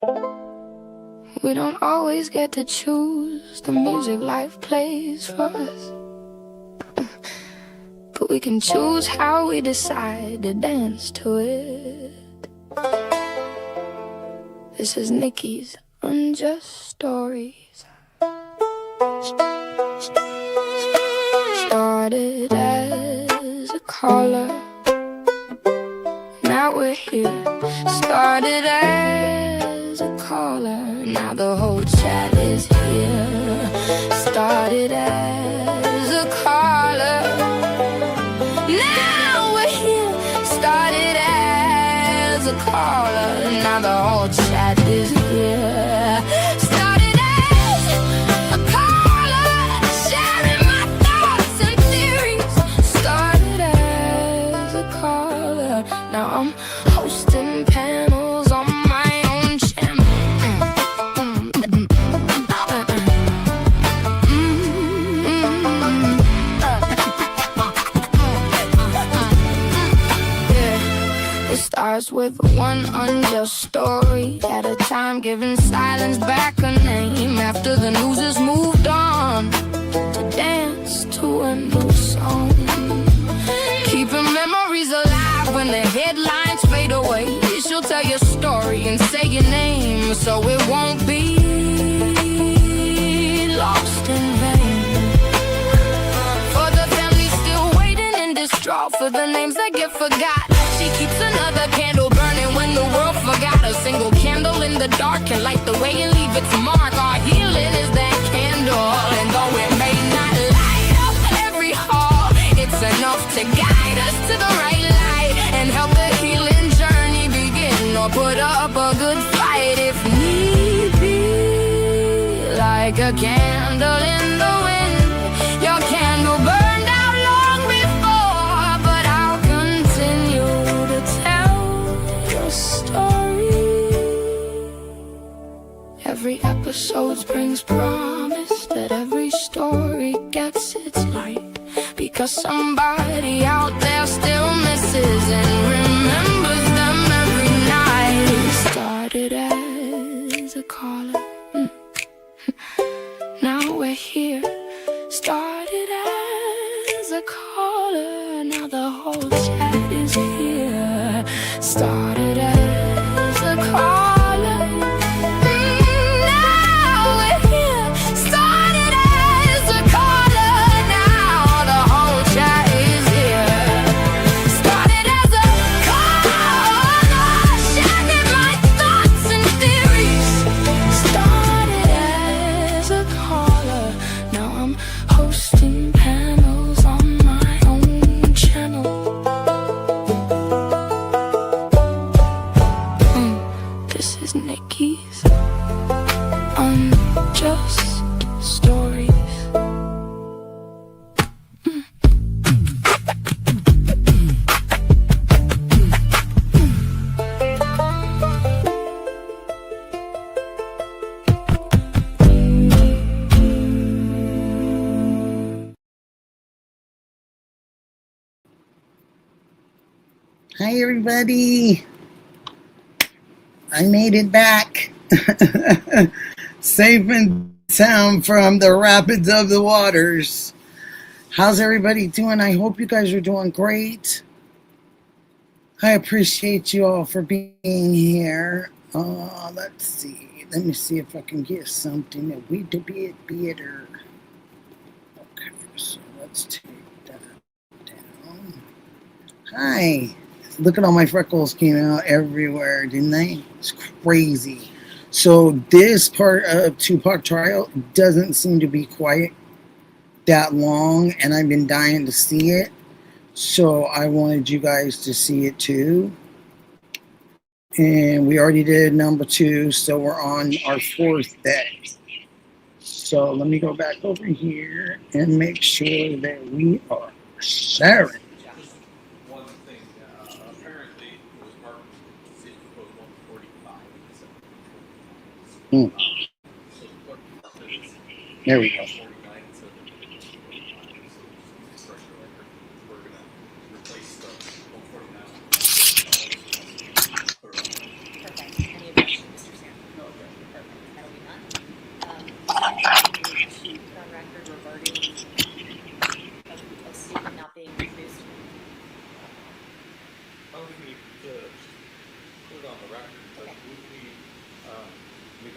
We don't always get to choose the music life plays for us, but we can choose how we decide to dance to it. This is Nicky's Unjust Stories. Started as a caller, now we're here. Started as a caller, now the whole chat is here. Started as a caller, now we're here. Started as a caller, now the whole chat is here. Started as a caller, sharing my thoughts and theories. Started as a caller, now I'm hosting panels on my own channel. It starts with one unjust story at a time, giving silence back a name after the news has moved on to dance to a new song. Keeping memories alive when the headlines fade away. She'll tell your story and say your name, so it won't be lost in vain. For the family still waiting and distraught for the names that get forgot, she keeps another candle burning when the world forgot. A single candle in the dark can light the way and leave its mark. Our healing is that candle, and though it may not light up every hall, it's enough to guide us to the right light and help the healing journey begin, or put up a good fight if need be. Like a candle in the wind, your candle burned out long before, but I'll continue to tell your story. Every episode brings promise that every story gets its light, because somebody out there still misses and remembers them every night. Started as a caller, now we're here. Started as a caller, now the whole chat is here. Started as a caller, now we're here. Started as a caller, now the whole chat is here. Started as a caller, sharing my thoughts and theories. Started as a caller, now I'm hosting panels on my own channel. This is Nicky's Unjust Stories. Hi, everybody. I made it back. Safe and sound from the rapids of the waters. How's everybody doing? I hope you guys are doing great. I appreciate you all for being here. Let's see. Let me see if I can get something that we do be better. Okay, so let's take that down. Hi. Look at all my freckles came out everywhere, didn't they? It's crazy. So this part of Tupac Trial doesn't seem to be quite that long, and I've been dying to see it. So I wanted you guys to see it too. And we already did number 2, so we're on our 4th day. So let me go back over here and make sure that we are sharing. There we go.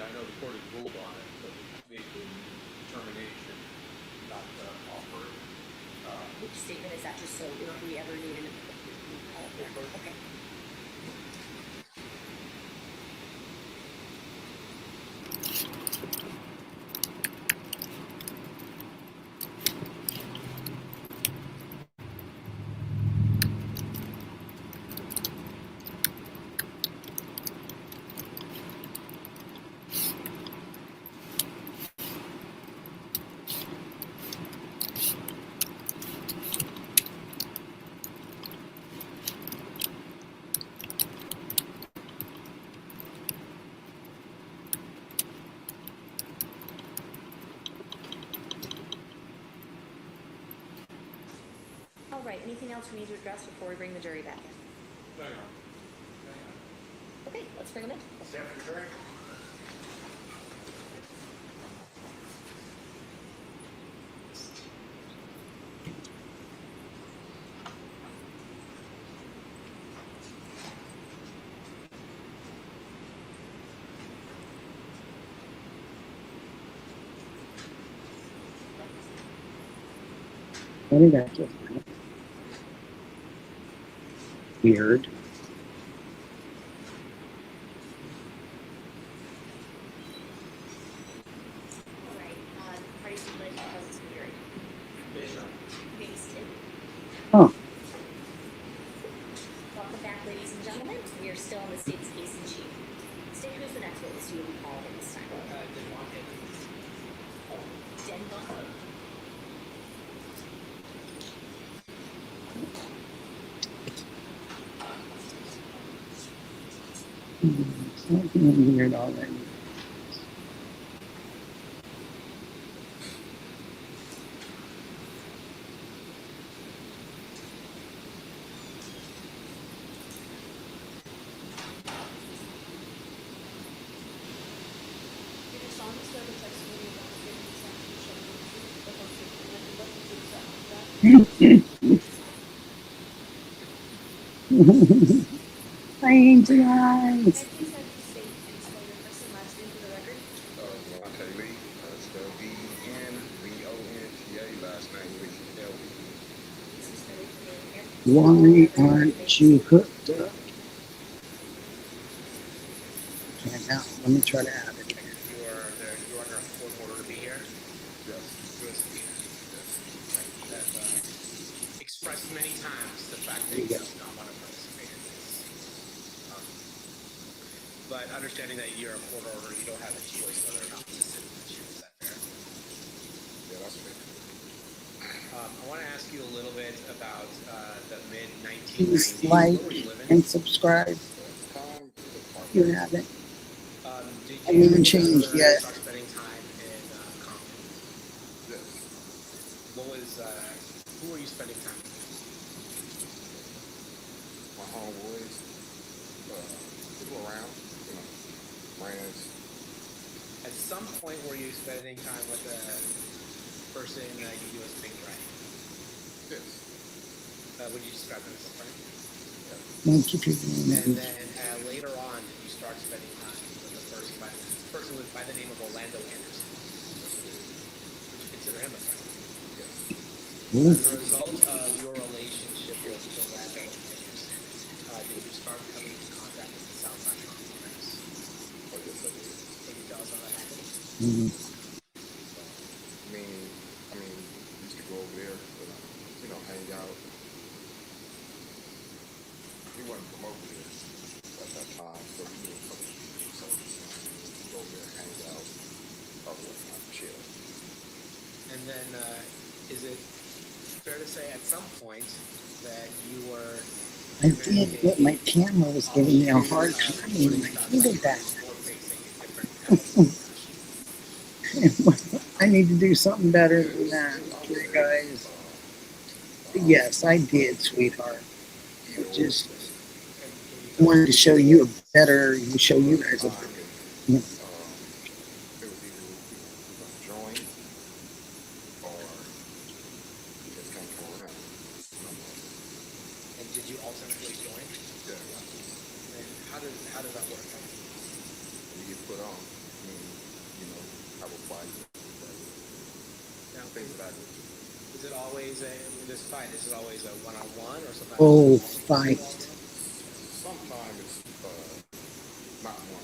I know the court has ruled on it, but made the determination not to offer it. Which statement is that, just so if we ever need an okay. All right, anything else we need to address before we bring the jury back in? Hang on. Okay, let's bring them in. Stand for the jury. What did I get? Weird. All right, parties would like to close the hearing. Based. Huh. Welcome back, ladies and gentlemen. We are still on the state's case in chief. State, who's the next witness you will be calling in this time? Denbon. Something weird already. Angel eyes. Monte Lee, spelled D-E-N-V-O-N-T-A, last name Lee, L-E. Why aren't you hooked up? Okay, now let me try to add it. You're under a court order to be here. Yes. Good. Have expressed many times the fact that There you you do go. not want to participate in this. But understanding that you're a court order, you don't have a choice whether or not to sit in the chair. Is that fair? Yeah, that's fair. I want to ask you a little bit about the Please mid-1990s. like Where were you living? and subscribe. Time, If you haven't. Did I haven't even you changed ever yet. start spending time in Compton? yes. What was, who were you spending time with? My homeboys, people around, friends. At some point, were you spending time with a person that you knew as Big Ray? Yes. Would you describe them as a friend? Thank you for doing And that. then later on, did you start spending time with a person was by the name of Orlando Anderson? Would you consider him a friend? Ooh. As a result of your relationship with Orlando Anderson, did you start coming into contact with the Southside Complex? Oh, yes, I did. Can you tell us how that happened? Mhm. We used to go over there, hang out. He wasn't from over there at that time, so we knew a couple of people. So, we go over there, hang out, probably chill. And then, is it fair to say at some point that you were I did, but my camera was giving me a hard time. I hated that. I need to do something better than that, okay, guys. But yes, I did, sweetheart. Just wanted to show you a better, show you guys a better. There was either we gonna join or we just can't go around. And did you ultimately join? Yeah, And how does that work out? you get put on. little fight. Now, Things of that. is it always in this fight? Is it always a one-on-one or sometimes? Oh, fight. Sometimes it's not one.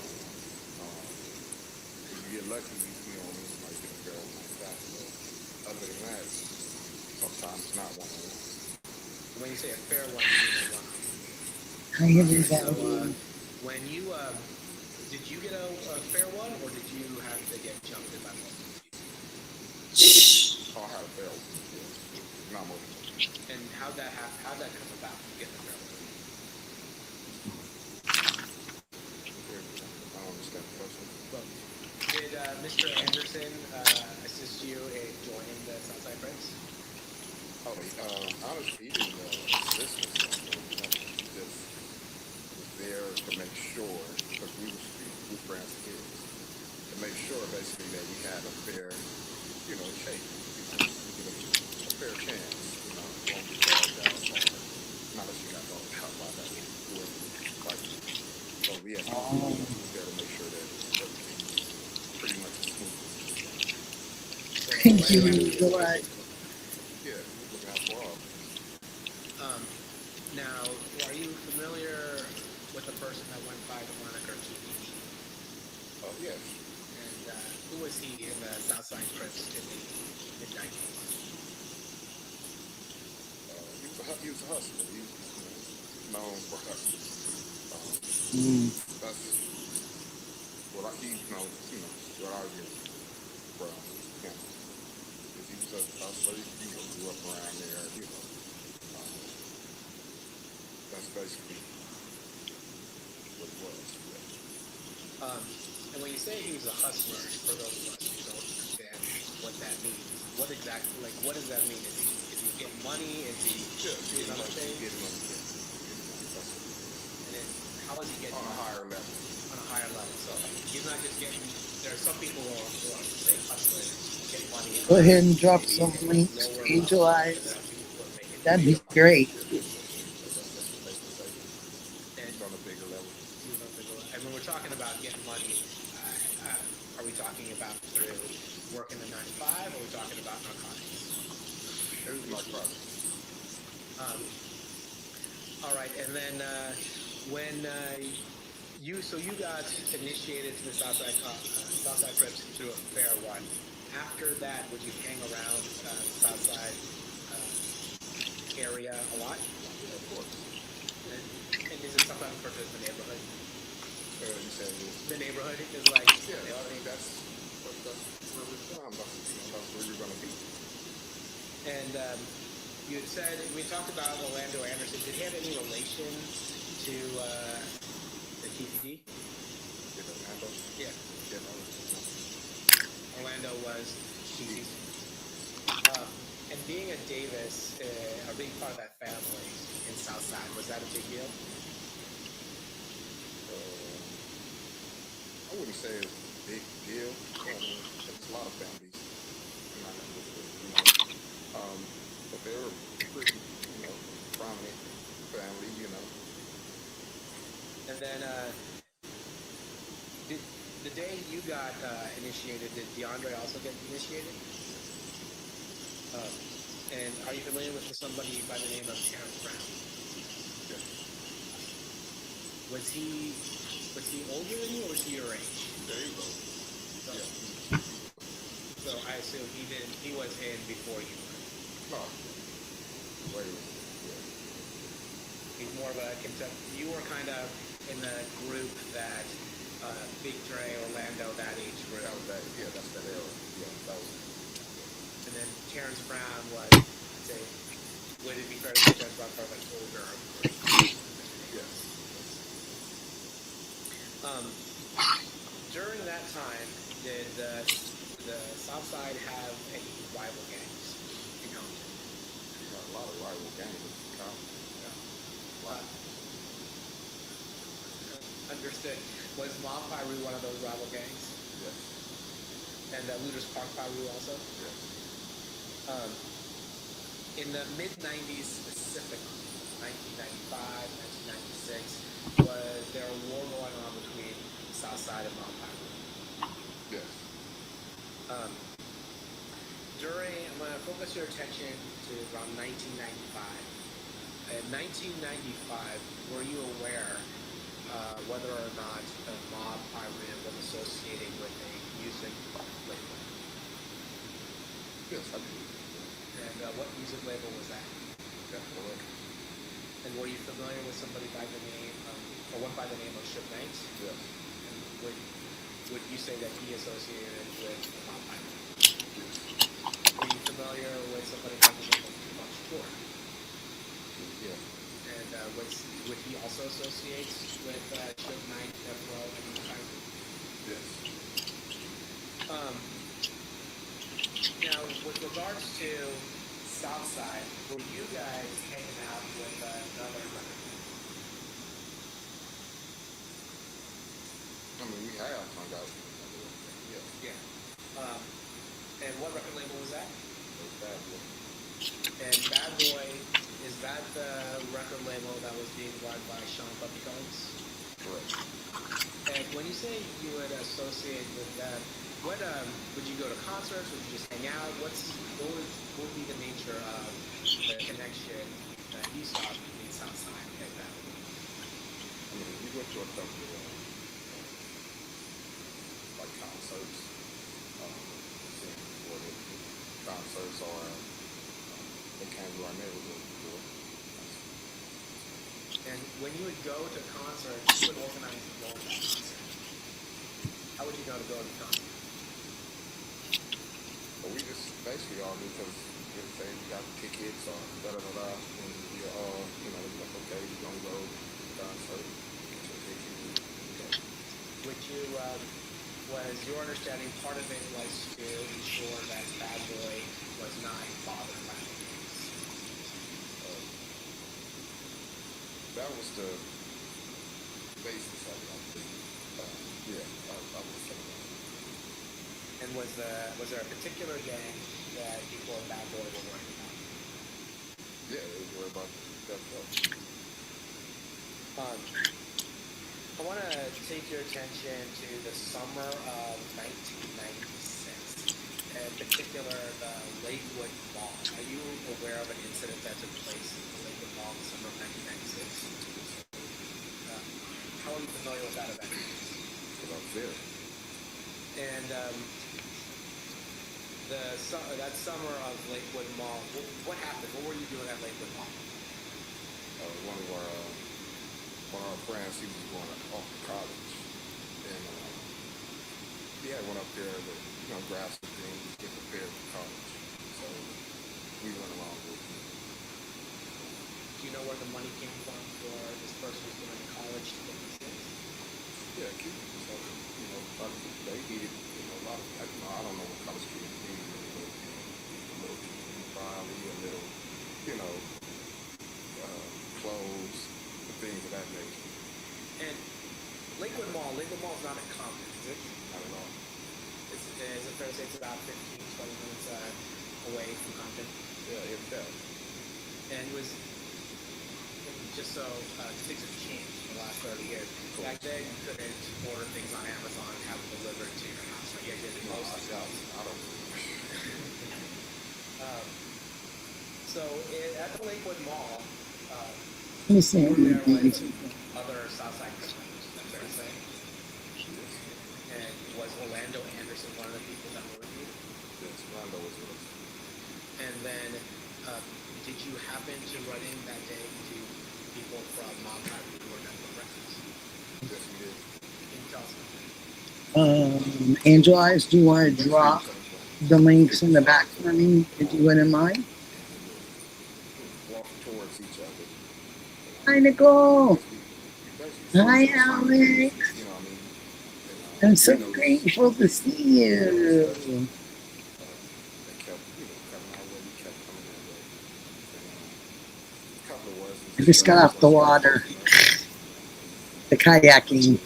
If you get lucky, you know, you might get a girl like that. But other than that, sometimes it's not one. When you say a fair one, you mean a one. Hi, So, everybody. when you did you get a fair one, or did you have to get jumped in by multiple people? Shh. I had a fair one. Yeah. Not multiple. And how'd that come about? Getting a fair one? I don't understand the question. Well, did Mr. Anderson assist you in joining the Southside Friends? Oh, honestly, he didn't assist us. He just was there to make sure, because we were friends kids, to make sure basically that we had a fair, you know, shake, you know, a fair chance, you know, won't be dogged out or not that she got dogged out by that whoever fighting. So we had to be there to make sure that everything was pretty much smooth. Thank you. Goodbye. Yeah, looking out for all. Now, are you familiar with the person that went by the moniker TPD? Oh, yes. And who was he in the Southside Crips in the mid-90s? He was a hustler. He was known for hustling. That's what I keep, what I get from him. Because he was a hustler, grew up around there, that's basically what it was. And when you say he was a hustler, for those of us who don't understand what that means, what does that mean? Is he getting money? Is he doing other things? Getting money. And then how is he getting On a money? higher level. On a higher level. So he's not just getting, there are some people who are say hustlers, get money. Go ahead and drop some links. Angel Eyes. That'd be great. On a bigger level. And when we're talking about getting money, are we talking about through working the 9 to 5, or are we talking about narcotics? Everything narcotics. All right, and then when you got initiated to the Southside Crips through a fair one. After that, would you hang around the Southside area a lot? Yeah, of course. And is it sometimes referred to as the neighborhood? You said The neighborhood is like... Yeah, I mean, that's where we're from. That's where you're going to be. And you had said, we talked about Orlando Anderson. Did he have any relation to the TPD? Orlando? Yeah. Yeah, no. Orlando was TPD. And being a Davis, or being part of that family in Southside, was that a big deal? I wouldn't say it's a big deal. There's a lot of families. But they were pretty, prominent family, And then, the day you got initiated, did DeAndre also get initiated? And are you familiar with somebody by the name of Terrence Brown? Yeah. Was he older than you, or was he your age? There you go. So, Yeah. so I assume he was in before you were. No. Wait a minute. Yeah. He's more of a you were kind of in the group that Big Dre, Orlando, that age group. That was that. Yeah, that's that era. Yeah, that was. And then Terrence Brown was, I'd say, would it be fair to say Terrence Brown part of an older group? Yes. During that time, did the Southside have any rival gangs in Compton? A lot of rival gangs in Compton. Understood. Was Mob Piru one of those rival gangs? Yes. And Looters Park Piru also? Yes. In the mid-90s specifically, 1995, 1996, was there a war going on between Southside and Mob Piru? Yes. Um, I'm going to focus your attention to around 1995. In 1995, were you aware whether or not Mob Iran was associated with a music label? Yes, I do. And what music label was that? That's correct. And were you familiar with somebody by the name, or one by the name of Suge Knight? Yes. And would you say that he associated with Mob Iran? Yes. Were you familiar with somebody by the name of Tupac Trial? Yes. And would he also associate with Suge Knight, Death Row, and Mob Iran? Yes. Now, with regards to Southside, were you guys hanging out with another record? I mean, we have hung out with each other. Yes. Yeah. And what record label was that? It was bad boy. And Bad Boy, is that the record label that was being run by Sean Puffy Combs? Correct. And when you say you would associate with that, what would you go to concerts? Would you just hang out? What would be the nature of the connection that you saw between Southside and Bad Boy? I mean, we went to a couple of like concerts. Where the concerts or they came to our neighborhood before. And when you would go to concerts, you would organize to go to that concert. How would you know to go to the concert? But we just basically all do because we say we got tickets or da-da-da-da, and we all, we're like, okay, we're going to go to the concert, get your ticket, okay. Would you, was your understanding part of it was to ensure that Bad Boy was not bothered by the games? That was the basis of it, I think. Yeah, I would say that. And was there a particular gang that people in Bad Boy were worried about? Yeah, they were worried about that stuff. I want to take your attention to the summer of 1996, in particular the Lakewood Mall. Are you aware of an incident that took place in the Lakewood Mall in the summer of 1996? How are you familiar with that event? Because I was there. And that summer of Lakewood Mall, what happened? What were you doing at Lakewood Mall? One of our friends, he was going off to college, and he had went up there to grab some things, get prepared for college. So we went along with him. Do you know where the money came from for this person who's going to college to get these things? Yeah, Cuban. So they needed a lot of. I don't know what college kids need, but a little probably a little, clothes, things of that nature. And Lakewood Mall is not in Compton, is it? Not at all. Is it fair to say it's about 15, 20 minutes away from Compton? Yeah, if that. And it was, just so things have changed in the last 30 years. Cool. Back then, you couldn't order things on Amazon and have them delivered to your house. Right? You had to do most of it. I don't. So at the Lakewood Mall, Let me see. were there with other Southside customers, that's fair to say? And was Orlando Anderson one of the people that were with you? Yes, Rondo was with us. And then, did you happen to run in that day to people from Mob Iran who were Network Records? Yes, we did. Can you tell us about that? Angel Eyes, do you want to drop the links in the back for me, if you wouldn't mind? Walk towards each other. Hi, Nicole. We Hi, basically Alex. you know what I mean? I'm so you know, grateful to see you. They kept, coming our way. We kept coming that way. And, a couple of words. I just got off the water. The kayaking. So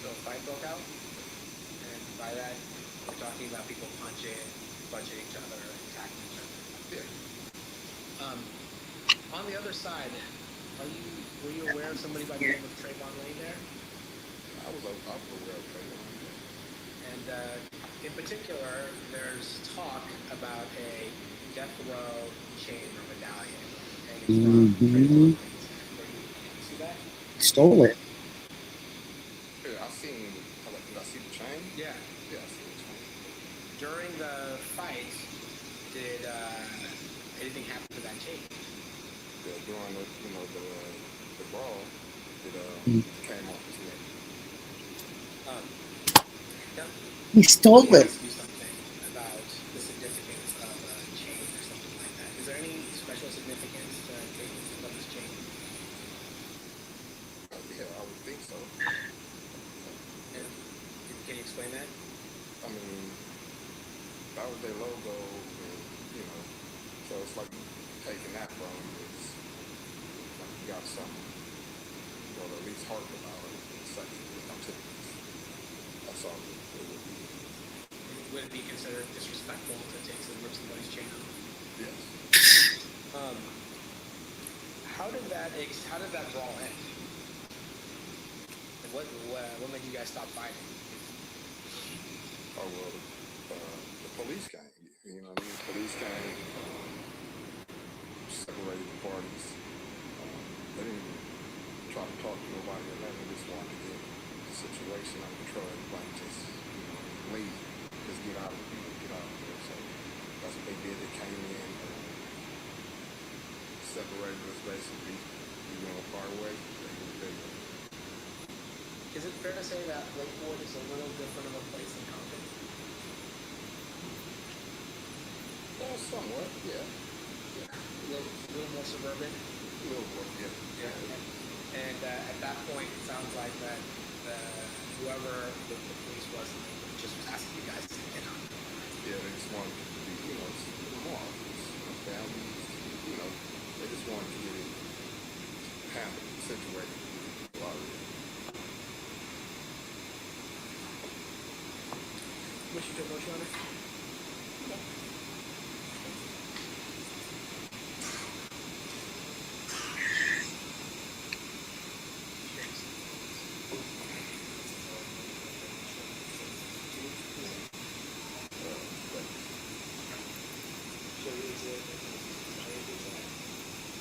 a fight broke out, and by that, we're talking about people punching each other, attacking each other. Yeah. On the other side, were you aware of somebody by the name of Trayvon Lane there? I was aware of Trayvon. And in particular, there's talk about a death row chain or medallion hanging from Mm-hmm. See that? Stole it. Yeah, did I see the chain? Yeah. Yeah, I see the chain. During the fight, did anything happen to that chain? Yeah, during the brawl, it came off his neck. Now, He stole let me it. ask you something about the significance of a chain or something like that. Is there any special significance to taking somebody's chain? Yeah, I would think so. And can you explain that? I mean, that was their logo, and so it's like taking that from them is like you got something, or at least heart about it, and such. That's all it would be. Would it be considered disrespectful to rip somebody's chain off? Yes. How did that brawl end? And what made you guys stop fighting? Oh well, the police came. You know what I mean? Police came, separated the parties. They didn't even try to talk to nobody or nothing. They just wanted to get the situation under control. Everybody just leave, just get out of there. So that's what they did. They came in, separated us basically. We went our way. They went their way. Is it fair to say that Lakewood is a little different of a place than Compton? Somewhat, yeah. A little more suburban? A little more, yeah. And at that point, it sounds like that whoever the police was just was asking you guys to get out. Yeah, they just wanted to be, more families, they just wanted to get it handled, situated. A lot of it. Motion to motion on it?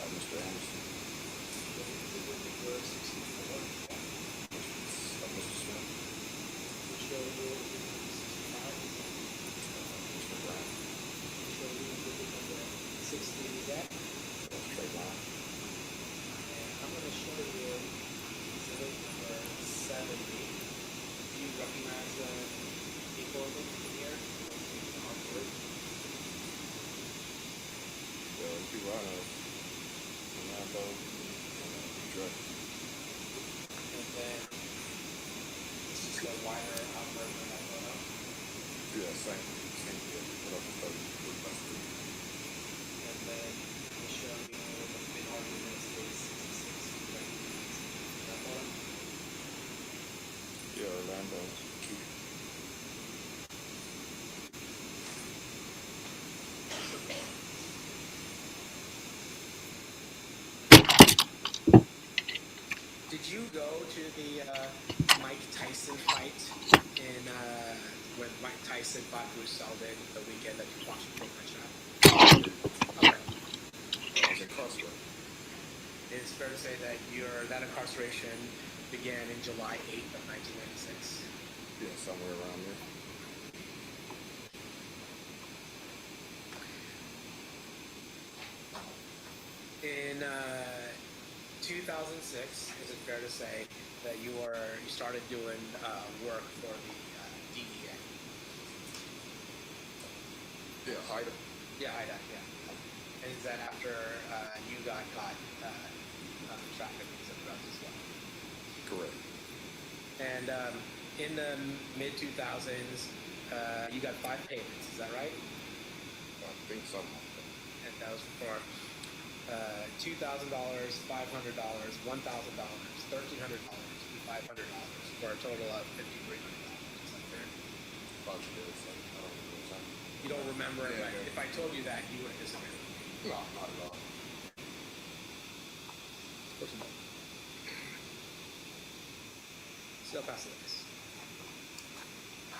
Mr. Anderson. Mr. Smith. Mr. Brown. That's Trayvon. I'm going to show you exhibit number 70. Do you recognize the people in here? People I know. Orlando and Detroit. And then this is the wider outbreak of that photo. Yeah, same deal. Put up with And then we'll show you the main argument is 66. That photo. Yeah, Orlando. Keith. Did you go to the Mike Tyson fight in when Mike Tyson fought Bruce Seldon the weekend that you watched Brooklyn Shot? Okay. I was incarcerated. It's fair to say that that incarceration began in July 8th of 1996. Yeah, somewhere around there. In 2006, is it fair to say that you started doing work for the DEA? Yeah, Haida. Yeah, I did. Yeah. And is that after you got caught trafficking some drugs as well? Correct. And in the mid 2000s, you got 5 payments. Is that right? I think something like that. And that was for $2,000, $500, $1,000, $1,300, and $500 for a total of $5,300. Is that fair? Probably did something. I don't know exactly. You don't remember it, Yeah, but yeah. if I told you that, you would have disagreed. No, not at all. Still pass this.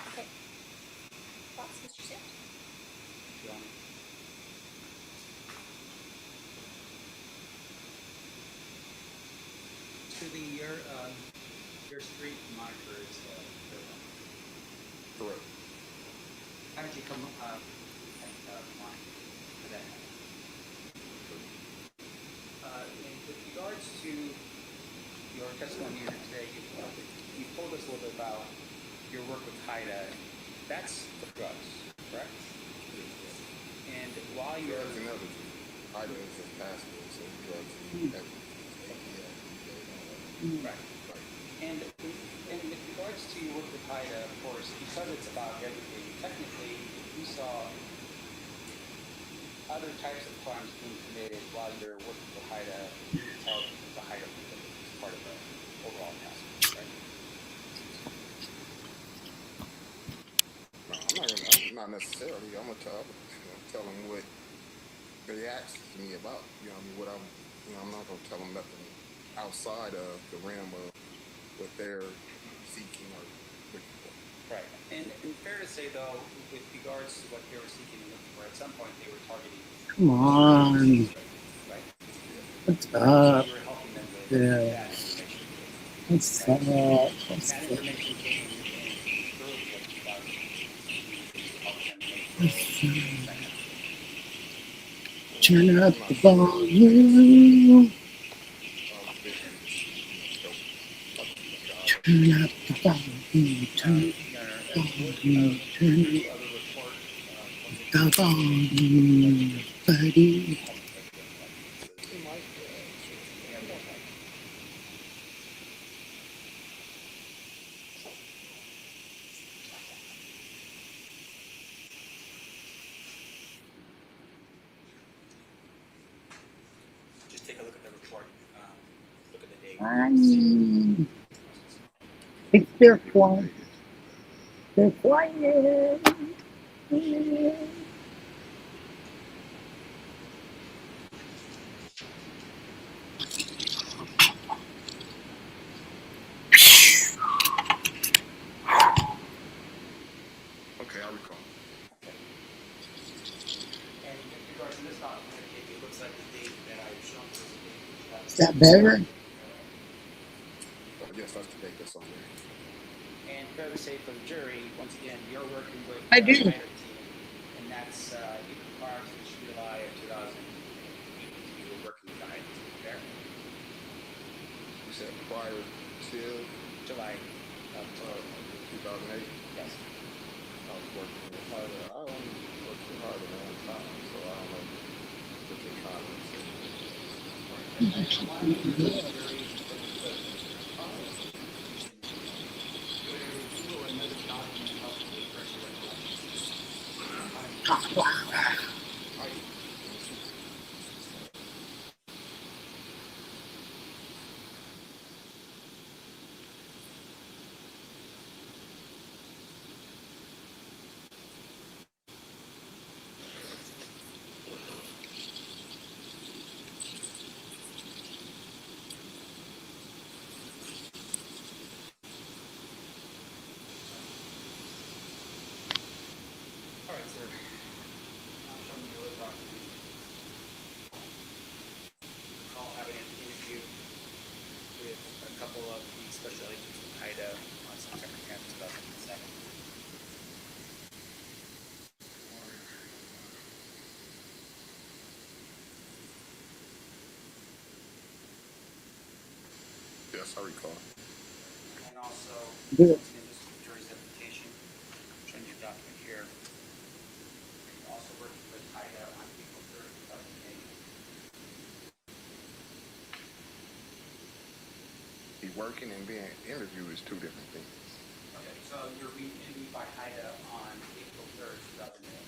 Okay. Thoughts, Mr. Sand? To the your street moniker is Fairmont. Correct. How did you come moniker for that? In with regards to your testimony here today, you told us a little bit about your work with HIDA. That's for drugs, correct? And while you're Drugs and other things. Ida is a passport, so drugs and everything. right. And with regards to your work with HIDA, of course, because it's about everything, technically, if you saw other types of crimes being committed while you're working with HIDA, you would tell the HIDA people it's part of the overall task, right? No, I'm not necessarily. I'm gonna tell them what they asked me about. You know, what I mean, what I'm not gonna tell them nothing outside of the realm of what they're seeking or looking for. Right. And fair to say, though, with regards to what they were seeking and looking for, at some point they were targeting. Come on. Right. What's So up? you were helping them with Yeah. that information. What's Right. up? And What's that up? information came in early what 2000 to help them make that kind of thing. Turn up I'm the not sure. volume. Basically, just help the job. Turn up the volume. Turn up the volume. Turn up the volume, buddy. He might. Just take a look at the report. Look at the date. It's their quiet. They're quiet. Okay, I recall. And with regards to this document, it looks like the date that I've shown was the date that Is that better? Yes, that's the date that's on there. And fair to say for the jury, once again, you're working with I do. the team, and that's April prior to July of 2008. You were working with the Hyder team, fair? You said prior to July of 2008. yes. I was working with harder. I only worked with harder one time, so I don't know what the comments say. And I want to hear from the jury could a review or another document help you refresh your recollection? All right, sir. I'm showing you a document. I'll have an interview with a couple of the special agents from HIDA on September 10th, 2007. Yes, I recall. And also, Good. once again, this is the jury's application. I'm showing you a document here. You're also working with HIDA on April 3rd, 2008. Be working and being interviewed is two different things. Okay, so you're being interviewed by HIDA on April 3rd, 2008.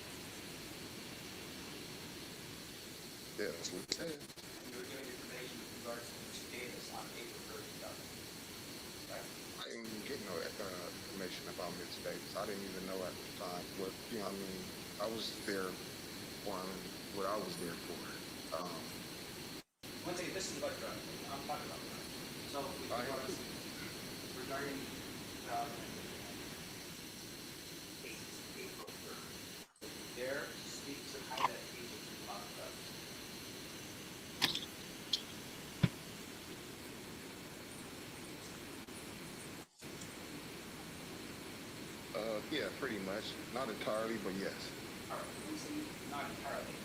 Yes, we said. And you were given information with regards to Mr. Davis on April 3rd, 2008. Right? I didn't even get no information about Mitch Davis. I didn't even know at the time what, I mean, I was there for what I was there for. Once again, this is about drugs. I'm talking about drugs. So with regards regarding Yeah, pretty much. Not entirely, but yes. All right, when you say not entirely.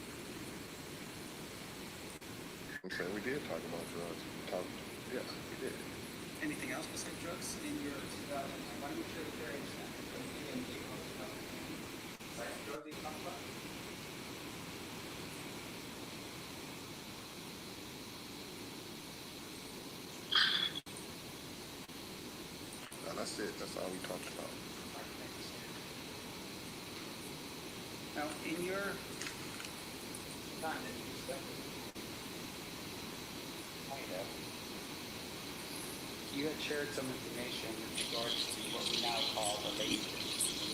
I'm saying we did talk about drugs. Yeah, we did. Anything else besides drugs in your? I want to make sure that they're understand. Anything else besides drugs that you talked about? No, that's it. That's all we talked about. All right, thanks. Now, in your time that you spent with Ida, you had shared some information in regards to what we now call the latent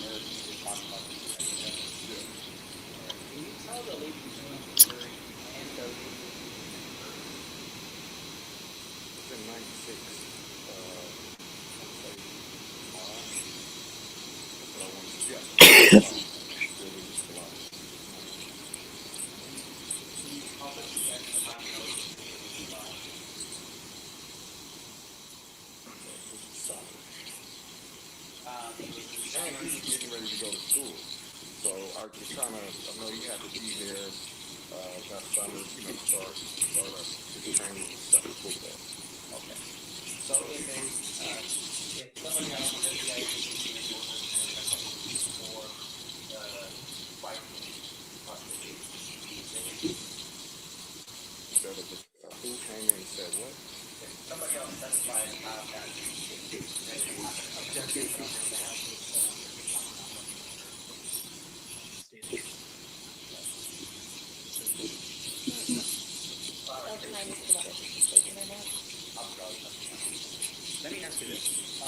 nerve. We talked about this. Yeah. Can you tell the latent nerve and the It's in 96. I'd say July. That's what I want to say. Yeah. Really just July. Can you help us with that? How you know it's July? This is solid. It was in And he was getting ready to go to school. So I was trying to, I know you had to be there that summer, start up his training and stuff, football. Okay. So if somebody else has the idea for fight possibly, Instead of who came in and said what? if somebody else testifies about that, let me ask you this.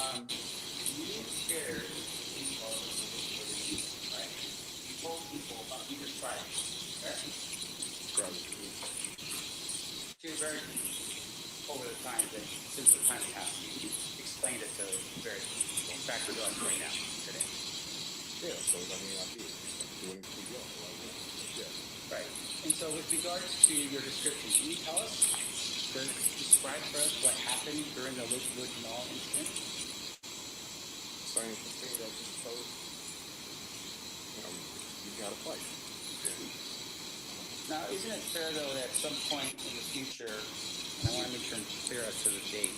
You shared details of the situation, right? You told people about you described it, right? To very over the time that since the time passed, you explained it to very in fact to us right now today. Yeah, so I mean I did. Doing it to you right now. Yeah. Right. And so with regards to your description, can you tell us describe for us what happened during the Lakewood Mall incident? Same thing that you told. You got to fight. Now, isn't it fair though that at some point in the future, and I want to make sure I'm clear as to the date,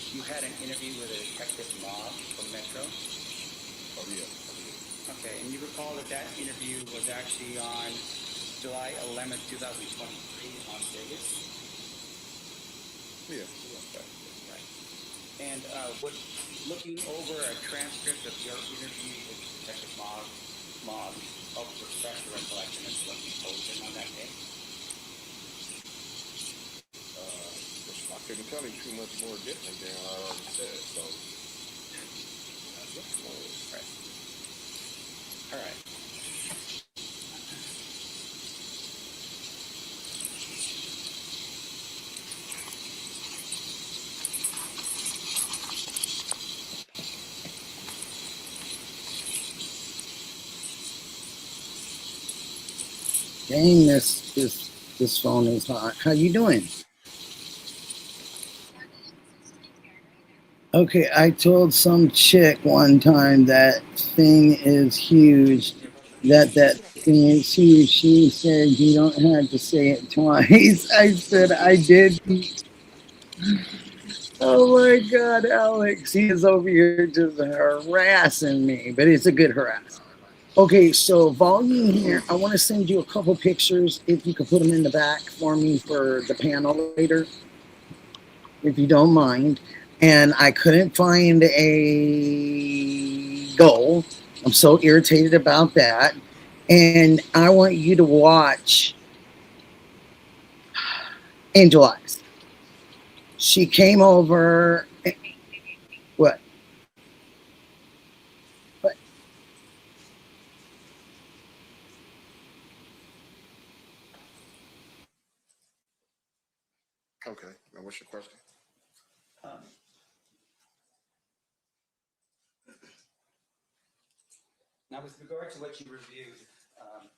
you had an interview with a detective Mob from Metro? Oh yeah. Okay, and you recall that that interview was actually on July 11th, 2023 on Vegas? Yeah. Right. And looking over a transcript of your interview with Detective Mob helped refresh the recollection of what you told him on that day? I couldn't tell him too much more different than I already said, so. Right. All right. Dang, this phone is hot. How you doing? Okay, I told some chick one time that thing is huge. That thing is huge. She said you don't have to say it twice. I said I did. Oh my God, Alex, he is over here just harassing me, but it's a good harass. Okay, so volume here. I want to send you a couple pictures. If you could put them in the back for me for the panel later, if you don't mind. And I couldn't find a goal. I'm so irritated about that. And I want you to watch Angel Eyes. She came over. What? What? Okay. Now what's your question? Now, with regard to what you reviewed,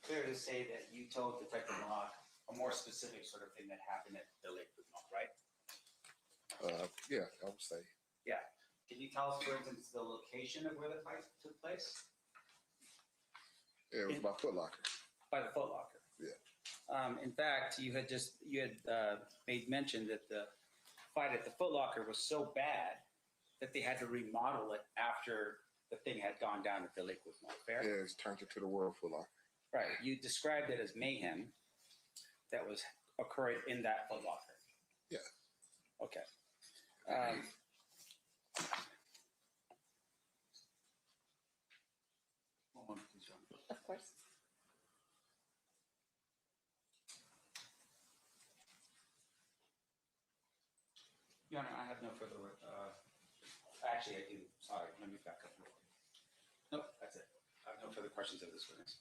fair to say that you told Detective Mock a more specific sort of thing that happened at the Lakewood Mall, right? Yeah, I would say. Yeah. Can you tell us, for instance, the location of where the fight took place? Yeah, it was by Foot Locker. by the Foot Locker. Yeah. In fact, you had made mention that the fight at the Foot Locker was so bad that they had to remodel it after the thing had gone down at the Lakewood Mall. Fair? Yeah, it's turned into the World Foot Locker. Right. You described it as mayhem that was occurring in that Foot Locker. Yeah. Okay. One moment, please, John. Of course. Your Honor, I have no further. Actually, I do. Sorry, let me back up. Nope, that's it. I have no further questions of this witness.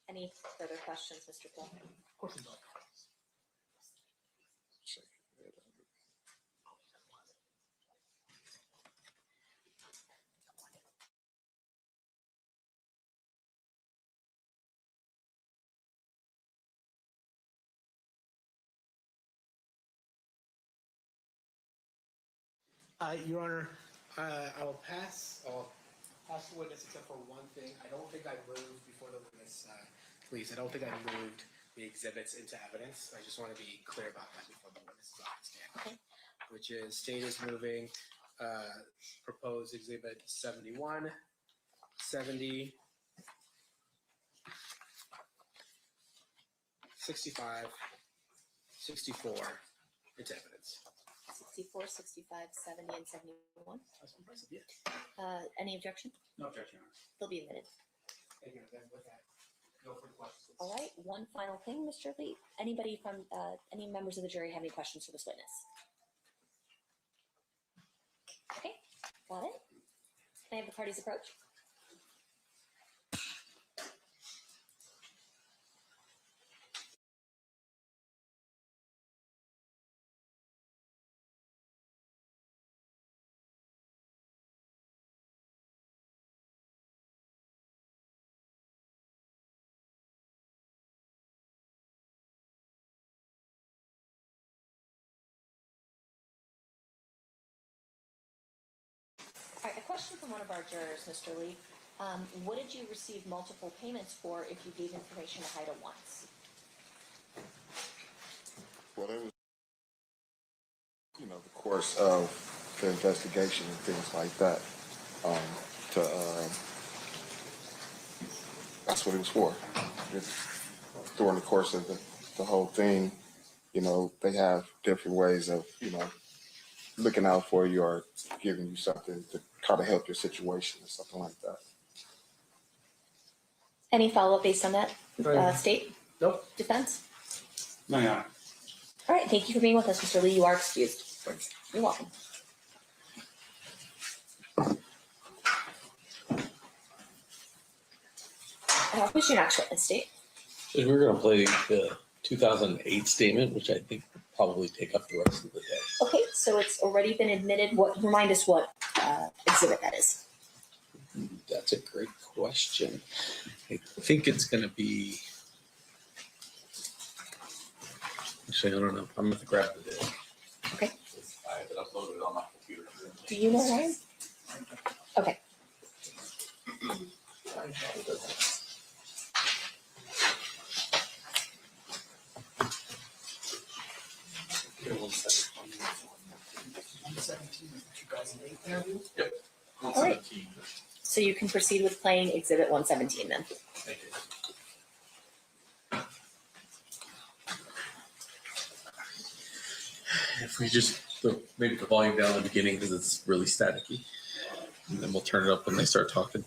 Any further questions, Mr. Poole? Shake it. Your Honor, I will pass. I'll pass the witness except for one thing. I don't think I moved before the witness. Please, I don't think I moved the exhibits into evidence. I just want to be clear about that before the witness is on stand. Okay. Which is state is moving proposed exhibit 71, 70, 65, 64 into evidence. 64, 65, 70, and 71. That's impressive, yeah. Any objection? No objection, Your Honor. They'll be admitted. And then with that, go for the questions. All right. One final thing, Mr. Lee. Anybody from any members of the jury have any questions for this witness? Okay. Got it. Can I have the parties approach? All right, a question from one of our jurors, Mr. Lee. What did you receive multiple payments for if you gave information to HIDA once? Well, it was, the course of the investigation and things like that. That's what it was for. During the course of the whole thing, they have different ways of, looking out for you or giving you something to try to help your situation or something like that. Any follow-up based on that state? Nope. Defense? No, Your Honor. All right, thank you for being with us, Mr. Lee. You are excused. Thanks. You're welcome. Who's your next witness, State? So we're going to play the 2008 statement, which I think will probably take up the rest of the day. Okay, so it's already been admitted. Remind us what exhibit that is. That's a great question. I think it's going to be. Actually, I don't know. I'm going to grab the day. Okay. I have it uploaded on my computer. Do you know, Ryan? Okay. Yep. All right. So you can proceed with playing exhibit 117 then. Thank you. If we just maybe the volume down at the beginning because it's really staticky, and then we'll turn it up when they start talking.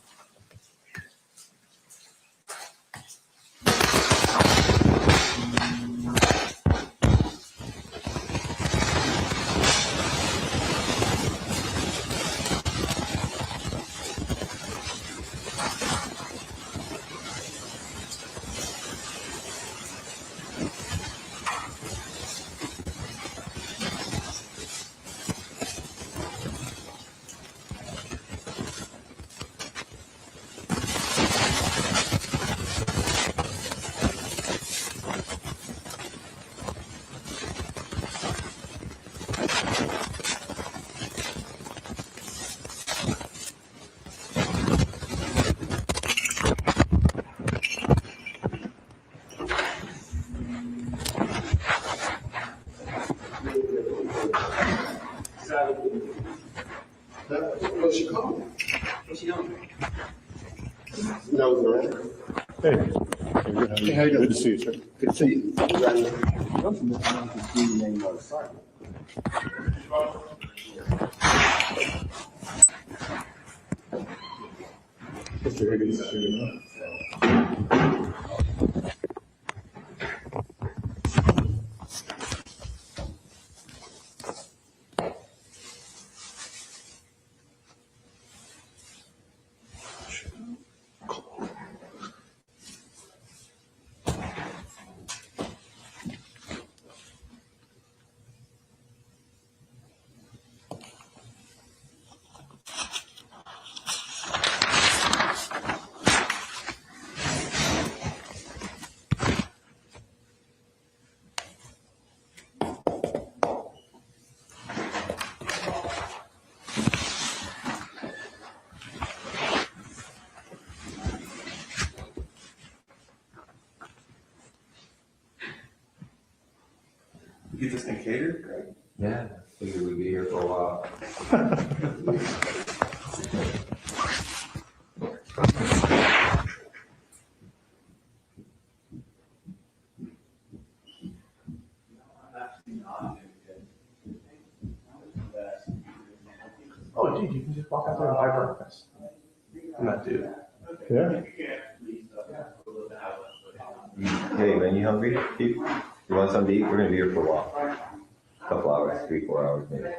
Hey. Hey, how you doing? Good to see you, sir. Good to see you. Mr. Higgins. You get this thing catered, Greg? Yeah, figured we'd be here for a while. Oh, dude, you can just walk out there and buy breakfast. I'm that dude. Yeah. Hey, man, you hungry? You want something to eat? We're gonna be here for a while. A couple hours, 3-4 hours maybe.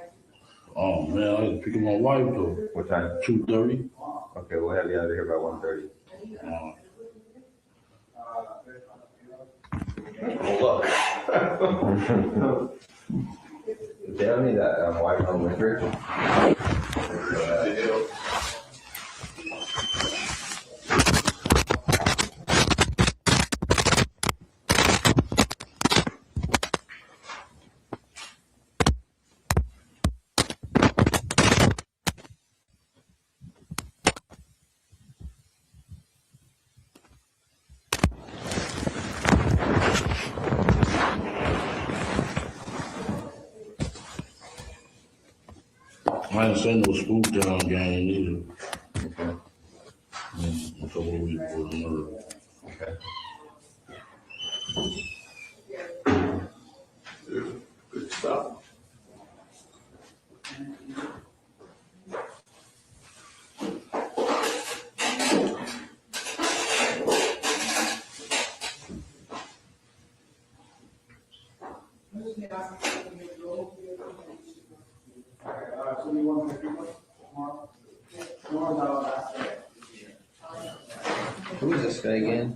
Oh man, I had to pick up my wife though. What time? 2:30. Okay, we'll have you out of here by 1:30. Hold up. They don't need that white on liquor. I didn't send no scoop down game either. Okay. A couple of weeks for the murder. Okay. Good stuff. Who is this guy again?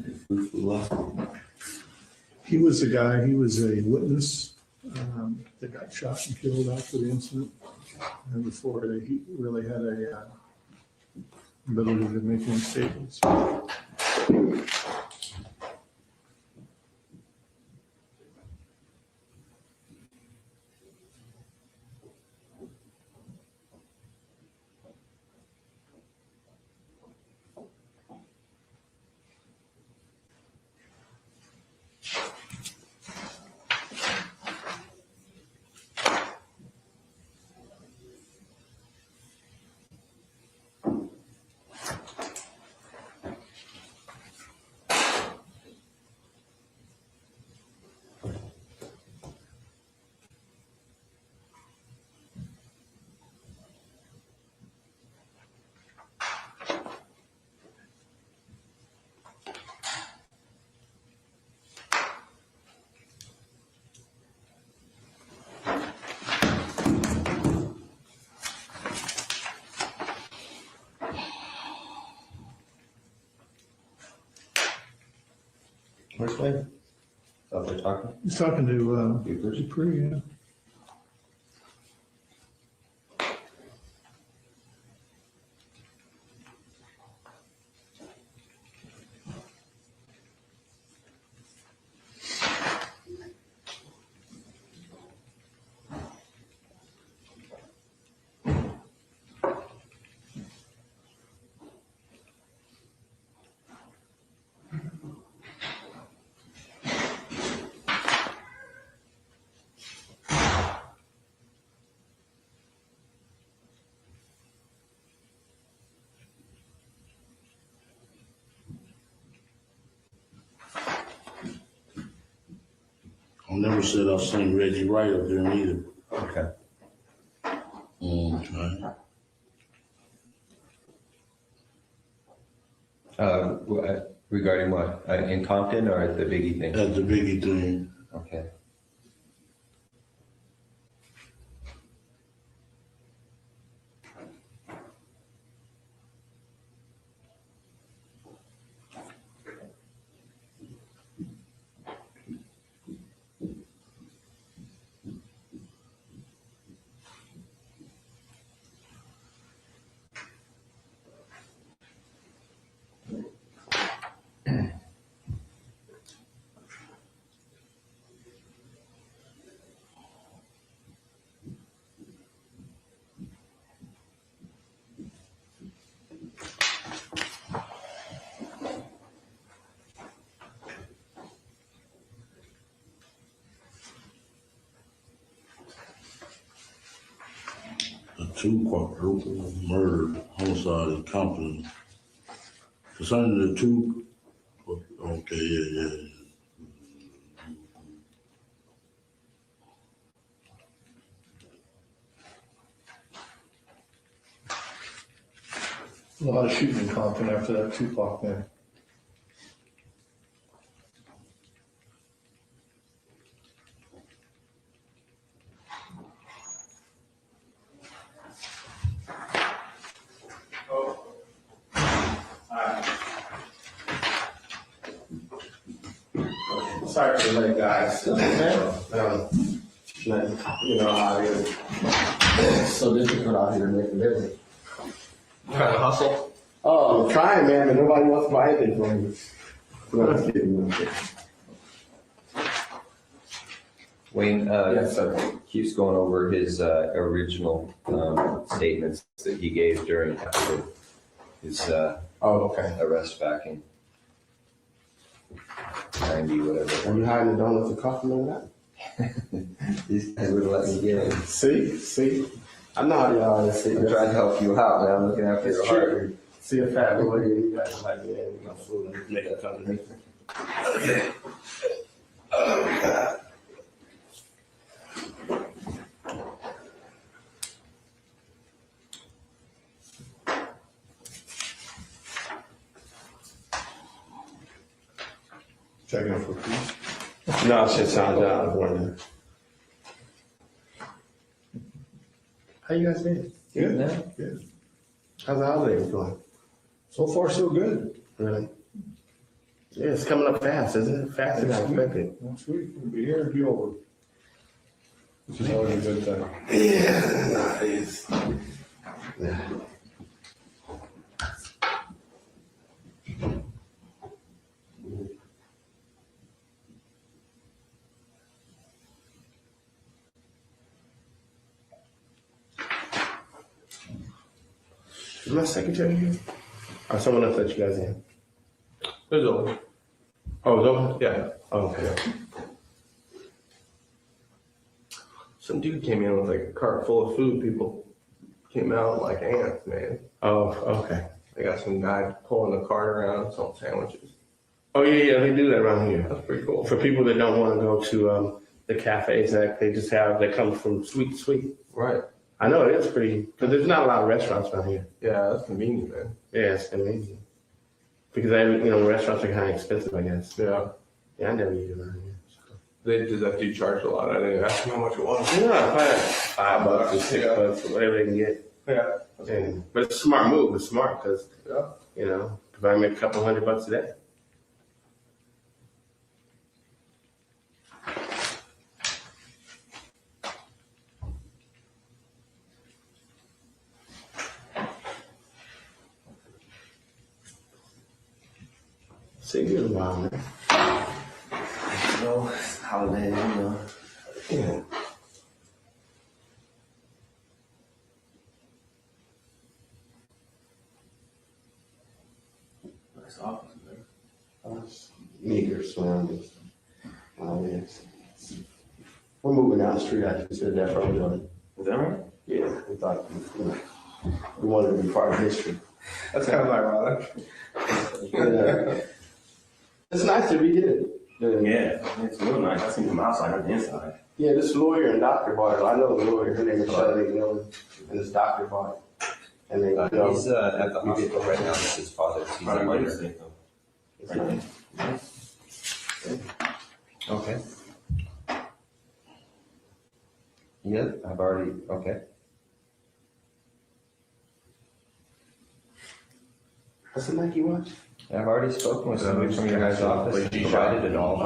He was a guy, he was a witness that got shot and killed after the incident. And before he really had a ability to make any statements. Which way? Up there talking? He's talking to Dupree, yeah. I never said I've seen Reggie Wright up there either. Okay. Okay. Regarding what? In Compton or at the Biggie thing? At the Biggie thing. Okay. A two quadruple murder, homicide in Compton. Concerning the two, okay, yeah. A lot of shooting in Compton after that Tupac thing. Sorry for the late, guys. You know how it is. It's so difficult out here to make a living. Trying to hustle? Oh, I'm trying, man, but nobody wants to buy anything from me. No, I'm kidding. Wayne, Yes, sir. keeps going over his original statements that he gave during his Okay. arrest back in 90, whatever. Are you hiding the donuts and coffee and that? These guys wouldn't let me get in. See? I know how y'all is. I'm trying to help you out, man. I'm looking after your heart. See a fat boy here, you guys like me and my food and make it come to me. Okay. Oh, God. Checking for peace. No, shit sounds out of order. How you guys been? Good, man. Good. How's the holidays going? So far, so good. Really? Yeah, it's coming up fast, isn't it? Faster than I expected. Next week, we'll be here and be over. Which is always a good thing. Yeah, nice. Yeah. Is my secretary here? Or someone else let you guys in? It's open. Oh, it's open? Yeah. Oh, okay. Some dude came in with like a cart full of food. People came out like ants, man. Oh, okay. They got some guy pulling the cart around selling sandwiches. Oh, yeah, they do that around here. That's pretty cool. For people that don't want to go to the cafes that they just have, that come from sweet to sweet. Right. I know it is pretty, because there's not a lot of restaurants around here. Yeah, that's convenient, man. Yeah, it's convenient. Because restaurants are kind of expensive, I guess. Yeah. Yeah, I never eat around here. Does that dude charge a lot? I didn't ask him how much it was. Yeah, probably $5 or $6, whatever they can get. Yeah. But it's a smart move. It's smart because, Yeah. if I make a couple $100 a day. See you in a while, man. No, it's a holiday, Yeah. Nice office there. Meager surroundings. Yes. We're moving down the street. I consider that early on. Is that right? Yeah, we thought, we wanted to be part of history. That's kind of ironic. Yeah. It's nice to be here. Yeah, it's real nice. I seen from outside, not the inside. Yeah, this lawyer and doctor bought it. I know the lawyer. Her name is Shelley Miller, and this doctor bought it. And they, He's at the hospital right now with his father. He's I in might labor. mistake though. Okay. Yeah, I've already, okay. what's the Nike watch? I've already spoken with somebody from your guys' office, provided it all,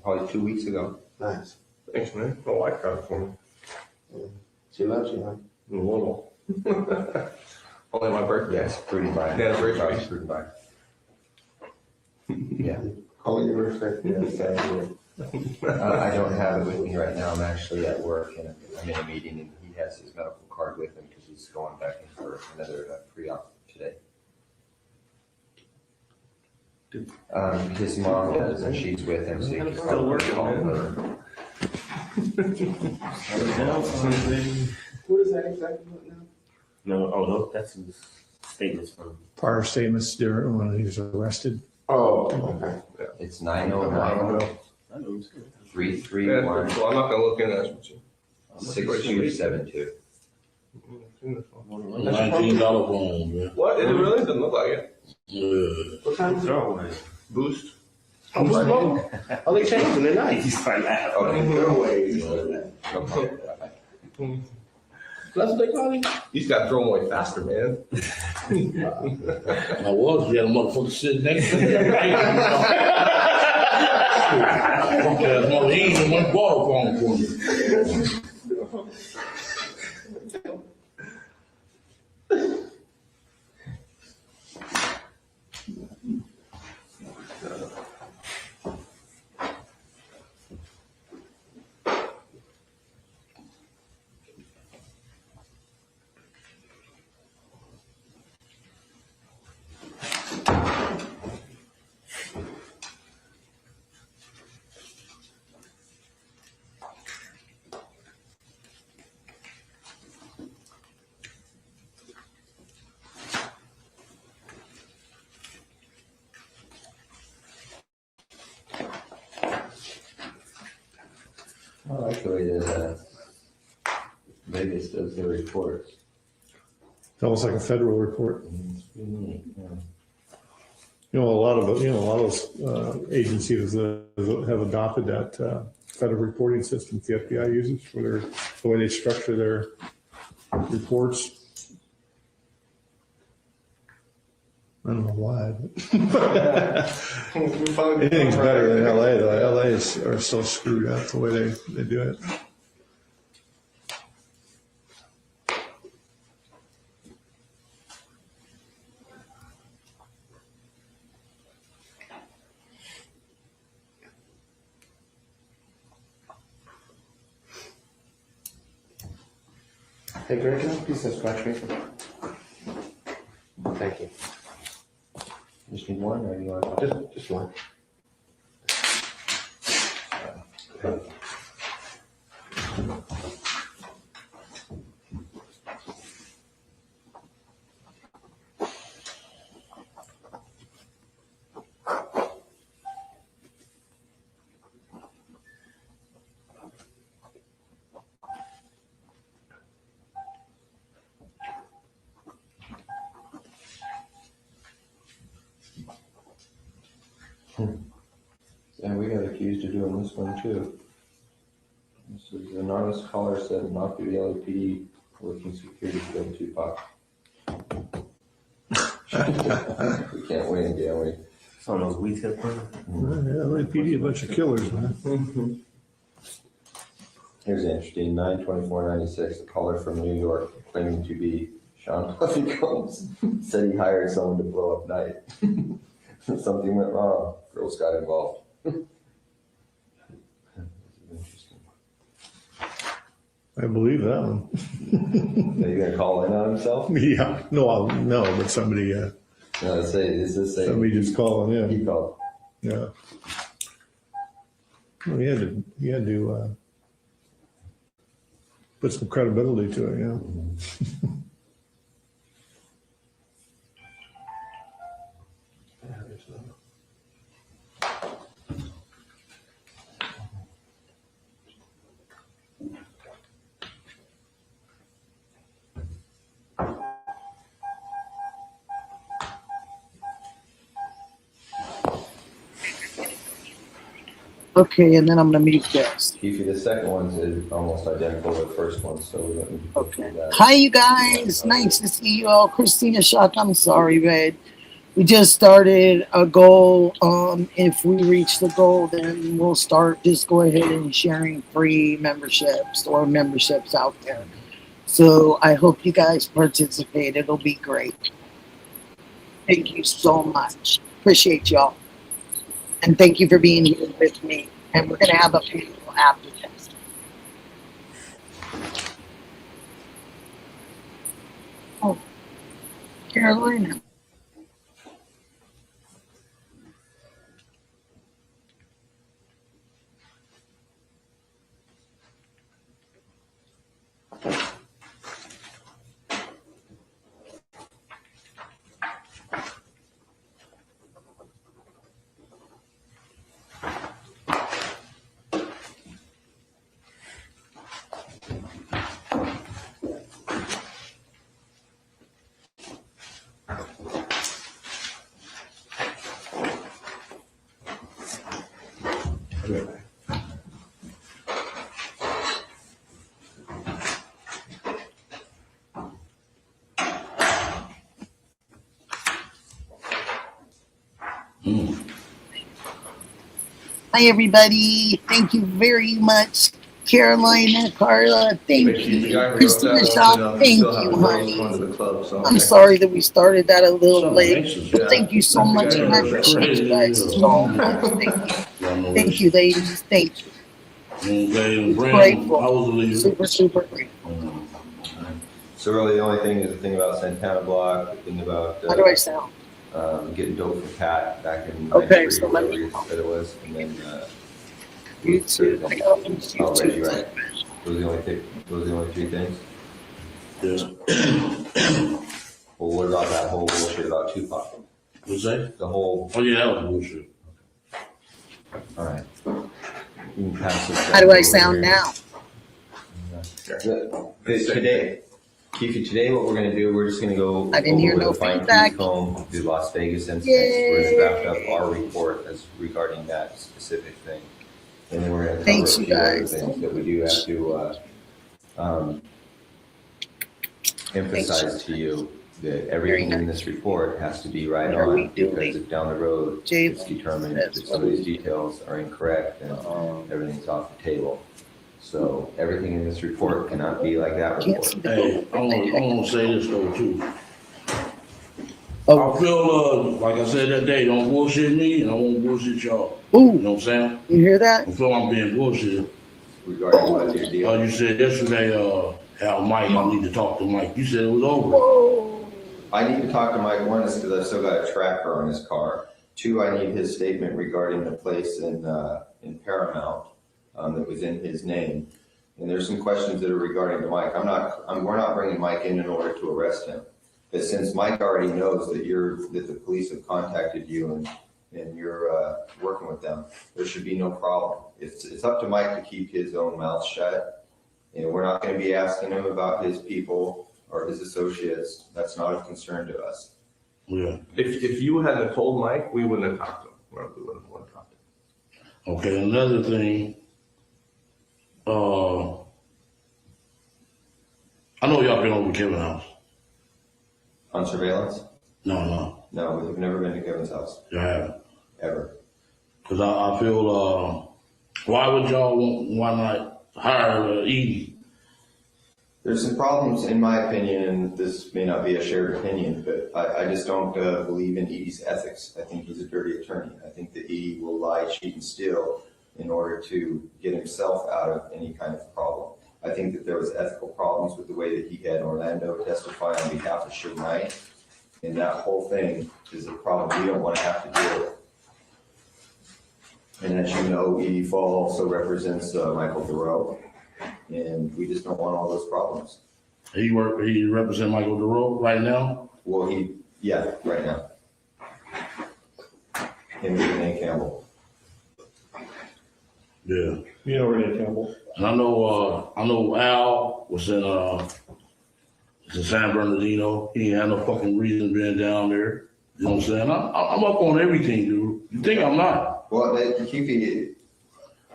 probably 2 weeks ago. Nice. Thanks, man. My wife got it for me. Yeah. She loves you, huh? A little. Only my birthday. Yes, fruity by. Yeah, birthday. Fruity by. Yeah. Only your birthday. Yes, I do. I don't have it with me right now. I'm actually at work and I'm in a meeting and he has his medical card with him because he's going back in for another pre-op today. His mom does and she's with him, so he can still call her. What is that exactly now? No, oh no, that's his statements from. Prior statements during when he was arrested. Oh, okay. It's 909 331 Well, I'm not gonna look in that with you. 6272. $19 phone, man. What? It really doesn't look like it. Yeah. What time is it? Throwaway. Boost. Oh, smoke. Oh, they changed them. They're nice. He's fine now. That's what they call him? You just gotta throw them away faster, man. I was, yeah, the motherfucker sitting next to me. Punk ass mother, he ain't even went bought a phone for me. I like the way that Vegas does their reports. It's almost like a federal report. It's pretty neat, yeah. A lot of those agencies have adopted that federal reporting system the FBI uses for the way they structure their reports. I don't know why, but anything's better than LA though. LA are so screwed up the way they do it. Hey, Greg, can I have a piece of scratch paper? Thank you. Just need one, or you want? Just one. Yeah, we got accused of doing this one too. This is an anonymous caller said not through the LAPD working security to kill Tupac. We can't win, can we? It's on those weed tip. Yeah, LAPD, a bunch of killers, man. Here's interesting, 9/24/96, a caller from New York claiming to be Sean Puffy Combs said he hired someone to blow up night. Something went wrong. Girls got involved. I believe that one. Are you gonna call in on himself? Yeah, no, but somebody, No, somebody just calling in. He called. Yeah. Well, he had to put some credibility to it, yeah. Okay, and then I'm gonna mute this. Keith, the second one is almost identical to the first one, so we don't need to go through that. Hi, you guys. Nice to see you all. Christina Shock, I'm sorry, babe. We just started a goal. If we reach the goal, then we'll start just go ahead and sharing free memberships or memberships out there. So I hope you guys participate. It'll be great. Thank you so much. Appreciate y'all. And thank you for being here with me. And we're going to have a panel after this. Oh, Carolina. Hi, everybody. Thank you very much. Carolina, Carla, thank you. Christina Shop, thank you, honey. I'm sorry that we started that a little late, but thank you so much, and I appreciate you guys so much. Thank you. Thank you, ladies. Thank you. Grateful. Super, super grateful. So really, the only thing is the thing about Santana Block, the thing about How do I sound? Getting dope from Pat back in Okay, so let me. it was, and then YouTube. Oh, right, you're right. Those are the only three things. Yeah. Well, what about that whole bullshit about Tupac? What's that? The whole. Oh yeah, that was bullshit. All right. You can pass this How do I sound now? Today, Keefe, today what we're going to do, we're just going to go I didn't hear no feedback. home, the Las Vegas incident. We're going to draft up our report as regarding that specific thing. And then we're going to cover a few other things that we do have to emphasize to you that everything in this report has to be right on, because if down the road it's determined that some of these details are incorrect, then everything's off the table. So everything in this report cannot be like that report. Hey, I want to say this though too. I feel like I said that day, don't bullshit me and I won't bullshit y'all. Ooh. You know what I'm saying? You hear that? I feel I'm being bullshit. Regarding what your deal? You said yesterday, how Mike, I need to talk to Mike. You said it was over. I need to talk to Mike. One is because I've still got a tracker on his car. Two, I need his statement regarding the place in Paramount that was in his name. And there's some questions that are regarding to Mike. We're not bringing Mike in order to arrest him. But since Mike already knows that the police have contacted you and you're working with them, there should be no problem. It's up to Mike to keep his own mouth shut. And we're not going to be asking him about his people or his associates. That's not a concern to us. Yeah. If you hadn't told Mike, we wouldn't have talked to him. We wouldn't have talked to him. Okay, another thing. I know y'all been over Kevin's house. On surveillance? No. No, we've never been to Kevin's house. You haven't? Ever. Because I feel, why would y'all why not hire Edie? There's some problems, in my opinion, and this may not be a shared opinion, but I just don't believe in Edie's ethics. I think he's a dirty attorney. I think that Edie will lie, cheat, and steal in order to get himself out of any kind of problem. I think that there was ethical problems with the way that he had Orlando testify on behalf of Suge Knight, and that whole thing is a problem we don't want to have to deal with. And as you know, Edie Fall also represents Michael Thoreau, and we just don't want all those problems. He represents Michael Thoreau right now? Well, right now. Him and Renee Campbell. Yeah. You know Renee Campbell. And I know Al was in San Bernardino. He ain't had no fucking reason being down there. You know what I'm saying? I'm up on everything, dude. You think I'm not? Well, QP,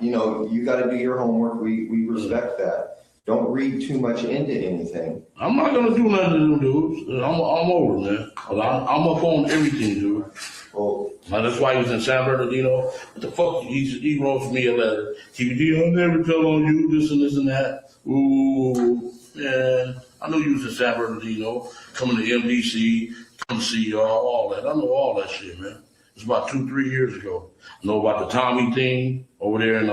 you gotta do your homework. We respect that. Don't read too much into anything. I'm not gonna do nothing to them dudes. I'm over, man. I'm up on everything, dude. Well, that's why he was in San Bernardino. What the fuck? He wrote me a letter. TBD, I'll never tell on you this and this and that. Ooh, man. I know you was in San Bernardino, coming to MDC, come to see y'all, all that. I know all that shit, man. It's about 2-3 years ago. I know about the Tommy thing over there in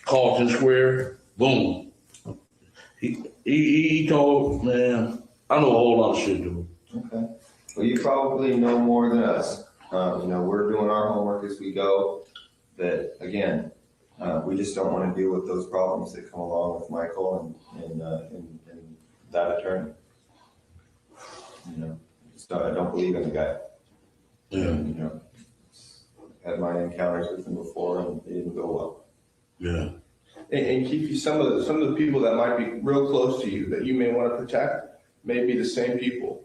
Carlton Square. Boom. He told, man, I know a whole lot of shit, dude. Okay. Well, you probably know more than us. We're doing our homework as we go. That again, we just don't want to deal with those problems that come along with Michael and that attorney. I don't believe in the guy. Yeah. Had my encounters with him before, and it didn't go well. Yeah. And keep you some of the people that might be real close to you that you may want to protect may be the same people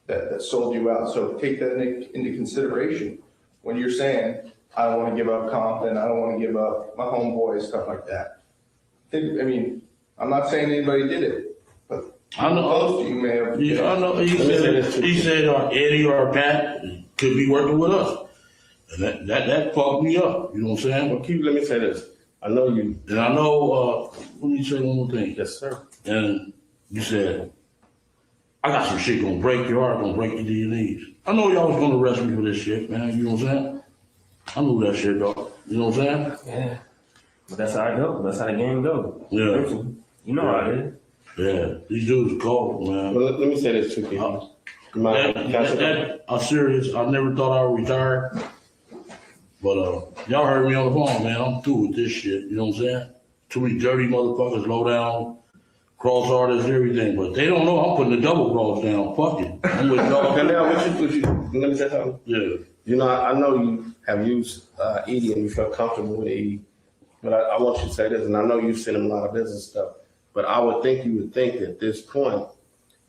that sold you out. So take that into consideration when you're saying, I don't want to give up Compton, I don't want to give up my homeboys, stuff like that. I'm not saying anybody did it, but I know. Close to you may have. Yeah, I know. He said Eddie or Pat could be working with us. And that fucked me up. You know what I'm saying? Well, let me say this. I know you. And I know, let me say one more thing. Yes, sir. And you said, I got some shit gonna break your heart, gonna break your DNAs. I know y'all was gonna arrest me for this shit, man. You know what I'm saying? I knew that shit, though. You know what I'm saying? Yeah. But that's how it go. That's how the game go. Yeah. You know how it is. Yeah. These dudes are cold, man. Well, let me say this too, Keith. I'm serious. I never thought I would retire. But y'all heard me on the phone, man. I'm through with this shit. You know what I'm saying? Too many dirty motherfuckers, low down, cross artists, everything. But they don't know I'm putting the double cross down. Fuck it. I'm with y'all. Okay, now, let me say something. Yeah. I know you have used Edie and you felt comfortable with Edie. But I want you to say this, and I know you've sent him a lot of business stuff. But I would think you would think at this point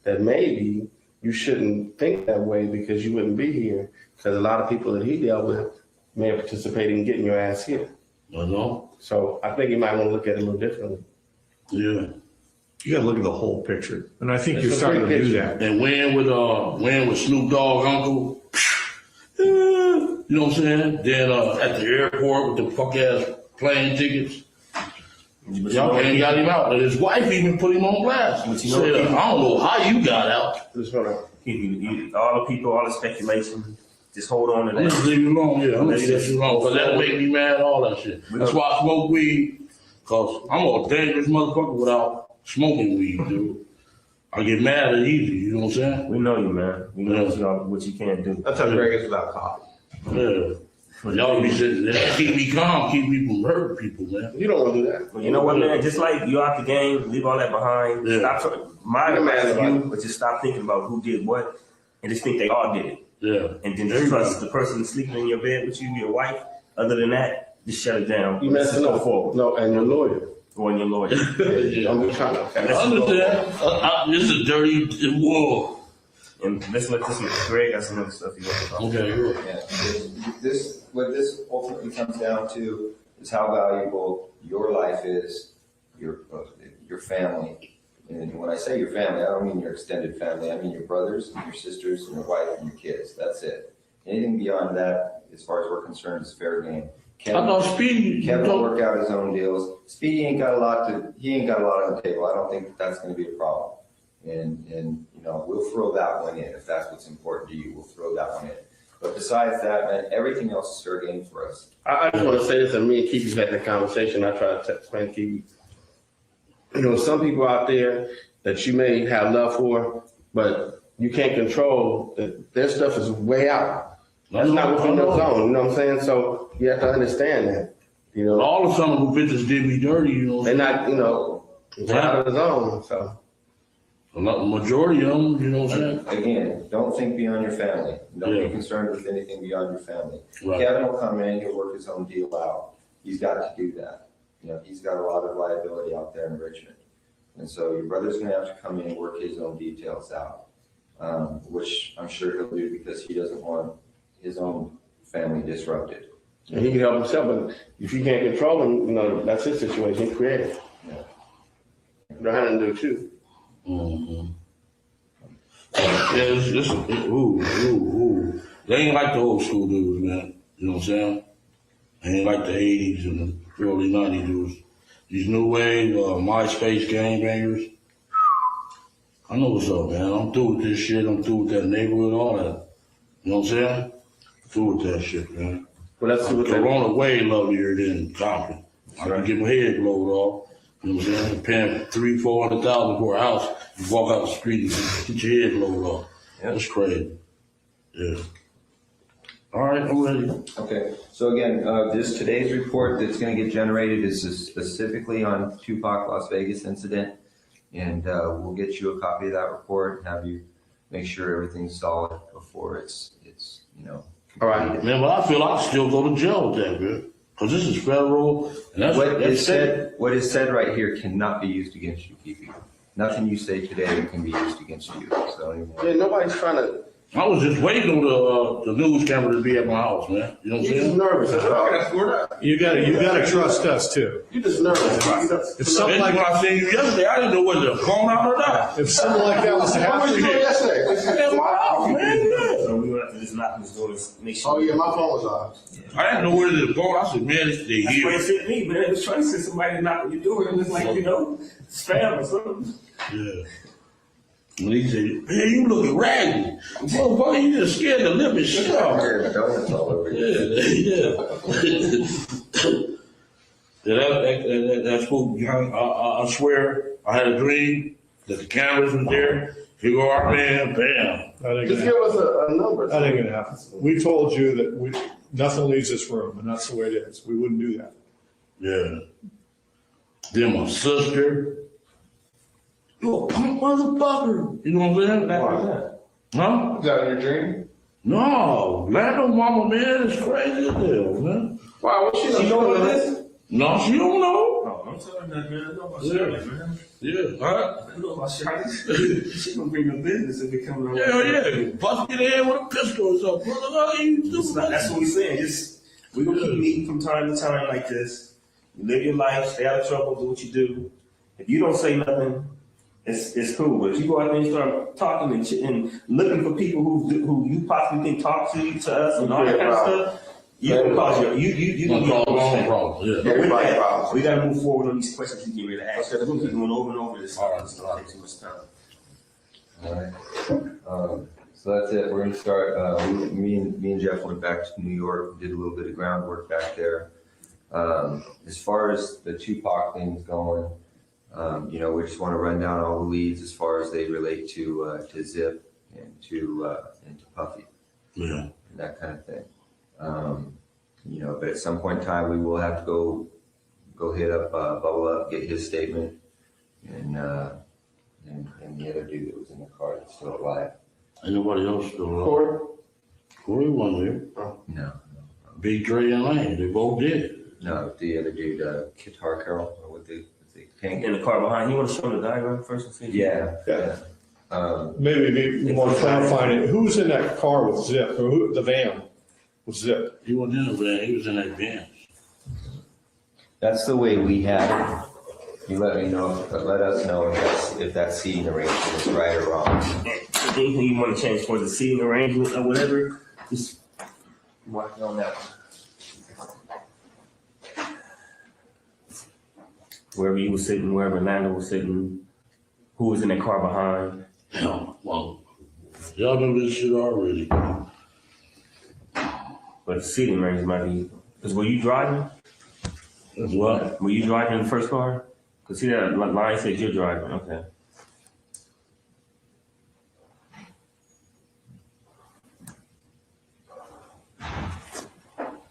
that maybe you shouldn't think that way because you wouldn't be here. Because a lot of people that he dealt with may have participated in getting your ass here. I know. So I think you might want to look at it a little differently. Yeah. You gotta look at the whole picture. And I think you're starting to do that. And when with Snoop Dogg uncle, you know what I'm saying? Then at the airport with the fuck ass plane tickets. Y'all ain't got him out. And his wife even put him on blast. Said, I don't know how you got out. All the people, all the speculation. Just hold on to that. I'm just leave it alone, yeah. I'm gonna leave that shit alone, because that'll make me mad, all that shit. That's why I smoke weed, because I'm a dangerous motherfucker without smoking weed, dude. I get mad and easy, you know what I'm saying? We know you, man. We know what you can't do. That's how Greg is without coffee. Yeah. But y'all be sitting there, keep me calm, keep me from hurting people, man. You don't want to do that. Well, you know what, man? Just like you out the game, leave all that behind. Yeah. Stop. My advice to you, but just stop thinking about who did what, and just think they all did it. Yeah. And then just trust the person sleeping in your bed with you, your wife. Other than that, just shut it down. You messing up. Forward. No, and your lawyer. Or your lawyer. Yeah. I'm just trying to. I understand. This is a dirty whoa. And let's let this one. Greg got some other stuff you want to talk about. Okay, good. Yeah. What this ultimately comes down to is how valuable your life is, your family. And when I say your family, I don't mean your extended family. I mean your brothers, your sisters, and your wife, and your kids. That's it. Anything beyond that, as far as we're concerned, is fair game. I know Speedy. Kevin will work out his own deals. Speedy ain't got a lot on the table. I don't think that's going to be a problem. And we'll throw that one in if that's what's important to you. We'll throw that one in. But besides that, man, everything else is fair game for us. I just want to say this, and me and Keith had that conversation. I try to explain to Keith. Some people out there that you may have love for, but you can't control. Their stuff is way out. That's not within their zone. You know what I'm saying? So you have to understand that. All the some of the bitches did me dirty. They're not. They're out of the zone. So. The majority of them, you know what I'm saying? Again, don't think beyond your family. Don't be concerned with anything beyond your family. Right. Kevin will come in, he'll work his own deal out. He's got to do that. He's got a lot of liability out there in Richmond. And so your brother's going to have to come in and work his own details out, which I'm sure he'll do because he doesn't want his own family disrupted. And he can help himself, but if you can't control him, you know, that's his situation, he created. You don't have to do it too. Mm-hmm. Yeah, ooh. They ain't like the old school dudes, man. You know what I'm saying? They ain't like the 80s and the early 90s dudes. These new wave, MySpace gangbangers. I know what's up, man. I'm through with this shit. I'm through with that neighborhood, all that. You know what I'm saying? Through with that shit, man. Well, that's what Corona way lovelier than Compton. I can get my head blowed off. You know what I'm saying? Paying $300,000-$400,000 for a house. You walk out the street and get your head blowed off. Yeah. That's crazy. Yeah. All right, I'm ready. Okay, so again, today's report that's going to get generated is specifically on Tupac Las Vegas incident, and we'll get you a copy of that report and have you make sure everything's solid before it's you know. All right, man, but I feel I still go to jail with that, man, because this is federal. And that's What is said right here cannot be used against you, Keith. Nothing you say today can be used against you. So yeah, nobody's trying to. I was just waiting on the news camera to be at my house, man. You know what I'm saying? You're nervous. You gotta trust us too. You're just nervous. If something like when I seen you yesterday, I didn't know whether to calm out or not. if something like that was to happen, At my house, man. So we went up to this knock on his door to make sure. Oh yeah, my phone was off. I didn't know where to go. I said, man, they That's here. what it sent me, man. It was trying to send somebody to knock on your door. It was like, you know, spam or something. Yeah. And he said, man, you looking raggedy. Motherfucker, you just scared to live and shit off. donuts all over you. Yeah. That's cool. I swear, I had a dream that the cameras were there. Here go our man, bam. Just give us a number. That ain't gonna happen. We told you that nothing leaves this room, and that's the way it is. We wouldn't do that. Yeah. Then my sister. You a punk motherfucker. You know what I'm saying? Huh? Is that in your dream? No. Lando mama, man, is crazy as hell, man. Wow, what she know what it is? No, she don't know. Oh, I'm telling that, man. I know about Shirley, man. Yeah, huh? I know about Shirley. She gonna bring the business if it comes around. Hell yeah. Bust me in the head with a pistol or something. Brother, how you do That's what we're saying. We're gonna keep meeting from time to time like this. You live your life, stay out of trouble, do what you do. If you don't say nothing, it's cool. But if you go out there and start talking and looking for people who you possibly think talk to us and all that kind of stuff, you're gonna cause you gonna cause your own problem. Yeah. But with that, we gotta move forward on these questions you get ready to ask. We're gonna keep going over and over this. All right, it's not taking too much time. All right. So that's it. We're gonna start. Me and Jeff went back to New York, did a little bit of groundwork back there. As far as the Tupac thing's going, we just want to run down all the leads as far as they relate to Zip and to Puffy, and that kind of thing. But at some point in time, we will have to go hit up Bubble Up, get his statement, and the other dude that was in the car that's still alive. Ain't nobody else still alive. Corey wasn't there. No. Big Dre and Lane, they both did. No, the other dude, Guitar Carol, or what they tank In the car behind, you want to show the diagram first and see? Yeah. Maybe we want to clarify it. Who was in that car with Zip, or the van with Zip? He wasn't in the van, he was in that van. That's the way we have it. You let us know if that seating arrangement is right or wrong. Anything you want to change for the seating arrangement or whatever, just mark it on that one. Wherever you were sitting, wherever Lando was sitting, who was in that car behind. Hell, well, y'all know this shit already. But the seating arrangement might be, because were you driving? That's what? Were you driving in the first car? Because see that line says you're driving, okay.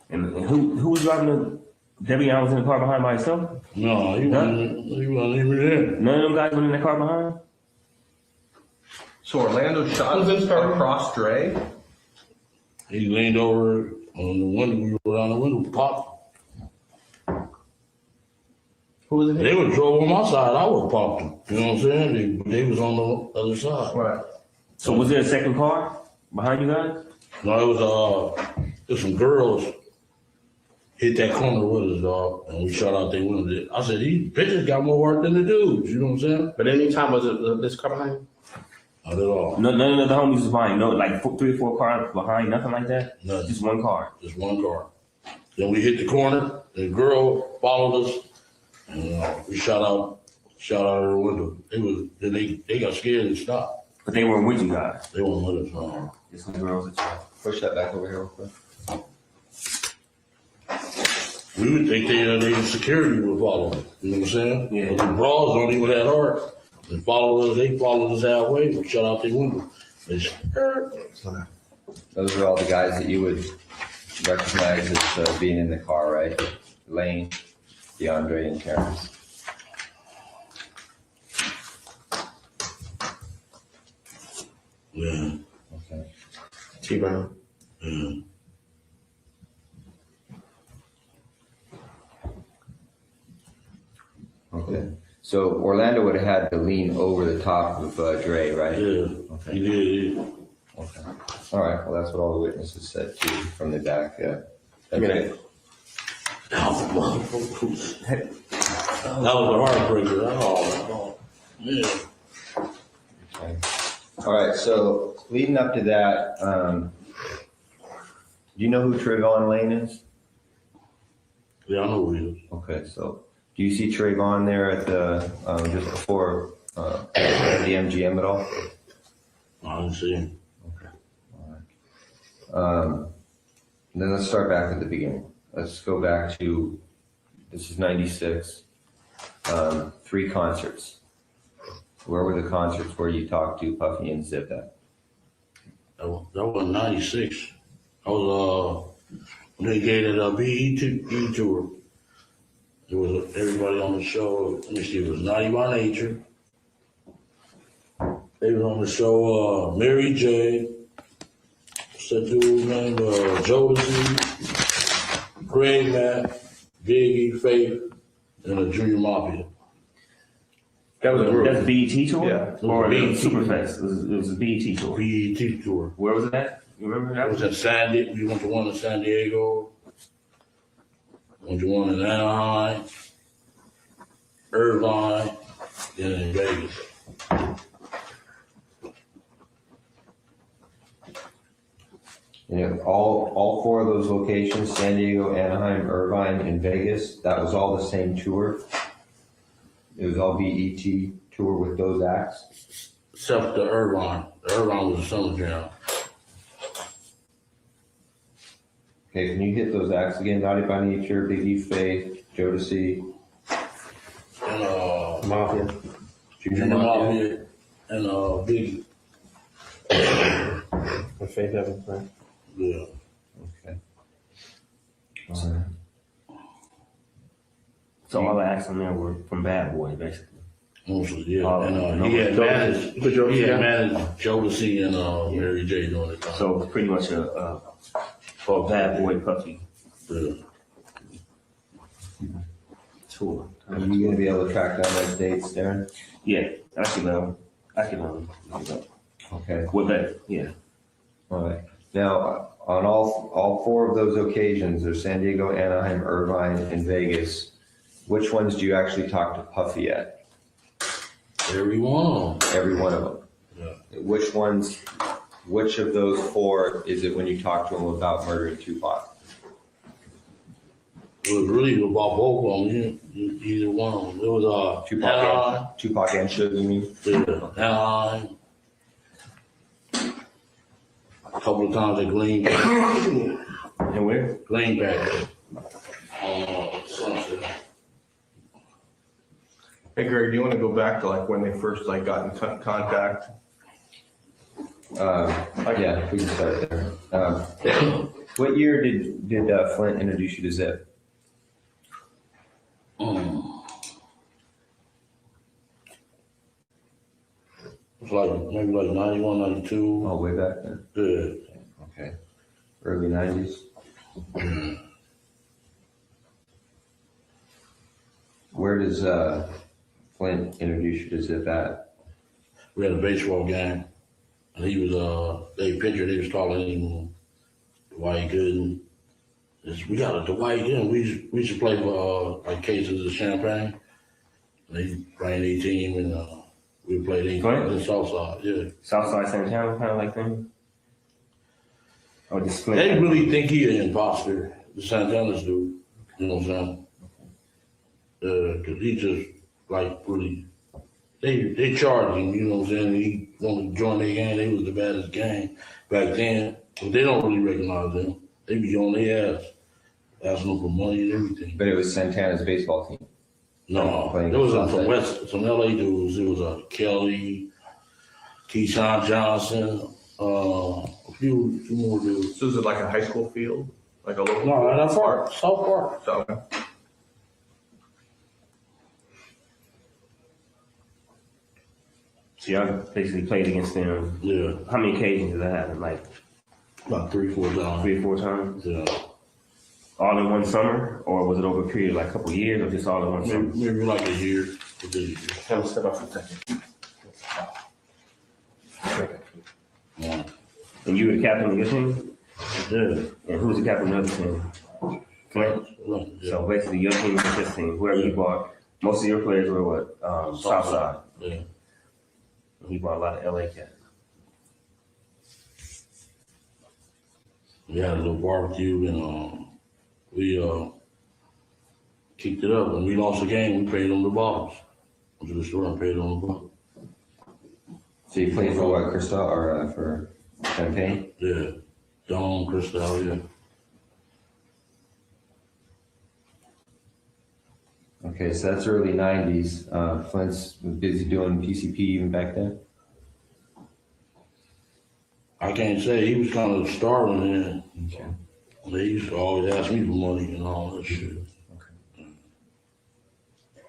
And who was driving the, Debbie Allen was in the car behind by himself? No, he wasn't even there. None of them guys were in the car behind? So Orlando shot across Dre? He leaned over on the window, we were on the window, popped. Who was it? They would drove on my side, I would have popped them. You know what I'm saying? They was on the other side. Right. So was there a second car behind you guys? No, it was some girls hit that corner with us, dog, and we shot out their window. I said, these bitches got more work than the dudes, you know what I'm saying? But anytime was it this car behind you? Not at all. No, none of the homies was behind. No, like 3 or 4 cars behind. Nothing like that. Nothing. Just one car. Just one car. Then we hit the corner. The girl followed us, and we shot out her window. They got scared and stopped. But they weren't with you guys. They weren't with us. No. Just some girls that you. Push that back over here real quick. We would think they security would follow us. You know what I'm saying? Yeah. But the bras don't even that hard. They followed us halfway. We shut out their window. They scared. Those are all the guys that you would recognize as being in the car, right? Lane, DeAndre, and Terrence. Yeah. Okay. T-Brown. Yeah. Okay. So Orlando would have had to lean over the top of Dre, right? Yeah. Okay. He did. Okay. All right. Well, that's what all the witnesses said too from the back. Yeah. Okay. That was a heartbreaker. Oh, yeah. Okay. All right. So leading up to that, do you know who Trayvon Lane is? Yeah, I know who he is. Okay. So do you see Trayvon there at the just before at the MGM at all? I didn't see him. Okay. All right. Then let's start back at the beginning. Let's go back to, this is 96, 3 concerts. Where were the concerts where you talked to Puffy and Zip at? That was 96. I was, when they gave it a BET tour. There was everybody on the show. Let me see, it was Naughty by Nature. They was on the show, Mary J. What's that dude's name? Jodeci, Greg Matt, Biggie, Faith, and the Junior Mafia. That's BET tour? Yeah. Or BET. Superfest? It was a BET tour. BET tour. Where was it at? You remember that? It was in San Diego. We went to one in San Diego. Went to one in Anaheim, Irvine, then in Vegas. And all 4 of those locations, San Diego, Anaheim, Irvine, and Vegas, that was all the same tour? It was all BET tour with those acts? Except the Irvine. The Irvine was a summer jam. Okay, can you hit those acts again? Naughty by Nature, Biggie, Faith, Jodeci, And Mafia, Junior Mafia, and Biggie. With Faith Evans, right? Yeah. Okay. All right. So all the acts on there were from Bad Boy, basically. Mostly, yeah. And he had managed Jodeci and Mary J during the time. So it's pretty much a Bad Boy Puffy Yeah. tour. Are you going to be able to track down those dates, Darren? Yeah, I can Okay. With that, yeah. All right. Now, on all 4 of those occasions, there's San Diego, Anaheim, Irvine, and Vegas. Which ones do you actually talk to Puffy at? Every one. Every one of them. Yeah. Which of those 4 is it when you talk to him about murdering Tupac? It was really about both of them. Either one of them. It was Tupac and Suge, you mean? Yeah, Anaheim. A couple of times at Greenback. And where? Greenback. Sunset. Hey Greg, do you want to go back to like when they first like got in contact? Yeah, we can start there. What year did Flint introduce you to Zip? It's like maybe like 91, 92. Oh, way back then. Yeah. Okay. Early 90s. Where does Flint introduce you to Zip at? We had a baseball game, and he was they pictured he was calling him why he couldn't. We got a Dwight, we used to play for like cases of champagne. They bring their team and we played in the Southside, yeah. Southside Santana kind of like thing? Or just Flint? They really think he an imposter, the Santanas do, you know what I'm saying? Cause he just like really, they charged him, you know what I'm saying? He wanted to join their gang, they was the baddest gang back then. But they don't really recognize them. They be on their ass, asking them for money and everything. But it was Santana's baseball team. No, there was some LA dudes. It was Kelly, Keyshawn Johnson, a few more dudes. So is it like a high school field? Like a local? No, not far. South Park. So, okay. So y'all basically played against them. Yeah. How many occasions did that happen? Like about 3-4 times. 3-4 times? Yeah. All in one summer? Or was it over a period like a couple years or just all in one summer? Maybe like a year. Have a step up for a second. Yeah. And you were the captain of your team? Yeah. And who was the captain of the other team? Flint? Yeah. So basically your team was his team. Whoever you bought, most of your players were what? Southside. Yeah. He bought a lot of LA cats. We had a little barbecue and we kicked it up. When we lost the game, we paid them the bottles. Went to the store and paid them the bottles. So you played for what, Cristal or for Champagne? Yeah. Dome, Cristal, yeah. Okay, so that's early 90s. Flint's was busy doing PCP even back then? I can't say. He was kind of starving then. Okay. They used to always ask me for money and all that shit. Okay.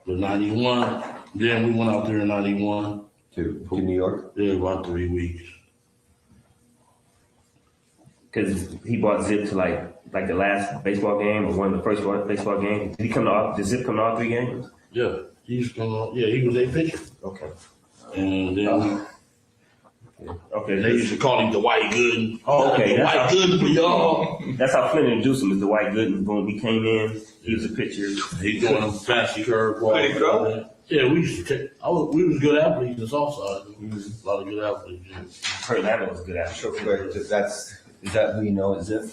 But 91, then we went out there in 91. To New York? Yeah, about 3 weeks. Because he bought Zip to like the last baseball game or one of the first baseball games. Did Zip come to all 3 games? Yeah, he used to come on. Yeah, he was a pitcher. Okay. And then Okay. they used to call him the White Gooden. Oh, okay. The White Gooden for y'all. That's how Flint introduced him as the White Gooden. Boom, he came in. He was a pitcher. He doing them fancy curveballs. Could he throw? Yeah, we used to take. We was good athletes in the Southside. We was a lot of good athletes. Yeah. Kurt Lamb was a good athlete. So quick, is that who you know as Zip?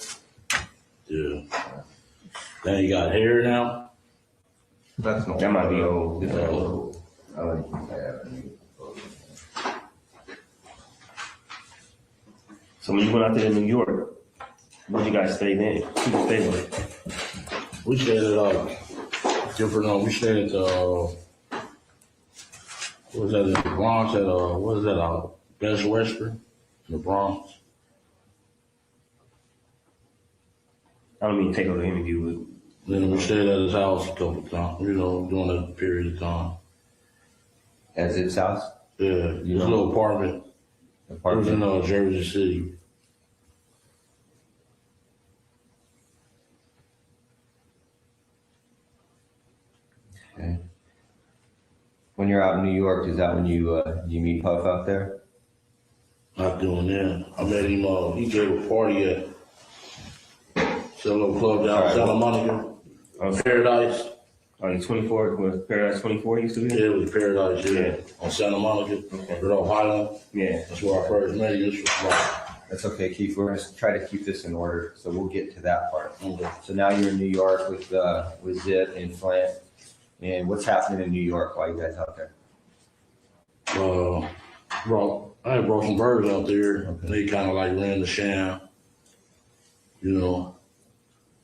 Yeah. Then he got hair now. That's not. That might be old. This is old. I like So when you went out there in New York, where you guys stay there? Who you stay with? We stayed at different. We stayed at what was that in the Bronx? At what is that? Best Western in the Bronx. I don't mean to take over the interview with. Then we stayed at his house a couple of times. You know, during that period of time. At Zip's house? Yeah, his little apartment. It was in Jersey City. Okay. When you're out in New York, is that when you meet Puff out there? Not doing that. I met him. He gave a party at some little club down in Santa Monica. Paradise. Oh, you 24? Was Paradise 24 used to be? Yeah, it was Paradise. Yeah, on Santa Monica. Okay. Rudolph Highland. Yeah. That's where I first met him. That's okay, Keith. We're going to try to keep this in order, so we'll get to that part. Okay. So now you're in New York with Zip and Flint. And what's happening in New York while you guys out there? I had brought some birds out there. Okay. They kind of like ran the sham. You know,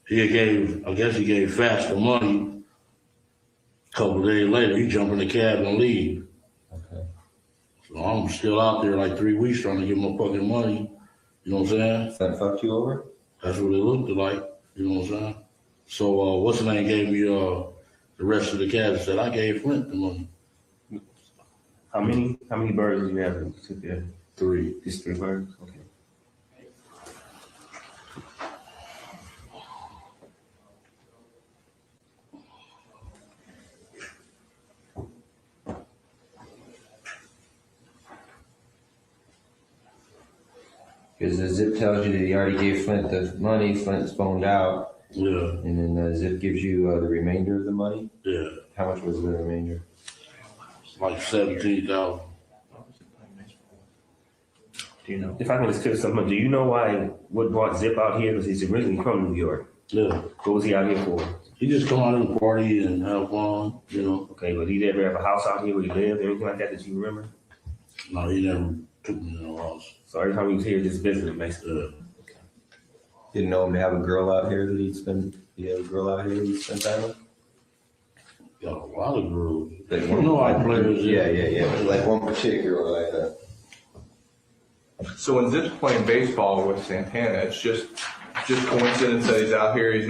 I guess he gave Fats the money. A couple of days later, he jumped in the cab and leave. Okay. So I'm still out there like 3 weeks trying to get my fucking money. You know what I'm saying? Flint fucked you over? That's what it looked like. You know what I'm saying? So what's the name gave me the rest of the cash. Said I gave Flint the money. How many birds did you have? 3. Just 3 birds? Okay. Because the Zip tells you that he already gave Flint the money, Flint's phoned out, Yeah. And then Zip gives you the remainder of the money? Yeah. How much was the remainder? Like 17,000. Do you know? If I can just clear something, do you know what brought Zip out here? Because he's originally from New York. Yeah. What was he out here for? He just come out and party and have fun, you know. Okay, but he ever have a house out here where he lived, anything like that you remember? No, he never took me to no house. So every time he was here, just visiting, basically. Didn't know him to have a girl out here that he'd spend. He had a girl out here he'd spend time with. Got a lot of girls. Like You know how players. Yeah. But like one particular like that. So when Zip's playing baseball with Santana, it's just coincidence that he's out here. He's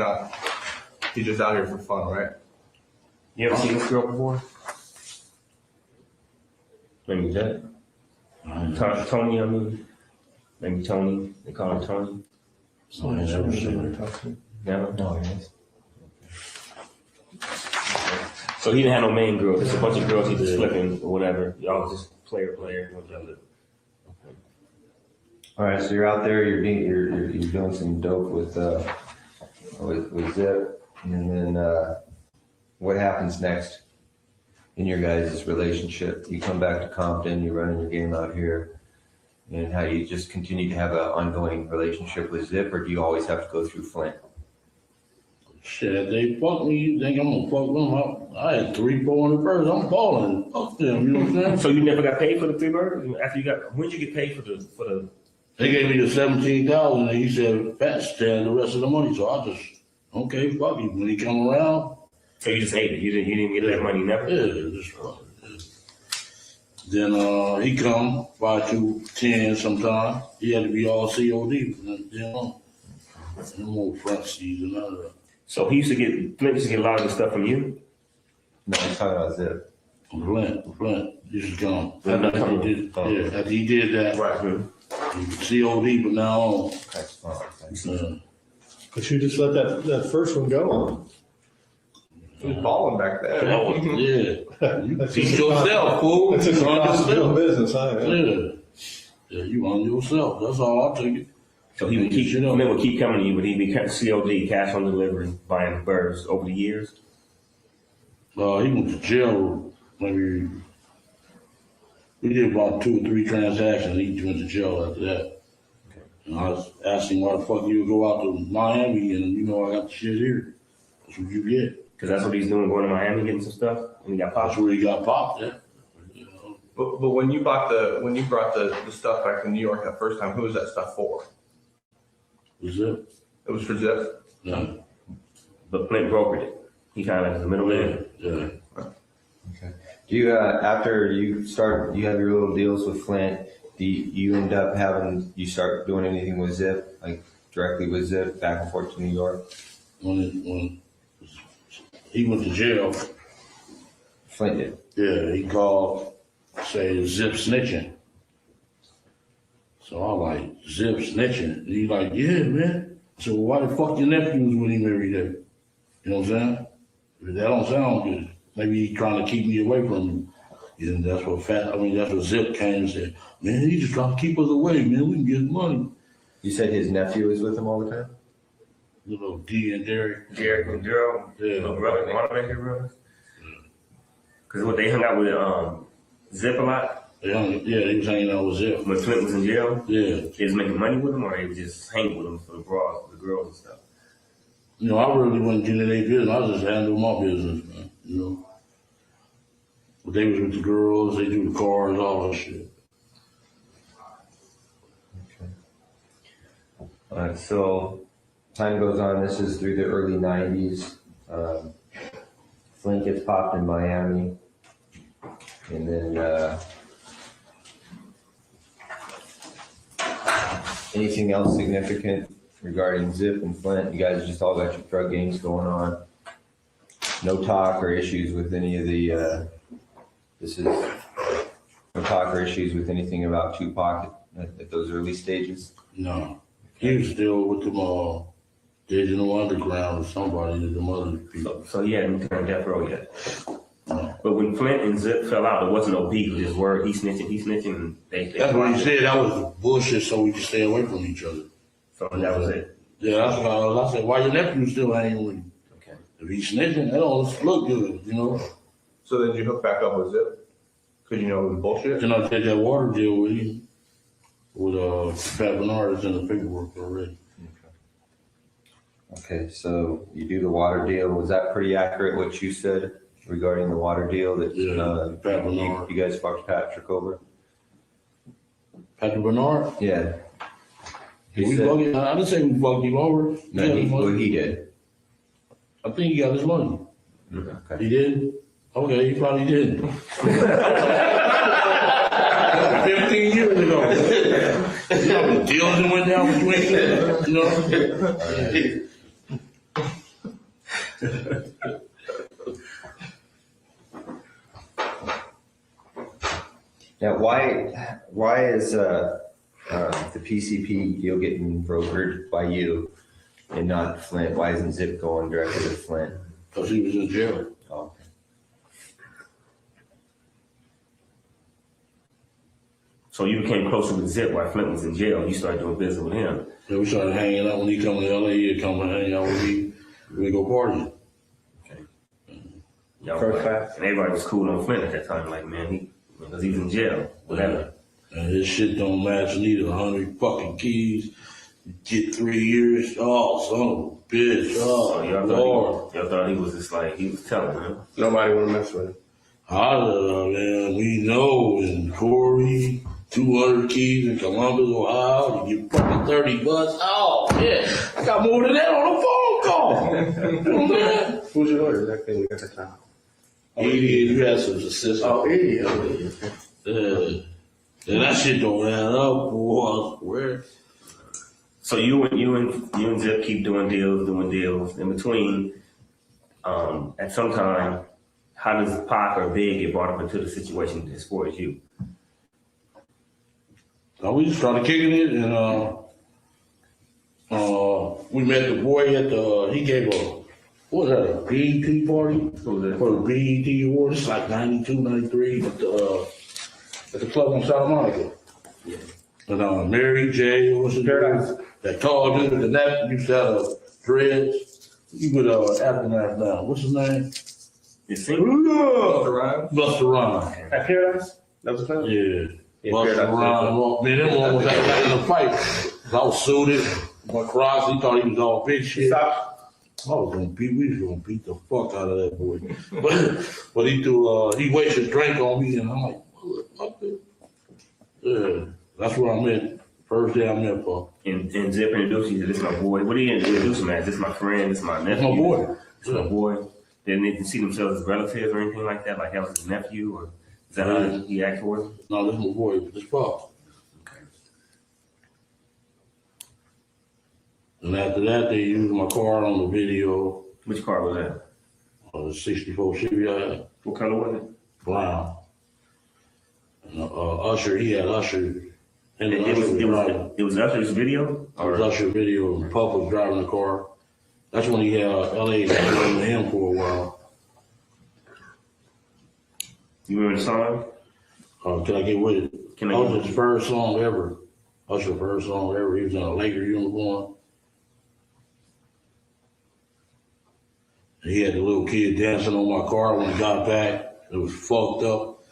just out here for fun, right? You ever seen this girl before? Maybe that. Tony, I mean. Maybe Tony. They call him Tony. I ain't never seen her. Never? No, yes. So he didn't have no main girls. Just a bunch of girls he was flipping or whatever. Y'all just player, whatever. All right, so you're out there. You're doing some dope with Zip, and then what happens next in your guys' relationship? You come back to Compton. You're running your game out here, and how you just continue to have an ongoing relationship with Zip, or do you always have to go through Flint? Shit, they fuck me. You think I'm gonna fuck them up? I had 300-400 birds. I'm balling. Fuck them. You know what I'm saying? So you never got paid for the 3 birds? After you got, when did you get paid for the? They gave me the 17,000, and he said, "Fats, stand the rest of the money." So I just, okay, fuck you. When he come around, So you just ate it. You didn't get that money, never. yeah, just fuck it. Then he come 5 to 10 sometime. He had to be all COD. No more front seats and none of that. So Flint used to get a lot of the stuff from you. No, he's talking about Zip. Flint, this is gone. Flint, After he did that, Right. COD, but now on. Okay. Oh, okay. But you just let that first one go. He was balling back then. That's Teach just yourself, fool. That's just the Run cost of doing yourself. business, huh? Yeah, you on yourself. That's all I take it. So he would keep coming to you, but he'd be COD, cash on delivery, buying birds over the years. He went to jail. Maybe we did about 2 or 3 transactions. He went to jail after that. And I was asking why the fuck you would go out to Miami and I got the shit here. That's what you get. Because that's what he's doing, going to Miami, getting some stuff, and he got popped. That's where he got popped at. But when you brought the stuff back to New York that first time, who was that stuff for? Was it? It was for Zip. Yeah. But Flint brokered it. He kind of was the middleman. Yeah. Okay. Do you after you have your little deals with Flint? Do you end up you start doing anything with Zip, like directly with Zip, back and forth to New York? When he went to jail, Flint did. yeah, he called, say Zip snitching. So I like, Zip snitching. And he like, yeah, man. So why the fuck your nephew was with him every day? You know what I'm saying? That don't sound good. Maybe he trying to keep me away from him. And that's what Zip came and said, man, he just trying to keep us away, man. We can get money. You said his nephew was with him all the time? Little D and Derek. Derek and Gerald, little brother, Wanamaker brothers. Because they hung out with Zip a lot. Yeah, he was hanging out with Zip. When Flint was in jail, Yeah. he was making money with him, or he was just hanging with him for the girls and stuff. I really wasn't getting their business. I just handled my business, man. But they was with the girls, they do the cars, all that shit. Okay. All right, so time goes on. This is through the early 90s. Flint gets popped in Miami. And then anything else significant regarding Zip and Flint? You guys just all got your drug games going on. No talk or issues with any of the, no talk or issues with anything about Tupac at those early stages? No. He was still with them Digital Underground or somebody, the other people. So he hadn't turned death row yet. No. But when Flint and Zip fell out, there wasn't no beef. Just word, he snitching. And they That's what he said. That was bullshit, so we could stay away from each other. So that was it. Yeah, that's why I said, why your nephew still hanging with you? Okay. If he's snitching, that don't look good, you know? So then you hook back up with Zip? Cause you know it was bullshit? Can I take that water deal with you? With, Pat Bernard is in the paperwork already. Okay, so you do the water deal. Was that pretty accurate what you said regarding the water deal that Pat Bernard. you guys fucked Patrick over? Patrick Bernard? Yeah. I didn't say we fucked him over. No, he did. I think he got his money. Okay. He did? Okay, he probably didn't. 15 years ago. You know, the deals that went down between them, you know? Now, why is the PCP deal getting brokered by you and not Flint? Why isn't Zip going directly to Flint? Because he was in jail. Oh. So you became closer with Zip while Flint was in jail. You started doing business with him. Yeah, we started hanging out when he come to LA. He'd come and hang out with me. We go partying. First class. And everybody was cool on Flint at that time. Like, man, because he was in jail. Whatever. And his shit don't match neither. 100 fucking keys. Get 3 years. Oh, son of a bitch. Oh, y'all thought he was just like, he was telling him. Nobody want to mess with him. Man, we know in Corey, 200 keys in Columbus, Ohio, you get fucking 30 bucks. Oh, yeah. I got more than that on a phone call. You know what I'm saying? Who's your lawyer? Exactly. At the time. 80, you had some assistance. Oh, 80. Okay. And that shit don't add up, boy. I swear. So you and Zip keep doing deals. In between, at some time, how does Pac or Big get brought up into the situation as far as you? We just started kicking it, and we met the boy at he gave a BET party for the BET award. It's like 92, 93 at the club in Santa Monica. Yeah. And Mary J. was there. That tall dude with the neck used to have dreads. You would aftermath now. What's his name? Busta Rhymes. At Paradise? That was the time? Yeah. Busta Rhymes. Man, that one was actually in a fight. I was suited. My cross, he thought he was all big shit. We was gonna beat the fuck out of that boy. but he wasted drink on me, and I'm like, motherfucker. Yeah, that's where I met. First day I met Paul. And Zip introduced you to this my boy. What do you introduce him as? This my friend, this my nephew. That's my boy. This my boy. Didn't they see themselves as relatives or anything like that? Like that was his nephew, or is that how he acted for him? No, this is my boy. This Paul. Okay. And after that, they used my car on the video. Which car was that? The 64 Chevy I had. What color was it? Brown. And, Usher, he had Usher. And it was Usher's video? It was Usher's video and Puff was driving the car. That's when he had LA was with him for a while. You remember the song? Can I get with it? That was his first song ever. Usher's first song ever. He was in a Laker uniform. And he had the little kid dancing on my car when he got back. It was fucked up.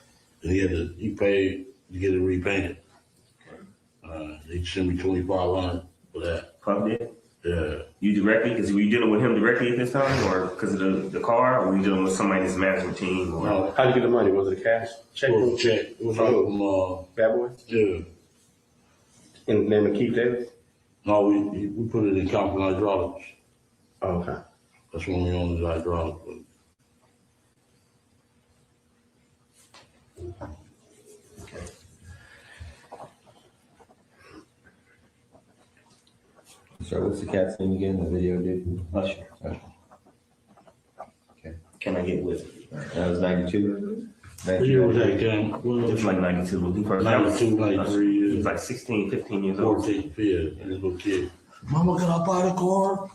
And he paid to get it repainted. He sent me $2,500 for that. Puff did? Yeah. You directly? Because were you dealing with him directly at this time, or because of the car, or were you dealing with somebody in his management team? Or? No. How'd you get the money? Was it cash? Check? It was a check. It was from Bad Boy? Yeah. In the name of Keith Davis? No, we put it in Compton Hydraulics. Oh, okay. That's when we owned the hydraulics. So what's the cat's name again? The video dude? Usher. Okay. Can I get with it? That was 92? What year was that, Cam? It was like 92. 92, 93 years. He was like 16, 15 years old. 14, yeah, this little kid. Mama, can I buy the car?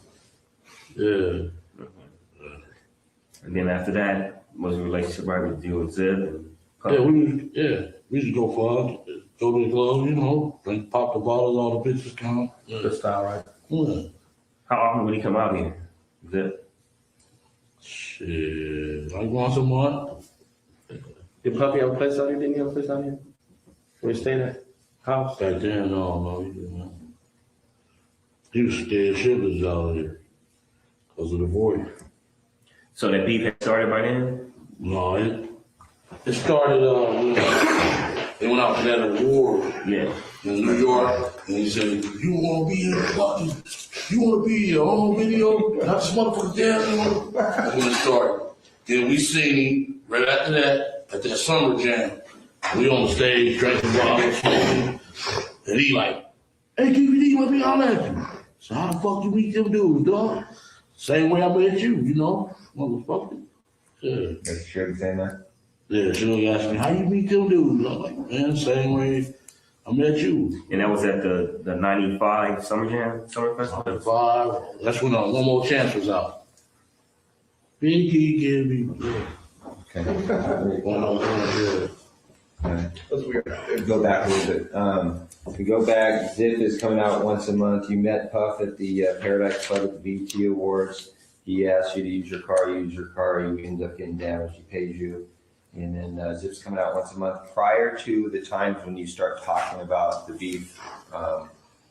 Yeah. And then after that, was a relationship right with you and Zip? And Yeah, we used to go far, go to the club, drink, pop the bottles, all the bitches count. Good style, right? Yeah. How often would he come out here? Zip? Shit, like once a month. Did Puffy have a place out here? Didn't he have a place out here? Where he stayed at? House? Back then, no, he didn't. He was scared shitless out here because of the void. So that beef had started by then? No, it started when they went out to that war in New York, and he said, "You want to be in the fucking, you want to be in your own video, not this motherfucker down." That's when it started. Then we seen him right after that at that summer jam. We on the stage drinking bottles, smoking, and he like, "Hey, DVD, let me holler at you." So how the fuck you meet them dudes, dog? Same way I met you, motherfucker. Yeah. That's Suge saying that? Yeah, she asked me, how you meet them dudes? I'm like, man, same way I met you. And that was at the 95 Summer Jam, Summer Festival? 95. That's when One More Chance was out. Biggie, give me. Okay. One More Chance, That's weird. Go back a little bit. If we go back, Zip is coming out once a month. You met Puff at the Paradise Club at the BT Awards. He asked you to use your car. You use your car. You end up getting damaged. He pays you. And then Zip's coming out once a month. Prior to the times when you start talking about the beef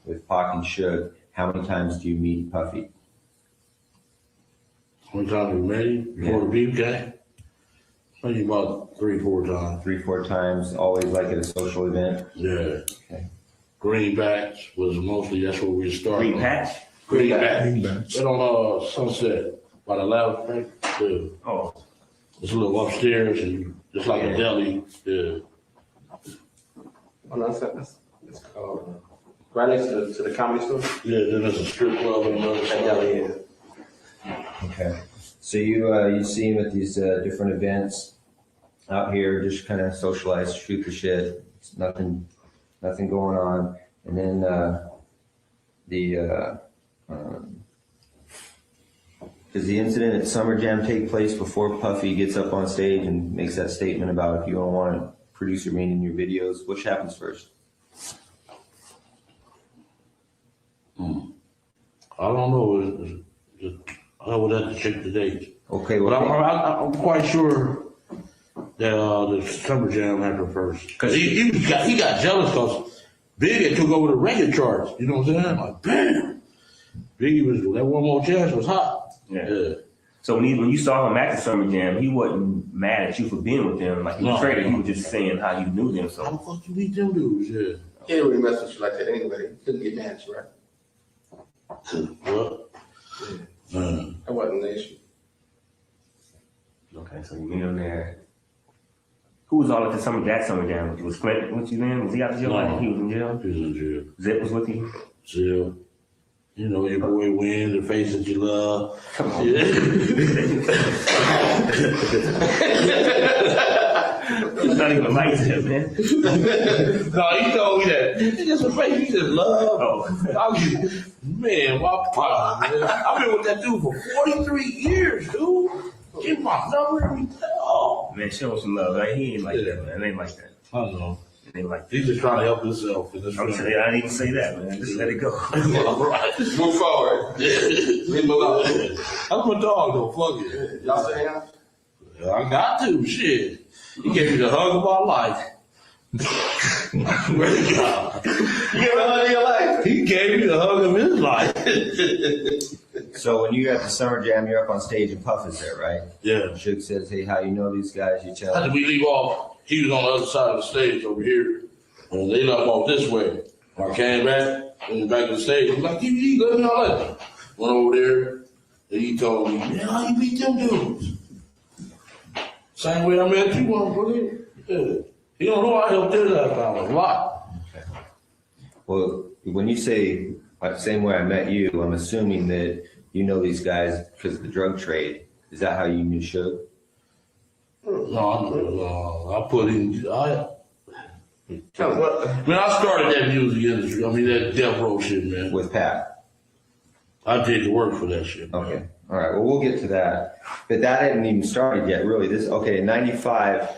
with Pac and Suge, how many times do you meet Puffy? How many times we met him before the beef came? Maybe about 3-4 times. 3-4 times, always like at a social event? Yeah. Okay. Greenbacks was mostly, that's where we started. Green Patch? Greenbacks. Right on Sunset by the loud bank. Oh. It's a little upstairs and just like a deli. Yeah. Oh, no, it's called right next to the comedy store. Yeah, then there's a strip club and another deli. Okay. So you see him at these different events out here, just kind of socialize, shoot the shit. It's nothing going on. And then does the incident at Summer Jam take place before Puffy gets up on stage and makes that statement about if you don't want a producer meeting in your videos? Which happens first? I don't know. I would have to check the date. Okay, well, I'm quite sure that the Summer Jam happened first. Cause he got jealous because Biggie took over the record charts. You know what I'm saying? Like, damn, Biggie was that One More Chance was hot. Yeah. So when you saw him at the Summer Jam, he wasn't mad at you for being with them. Like he was traded. He was just saying how you knew them. So how the fuck you meet them dudes? Yeah. He didn't really mess with you like that anyway. He couldn't get mad at you, right? What? That wasn't the issue. Okay, so you meet him there. Who was all at that Summer Jam with you? Was Clint with you then? Was he out of jail? No. He was in jail? He was in jail. Zip was with you? Jail. You know, your boy Win, the face that you love. Come on. Yeah. It's not even like that, man. No, he told me that. It's just a face you just love. Oh. Man, my problem, man. I've been with that dude for 43 years, dude. Give my number every day. Oh. Man, show him some love. Right? He ain't like that, man. It ain't like that. I know. It ain't like that. He's just trying to help himself. I didn't even say that, man. Just let it go. All right. Move forward. Leave him alone. That's my dog, though. Fuck it. Y'all say him? I got to. Shit. He gave me the hug of my life. Where you go? You gave him the hug of your life? He gave me the hug of his life. So when you're at the Summer Jam, you're up on stage and Puff is there, right? Yeah. Suge says, hey, how you know these guys? You tell After him. we leave off, he was on the other side of the stage over here. And they left off this way. When I came back, went back to the stage. He was like, DVD, let me know that. Went over there, and he told me, man, how you beat them dudes? Same way I met you, motherfucker. Yeah. You don't know I helped their last time a lot. Okay. Well, when you say same way I met you, I'm assuming that you know these guys because of the drug trade. Is that how you knew Suge? No, I put in. I started that music industry. I mean, that Death Row shit, man. With Pat? I did the work for that shit. Okay. All right. Well, we'll get to that. But that hadn't even started yet, really. In 95,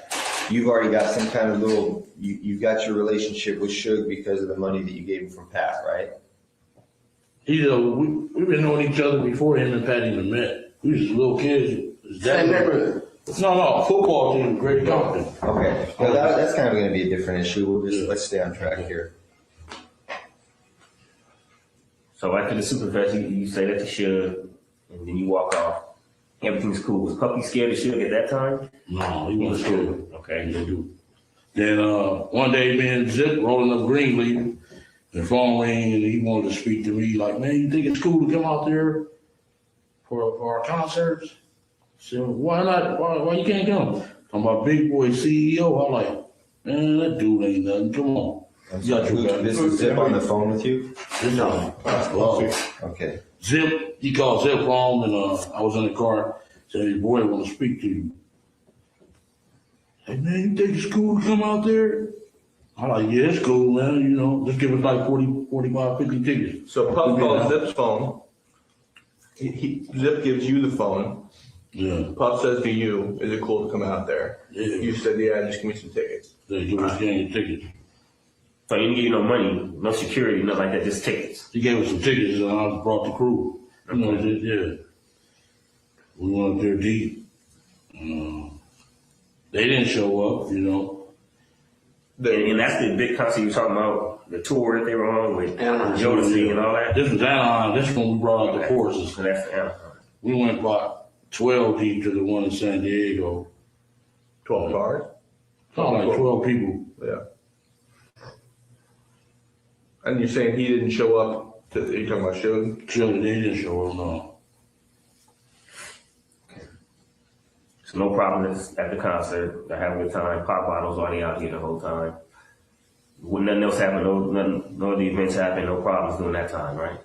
you've already got some kind of little, you've got your relationship with Suge because of the money that you gave him from Pat, right? We've been knowing each other before him and Pat even met. We was little kids. Same neighborhood. No, football team, Great Compton. Okay, well, that's kind of gonna be a different issue. Let's stay on track here. So after the Superfest, you say that to Suge, and then you walk off. Everything's cool. Was Puppy scared of Suge at that time? No, he wasn't scared. Okay. They do. Then one day, me and Zip rolling up Greenleaf, the phone rang and he wanted to speak to me. Like, man, you think it's cool to come out there for our concerts? I said, why not? Why you can't come? Talking about Big Boy CEO. I'm like, man, that dude ain't nothing. Come on. This is Zip on the phone with you? No. Okay. Zip, he called Zip home and I was in the car. Said, your boy want to speak to you. Hey, man, you think it's cool to come out there? I'm like, yeah, it's cool, man. You know, just give us like 40, 45, 50 tickets. So Puff calls Zip's phone. Zip gives you the phone. Yeah. Puff says to you, is it cool to come out there? Yeah. You said, yeah, just give me some tickets. Yeah, give us gang tickets. So he didn't give you no money, no security, nothing like that, just tickets. He gave us some tickets and I brought the crew. You know, yeah. We went up there deep. They didn't show up, you know. And that's the big concert you were talking about, the tour that they were on with Jodeci and all that? This was Anaheim. This one we brought out the choruses. So that's Anaheim. We went about 12 deep to the one in San Diego. 12 cars? Like 12 people. Yeah. And you're saying he didn't show up? You're talking about Suge? Suge, they didn't show up, no. So no problems at the concert. They're having a good time. Pop bottles already out here the whole time. When nothing else happened, no other events happened, no problems during that time, right?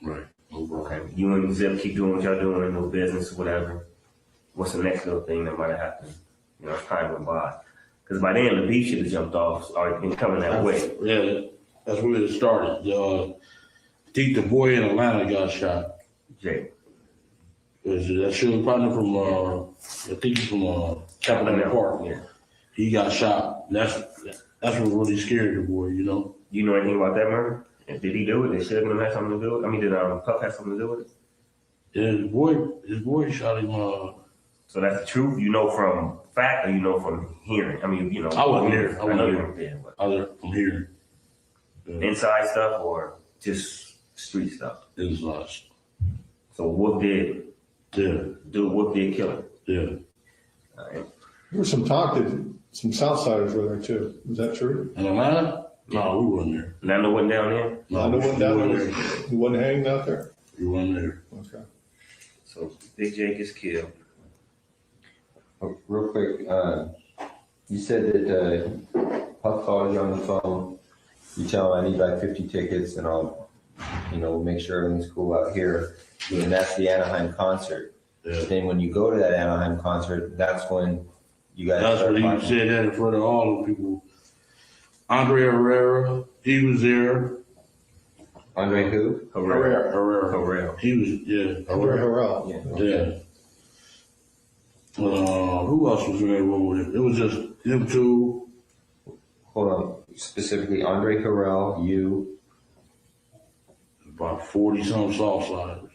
Right. No problem. Okay. You and Zip keep doing what y'all doing, no business, whatever. What's the next little thing that might have happened? You know, as time went by. Because by then the beat should have jumped off, or been coming that way. Yeah, that's where it started. I think the boy in Atlanta got shot. Jay. That Suge partner from, I think he's from Capitol Park. Yeah. He got shot. That's what really scared the boy, you know. You know anything about that murder? Did he do it? Did Suge have something to do with it? I mean, did Puff have something to do with it? Yeah, his boy shot him. So that's the truth? You know from fact or you know from hearing? I mean, you know. I wasn't there. I know you weren't there. I was from hearing. Inside stuff or just street stuff? It was lost. So Wolf did. Yeah. Wolf did kill him. Yeah. All right. There was some talk that some Southsiders were there too. Is that true? In Atlanta? No, we wasn't there. Nando wasn't down there? Nando wasn't down there? He wasn't hanging out there? We wasn't there. Okay. So Big J gets killed. Oh, real quick, you said that Puff called you on the phone. You tell him I need like 50 tickets and I'll, we'll make sure everything's cool out here. And that's the Anaheim concert. Yeah. Then when you go to that Anaheim concert, that's when you guys. That's what he said that in front of all the people. Andre Herrera, he was there. Andre who? Herrera. He was, yeah. Andre Harrell. Yeah. Who else was in that room with him? It was just them two. Hold on. Specifically, Andre Harrell, you. About 40-some Southsiders.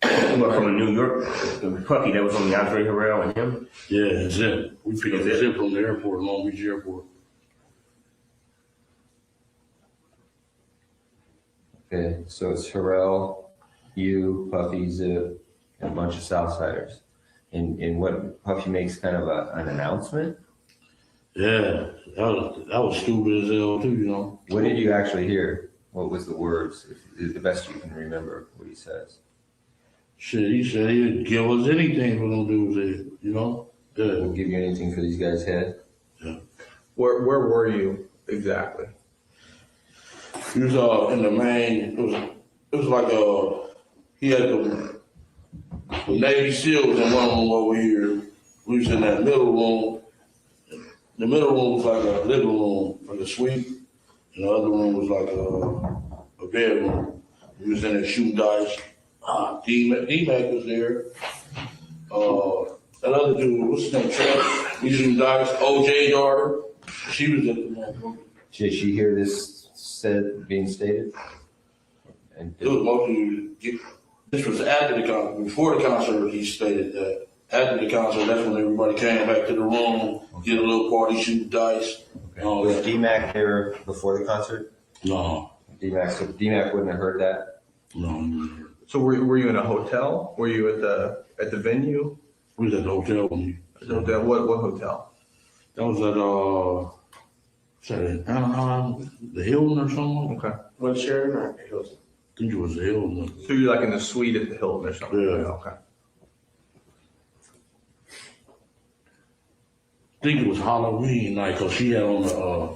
But from New York, the Puppy, that was only Andre Harrell and him? Yeah, Zip. We picked up Zip from the airport, Long Beach Airport. Okay, so it's Harrell, you, Puffy, Zip, and a bunch of Southsiders. And what Puffy makes kind of an announcement? Yeah, that was stupid as hell too, you know. What did you actually hear? What was the words? If the best you can remember what he says. Shit, he said he'd give us anything for them dudes, you know? Yeah. We'll give you anything for these guys' head? Yeah. Where were you exactly? He was in the main, it was like he had the Navy SEALs in one room over here. We was in that middle room. The middle room was like a living room, like a suite. And the other room was like a bedroom. We was in there shooting dice. D-Mac was there. That other dude, what's his name? Trent. We shooting dice. OJ daughter. She was at the room. Did she hear this being stated? And It was mostly, this was after the concert. Before the concert, he stated that. After the concert, that's when everybody came back to the room, did a little party, shoot dice. Was D-Mac there before the concert? No. D-Mac wouldn't have heard that? No. So were you in a hotel? Were you at the venue? We was at the hotel. What hotel? That was at Anaheim, the Hilton or something. Okay. What Sheridan or Hilton? I think it was the Hilton. So you're like in the suite at the Hilton or something? Yeah. Okay. I think it was Halloween night because she had on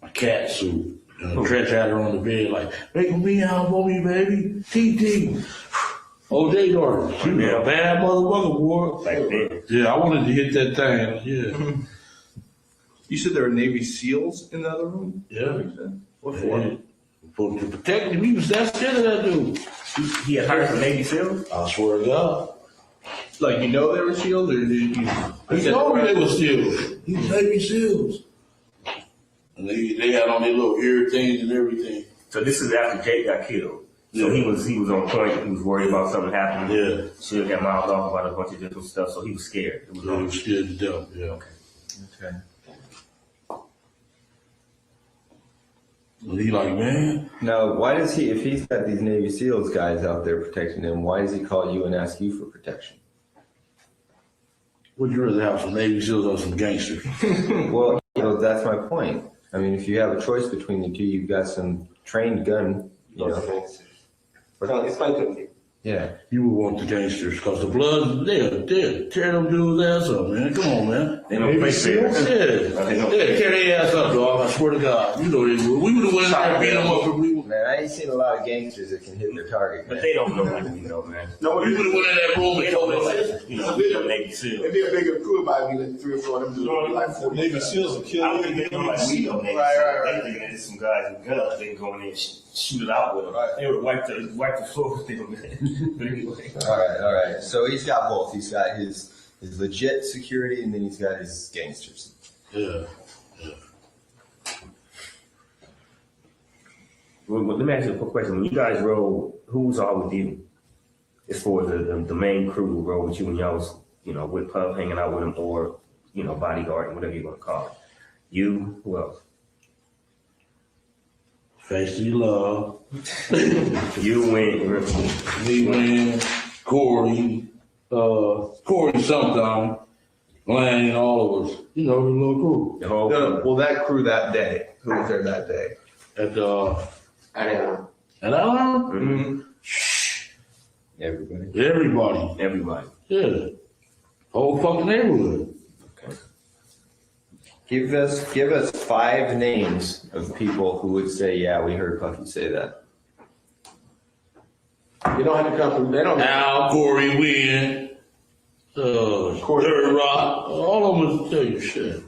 a cat suit. And Tretch had her on the bed like, make me out for me, baby. TT. OJ daughter. She was a bad motherfucker, boy. Back then. Yeah, I wanted to hit that thing. Yeah. You said there were Navy SEAls in the other room? Yeah. What for? For to protect him. He was that scared of that dude. He had hired some Navy SEALs? I swear to God. Like, you know they were SEAls, or did you? He told me they were SEAls. He was Navy SEAls. And they had on their little ear things and everything. So this is after Jake got killed. So Yeah. he was on point. He was worried about something happening. Yeah. Should got mouthed off about a bunch of different stuff. So he was scared. It was He was scared to death. Yeah. Okay. And he like, man. Now, why does he, if he's got these Navy SEALs guys out there protecting him, why does he call you and ask you for protection? Would you rather have some Navy SEALs or some gangsters? Well, that's my point. I mean, if you have a choice between the two, you've got some trained gun, Explain to me. Yeah. You would want the gangsters because the blood, they'll tear them dudes' ass up, man. Come on, man. They don't play fair. Yeah, tear their ass up, dog. I swear to God. You know they would. We would have went in there and beat them up if we would. Man, I ain't seen a lot of gangsters that can hit their target. But they don't know like we know, man. No, We would have went in that room and They told don't know them. like, Navy SEALs. It'd be a bigger crew about me like 3 or 4 of them dudes. Like 40. Navy SEALs will kill I don't you. think they know like we know Navy Right, SEALs. right, right. They thinking it's some guys with guns. They can go in there and shoot it out with them. Right. They would wipe the floor with them, man. But anyway. All right. So he's got both. He's got his legit security, and then he's got his gangsters. Yeah. Well, let me ask you a quick question. When you guys rode, who was all with you? As far as the main crew who rode with you when y'all was, with Puff, hanging out with him, or, bodyguarding, whatever you want to call it. You, who else? Face to love. You went, Me went. Corey. Corey sometime. Lang and all of us. The little crew. the whole crew. Well, that crew that day. Who was there that day? At I didn't know. and I don't know. Mhm. Everybody. Everybody. Yeah. Whole fucking neighborhood. Okay. Give us 5 names of people who would say, "Yeah, we heard Puffy say that." You don't have to come from, they don't. Al, Corey, Wynn, Dirt Rock, all of them will tell you shit.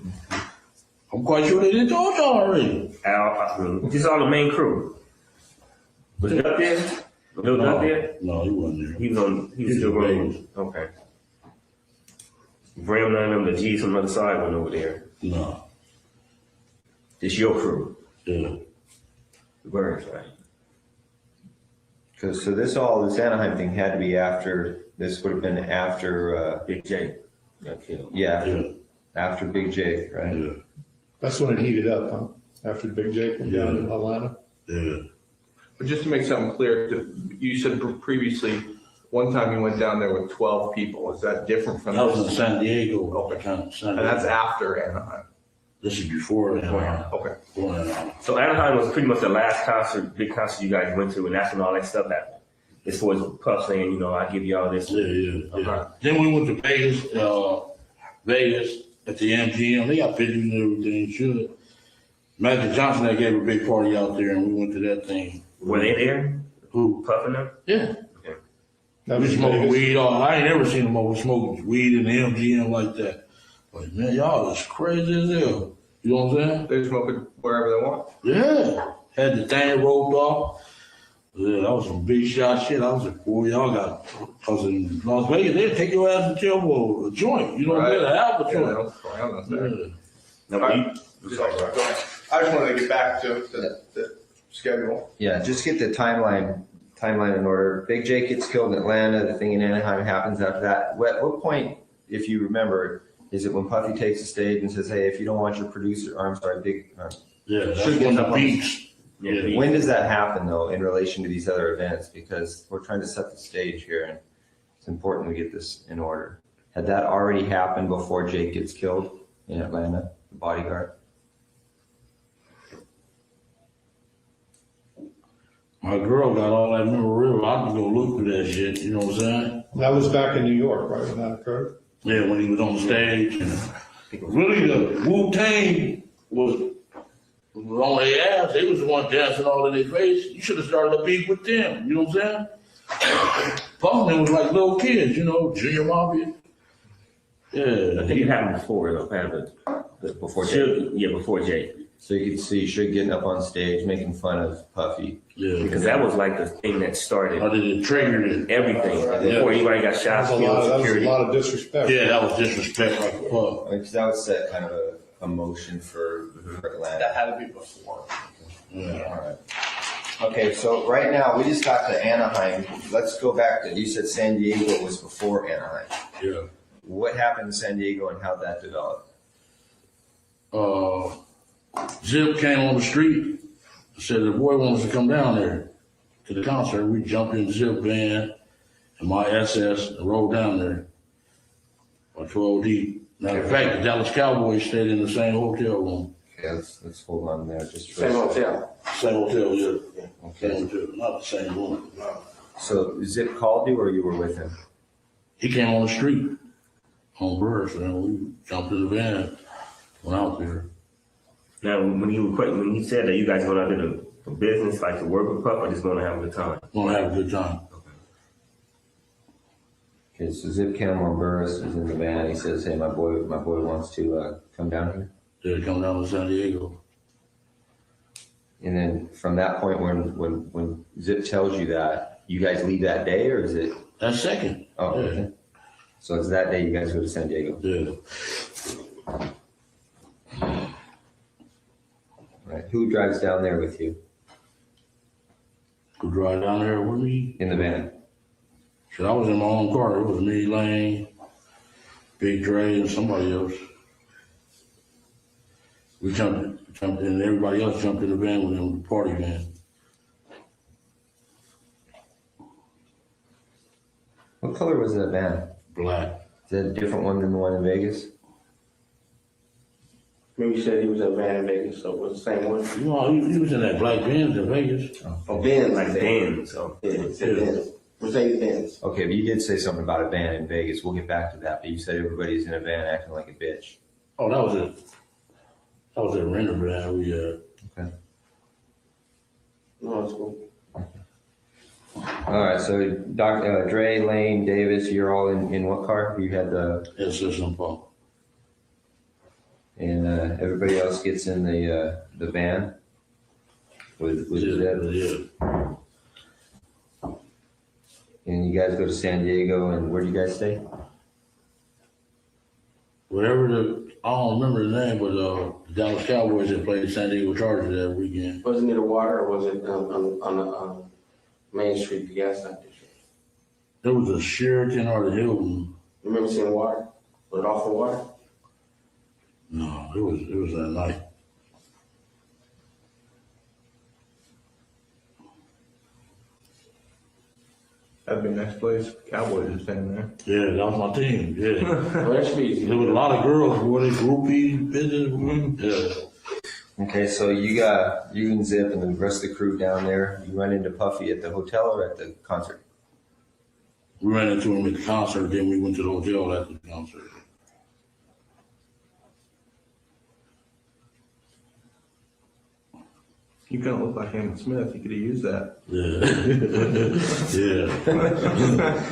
I'm quite sure they didn't talk y'all already. Al, this is all the main crew. Was Duck there? Lil Duck there? No, he wasn't there. He was still running. Okay. Bram, none of them, the G's from the other side went over there. No. It's your crew. Yeah. The Burns, right? Because this Anaheim thing had to be after. This would have been after. Big J got killed. Yeah. After Big J, right? Yeah. That's when it heated up, huh? After Big J came down in Atlanta. Yeah. But just to make something clear, you said previously, one time you went down there with 12 people. Is that different from? That was in San Diego. Okay. San And that's Diego. after Anaheim. This is before Anaheim. Okay. Before Anaheim. So Anaheim was pretty much the last big concert you guys went to, and that's when all that stuff happened. As far as Puff saying, I give y'all this. Yeah. Okay. Then we went to Vegas at the MGM. They got pictures and everything. Sure. Magic Johnson, they gave a big party out there, and we went to that thing. Were they there? Who? Puff and them? Yeah. Okay. That We was smoking Vegas. weed. I ain't never seen them over smoking weed in the MGM like that. Like, man, y'all is crazy as hell. You know what I'm saying? They smoke it wherever they want. Yeah. Had the thing roped off. Yeah, that was some big shot shit. I was like, boy, y'all got, because in Las Vegas, they'd take your ass to jail for a joint. You know what I'm saying? A half a Yeah, they joint. don't fuck around with that. Yeah. No, but you, I just wanted to get back to schedule. Yeah, just get the timeline in order. Big Jake gets killed in Atlanta. The thing in Anaheim happens after that. At what point, if you remember, is it when Puffy takes the stage and says, "Hey, if you don't want your producer," or I'm sorry, Yeah, that's should get when up the on- beats. Yeah. When does that happen though, in relation to these other events? Because we're trying to set the stage here, and it's important we get this in order. Had that already happened before Jake gets killed in Atlanta, the bodyguard? My girl got all that memorabilia. I can go look for that shit. You know what I'm saying? That was back in New York, right, when that occurred? Yeah, when he was on stage. And really, the Wu-Tang was on their ass. They was the one dancing all in their face. You should have started a beef with them. You know what I'm saying? Pumpkin was like little kids, you know, Junior Mafia. Yeah. I think it happened before, though, Before Jake? Yeah, before Jake. So you can see Suge getting up on stage, making fun of Puffy. Yeah. Because that was like the thing that started. I did it, triggered it. Everything. Before anybody got shot, That was a lot of disrespect. Yeah, that was disrespect like fuck. Because that would set kind of a motion for Atlanta. That had to be before. Yeah. All right. Okay, so right now we just got to Anaheim. Let's go back to, you said San Diego was before Anaheim. Yeah. What happened in San Diego and how'd that develop? Zip came on the street, said the boy wants to come down there to the concert. We jumped in Zip van and my SS and rode down there by 12 deep. Matter of fact, the Dallas Cowboys stayed in the same hotel room. Okay, let's hold on there. Just for Same hotel. Same hotel, yeah. Okay. Same hotel, not the same room. So Zip called you or you were with him? He came on the street on Burris, and we jumped in the van, went out there. Now, when he said that you guys going out there for business, like to work with Puff, or just going to have a good time? Gonna have a good time. Okay, so Zip Cameron Burris is in the van. He says, "Hey, my boy wants to come down here." Yeah, come down to San Diego. And then from that point, when Zip tells you that, you guys leave that day, or is it? That second. Oh, Yeah. okay. So it's that day you guys go to San Diego. Yeah. Right. Who drives down there with you Who drive down there with me? in the van? So I was in my own car. It was me, Lane, Big Dre, and somebody else. We jumped in, and everybody else jumped in the van with them, the party van. What color was that van? Black. Is that a different one than the one in Vegas? Maybe you said he was at Van in Vegas, so it was the same one. You know, he was in that black Benz in Vegas. Oh, Benz. Like Benz. So. Yeah, he said Benz. Mercedes Benz. Okay, but you did say something about a van in Vegas. We'll get back to that. But you said everybody's in a van acting like a bitch. Oh, that was it. That was a renter van. We Okay. No, it's cool. All right. So Dre, Lane, Davis, you're all in what car? You had the system pump. And everybody else gets in the van with Zip. Yeah. And you guys go to San Diego, and where do you guys stay? Whatever I don't remember the name, but the Dallas Cowboys that played San Diego Chargers that weekend. Was it near the water or was it on the Main Street, the gas station? It was a Sheraton or the Hilton. You remember seeing water? Was it off the water? No, it was that night. That'd be next place. Cowboys are staying there. Yeah, that was my team. Yeah. Well, that should be easy. There was a lot of girls who were groupie business. Yeah. Okay, so you and Zip and the rest of the crew down there. You run into Puffy at the hotel or at the concert? We ran into him at the concert, then we went to the hotel after the concert. You kind of look like Hammond Smith. You could have used that. Yeah. Yeah.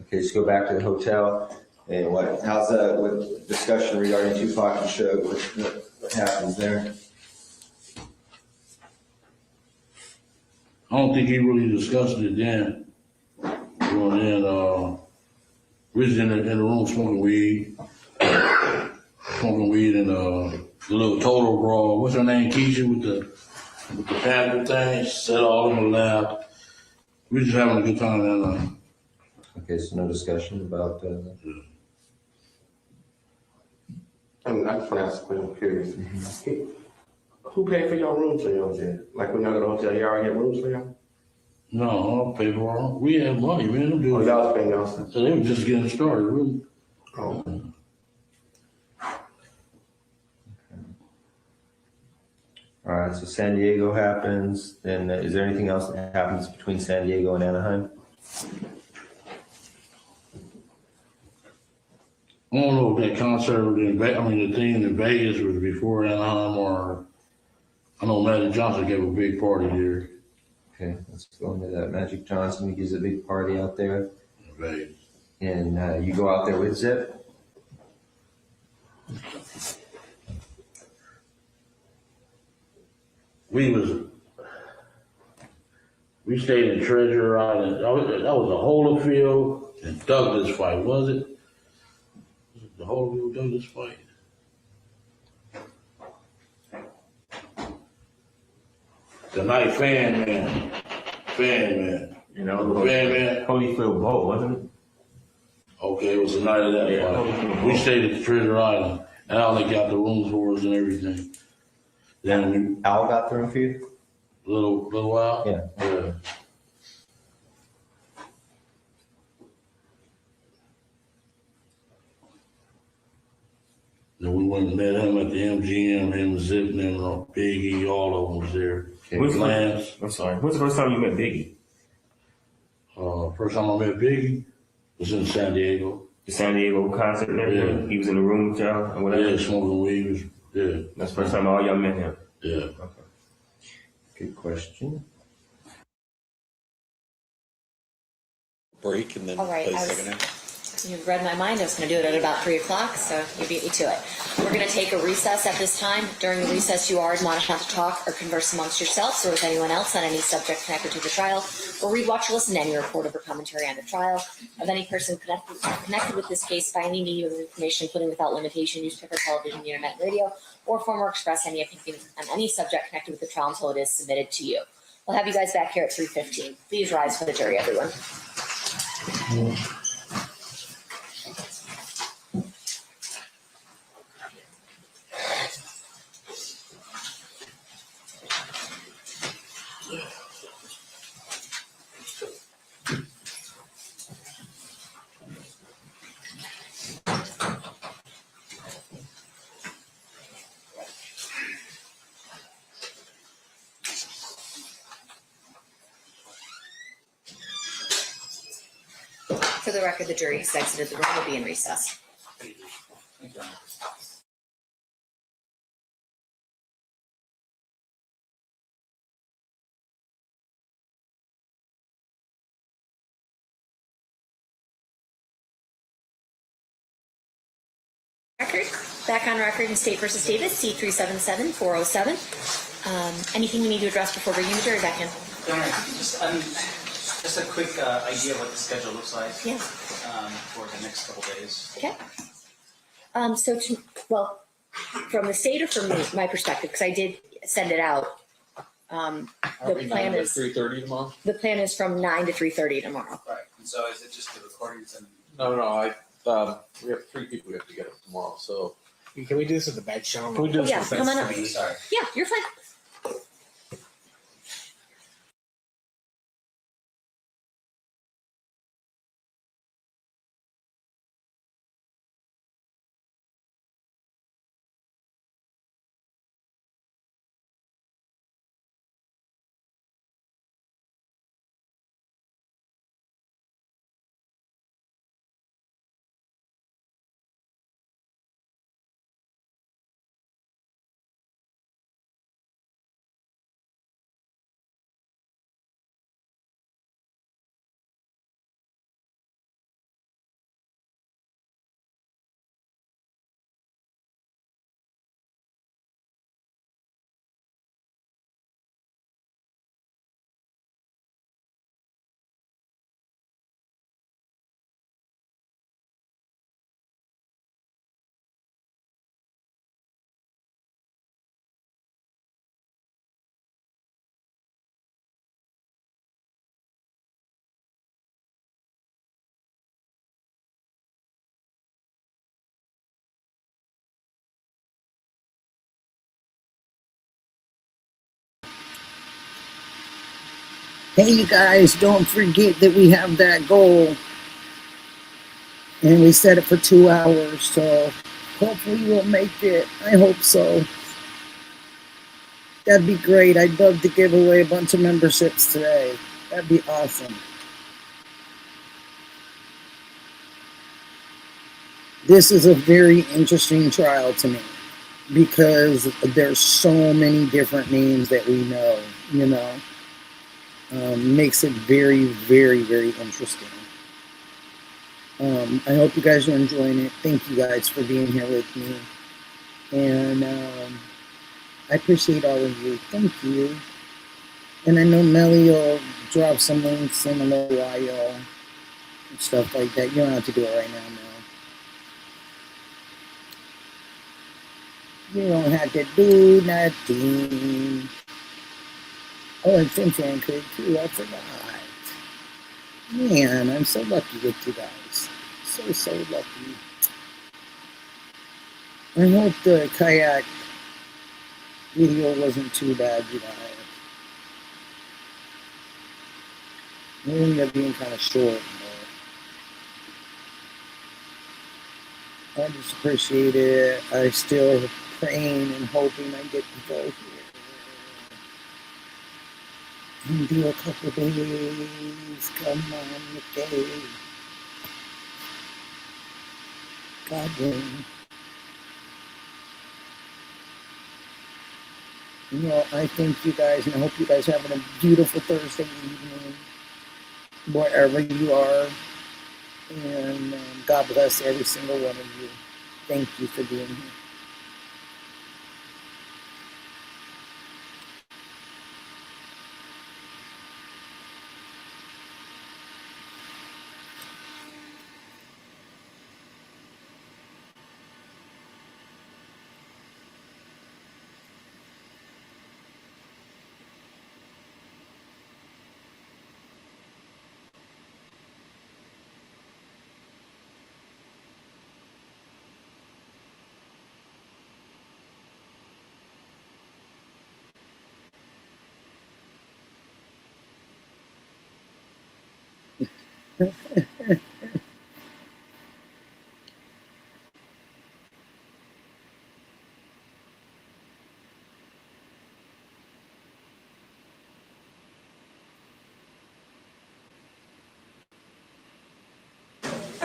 Okay, just go back to the hotel. And how's that? What discussion regarding Tupac and Suge? What happens there? I don't think he really discussed it then. Going in, we was in the room smoking weed and the little total brawl. What's her name? Keisha with the with the Panther thing, set all of them lab. We're just having a good time that night. Okay, so no discussion about, I just want to ask a question, I'm curious. Who paid for your rooms in your hotel? Like when y'all go to the hotel, you already get rooms for y'all? No, I don't pay for them. We had money, man. Them Oh, dudes, y'all was paying y'all stuff? so they were just getting started, really. Oh. all right, so San Diego happens, then is there anything else that happens between San Diego and Anaheim? I don't know if that concert was in Vegas, I mean, the thing in Vegas was before Anaheim or, I know Magic Johnson gave a big party there. Okay, let's go into that. Magic Johnson gives a big party out there. In Vegas. And you go out there with Zip? We stayed in Treasure Island. That was a Holyfield and Douglas fight, was it? Was it the Holyfield Douglas fight? The night Fan Man. You know, Fan Man. Holyfield Bowl, wasn't it? Okay, it was the night of that fight. We stayed at the Treasure Island. Al, they got the rooms for us and everything. Then Al got the room for you? Little while? Yeah. Then we went and met him at the MGM, him, Zip, and them, Biggie, all of them was there. Lance. I'm sorry. When's the first time you met Biggie? First time I met Biggie was in San Diego. The San Diego concert and everything? Yeah. He was in the room with y'all or whatever? Yeah, smoking weed. Yeah. That's the first time all y'all met him? Yeah. Okay. Good question. Break and then All right, play I was- second half. You've read my mind. I was going to do it at about 3 o'clock, so you beat me to it. We're going to take a recess at this time. During the recess, you are admonished not to talk or converse amongst yourselves or with anyone else on any subject connected to the trial, or read, watch, or listen to any report or commentary on the trial of any person connected with this case by any media of information, including without limitation, newspaper, television, internet, radio, or form or express any opinion on any subject connected with the trial until it is submitted to you. We'll have you guys back here at 3:15. Please rise for the jury, everyone. For the record, the jury has exited the room. Will be in recess. Record. Back on record in State versus Davis, C-377-407. Anything you need to address before bringing the jury back in? Just a quick idea of what the schedule looks like. Yeah. For the next couple days. Okay. From the state or from my perspective, because I did send it out. The plan is 3:30 tomorrow. The plan is from 9 to 3:30 tomorrow. Right. And so is it just the recordings and? No. We have 3 people we have to get up tomorrow. So Can we do this with the bed show? Can we do this Yeah, come on up. Sorry. Yeah, you're fine. Hey, you guys, don't forget that we have that goal. And we set it for 2 hours, so hopefully we'll make it. I hope so. That'd be great. I'd love to give away a bunch of memberships today. That'd be awesome. This is a very interesting trial to me because there's so many different names that we know, you know. Makes it very, very, very interesting. I hope you guys are enjoying it. Thank you guys for being here with me. And I appreciate all of you. Thank you. And I know Melly will drop some links in a little while and stuff like that. You don't have to do it right now, Mel. You don't have to do nothing. Oh, and Fin could too. I forgot. Man, I'm so lucky with you guys. So lucky. I hope the kayak video wasn't too bad, you guys. It ended up being kind of short, but I just appreciate it. I still praying and hoping I get to go here and do a couple days. Come on, Nicky. God willing. You know, I thank you guys, and I hope you guys are having a beautiful Thursday evening, wherever you are. And God bless every single one of you. Thank you for being here. All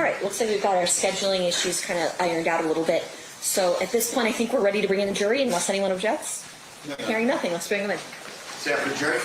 right, looks like we've got our scheduling issues kind of ironed out a little bit. So at this point, I think we're ready to bring in the jury unless anyone objects. No. Hearing nothing, let's bring them in. Set for jury.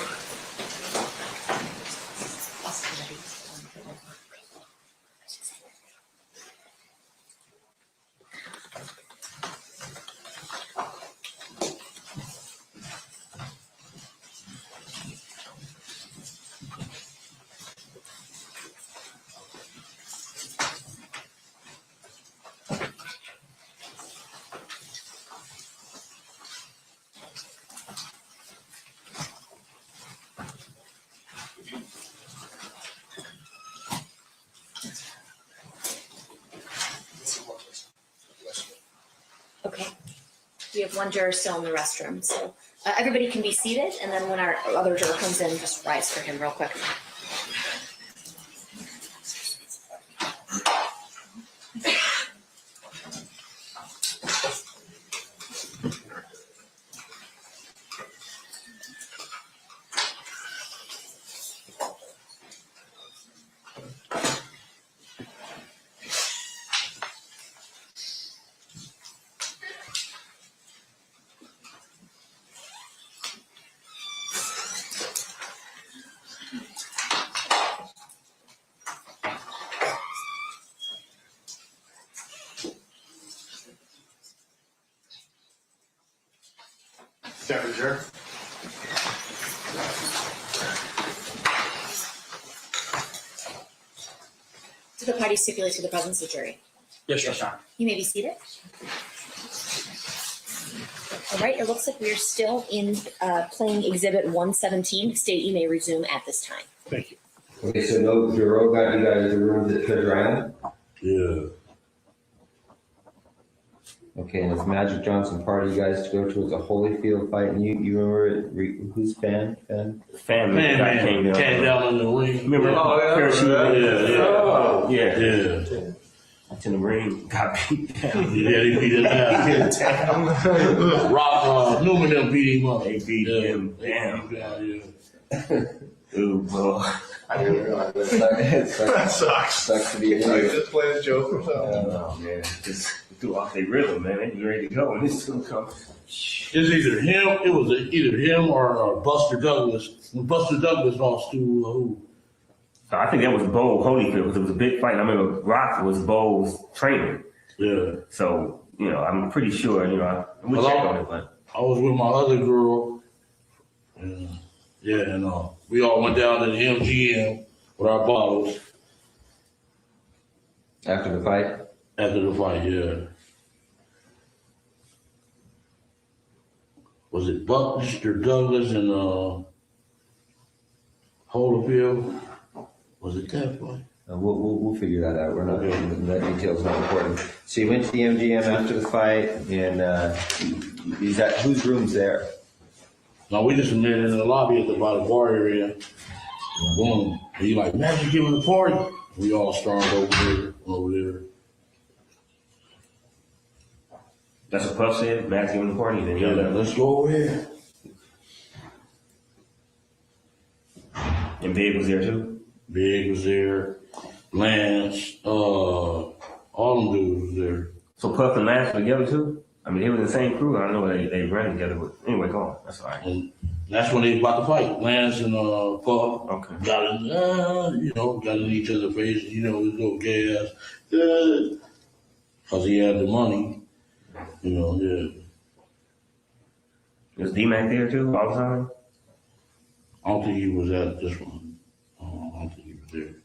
Okay. We have one juror still in the restroom, so everybody can be seated, and then when our other juror comes in, just rise for him real quick. Set for jury. Did the party stipulate to the presence of the jury? Yes, Your Honor. You may be seated. All right, it looks like we're still in playing Exhibit 117. State, you may resume at this time. Thank you. Okay, so no bureau got you guys the rooms at Treasure Island? Yeah. Okay, and it's Magic Johnson party you guys to go to. It's a Holyfield fight, and you remember it? Who's fan? Fan man came down in the ring. Remember? Yeah. It's in the ring. Got beat down. Yeah, they beat his ass. Rock Newman them beat him up. They beat him down. Yeah. Ooh, bro. I didn't realize that. Sucks to be I just played a joke or something. Oh man, just threw off their rhythm, man. They be ready to go, and this gonna come. It's either him. It was either him or Buster Douglas. When Buster Douglas lost to who? So I think that was Bo Holyfield because it was a big fight. I remember Rock was Bo's trainer. Yeah. So I'm pretty sure. We check on it, but I was with my other girl. And we all went down to the MGM with our bottles. After the fight? After the fight, yeah. Was it Buster Douglas and Holyfield? Was it that fight? We'll figure that out. We're not that detail's not important. So you went to the MGM after the fight, and whose room's there? No, we just met in the lobby at the bar area. Boom. And he like, Magic giving a party. We all stormed over there. that's what Puff said. Matt's giving the party. Then Yeah, let's go over here. And Big was there too. Big was there. Lance, all them dudes was there. So Puff and Lance were together too. I mean, they were in the same crew. I know they ran together, but anyway, go on. That's all right. And that's when they was about to fight. Lance and Puff got in each other's face. His little gay ass, because he had the money. Yeah. Was D-Mac there too all the time? I don't think he was at this one. I don't think he was there.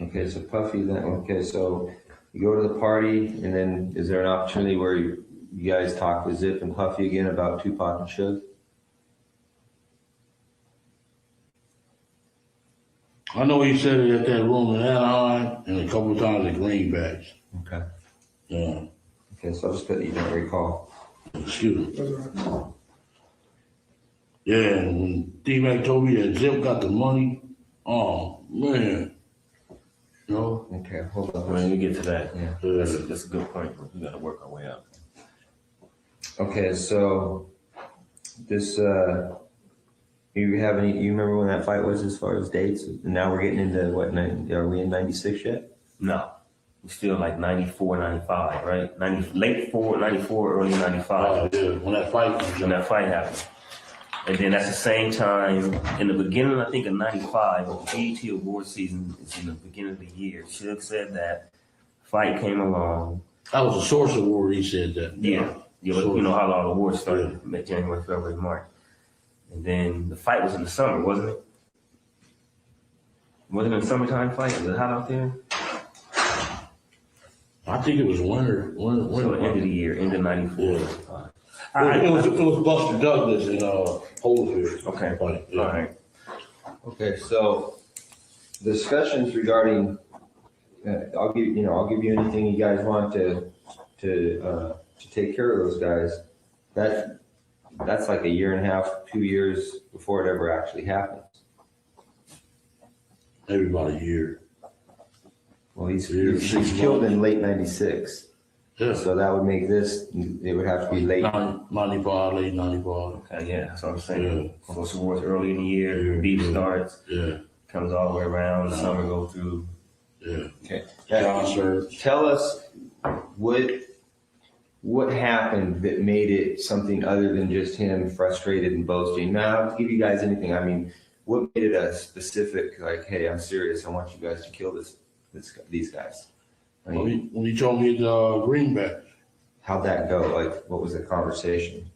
Okay, so Puffy then. Okay, so you go to the party, and then is there an opportunity where you guys talk with Zip and Puffy again about Tupac and Suge? I know he said it at that room in Anaheim and a couple of times at Greenbacks. Okay. Yeah. Okay, so I'll just put that you don't recall. Excuse me. Yeah, and when D-Mac told me that Zip got the money, oh, man. Okay, hold on. When we get to that, Yeah. that's a good point. We got to work our way up. Okay, so this, you remember when that fight was as far as dates? And now we're getting into are we in 96 yet? No. We're still like 94, 95, right? 94, early 95. Yeah, when that fight happened. And then at the same time, in the beginning, I think, of 95, the BET award season is in the beginning of the year. Suge said that fight came along. That was a Source Award, he said that. Yeah. You know how all the awards started January, February, March. And then the fight was in the summer, wasn't it? Wasn't it a summertime fight? Was it hot out there? I think it was winter. So the end of the year, end of 94. Yeah. It was Buster Douglas and Holyfield. Okay. Yeah. All right. Okay, so discussions regarding, I'll give you anything you guys want to take care of those guys. That's like a year and a half, 2 years before it ever actually happens. Maybe about a year. Well, he's killed in late 96. Yeah. So that would make this, it would have to be late. 95, late 95. Okay, yeah, that's what I'm saying. Close towards early in the year, beef starts. Yeah. Comes all the way around, the summer go through. Yeah. Okay. Concert. Tell us what happened that made it something other than just him frustrated and boasting. Now, I'll give you guys anything. I mean, what made it a specific, like, hey, I'm serious. I want you guys to kill these guys. I mean, When he told me the Greenback. How'd that go? Like, what was the conversation?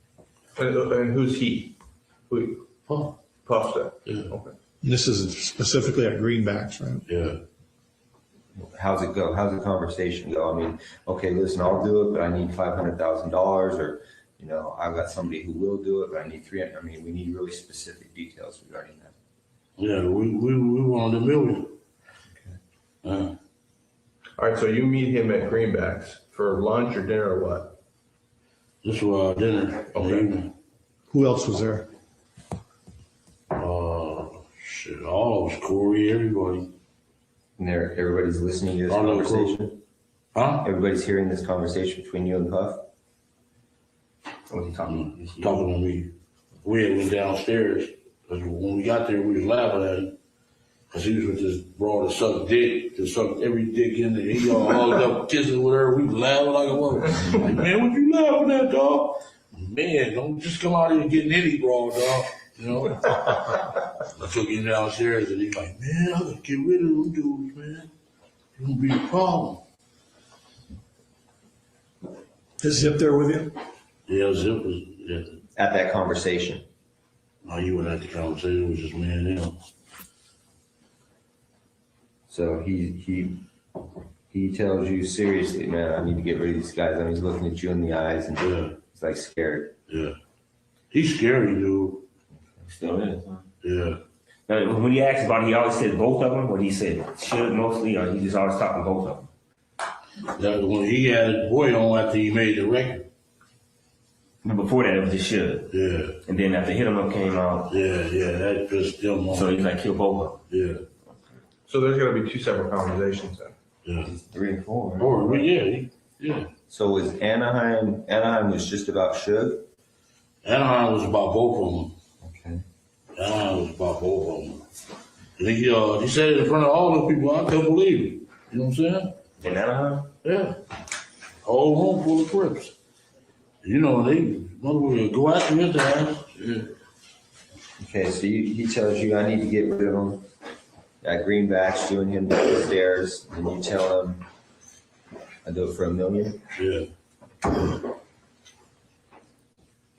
And who's he? Puff. Puff said. Yeah. Okay. This is specifically at Greenbacks, right? Yeah. How's it go? How's the conversation go? I mean, okay, listen, I'll do it, but I need $500,000, or, I've got somebody who will do it, but I need $300,000. I mean, we need really specific details regarding that. Yeah, we wanted $1 million. All All right, so you meet him at Greenbacks for lunch or dinner or what? Just for dinner. Okay. Who else was there? Shit, all of us, Corey, everybody. And everybody's listening to this All the conversation? Huh? Everybody's hearing this conversation between you and Puff? What he talking about? Talking to me. We had went downstairs. 'Cause when we got there, we was laughing at him. Cause he was with this bro that sucked dick, that sucked every dick in there. He all hugged up, kissing with her. We was laughing like a mother. Like, man, what you laughing at, dog? Man, don't just come out here getting any bro, dog. You know? I took him downstairs and he's like, man, I gotta get rid of them dudes, man. It's gonna be a problem. Is Zip there with you? Yeah, Zip was At that conversation? No, you weren't at the conversation. It was just me and him. So he tells you seriously, man, I need to get rid of these guys. I mean, he's looking at you in the eyes and he's like scared. Yeah. He's scary, dude. Still is, huh? Yeah. Now, when he asked about it, he always said both of them, or he said should mostly, or he just always talking both of them? That when he had Boy on after he made the record. But before that, it was just should. Yeah. And then after Hit 'Em Up came out. Yeah, that pissed him off. So he's like, kill both of them. Yeah. So there's gonna be two separate conversations then? Yeah. 3 and 4. Right? Or, yeah. So was Anaheim was just about Suge? Anaheim was about both of them. Okay. Anaheim was about both of them. And he said it in front of all the people. I couldn't believe it. You know what I'm saying? In Anaheim? Yeah. Whole room full of Crips. You know, they motherfuckers go after his ass. Yeah. Okay, so he tells you, I need to get rid of him. At Greenbacks, doing him down the stairs, and you tell him, I do it for $1 million? Yeah.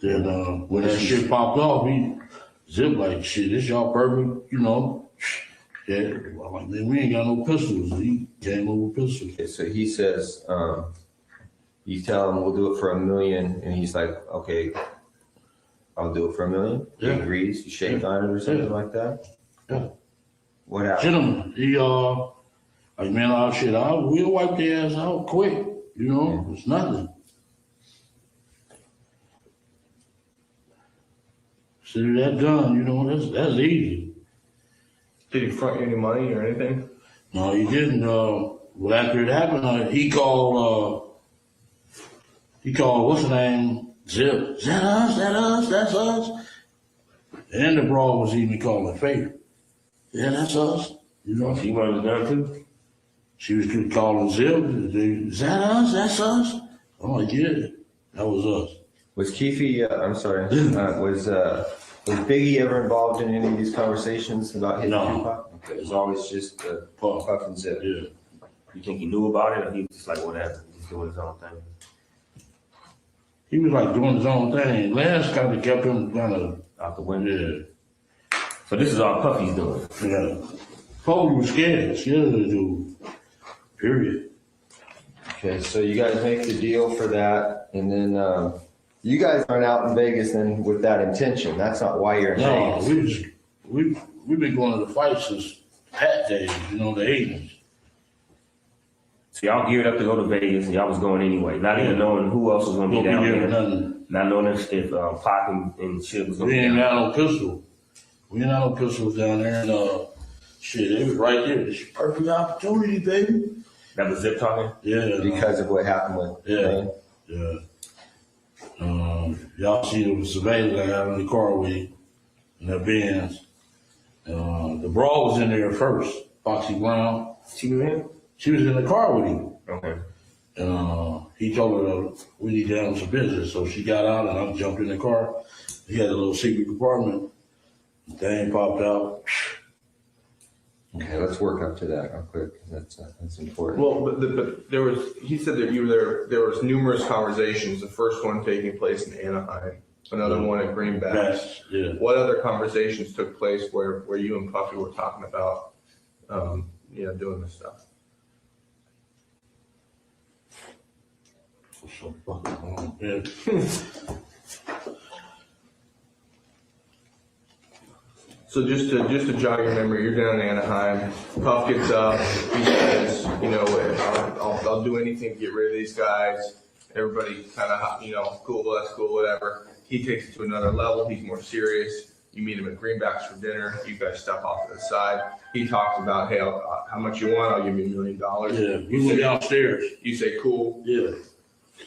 Then when that shit popped off, he Zip like, shit, this y'all perfect, you know. Yeah, I'm like, man, we ain't got no pistols. He came over with pistols. Okay, so he says, you tell him we'll do it for $1 million, and he's like, okay, I'll do it for $1 million. Yeah. He agrees. You shake on it or something like that. Yeah. What happened? Gentlemen, he like, man, we'll wipe their ass out quick. You know, it's nothing. So that done, you know, that's easy. Did he front you any money or anything? No, he didn't. Well, after it happened, he called, what's the name? Zip. Is that us? That's us. And the broad was even calling Faith. Yeah, that's us. You know, She wanted done too? she was calling Zip. Is that us? That's us. I'm like, yeah, that was us. Was Keefe, I'm sorry, was Biggie ever involved in any of these conversations about hitting No. Tupac? Okay, it was always just Puff and Zip. Yeah. You think he knew about it, or he was just like, whatever, he's doing his own thing? He was like doing his own thing. Lance kind of kept him kind of out the window. Yeah. So this is all Puffy's doing. Yeah. Foley was scared of the dude. Period. Okay, so you guys make the deal for that, and then you guys aren't out in Vegas then with that intention. That's not why you're in No, Vegas. we've been going to the fight since Pat days, you know, the 80s. So y'all geared up to go to Vegas, and y'all was going anyway, not even knowing who else was going to be down there. Nothing. Not knowing if Pac and shit was going We to be ain't down got no pistol. We ain't got no pistols down there, and shit, it was right there. It's a perfect opportunity, baby. That was Zip talking? Yeah. Because of what happened with Yeah. Y'all see the surveillance I got in the car with him, in the Benz. The brawl was in there first, Foxy Brown. She was in? She was in the car with him. Okay. He told her we need to handle some business, so she got out and I jumped in the car. He had a little secret compartment. The thing popped out. Okay, let's work up to that real quick. That's important. Well, but there was, he said that you were there was numerous conversations, the first one taking place in Anaheim, another one at Greenbacks. Yeah. What other conversations took place where you and Puffy were talking about, doing this stuff? So fucking wrong, man. So just to jog your memory, you're down in Anaheim. Puff gets up. He says, you know, I'll do anything to get rid of these guys. Everybody kind of, you know, cool, that's cool, whatever. He takes it to another level. He's more serious. You meet him at Greenbacks for dinner. You guys step off to the side. He talks about, hey, how much you want? I'll give you $1 million. Yeah, we went downstairs. You say, cool. Yeah.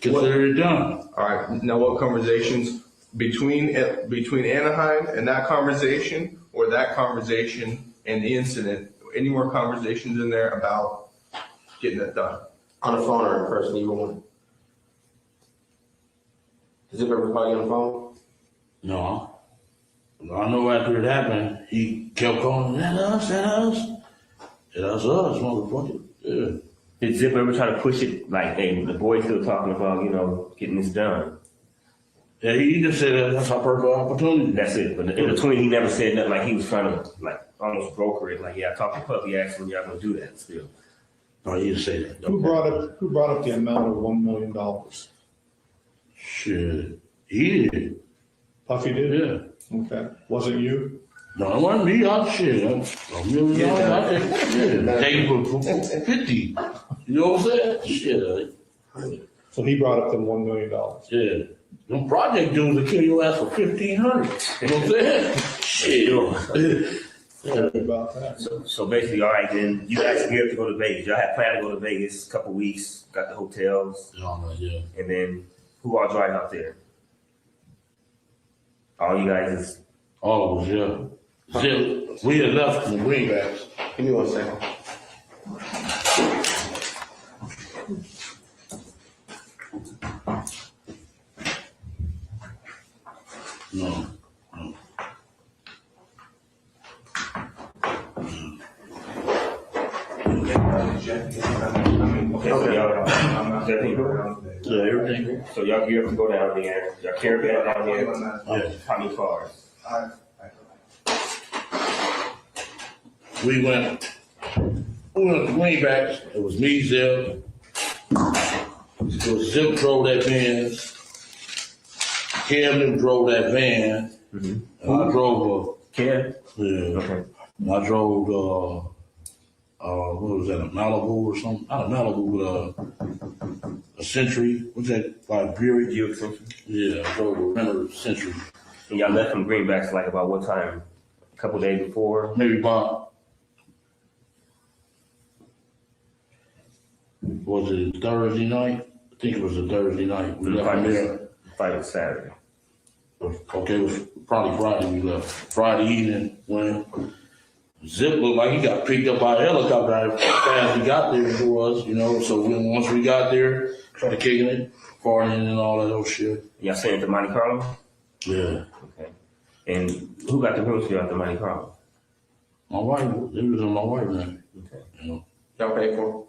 Consider it done. All right. Now, what conversations between Anaheim and that conversation, or that conversation and the incident? Any more conversations in there about getting that done? On the phone or in person, either one? Does it ever call you on the phone? No. I know after it happened, he kept calling, that us, that's us, motherfucker. Yeah. Did Zip ever try to push it like, hey, the boy's still talking about, you know, getting this done? Yeah, he just said that's our perfect opportunity. That's it. But in between, he never said nothing like he was trying to, like, almost broker it. Like, yeah, I talked to Puppy, asked him, y'all gonna do that still. No, he didn't say that. Who brought up the amount of $1 million? Shit. He did. Puffy did? Yeah. Okay. Was it you? No, it wasn't me. I'm shit. $1 million. I take it for 50. You know what I'm saying? Shit. So he brought up the $1 million. Yeah. Them project dudes will kill your ass for $1,500. You know what I'm saying? Shit. About that. So basically, all right, then you guys geared to go to Vegas. Y'all had planned to go to Vegas a couple weeks, got the hotels. Yeah. And then who all driving out there? All you guys is. All of us, yeah. Zip, we had left from Greenbacks. Give me 1 second. No. Okay, so y'all, Yeah, everything. so y'all geared to go down there. Y'all caravan down there. Yeah. How many cars? We went to Greenbacks. It was me, Zip. It was Zip drove that Benz. Kevin drove that van. Mm-hmm. And I drove Kev? Yeah. Okay. And I drove what was that, a Malibu or something? Not a Malibu, but a Century. What's that, like Buick? Buick Century? Yeah, I drove a Renner Century. And y'all left from Greenbacks like about what time? A couple days before? Maybe about, was it Thursday night? I think it was a Thursday night. We left from there. Fight was Saturday. Okay, it was probably Friday we left. Friday evening when Zip looked like he got picked up by a helicopter as fast as he got there before us, you know. So once we got there, started kicking it, farting and all that old shit. Y'all staying at the Monte Carlo? Yeah. Okay. And who got the rooms for y'all at the Monte Carlo? My wife, it was on my wife's name. Okay. You know. Y'all pay for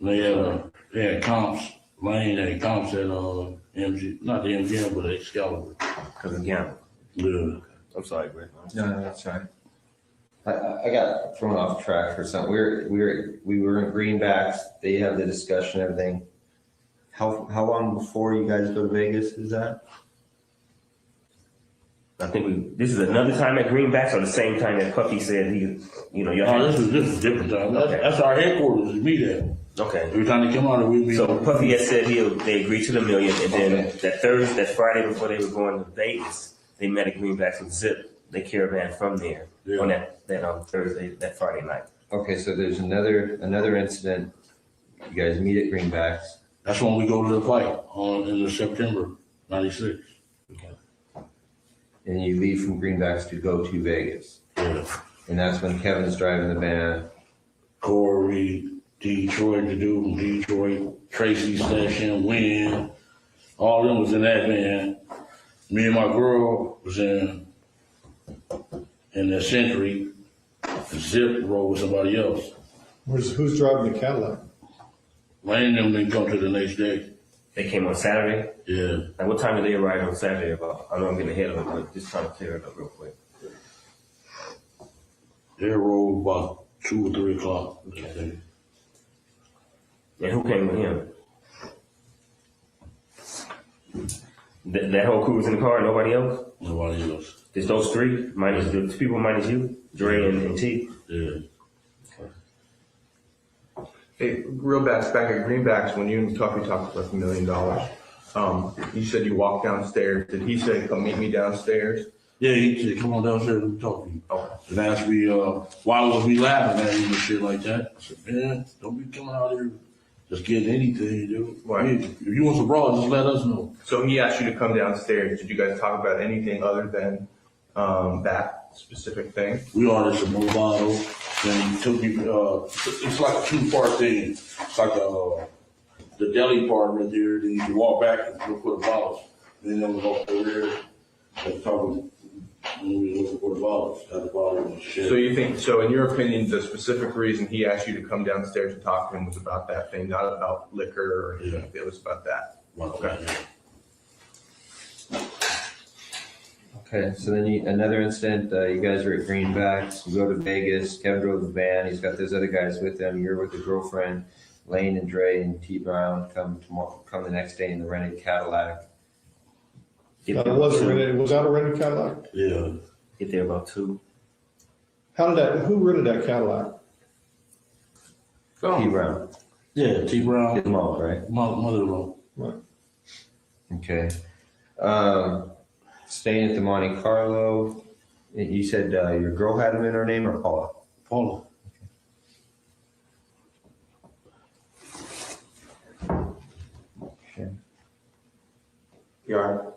They had comps. Lane had comps at MG, not the MGM, but Excalibur. Because of gamble. Yeah. I'm sorry, Greg. No, that's right. I got thrown off track for something. We were in Greenbacks. They have the discussion, everything. How long before you guys go to Vegas is that? I think this is another time at Greenbacks or the same time that Puffy said he, you know, No, this is different time. That's our headquarters. We meet there. Okay. Every time they come out, we meet. So Puffy had said they agreed to the $1 million, and then that Friday before they were going to Vegas, they met at Greenbacks with Zip. They caravan from there on that Thursday, that Friday night. Okay, so there's another incident. You guys meet at Greenbacks. That's when we go to the fight in the September '96. Okay. And you leave from Greenbacks to go to Vegas. Yeah. And that's when Kevin's driving the van. Corey, Detroit, the dude from Detroit, Tracy Session, Wynn, all of them was in that van. Me and my girl was in the Century. Zip rode with somebody else. Who's driving the Cadillac? Lane and them didn't come to the next day. They came on Saturday? Yeah. And what time did they arrive on Saturday about? I know I'm getting ahead of it, but just trying to clear it up real quick. They rode about 2 or 3 o'clock. Okay. And who came with him? That whole crew was in the car, nobody else? Nobody else. Just those three? Minus the 2 people minus you? Dre and T? Yeah. Okay. Hey, real back at Greenbacks, when you and Tuffy talked about $1 million, you said you walked downstairs. Did he say, come meet me downstairs? Yeah, he said, come on downstairs and talk to you. Okay. And asked me, why was we laughing at him and shit like that? I said, man, don't be coming out here just getting anything, dude. Right. If you want some bras, just let us know. So he asked you to come downstairs. Did you guys talk about anything other than that specific thing? We ordered some more bottles. Then he took me, it's like a 2-part thing. It's like the deli part right there. Then you can walk back and look for the bottles. Then there was over there. That's probably when we looking for the bottles. Got the bottle and shit. So you think, so in your opinion, the specific reason he asked you to come downstairs and talk to him was about that thing, not about liquor or anything. It was about that. Okay. Okay, so then another incident, you guys are at Greenbacks, you go to Vegas, Kevin drove the van, he's got those other guys with him, you're with the girlfriend, Lane and Dre and T Brown come the next day in the rented Cadillac. Was that a rented Cadillac? Yeah. Get there about 2. Who rented that Cadillac? T Brown. Yeah, T Brown. His mom, right? Mother-in-law. Right. Okay. Staying at the Monte Carlo, you said your girl had him in her name or Paula? Paula. Okay. You are?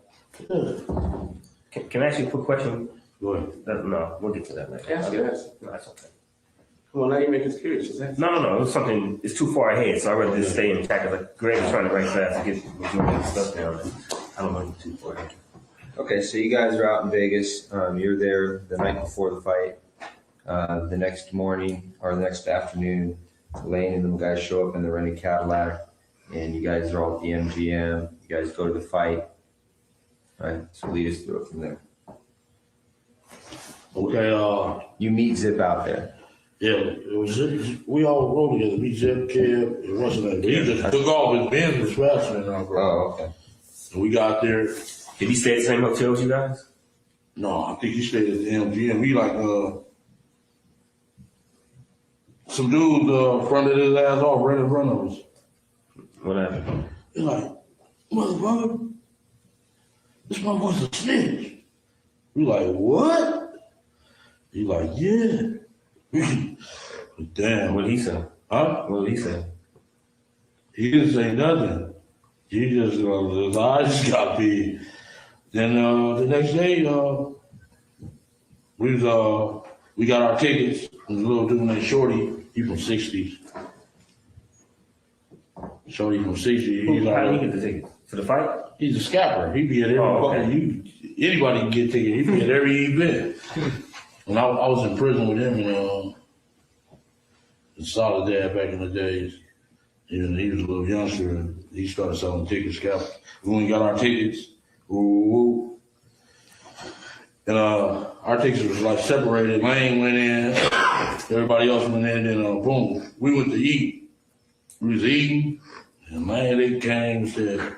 Can I ask you a quick question? Go ahead. No, we'll get to that later. Yes, yes. No, that's okay. Well, now you make us curious. No. It's something, it's too far ahead, so I'd rather just stay intact. Like Greg was trying to write fast to get stuff down. I don't know too far ahead. Okay, so you guys are out in Vegas. You're there the night before the fight. The next morning or the next afternoon, Lane and them guys show up in the rented Cadillac, and you guys are all at the MGM. You guys go to the fight. All right, so lead us through it from there. Okay, you meet Zip out there. Yeah, it was Zip. We all rolled together. Me, Zip, Kev, and what's his name? He just took off. His Benz was faster than our bro. Oh, okay. And we got there. Did he stay at the same hotel as you guys? No, I think he stayed at the MGM. He like some dude fronted his ass off right in front of us. What happened? He's like, motherfucker, this motherfucker's a snitch. We like, what? He like, yeah. Damn. What did he say? Huh? What did he say? He didn't say nothing. He just, his eyes got big. Then the next day, we got our tickets. There was a little dude named Shorty. He from 60s. Shorty from 60s. How did he get the ticket? For the fight? He's a scalper. He be at every anybody can get a ticket. He be at every event. When I was in prison with him in Soledad back in the days. And he was a little youngster and he started selling tickets, scalper. When we got our tickets, and our tickets was like separated. Lane went in, everybody else went in, and boom, we went to eat. We was eating, and man, they came and said,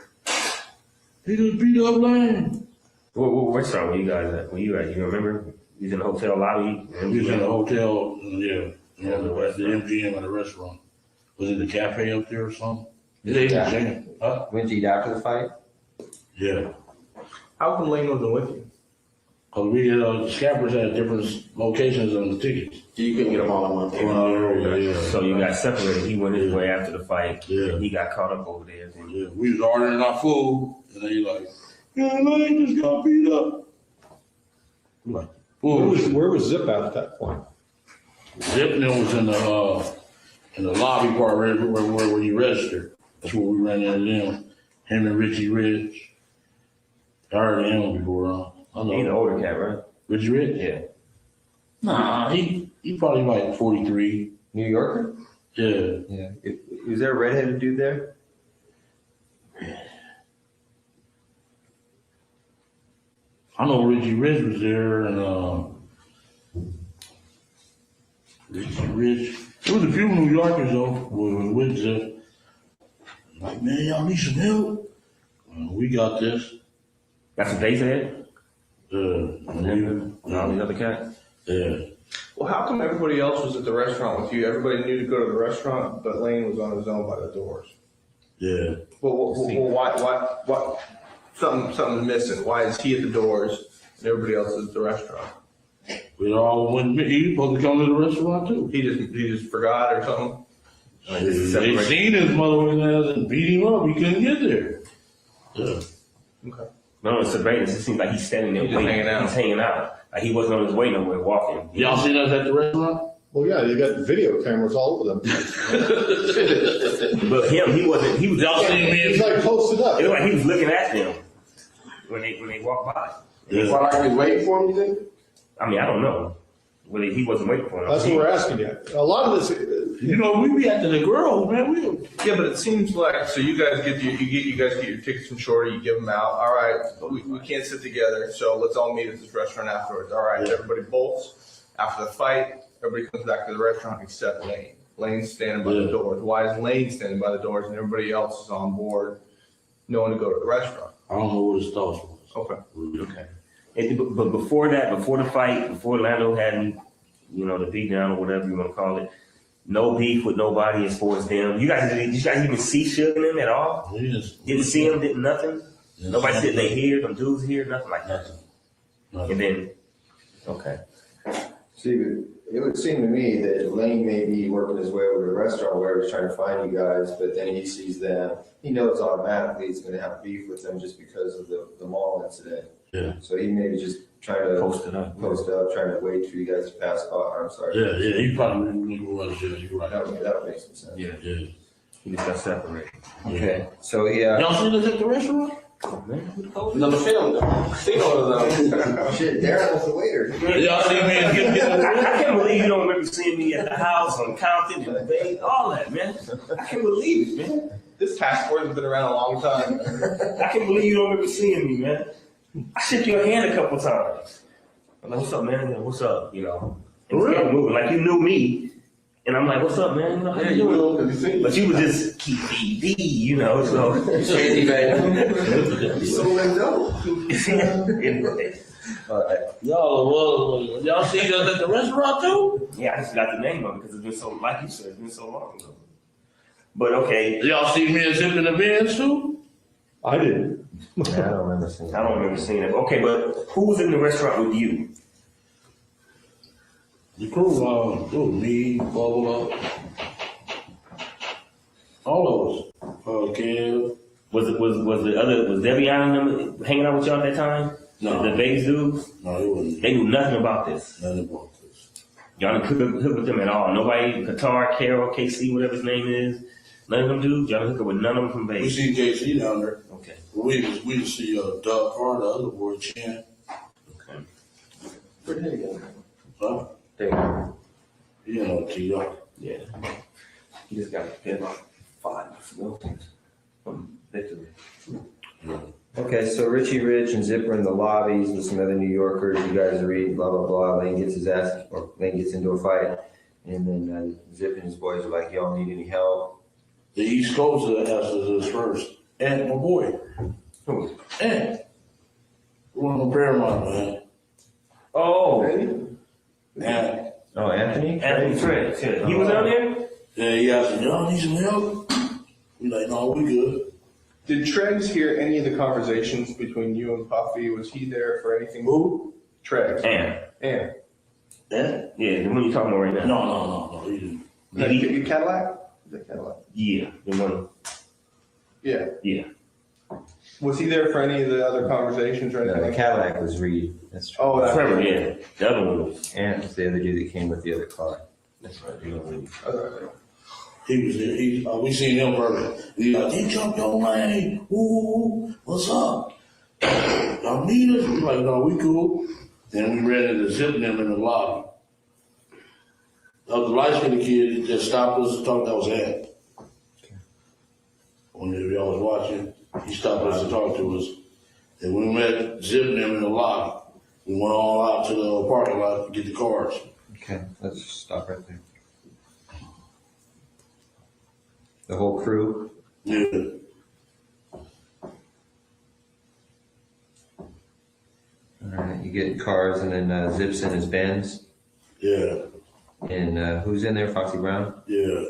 he just beat up Lane. What restaurant were you guys at? You remember? You was in the hotel lobby? We was in the hotel, yeah, the MGM at the restaurant. Was it the cafe up there or something? Yeah. Went to eat after the fight? Yeah. How come Lane wasn't with you? Because we, scappers had different locations on the tickets. You couldn't get them all in one place. Yeah. So you got separated. He went his way after the fight. Yeah. And he got caught up over there. Yeah. We was ordering our food, and they like, yeah, Lane just got beat up. We're like, Where was Zip at that point? Zip was in the lobby part where you register. That's where we ran into them. Him and Richie Rich. I heard of him before. I know. He's an older cat, right? Richie Rich? Yeah. Nah, he probably like 43. New Yorker? Yeah. Yeah. Was there a redheaded dude there? I know Richie Rich was there, and Richie Rich. There was a few New Yorkers though with Zip. Like, man, y'all need some help. We got this. That's what they said? And these other cats? Yeah. Well, how come everybody else was at the restaurant with you? Everybody knew to go to the restaurant, but Lane was on his own by the doors. Yeah. Well, why? Something's missing. Why is he at the doors and everybody else is at the restaurant? We all went. He supposed to come to the restaurant too. He just forgot or something. They seen his mother and beat him up. He couldn't get there. Yeah. Okay. No, it's surveillance. It seems like he's standing there He's waiting. hanging out. He's hanging out. Like he wasn't on his way nowhere, walking. Y'all seen us at the restaurant? Well, yeah, you got video cameras all over them. But him, he wasn't. He was. Y'all seen me? He's like posted up. It was like he was looking at them when they walked by. Yeah. Well, like he was waiting for him, you think? I mean, I don't know. Well, he wasn't waiting for him. That's what we're asking you. A lot of this, You know, we be after the girls, man. Yeah, but it seems like so you guys get your tickets from Shorty, you give them out. All right, we can't sit together, so let's all meet at this restaurant afterwards. All right, everybody bolts after the fight. Everybody comes back to the restaurant except Lane. Lane's standing by the doors. Why is Lane standing by the doors and everybody else is on board, knowing to go to the restaurant? I don't know what his thoughts was. Okay. But before that, before the fight, before Lando had, the beat down or whatever you want to call it, no beef with nobody as far as them. You guys even see Suge and them at all? Yes. Didn't see them, did nothing? Yes. Nobody said they here, them dudes here, nothing like that. And then, okay. See, it would seem to me that Lane may be working his way over to the restaurant where he's trying to find you guys, but then he sees them. He knows automatically he's going to have beef with them just because of the mall incident. Yeah. So he may be just trying to Post it up. trying to wait for you guys to pass. Oh, I'm sorry. Yeah, he probably you're right. That would make some sense. Yeah. Yeah. He just got separated. Okay. So yeah. Y'all seen us at the restaurant? No, Michelle, Shit, Darren was the waiter. Y'all seen me I can't believe you don't remember seeing me at the house on Compton and Bay, all that, man. I can't believe it, man. This task force has been around a long time. I can't believe you don't remember seeing me, man. I shook your hand a couple times. I'm like, what's up, man? What's up? And it's kept moving. Like you knew me. And I'm like, what's up, man? How you doing? know, because you seen But you was just KPD, so. Candy bag. So let go. Y'all seen us at the restaurant too? Yeah, I just got the name of it because it's been so, like you said, it's been so long ago. But okay. Y'all see me and Zip in the Benz too? I didn't. I don't remember seeing it. I don't remember seeing it. Okay, but who was in the restaurant with you? The crew, me, Bubba, all of us. Kev. Was Devion and them hanging out with y'all at that time? No. The Vegas dudes? No, it wasn't. They knew nothing about this. Nothing about this. Y'all didn't hook with them at all. Nobody, Qatar, Carol, KC, whatever his name is. None of them dudes. Y'all didn't hook up with none of them from We Vegas. see JC down there. Okay. We just see Doug Carr, the other boy, Chan. Okay. Where did he go? Huh? There. T.O. Yeah. He just got hit by 5 ago from victory. Okay, so Richie Rich and Zipper in the lobbies with some other New Yorkers. You guys read, blah, blah, blah. Lane gets into a fight. And then Zip and his boys are like, y'all need any help? The East Coast has his first. And my boy. Who? And one of the Paramount, man. Oh. And Oh, Anthony? Anthony Fred. Yeah. He was out there? yeah, he asked, y'all need some help? We like, no, we good. Did Treggs hear any of the conversations between you and Puffy? Was he there for anything? Who? Treggs. And. And. Yeah, the one you talking about right now. No, he didn't. The Cadillac? The Cadillac. Yeah, the one. Yeah. Yeah. Was he there for any of the other conversations or anything? No, the Cadillac was Reed. That's true. Oh, that's Trevor, yeah. The other one was. And it's the other dude that came with the other car. That's right. He was Reed. He was there. We seen him earlier. He like, he jumped on lane. Ooh, what's up? Y'all need us? We like, no, we cool. Then we ran into Zip and them in the lobby. The light-skinned kid just stopped us and talked. That was Ed. When y'all was watching, he stopped us to talk to us. And we met Zip and them in the lobby. We went all out to the parking lot to get the cars. Okay, let's stop right there. The whole crew? Yeah. All right, you get cars and then Zips in his Benz? Yeah. And who's in there? Foxy Brown? Yeah.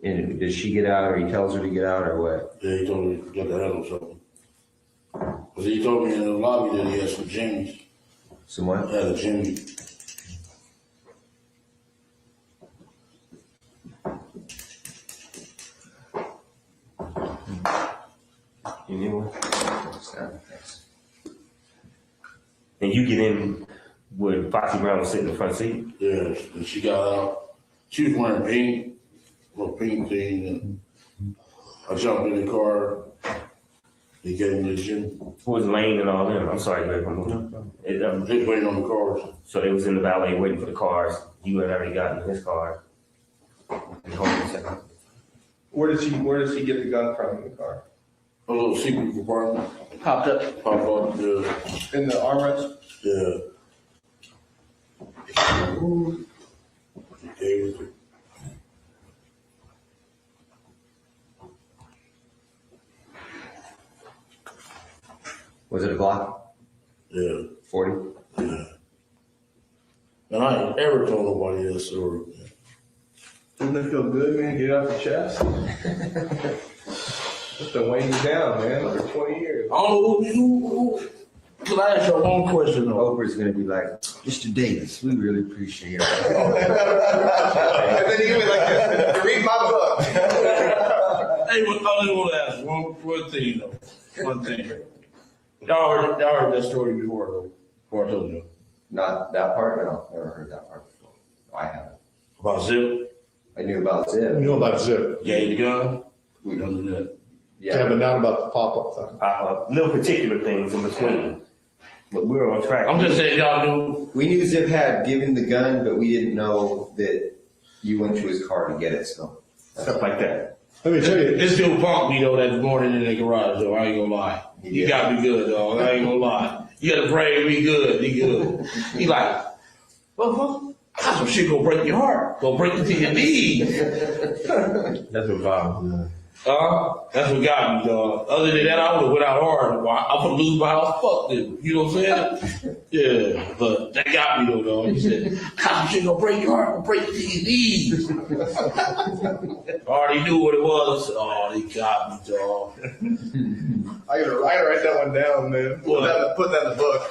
And does she get out, or he tells her to get out, or what? Yeah, he told me to get the hell or something. Because he told me in the lobby that he had some jimmies. Some what? He had a jimmy. You knew one? Thanks. And you get in with Foxy Brown was sitting in the front seat. Yeah, and she got out. She was wearing pink, little pink thing, and I jumped in the car. He gave me the gym. Who was Lane and all them? I'm sorry, Greg. He was waiting on the cars. So they was in the valet waiting for the cars. You had already gotten in his car. And hold on a second. Where does he get the gun from in the car? A little secret compartment. Popped up Pop up, yeah. in the armrest? Yeah. He gave it to me. Was it a Glock? Yeah. 40? Yeah. And I ain't ever told nobody that story. Doesn't it feel good, man? Get it off your chest. It's been weighing you down, man, for 20 years. I don't know who. Can I ask you one question though? Oprah's gonna be like, Mr. Davis, we really appreciate it. And then you be like, to read my book. Hey, I just want to ask one thing though. One thing. Y'all heard that story before though. Before I told you. Not that part? No, never heard that part before. I haven't. About Zip? I knew about Zip. You know about Zip. Gave the gun? We don't do that. Yeah, but not about the pop-up thing. Pop-up. Little particular things in between. But we're on track. I'm just saying y'all knew. We knew Zip had given the gun, but we didn't know that you went to his car to get it, so. Stuff like that. Let me tell you. This dude punked me though that morning in the garage though. I ain't gonna lie. He got me good dog. I ain't gonna lie. You gotta pray me good. He good. He like, well, I got some shit gonna break your heart. Gonna break you to your knees. That's what violence. That's what got me, dog. Other than that, I would have went out hard. I would lose my house. Fuck them. You know what I'm saying? Yeah, but that got me though, dog. He said, "How shit gonna break your heart? Gonna break you to your knees." I already knew what it was. Oh, they got me, dog. I gotta write that one down, man. Put that in the book.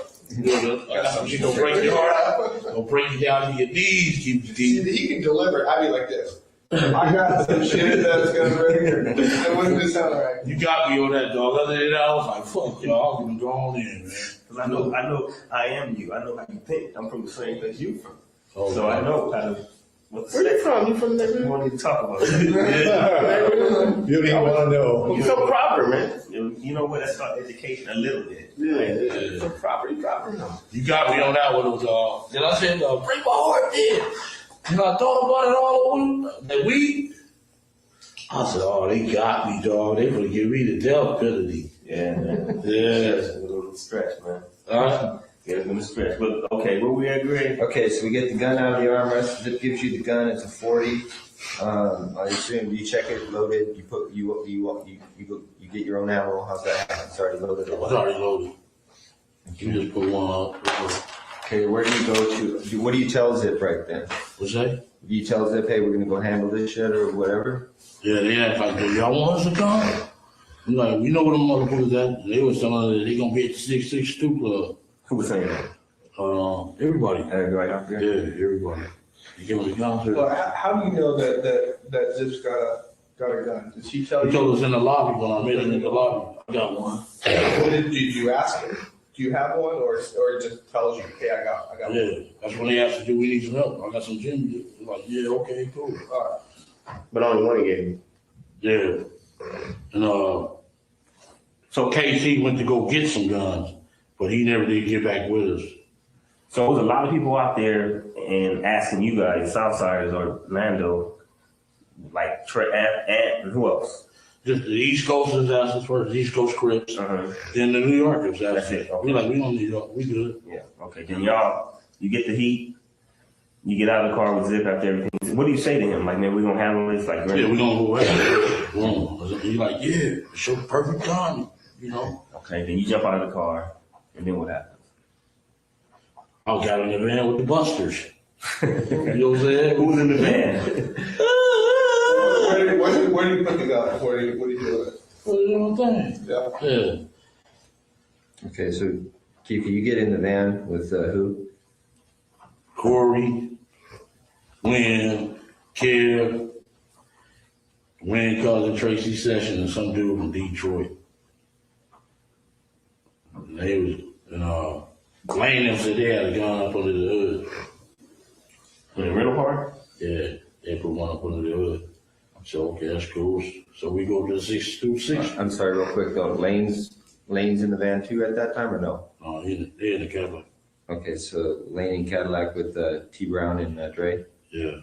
She gonna break your heart. Gonna break you down to your knees. Keep He can deliver it. I'd be like this. I got some shit that's gonna break her. It wouldn't just sound right. You got me on that, dog. Other than that, I was like, fuck y'all, I'm gonna go on in, man. Cause I know I am you. I know how you think. I'm from the same place you from. Oh, so I know kind of what to Where say. you from? You from the neighborhood? You want to talk about it. You don't even want to know. You so proper, man. You know what? That's called education a little bit. Yeah. So proper now. You got me on that one, dog. Then I said, break my heart, then. And I thought about it all over that week. I said, oh, they got me, dog. They gonna give me the death penalty. Yeah, man. Yeah. It's a little stretch, man. Yeah, it's been a stretch. But okay, where we at, Greg? Okay, so we get the gun out of the armrest. Zip gives you the gun. It's a 40. I assume you check it, loaded. You put you get your own ammo. How's that happen? It's already loaded. It's already loaded. You just put one up. Okay, where do you go to? What do you tell Zip right then? What's that? Do you tell Zip, hey, we're gonna go handle this shit or whatever? Yeah, they asked like, do y'all want us to come? I'm like, we know what them motherfuckers at. They was telling us that they gonna be at the 662 Club. Who was saying that? Everybody. Everybody out there? Yeah, everybody. They give us a concert. Well, how do you know that Zip's got a gun? Did she tell He you? told us in the lobby when I met him in the lobby. I got one. Did you ask him? Do you have one, or it just tells you, hey, I got one? Yeah, that's when they asked us, do we need some help? I got some gym. Like, yeah, okay, cool. All right. But only one he gave you. Yeah. And so KC went to go get some guns, but he never did get back with us. So there's a lot of people out there and asking you guys, Southsiders or Lando, like and who else? Just the East Coasters asked us first, the East Coast Crips, then the New Yorkers asked us. That's it. Okay. We like, we don't need help, we good. Yeah, okay. Then y'all, you get the heat, you get out of the car with Zip after everything. What do you say to him? Like, man, we're gonna handle this like yeah, we're gonna go ahead. He's like, yeah, it's your perfect time, you know. Okay, then you jump out of the car, and then what happens? I got in the van with the busters. You know what I'm saying? Who's in the van? Where do you put the gun? What do you do with it? Put it on the thing. Yeah. Okay, so Keith, you get in the van with who? Corey, Wynn, Kev, Wayne cousin Tracy Sessions, and some dude from Detroit. And they was, Lane them said they had a gun up under the hood. In the rental car? Yeah, they put one up under the hood. I said, okay, that's cool. So we go to the 626. I'm sorry, real quick though. Lane's in the van too at that time or no? No, they in the Cadillac. Okay, so Lane in Cadillac with T Brown and Dre. Yeah.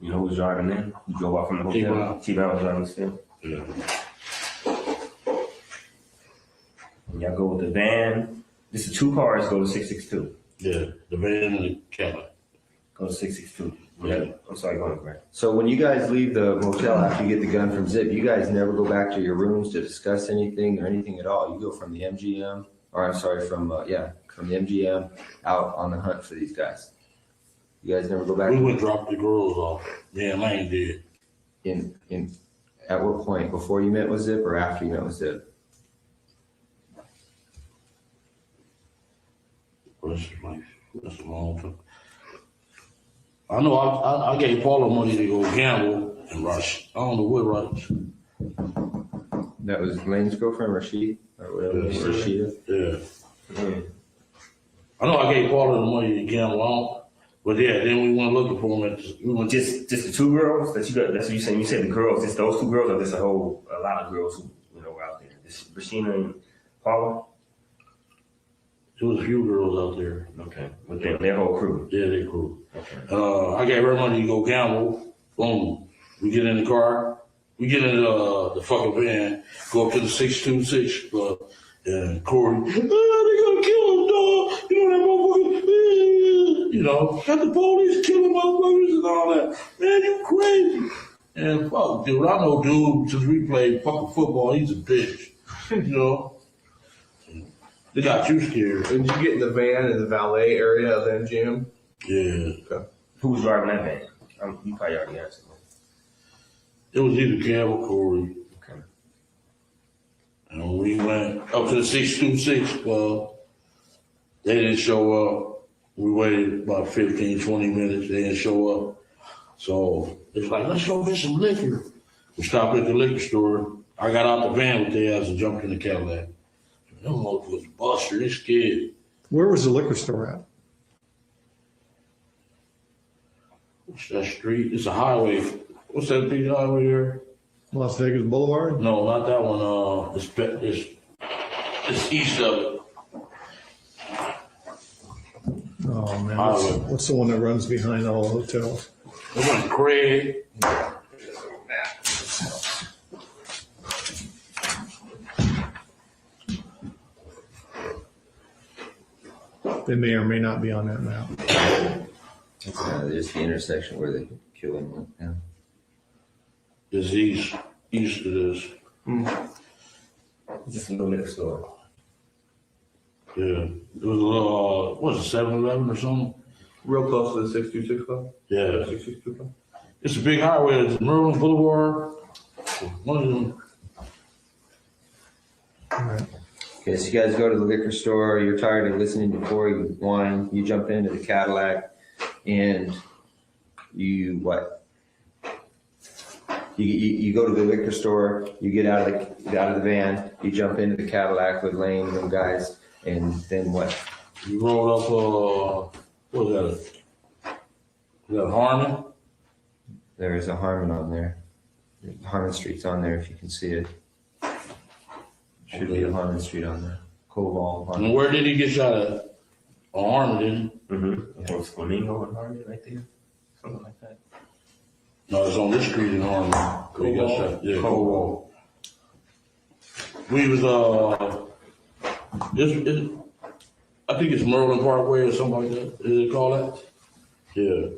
You know who's driving then? You drove off from the hotel? T-Brown was driving still? Yeah. And y'all go with the van. This is 2 cars, go to 662. Yeah, the van and the Cadillac. Go to 662. Yeah. I'm sorry, go ahead, Greg. So when you guys leave the motel after you get the gun from Zip, you guys never go back to your rooms to discuss anything or anything at all. You go from the MGM, or I'm sorry, from the MGM out on the hunt for these guys. You guys never go back? We would drop the girls off. Yeah, Lane did. At what point? Before you met with Zip or after you met with Zip? That's a long time. I know I gave Paula money to go gamble and rush. I don't know what rush. That was Lane's girlfriend, Rashid, or whatever. Yeah, Rashida. Yeah. I know I gave Paula the money to gamble on, but yeah, then we went looking for them. Just the 2 girls that you got. That's what you saying. You said the girls. Just those 2 girls, or there's a lot of girls who were out there. This Rashina and Paula. There was a few girls out there. Okay, with their whole crew. Yeah, their crew. Okay. I gave her money to go gamble. Boom. We get in the car. We get in the fucking van. Go up to the 626 and Corey. They gonna kill him, dog. You know that motherfucker. Got the police killing motherfuckers and all that. Man, you crazy. And fuck, dude, I know dude since we played fucking football. He's a bitch. They got you scared. Did you get in the van in the valet area of the MGM? Yeah. Okay. Who was driving that van? You probably already answered. It was either Kev or Corey. Okay. And when we went up to the 626, they didn't show up. We waited about 15, 20 minutes. They didn't show up. So it's like, let's go get some liquor. We stopped at the liquor store. I got out the van with their ass and jumped in the Cadillac. Them motherfuckers buster, they scared. Where was the liquor store at? What's that street? It's a highway. What's that big highway there? Las Vegas Boulevard? No, not that one. It's east of it. Oh man, Highway. what's the one that runs behind all the hotels? It went Craig. They may or may not be on that map. It's just the intersection where they kill him. Yeah. It's east of this. Just a little liquor store. Yeah. It was a little, what was it, 7-Eleven or something? Real close to the 626 club? Yeah. 626 club? It's a big highway. It's Merlin Boulevard. One of them. All right. Okay, so you guys go to the liquor store. You're tired of listening to Corey whine. You jump into the Cadillac, and you what? You go to the liquor store. You get out of the van. You jump into the Cadillac with Lane and them guys, and then what? You rolled up. What was that? Was that Harmon? There is a Harmon on there. Harmon Street's on there if you can see it. Should be a Harmon Street on there. Koval. Harmon. And where did he get shot at? On Harmon, didn't he? Mm-hmm. I think it's Flamingo and Harmon right there. Something like that. No, it's on this street in Harmon. He got shot. Yeah, Koval. We was I think it's Merlin Parkway or something like that. Is it called that? Yeah.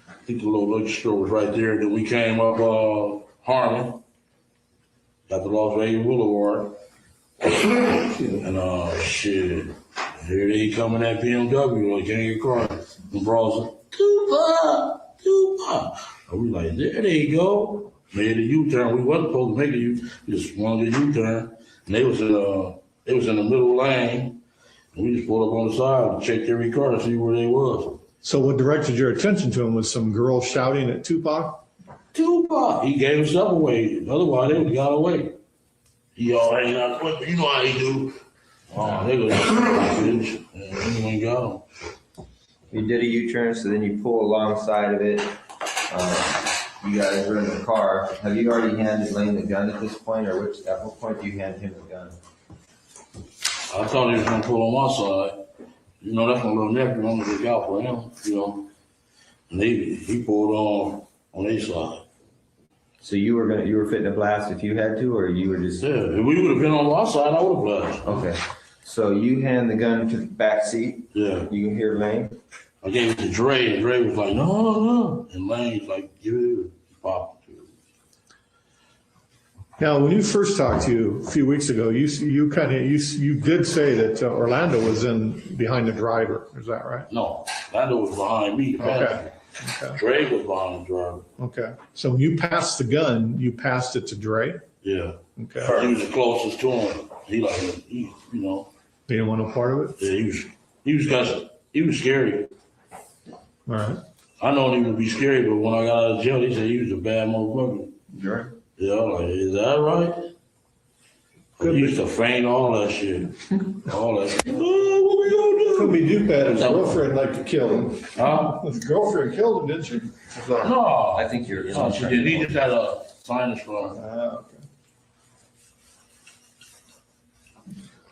I think the little liquor store was right there. Then we came up Harmon, got the Las Vegas Boulevard, and shit. Here they come in that BMW, like in your car. And bros like, Tupac, Tupac. And we like, there they go. Made a U-turn. We wasn't supposed to make a U. We just wanted a U-turn. And they was in the middle lane. And we just pulled up on the side and checked every car to see where they was. So what directed your attention to him was some girl shouting at Tupac? Tupac. He gave himself away. Otherwise, they would have got away. He all hanging out. You know how he do. Oh, they was bitch. And he ain't got him. You did a U-turn, so then you pull alongside of it. You guys were in the car. Have you already handed Lane the gun at this point, or at what point do you hand him the gun? I thought he was gonna pull on my side. You know, that's my little nephew. I'm gonna look out for him. You know, and he pulled on their side. So you were fitting to blast if you had to, or you were just? Yeah, if we would have been on my side, I would have blasted. Okay. So you hand the gun to the back seat. Yeah. You can hear Lane. I gave it to Dre, and Dre was like, no. And Lane's like, give it pop. Now, when you first talked to you a few weeks ago, you did say that Orlando was behind the driver. Is that right? No, Orlando was behind me. Okay. Dre was behind the driver. Okay. So when you passed the gun, you passed it to Dre? Yeah. Okay. He was the closest to him. He you know. He didn't want no part of it? Yeah, he was scary. All right. I know he would be scary, but when I got out of jail, they said he was a bad motherfucker. Dre? Yeah, I'm like, is that right? He used to feign all that shit. All that shit. Oh, what we gonna do? Could be Duke his girlfriend like to kill him. Huh? His girlfriend killed him, didn't she? No. I think you're. No, she didn't. He just had a sinus problem. Okay.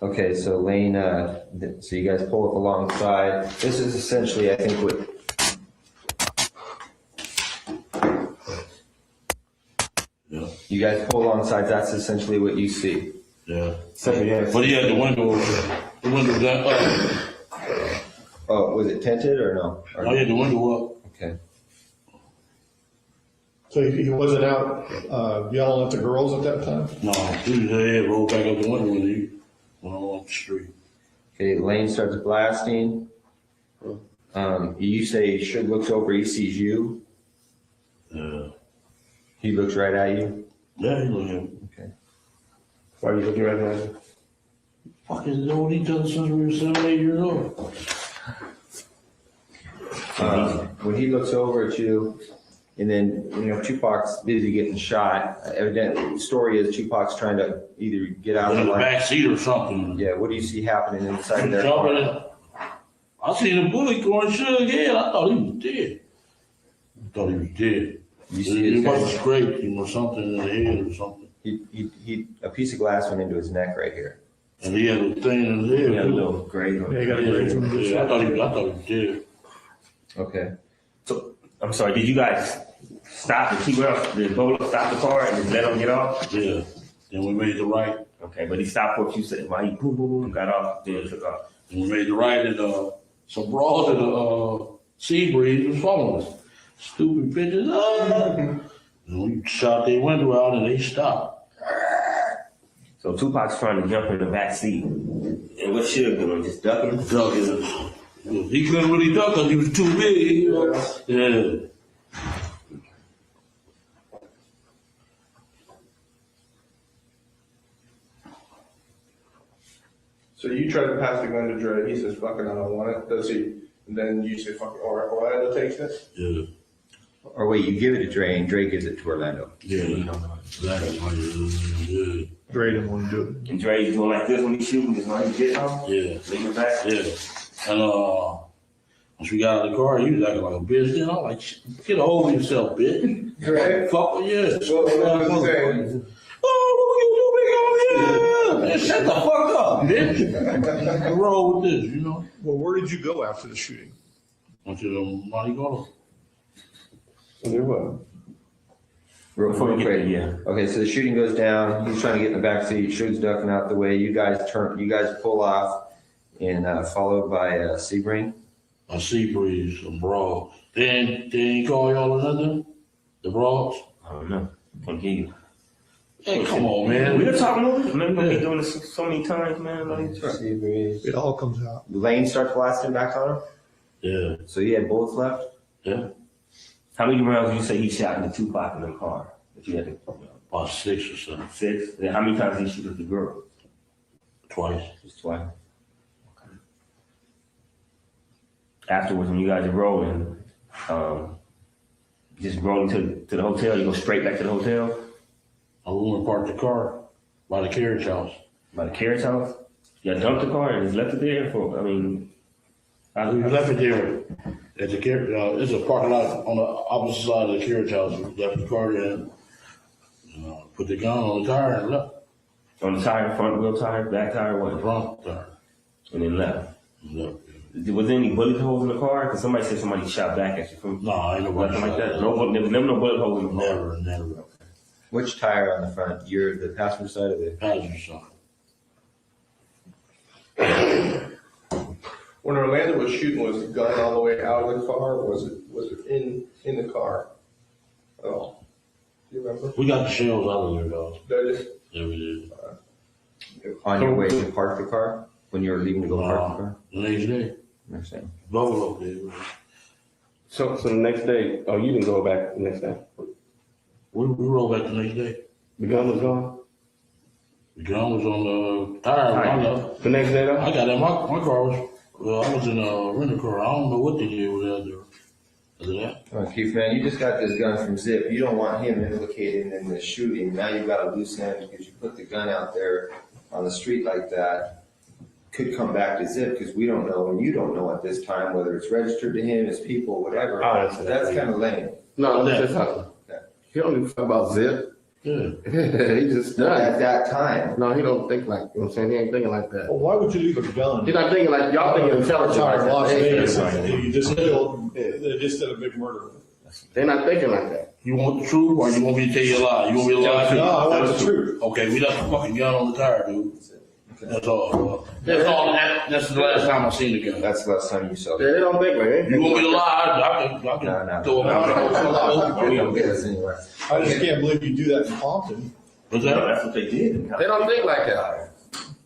Okay, so Lane, so you guys pull up alongside. This is essentially, I think, what. Yeah. You guys pull alongside, that's essentially what you see. Yeah. So, yeah. But he had the window down up. Oh, was it tinted or no? Or I had the window up. Okay. So he wasn't out yelling at the girls at that time? No, he was there, rolled back up the window when he went on the street. Okay, Lane starts blasting. You say Suge looks over, he sees you. Yeah. He looks right at you. Yeah, he looked at me. Okay. Why are you looking right at me? Fucking know each other since we were 7, 8 years old. When he looks over at you, and then, Tupac's busy getting shot. Evidently, the story is Tupac's trying to either get out In of the the back seat or something. Yeah, what do you see happening inside of their Jumping car? in. I seen a bullet going Suge head. I thought he was dead. You see He must have scraped him or something in the head or something. He a piece of glass went into his neck right here. And he had a thing in his head. He had a little grade on Yeah, he got a grade from the Yeah, I thought he was dead. Okay. So, I'm sorry, did you guys stop and keep up? Did Bolo stop the car and just let him get off? Yeah. Then we made the right. Okay, but he stopped what you said. Why he boom, boom, boom, got off, then took off. And we made the right, and some bras in the sea breeze was following us. Stupid bitches. And we shot their window out and they stopped. So Tupac's trying to jump in the back seat. And what Suge doing? Just ducking? Ducking. He couldn't really duck because he was too big. Yeah. So you try to pass the gun to Dre, he says, fucking, I don't want it. Does he? And then you say, fucking, Orlando takes it? Yeah. Or wait, you give it to Dre and Dre gives it to Orlando. Yeah. Exactly. Yeah. Dre didn't want to do it. And Dre's doing like this when he's shooting, just like he gets off? Yeah. Leave it back? Yeah. And once we got out of the car, he was acting like a bitch. Then I'm like, get a hold of yourself, bitch. Dre? Fuck, yeah. What was he saying? Oh, what you doing? Yeah. Man, shut the fuck up, bitch. What's wrong with this, Well, where did you go after the shooting? Went to the Monte Carlo. So there what? Real quick. Yeah. Okay, so the shooting goes down. He's trying to get in the back seat. Suge's ducking out the way. You guys pull off, and followed by Sebring. A sea breeze, a brawl. They ain't call y'all or nothing? The brawls? I don't know. Can't hear you. Hey, come on, man. We were talking over it. Man, we've been doing this so many times, man. It all comes out. Lane starts blasting back on him? Yeah. So he had bullets left? Yeah. How many rounds would you say he shot in the Tupac in the car? If you had to, About 6 or so. 6? And how many times did he shoot at the girl? Twice. Just twice. Okay. Afterwards, when you guys are rolling, just rolling to the hotel, you go straight back to the hotel? I went and parked the car by the carriage house. By the carriage house? You dumped the car and just left it there for, I mean... We left it there at the carriage, it's a parking lot on the opposite side of the carriage house. We left the car there, put the gun on the tire and left. On the tire, front wheel tire, back tire, what? The front tire. And then left. Left. Was there any bullet holes in the car? Because somebody said somebody shot back at you from... No, ain't nobody nothing like shot that. No, there was never no bullet holes in the car. Never. Which tire on the front? You're the passenger side of the Passenger side. When Orlando was shooting, was the gun all the way out of the car, or was it in the car at all? Do you remember? We got the shells out of there, though. Did it? Yeah, we did. On your way to park the car? When you were leaving to go park the car? The next day. Understand. Both of them. So the next day, oh, you didn't go back the next day? We rolled back the next day. The gun was gone? The gun was on the tire when I left. The next day though? I got in my car was, I was in a rental car. I don't know what they did with that there. Other than that. Oh, Keith, man, you just got this gun from Zip. You don't want him implicated in the shooting. Now you've got a loose end because you put the gun out there on the street like that. Could come back to Zip because we don't know, and you don't know at this time whether it's registered to him, his people, whatever. That's kind of lame. No, that's not. He don't even talk about Zip. Yeah. He just done. At that time. No, he don't think like, you know what I'm saying? He ain't thinking like that. Well, why would you leave a gun? He's not thinking like, y'all thinking intelligent. Entire Like Las that. Vegas, you just killed, they just did a big murder. They're not thinking like that. You want the truth or you want me to tell you a lie? You want me to lie to you? No, I want the truth. Okay, we left the fucking gun on the tire, dude. That's all. That's the last time I seen the gun. That's the last time you saw it. Yeah, they don't think like that. You want me to lie? I can throw it out. We don't get us anywhere. I just can't believe you do that in Compton. What's that? That's what they did. They don't think like that.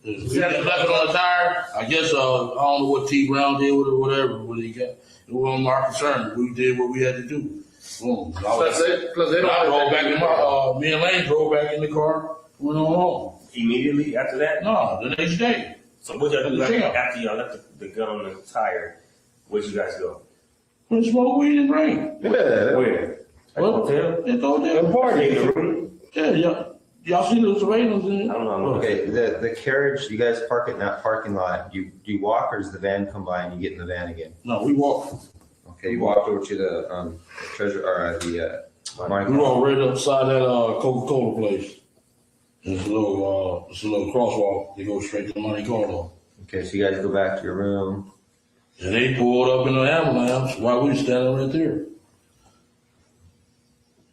We just left it on the tire. I guess I don't know what T Brown did with it or whatever. What he got? It wasn't our concern. We did what we had to do. Boom. Plus they don't. I drove back in my. Me and Lane drove back in the car. Went on home. Immediately after that? No, the next day. So what y'all do after y'all left the gun on the tire? Where'd you guys go? We smoked weed and drink. Yeah. Where? At the What? hotel? At the hotel. Party. In the room? Yeah, y'all see the surveillance in I it? don't know. Okay, the carriage, you guys park it in that parking lot. Do you walk or does the van come by and you get in the van again? No, we walked. Okay, you walked over to the treasure or the Monte We Carlo. walked right upside that Coca-Cola place. It's a little crosswalk. They go straight to Monte Carlo. Okay, so you guys go back to your room. And they pulled up in the ambulance while we were standing right there.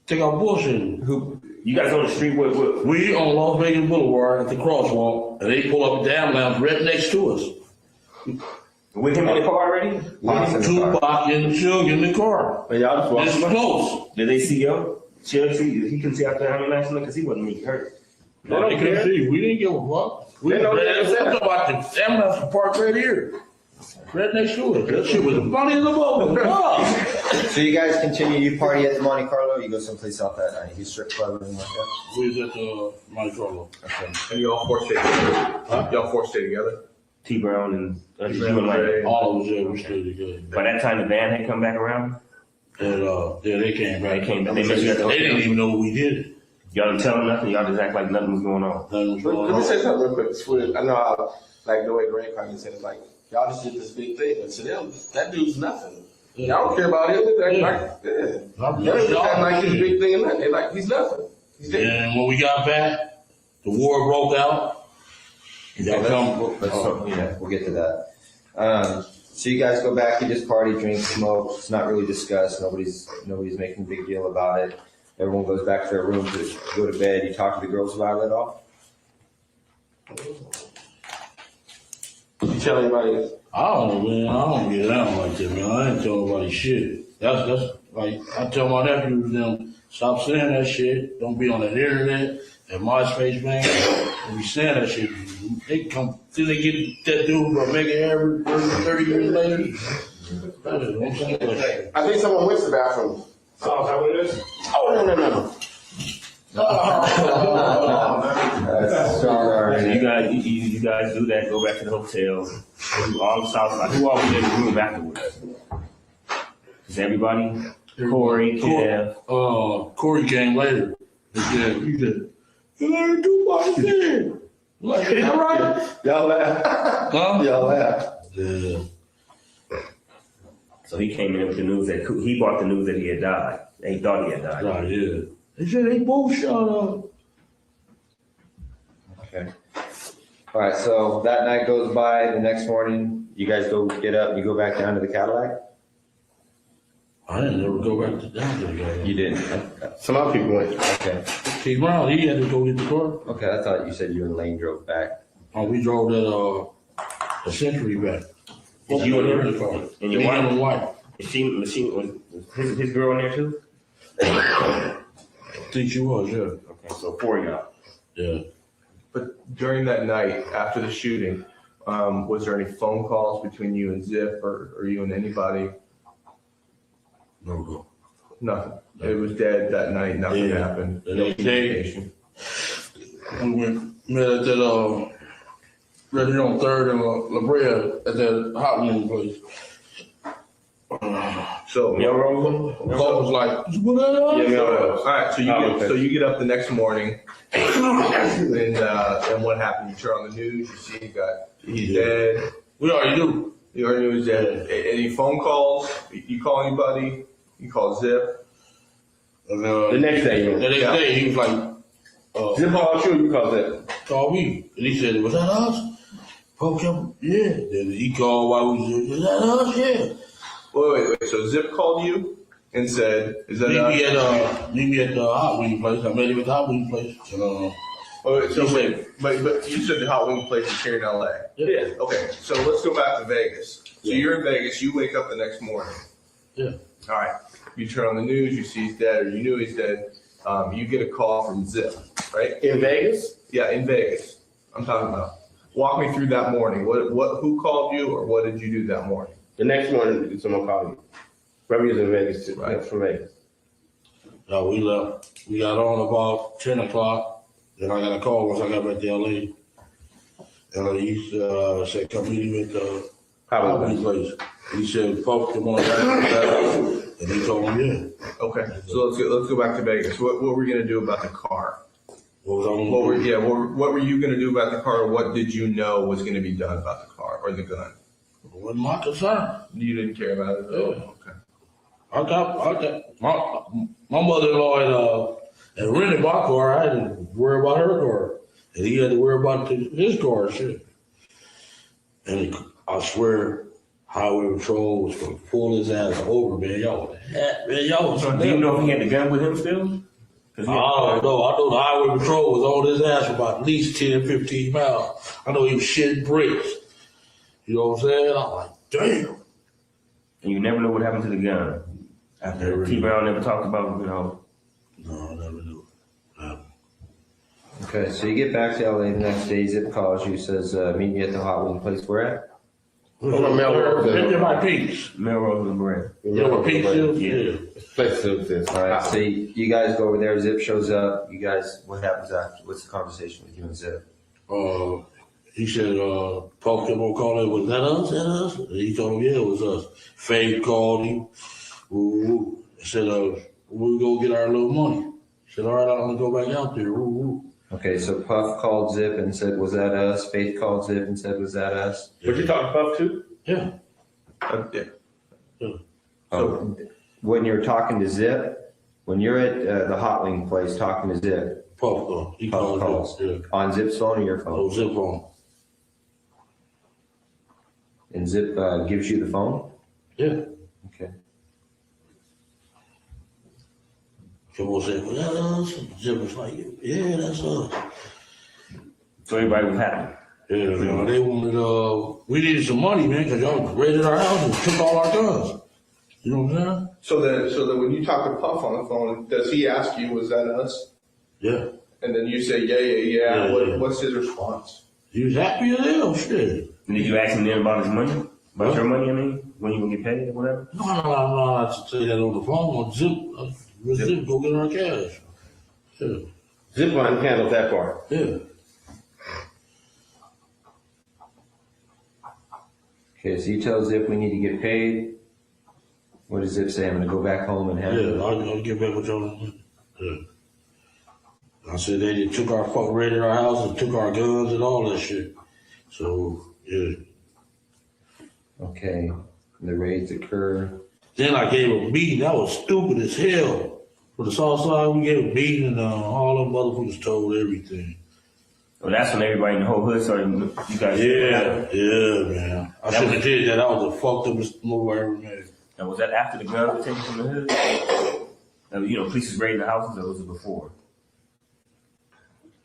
Take our bullshit. Who? You guys on the street with We on Las Vegas Boulevard at the crosswalk, and they pull up the ambulance right next to us. with him in the car already? Tupac and Suge in the car. And y'all just walked This by? close. Did they see him? Chug see? He couldn't see out there ambulance because he wasn't really hurt. No, they couldn't see. We didn't give a fuck. We talking about the ambulance parked right here. Right next to us. That shit was funny as a bubble. So you guys continue, you party at the Monte Carlo, you go someplace else that night, you strip club or anything like that? We was at the Monte Carlo. Okay. And you all four stayed together? Y'all four stayed together? T Brown and you Brown, and like Ray. All of us there, we stayed together. by that time the van had come back around. And yeah, they came back. They came back. They They didn't even know we did it. Y'all didn't tell them nothing. Y'all just act like nothing was going on. Nothing was going Let me on. say something real quick. It's weird. I know how, like the way Greg Carmen said it, like, y'all just did this big thing, but to them, that dude's nothing. Y'all don't care about him. They're like, yeah. Y'all just act like this big thing and nothing. They're like, he's nothing. He's dead. And when we got back, the war broke out. Y'all come. Yeah, we'll get to that. So you guys go back, you just party, drink, smoke. It's not really discussed. Nobody's making a big deal about it. Everyone goes back to their room to go to bed. You talk to the girls about it at all? You tell anybody this? I don't know, man. I don't get down like that, man. I ain't tell nobody shit. That's Like, I tell my nephews, them, stop saying that shit. Don't be on the internet and MySpace, man. Don't be saying that shit. They come, till they get that dude from Mega Average 30 years later. Don't say that shit. I think someone went to the bathroom. Oh, is that what it is? Oh, no. Sorry. You guys do that. Go back to the hotel. Do all the Southside. Who all was in the room afterwards? Is everybody? Corey, Kev. Corey came later. He said, you gotta do my thing. Like, is that right? Y'all laugh. Huh? Y'all laugh. Yeah. So he came in with the news that he brought the news that he had died. He thought he had died. Right, yeah. They said they both shot up. Okay. All right, so that night goes by, the next morning, you guys go get up, you go back down to the Cadillac? I didn't ever go back down to the guy. You didn't? Some other people went. Okay. Keith Brown, he had to go get the car. Okay, I thought you said you and Lane drove back. Oh, we drove that, the Century back. Is you and him? The car. And your Me wife? and my wife. Was his girl in there too? I think she was, yeah. Okay, so 4 of y'all. Yeah. But during that night, after the shooting, was there any phone calls between you and Zip or you and anybody? No. Nothing. It was dead that night. Nothing happened. The No next day, communication. we met at that, ready on 3rd and La Brea at that hot wing place. So Melrose was like, what up? Yeah, Melrose. All right, so you get up the next morning, and what happened? You turn on the news, you see he's dead. We already knew. You already knew he's dead. Any phone calls? You call anybody? You call Zip? The next day, The next day, he was like, Zip called you, you called Zip. Called me. And he said, was that us? Poke him? Yeah. Then he called while we was there. Is that us? Yeah. Wait. So Zip called you and said, "Is that us?" Meet me at the hot wing place. I met him at the hot wing place. But you said the hot wing place is here in LA. Yeah. Okay, so let's go back to Vegas. So you're in Vegas. You wake up the next morning. Yeah. All right. You turn on the news. You see he's dead, or you knew he's dead. You get a call from Zip, right? In Vegas? Yeah, in Vegas. I'm talking about. Walk me through that morning. Who called you, or what did you do that morning? The next morning, someone called you. Remy was in Vegas too. Right. From Vegas. No, we left. We got on about 10 o'clock. Then I got a call once I got back to LA. And he said, come meet him at the hot wing place. He said, Pope, come on back. And he told me, yeah. Okay, so let's go back to Vegas. What were you gonna do about the car? What were you gonna do about the car? Or what did you know was gonna be done about the car or the gun? It wasn't my concern. You didn't care about it at all? Okay. I got my mother-in-law had rented my car. I had to worry about her car, and he had to worry about his car and shit. And I swear, Highway Patrol was gonna pull his ass over, man. Y'all was Do you know if he had the gun with him still? I don't know. I know the Highway Patrol was on his ass for about at least 10, 15 miles. I know he was shitting bricks. You know what I'm saying? I'm like, damn. And you never know what happened to the gun. After T. Brown never talked about, No, I never knew. Okay, so you get back to LA the next day, Zip calls you, says, meet me at the hot wing place. Where at? They're my Peaks. Melrose and Brea. Yeah, where Peaks is? Yeah. All right, so you guys go over there, Zip shows up. You guys, what happens after? What's the conversation with you and Zip? He said, Paul kept on calling, was that us? That us? And he told him, yeah, it was us. Fade called him. He said, we'll go get our little money. He said, all right, I'm going to go back out there. Okay, so Puff called Zip and said, was that us? Faith called Zip and said, was that us? But you talking to Puff too? Yeah. So when you're talking to Zip, when you're at the hot wing place talking to Zip, Puff calls. Yeah. On Zip's phone or your phone? Oh, Zip phone. And Zip gives you the phone? Yeah. Okay. Someone said, was that us? Zip was like, yeah, that's us. So everybody was happy. Yeah, they wanted, we needed some money, man, because y'all raided our house and took all our guns. You know what I'm saying? So that when you talk to Puff on the phone, does he ask you, was that us? Yeah. And then you say, yeah. Yeah. What's his response? He was happy as hell, shit. And did you ask him then about his money? About your money, I mean? When you gonna get paid or whatever? No, I have to say that on the phone. On Zip, go get our cash. Yeah. Zipline handled that part. Yeah. Okay, so you tell Zip we need to get paid. What does Zip say? I'm gonna go back home and have Yeah, I'll get back with y'all. Yeah. I said they took our fucking raided our house and took our guns and all that shit. So, yeah. Okay, the raids occur. Then I gave a beating. That was stupid as hell. For the South Side, we gave a beating and all them motherfuckers told everything. Well, that's when everybody in the whole hood started, you guys. Yeah, man. I should have did that. That was the fucked up move I ever made. And was that after the guns were taken from the hood? You know, police was raiding the houses, or was it before?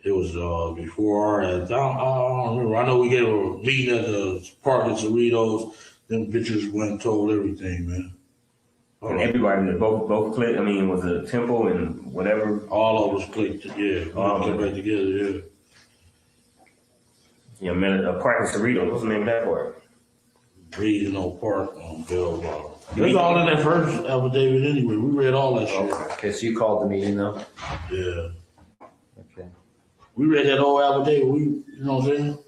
It was before our. I don't remember. I know we gave a meeting at the park at Cerritos. Them bitches went and told everything, man. And everybody, both clicked. I mean, was it Temple and whatever? All of us clicked. Yeah, all came back together. Yeah. Yeah, man. A park in Cerritos. What's the name of that park? Regional Park on Bell Bottom. It was all in that first affidavit anyway. We read all that shit. Okay, so you called the meeting though? Yeah. Okay. We read that whole affidavit. You know what I'm saying?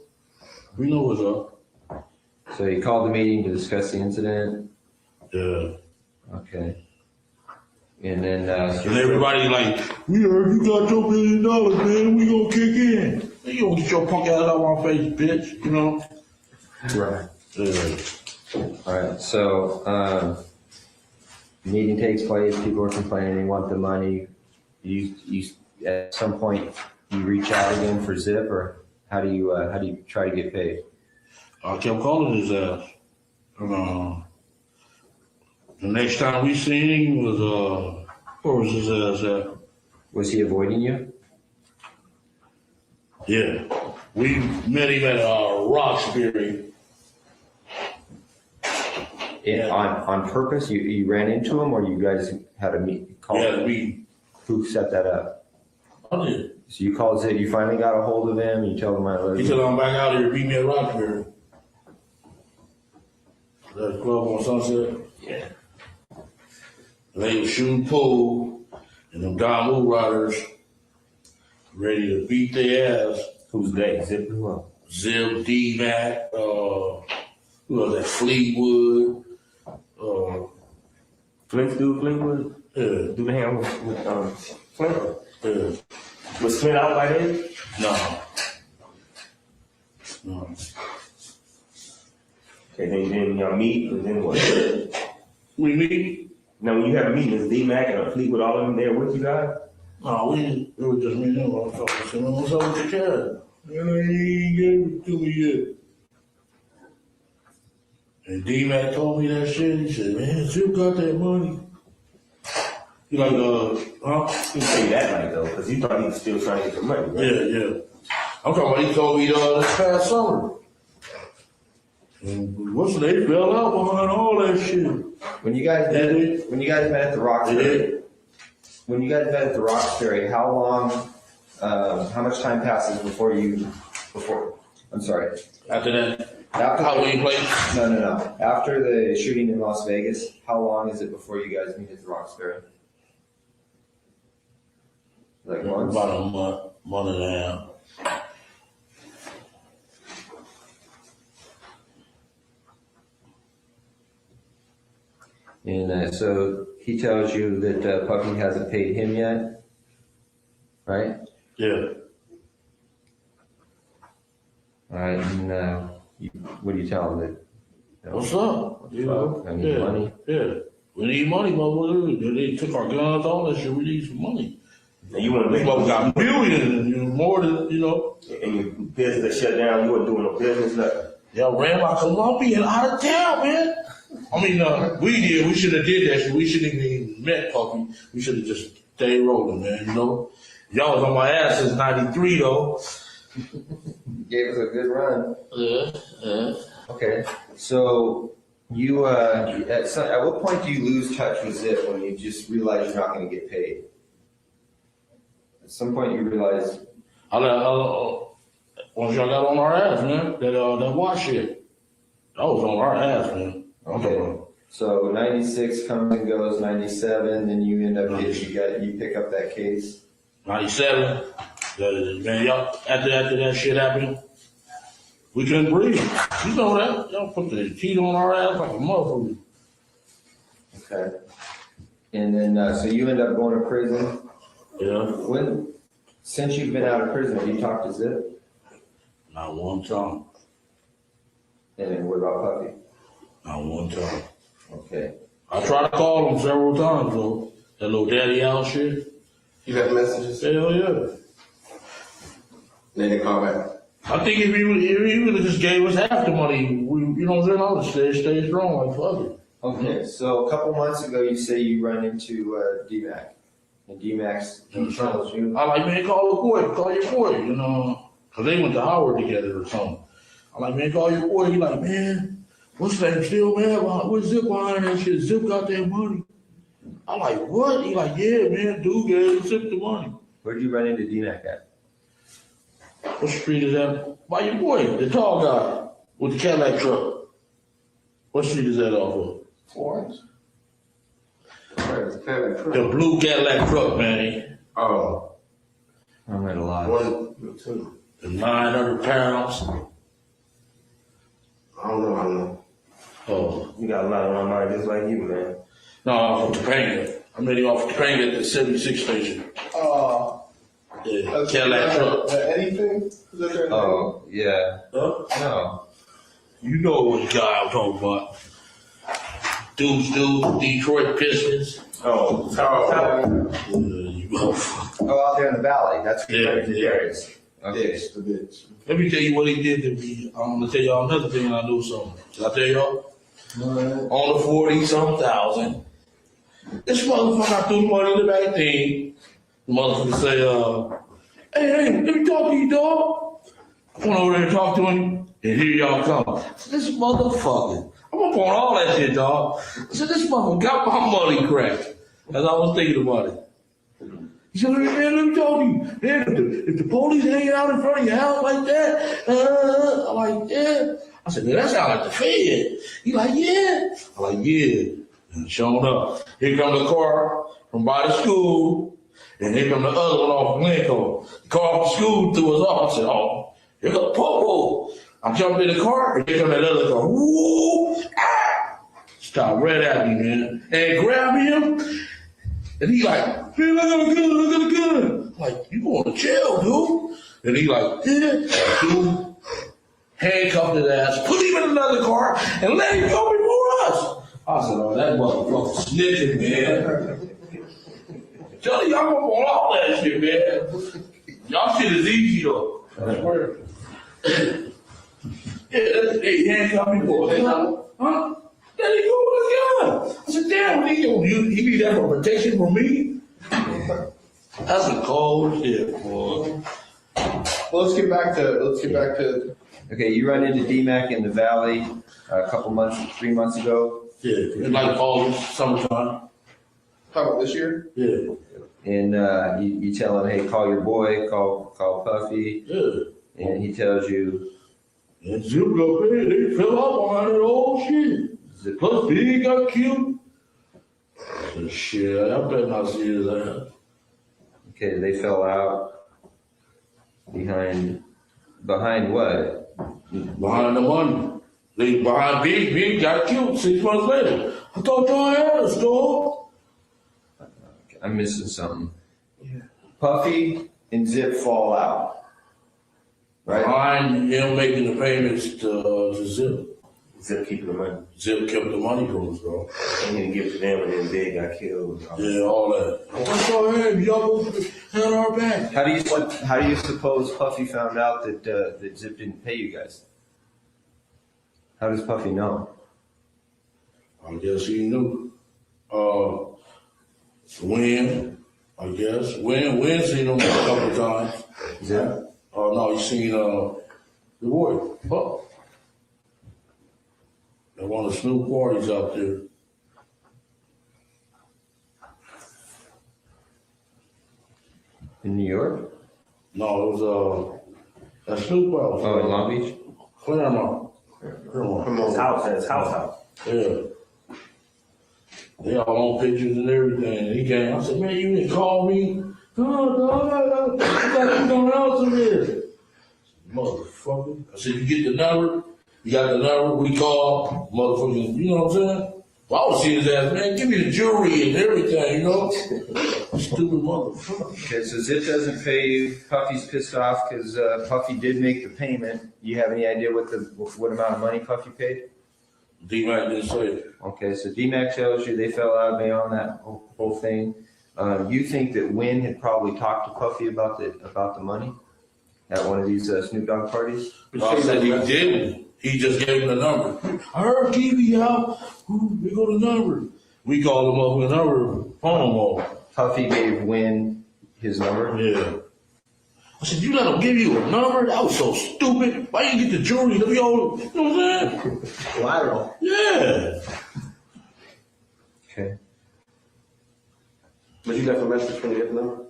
We know what's up. So you called the meeting to discuss the incident? Yeah. Okay. And then, and everybody like, we heard you got your $1 million, man. We gonna kick in. You gonna get your punk ass out my face, bitch. You know? Right. All right. So, meeting takes place. People are complaining. They want the money. You at some point you reach out again for Zip, or how do you try to get paid? I kept calling his ass. The next time we seen him was where was his ass at? Was he avoiding you? Yeah. We met him at Roxbury. On purpose? You ran into him, or you guys had a meet? Yeah, we. Who set that up? I did. So you called Zip. You finally got a hold of him. You told him I love you. He said I'm back out here. Meet me at Roxbury. That club on Sunset. Yeah. And they was shooting pool, and them Don Moon Riders ready to beat their ass. Who's they? Zip who else? Zip, D-Mac, who was that? Fleetwood. Fleetwood? Yeah. Do the hand with Flint? Yeah. Was Flint out by then? No. Okay, then y'all meet, and then what? We meet? Now, when you have a meeting, is D-Mac and Fleetwood all of them there with you guys? No, it was just me and him. I was talking to him. What's up with the cat? You ain't gave it to me yet. And D-Mac told me that shit. He said, man, Zip got that money. He like, huh? He didn't say that night, though, because you thought he was still trying to get the money, right? Yeah. I'm talking about he told me this past summer. And they fell out behind all that shit. When you guys met at the Roxbury, how long, how much time passes I'm sorry. After that? After Halloween play? No. After the shooting in Las Vegas, how long is it before you guys meet at the Roxbury? Like months? About a month and a half. And so he tells you that Puffy hasn't paid him yet, right? Yeah. All right, and what do you tell him? What's up? You know? I need money. Yeah. We need money, motherfucker. They took our guns, all that shit. We need some money. And you want to make got millions, more than, you know. And your business shut down, you weren't doing no business, nothing. Yeah, ran my Colombian out of town, man. I mean, we did. We should have did that shit. We shouldn't even met Puffy. We should have just stayed rolling, man, you know. Y'all was on my ass since 93, though. Gave us a good run. Yeah. Okay, so You, at what point do you lose touch with Zip when you just realize you're not going to get paid? At some point you realize. Once y'all got on our ass, man, that wash shit. That was on our ass, man. Okay. So 96 comes and goes, 97, then you end up you pick up that case. 97. Man, y'all, after that shit happened, we couldn't breathe. You know that. Y'all put the heat on our ass like a motherfucker. Okay. And then, so you end up going to prison? Yeah. Since you've been out of prison, have you talked to Zip? Not one time. And then what about Puffy? Not one time. Okay. I tried to call him several times, though. That little daddy out shit. You got messages? Hell yeah. They didn't call back. I think if he would have just gave us half the money, you know what I'm saying? I would stay strong, like fuck it. Okay, so a couple months ago, you say you run into D-Mac. And D-Mac's tells you. I like, man, call your boy, you know, because they went to Howard together or something. I'm like, man, call your boy. He like, man, what's that still, man? What's Zip behind that shit? Zip got that money. I'm like, what? He like, yeah, man, dude gave Zip the money. Where'd you run into D-Mac at? What street is that? By your boy, the tall guy with the Cadillac truck. What street is that off of? Florence? The blue Cadillac truck, man. Oh. I'm at a lot. 1, 2. The 900 pounds. I don't know. Oh. You got a lot on my mind just like you, man. No, I'm from Topanga. I'm ready off Topanga at the 76 station. Yeah, Cadillac truck. The Eddie thing? Is that their name? Oh, yeah. Huh? No. You know what guy I'm talking about. Dudes, Detroit Pistons. Oh, out there in the valley. That's where yeah. Okay. Let me tell you what he did to me. I'm gonna tell y'all another thing and I knew something. Did I tell y'all? On the 40-some-thousand. This motherfucker, I threw money in the back thing. The motherfucker say, hey, let me talk to you, dog. I went over there and talked to him, and here y'all come. This motherfucker. I'm up on all that shit, dog. I said, this motherfucker got my money cracked. As I was thinking about it. He said, man, let me talk to you. Man, if the police hanging out in front of your house like that, I'm like, yeah. I said, man, that sound like the Fed. He like, yeah. I'm like, yeah. And sure enough, here come the car from by the school, and here come the other one off of Lincoln. The car off the school threw us off. I said, oh, here comes Popo. I jumped in the car, and here come that other car. Woo! Ah! Stop right at me, man. And grab him. And he like, man, look at the gun, look at the gun. I'm like, you going to jail, dude. And he like, yeah. Dude, handcuffed his ass, put him in another car, and let him go before us. I said, oh, that motherfucker snitching, man. Tell you, I'm up on all that shit, man. Y'all shit is easy, though. I swear. Yeah, they handcuffed me for it. Huh? There you go with his gun. I said, damn, he need that for protection from me? That's a cold shit, boy. Well, let's get back to. Okay, you run into D-Mac in the valley a couple months, 3 months ago. Yeah, like August, summertime. How about this year? Yeah. And you tell him, hey, call your boy, call Puffy. Yeah. And he tells you. And Zip got paid. They fell out behind that old shit. Plus, Big got killed. I said, shit, I better not see his ass. Okay, they fell out behind what? Behind the money. They behind Big got killed 6 months later. I thought y'all had a store. I'm missing something. Yeah. Puffy and Zip fall out. Right? Behind him making the payments to Zip. Zip keeping the money. Zip kept the money from us, bro. And he didn't give it to them, and then Big got killed. Yeah, all that. What's our hand? Y'all had our back. How do you suppose Puffy found out that Zip didn't pay you guys? How does Puffy know? I guess he knew. Win, I guess. Win seen him a couple times. Yeah. No, he seen the boy. Puff. at one of the Snoop parties out there. In New York? No, it was at Snoop house. Oh, in Long Beach? Claremont. His house. Yeah. They all on pictures and everything. He came. I said, man, you didn't call me. No, you got something else in there. Motherfucker. I said, you get the number. You got the number. We call. Motherfucker, you know what I'm saying? Well, I was seeing his ass, man, give me the jewelry and everything, you know? Stupid motherfucker. Okay, so Zip doesn't pay you. Puffy's pissed off because Puffy did make the payment. You have any idea what amount of money Puffy paid? D-Mac didn't say it. Okay, so D-Mac tells you they fell out of May on that whole thing. You think that Wynn had probably talked to Puffy about the money at one of these Snoop Dogg parties? I said he didn't. He just gave him the number. I heard TV out. We got the number. We called him up with a number. Phone off. Puffy gave Wynn his number? Yeah. I said, you let him give you a number? That was so stupid. Why you get the jewelry? You know what I'm saying? Collateral. Yeah. Okay. But you left a message when you get the number?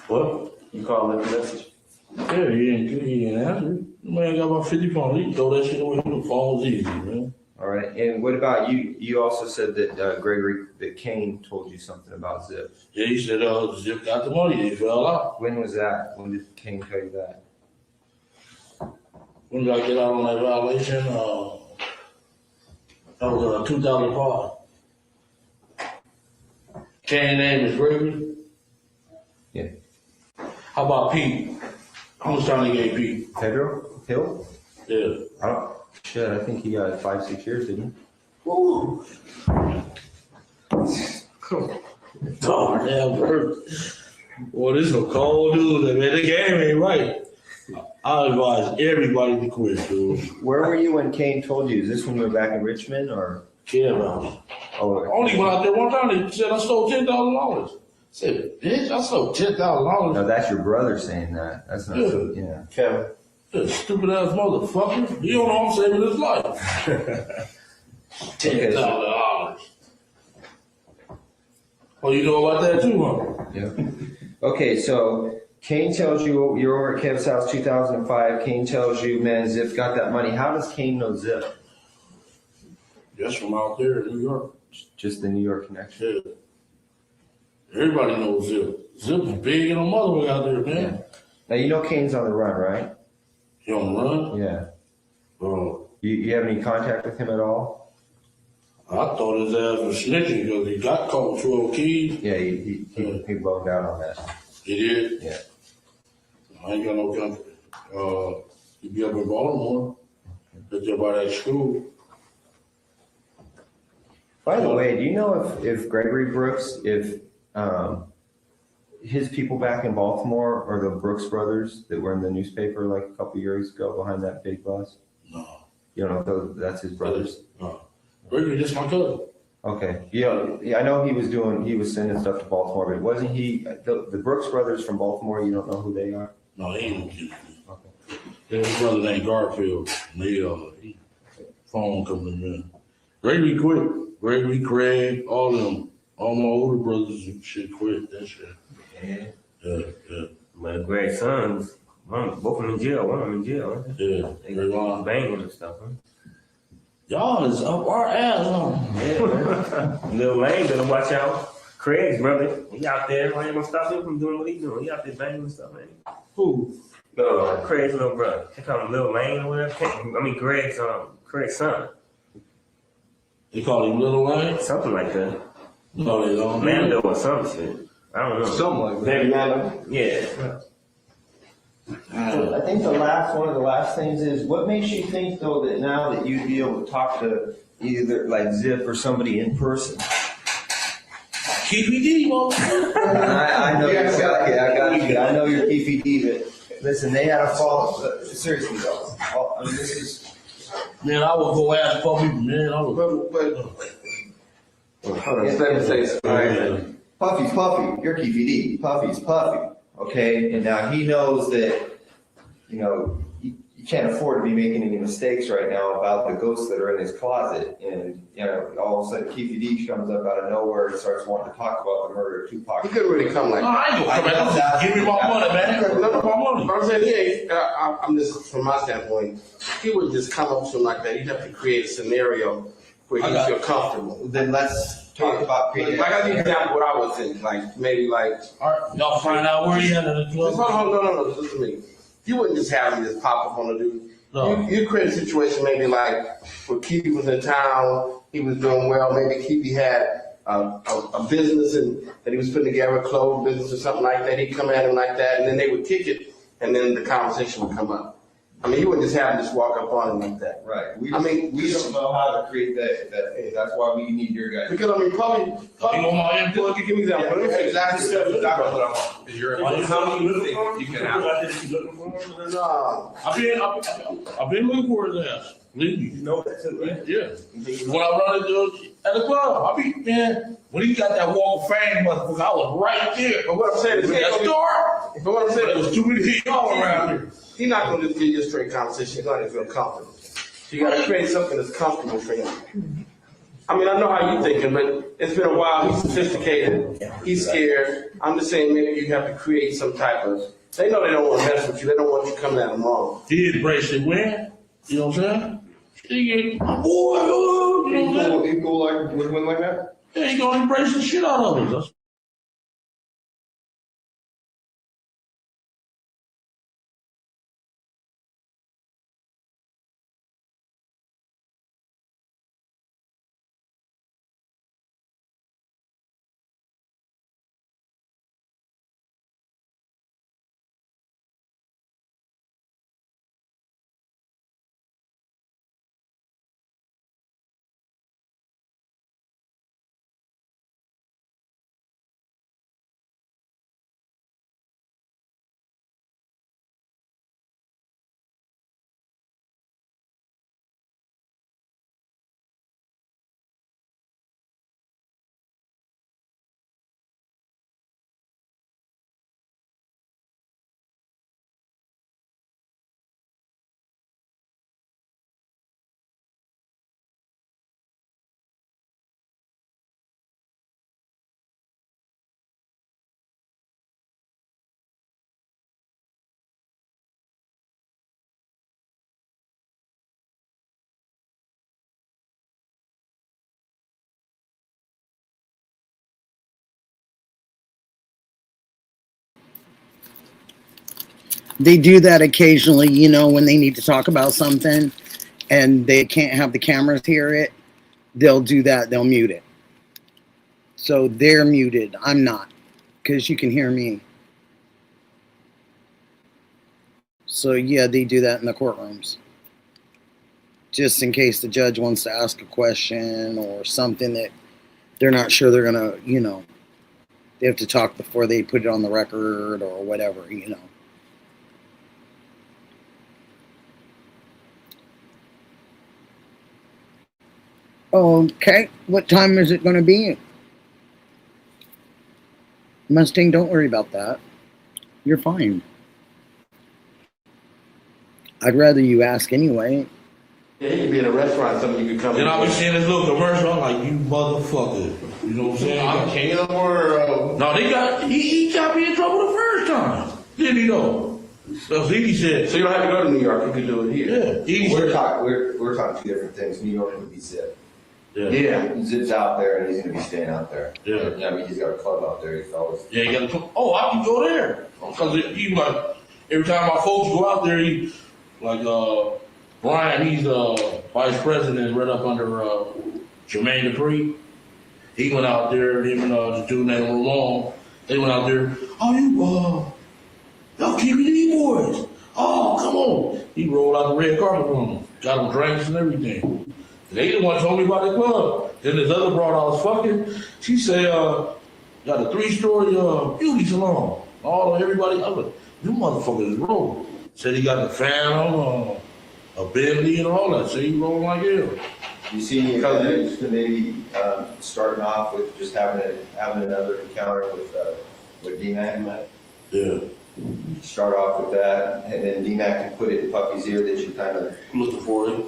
What? You called and left a message? Yeah, he ain't answer. The man got about 50 phones. He can throw that shit away. The phone's easy, man. All right. And what about you? You also said that that Kane told you something about Zip. Yeah, he said Zip got the money. He fell out. When was that? When did Kane tell you that? When did I get out on that violation? That was 2005. Kane's name is Gregory. Yeah. How about Pete? How much time they gave Pete? Pedro Hill? Yeah. I think he got 5-6 years, didn't he? Ooh. Darn, that hurt. Boy, this is a cold dude, man. The game ain't right. I advise everybody to quit, dude. Where were you when Kane told you? Is this when you were back in Richmond or? Yeah, man. Oh, I only went out there one time. They said I stole $10,000. I said, bitch, I stole $10,000. No, that's your brother saying that. That's not true. Yeah. Kevin. That stupid ass motherfucker. He don't know I'm saving his life. $10,000. Oh, you know about that too, huh? Yeah. Okay, so Kane tells you you're over at Kev's house 2005. Kane tells you, man, Zip got that money. How does Kane know Zip? Just from out there in New York. Just the New York connection. Yeah. Everybody knows Zip. Zip is big and a mother out there, man. Yeah. Now, you know Kane's on the run, right? He on the run? Yeah. Oh. You have any contact with him at all? I thought his ass was snitching because he got caught with 12 keys. Yeah, he boned out on that. He did? Yeah. I ain't got no country. He be up in Baltimore. Right there by that school. By the way, do you know if Gregory Brooks, if his people back in Baltimore are the Brooks brothers that were in the newspaper like a couple years ago behind that big bus? No. You don't know if that's his brothers? No. Gregory, just my cousin. Okay. Yeah, I know he was sending stuff to Baltimore, but wasn't he, the Brooks brothers from Baltimore, you don't know who they are? No, he ain't kidding me. Okay. His brother named Garfield. He phone coming in. Gregory quit. Gregory, Craig, all of them. All my older brothers and shit quit that shit. Yeah. Yeah. My grandsons, both of them in jail. One of them in jail. Huh? Yeah. They got banging and stuff. Huh? Y'all is up our ass, huh? Yeah, Lil Lane better watch out. Craig's brother, he out there. I ain't gonna stop him from doing what he doing. He out there banging and stuff, man. Who? No, Craig's little brother. They call him Lil Lane or whatever. Craig's son. They call him Little Lane? Something like that. No, they don't. Mando or some shit. I don't know. Something like that. Baby Mando? Yeah. I think one of the last things is, what makes you think though that now that you'd be able to talk to either like Zip or somebody in person? KPD, motherfucker. I know I got you. I know you're PPD, but listen, they had a fall. Seriously though, I mean, this is. Man, I would go ask Puffy, man. I would. Hold on, let me say something. Puffy's Puffy. You're PPD. Puffy's Puffy. Okay, and now he knows that, you can't afford to be making any mistakes right now about the ghosts that are in his closet. And, all of a sudden Keefe D comes up out of nowhere and starts wanting to talk about the murder of Tupac. He couldn't really come like No, I ain't gonna come back. Give me my money, man. No, my money. I'm saying, I'm just, from my standpoint, he wouldn't just come up to him like that. He'd have to create a scenario where he feel comfortable. Then let's talk about creating. Like, I give you an example what I would think, like, maybe like. All right, y'all find out where he at at the club. No, listen to me. You wouldn't just have him just pop up on the dude. No. You create a situation maybe like where Keefe was in town, he was doing well, maybe Keefe had a business and that he was putting together, a clothes business or something like that. He'd come at him like that, and then they would kick it, and then the conversation would come up. I mean, you wouldn't just have him just walk up on him like that. Right. We don't know how to create that. That's why we need your guys. Because I mean, probably. You want my input? Give me an example. Exactly what I want. Is your How many you can have? No. I've been looking for his ass. Believe me. You know that too, right? Yeah. When I run into at the club, man, when he got that wall of fame, motherfucker, I was right there. But what I'm saying is, that store. But what I'm saying There was too many people around here. He's not going to just give you a straight conversation. He's going to feel comfortable. So you got to create something that's comfortable for him. I mean, I know how you're thinking, but it's been a while. He's sophisticated. He's scared. I'm just saying maybe you have to create some type of. They know they don't want to mess with you. They don't want you coming at them wrong. He embraced it when, you know what I'm saying? He boy, you know what I'm saying? He cool like with women like that? Yeah, he gonna embrace the shit out of us. They do that occasionally, when they need to talk about something and they can't have the cameras hear it. They'll do that. They'll mute it. So they're muted. I'm not, because you can hear me. So yeah, they do that in the courtrooms. Just in case the judge wants to ask a question or something that they're not sure they're going to, they have to talk before they put it on the record or whatever, Okay, what time is it going to be? Mustang, don't worry about that. You're fine. I'd rather you ask anyway. Yeah, he could be in a restaurant, something you could come. Then I be seeing this little commercial. I'm like, you motherfucker. You know what I'm saying? I'm king of the world. No, he got me in trouble the first time. Didn't he though? So he said. So you don't have to go to New York. You can do it here. Yeah. We're talking two different things. New York would be Zip. Yeah. Zip's out there and he's going to be staying out there. Yeah. I mean, he's got a club out there. He's always. Yeah, he got a club. Oh, I can go there. Because he like, every time my folks go out there, he, like, Brian, he's vice president right up under Jermaine Dupree. He went out there, him and the dude named Ramon, they went out there, y'all KBD boys. Oh, come on. He rolled out the red carpet for them, got them drinks and everything. They the one told me about the club. Then this other broad I was fucking, she said, got a 3-story beauty salon. Everybody, I was like, you motherfuckers roll. Said he got the fan on, a Bentley and all that. So he rolling like hell. You see any advantage to maybe starting off with just having another encounter with D-Man? Yeah. Start off with that, and then DMAC can put it in Puffy's ear that you kind of. Looking for it.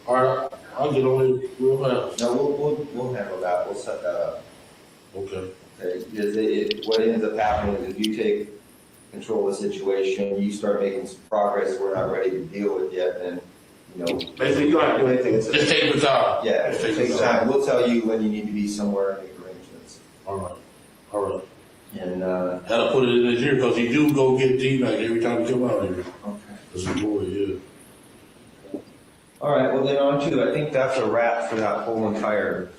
All right, I'll get on it real fast. No, we'll handle that. We'll set that up. Okay. Okay, because what ends up happening is if you take control of the situation, you start making some progress we're not ready to deal with yet, then, you know. Basically, you don't have to do anything. Just take the time. Yeah, just take time. We'll tell you when you need to be somewhere and make arrangements. All right. All right. And, Gotta put it in his ear because he do go get DMAC every time he come out here. okay. That's a boy, yeah. All right, well then on to, I think that's a wrap for that whole entire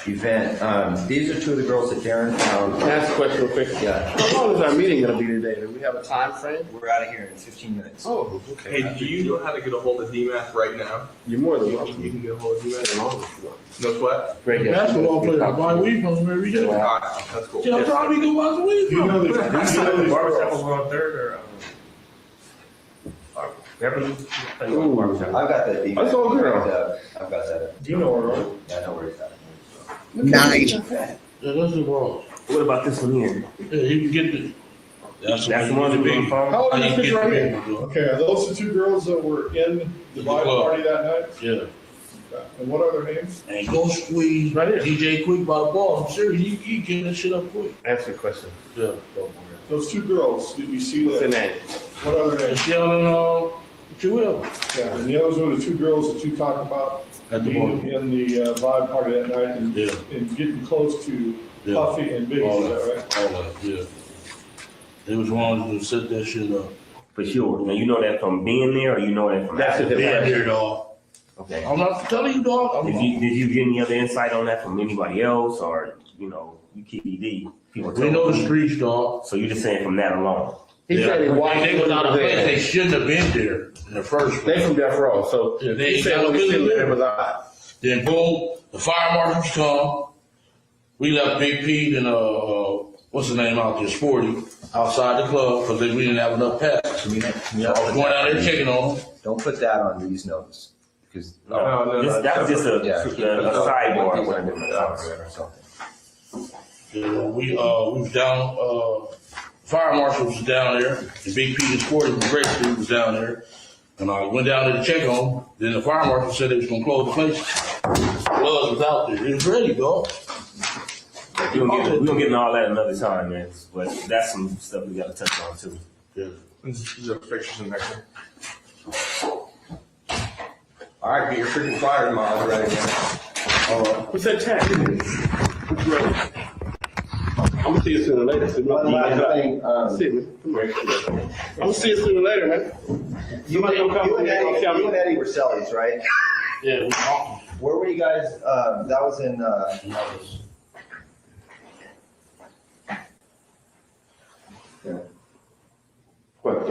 event. These are two of the girls that Darren found. Can I ask a question real quick? Yeah. How long is our meeting gonna be today? Do we have a time frame? We're out of here in 15 minutes. Oh, okay. Hey, do you know how to get a hold of DMAC right now? You're more than welcome. You can get a hold of DMAC. As long as you want. No sweat? Great. yeah. Basketball player, buy weed from him every day. Alright, that's cool. Yeah, I'm trying to go buy some weed You from know him. that, The barbershop over on Third or Beverly? Barbershop. I've got that. That's all good. I've got that. Do you know where, right? Yeah, I know where it's at. Nice. Yeah, that's the ball. What about this one here? Yeah, he can get the. That's the one that big phone? How old I are need these to kids get right the here? big one. Okay, are those the two girls that were in the vibe party that night? Yeah. And what are their names? And go squeeze Right here. DJ Quick by the ball. I'm serious, he getting that shit up quick. Answer the question. Yeah. Those two girls, did you see What's the that? name? What are their And names? Sheldon, what you will. Yeah, and the others were the two girls that you talked about At the being ball. in the vibe party that night and, Yeah. and getting close to Yeah. Puffy and Biggie, All is that, that right? all that, yeah. They was one to set that shit up. For sure. Now, you know that from being there or you know that from That's after? it. Yeah, here, dog. Okay. I'm not telling you, dog. Did you get any other insight on that from anybody else or, you know, you KDD? People We know told the you? streets, dog. So you're just saying from that alone? He said he watched They was out of place. They there. shouldn't have been there in the first They place. from Death Row, so Yeah, they he ain't said got when no he seen business it, it there. was odd. Then boom, the fire marshals come. We left Big Pete and what's the name out there, Sporty, outside the club because we didn't have enough passes. So I was going out there checking on them. Don't put that on these notes, because. That was just a sidebar. Or something. Yeah, we was down. Fire marshal was down there. And Big Pete and Sporty from Great Street was down there. And I went down there to check on them. Then the fire marshal said they was gonna close the place. Blood was out there. It was ready, dog. We don't get into all that another time, man. But that's some stuff we got to touch on too. Yeah. These are pictures in there. All right, get your freaking fire mod ready. What's that tag? I'm gonna see you sooner or later. So One last thing, see me. Come here. I'm gonna see you sooner or later, man. you and Eddie were Sellies, right? Yeah, we talking. Where were you guys? That was in. Yeah. What? I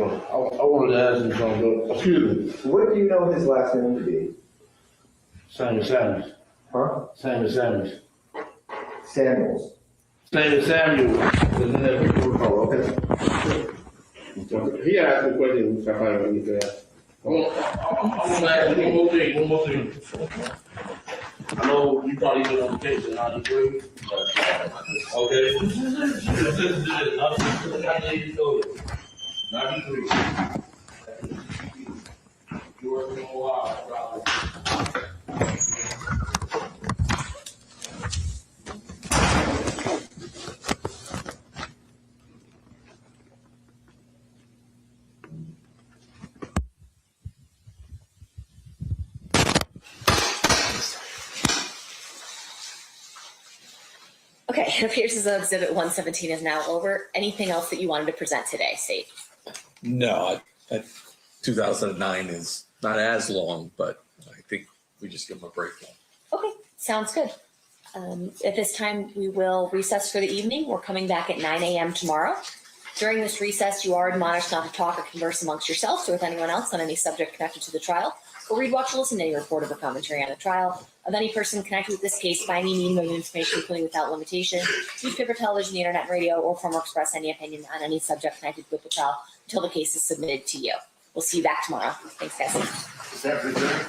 wanted to ask you something. Excuse me. What do you know his last name to be? Sammy Samuels. Huh? Sammy Samuels. Samuels. Sammy Samuels. Oh, okay. He asked me a question, which I find out you can ask. I'm gonna ask you one more thing. I know you probably been on vacation, 93. Okay. 93. You working on a while, probably. Okay, it appears as though Exhibit 117 is now over. Anything else that you wanted to present today, State? No, 2009 is not as long, but I think we just give them a break now. Okay, sounds good. At this time, we will recess for the evening. We're coming back at 9 a.m. tomorrow. During this recess, you are admonished not to talk or converse amongst yourselves or with anyone else on any subject connected to the trial, or read, watch, or listen to any report or commentary on the trial of any person connected with this case by any means of information, including without limitation, newspaper, television, the internet, radio, or form or express any opinion on any subject connected with the trial until the case is submitted to you. We'll see you back tomorrow. Thanks, guys. Is that reserved?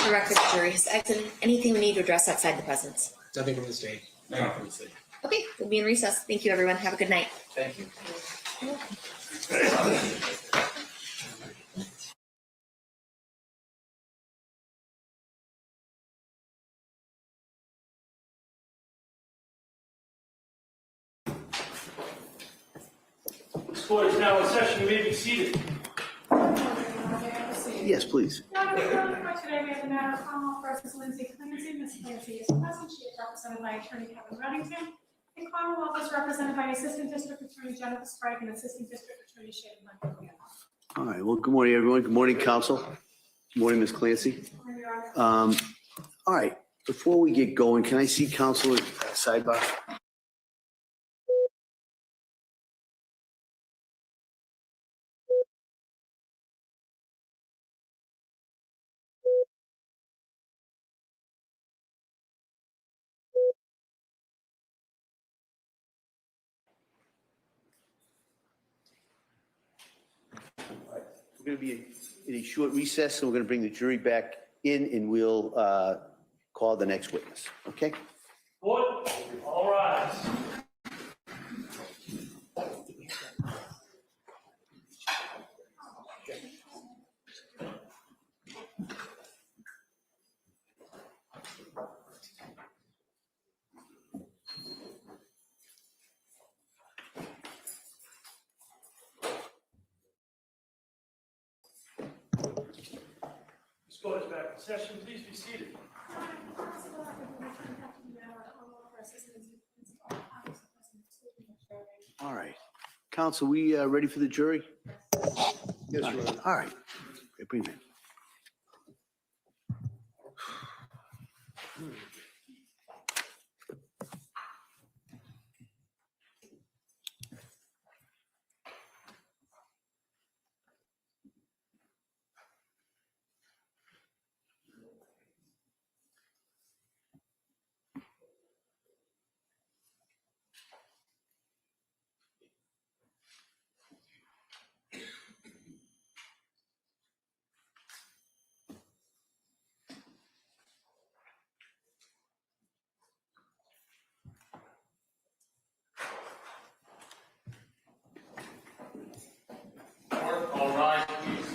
the record, the jury has exited. Anything we need to address outside the presence? Nothing from the state. Nothing from the state. Okay, we'll be in recess. Thank you, everyone. Have a good night. Thank you. This court is now in session. You may be seated. Yes, please. Your Honor, for today, we have the matter of Commonwealth versus Lindsay Clancy. Ms. Clancy is present. She is represented by Attorney Kevin Reddington. And Commonwealth is represented by Assistant District Attorney Jennifer Sprague and Assistant District Attorney Shane Montgomery. All right. Well, good morning, everyone. Good morning, counsel. Good morning, Ms. Clancy. All right. Before we get going, can I see counsel at sidebar? We're going to be in a short recess, and we're going to bring the jury back in, and we'll call the next witness. Okay? Court, all rise. This court is back in session. Please be seated. All right. Counsel, we ready for the jury? Yes, Your Honor. All right. Bring it in. All rise, please.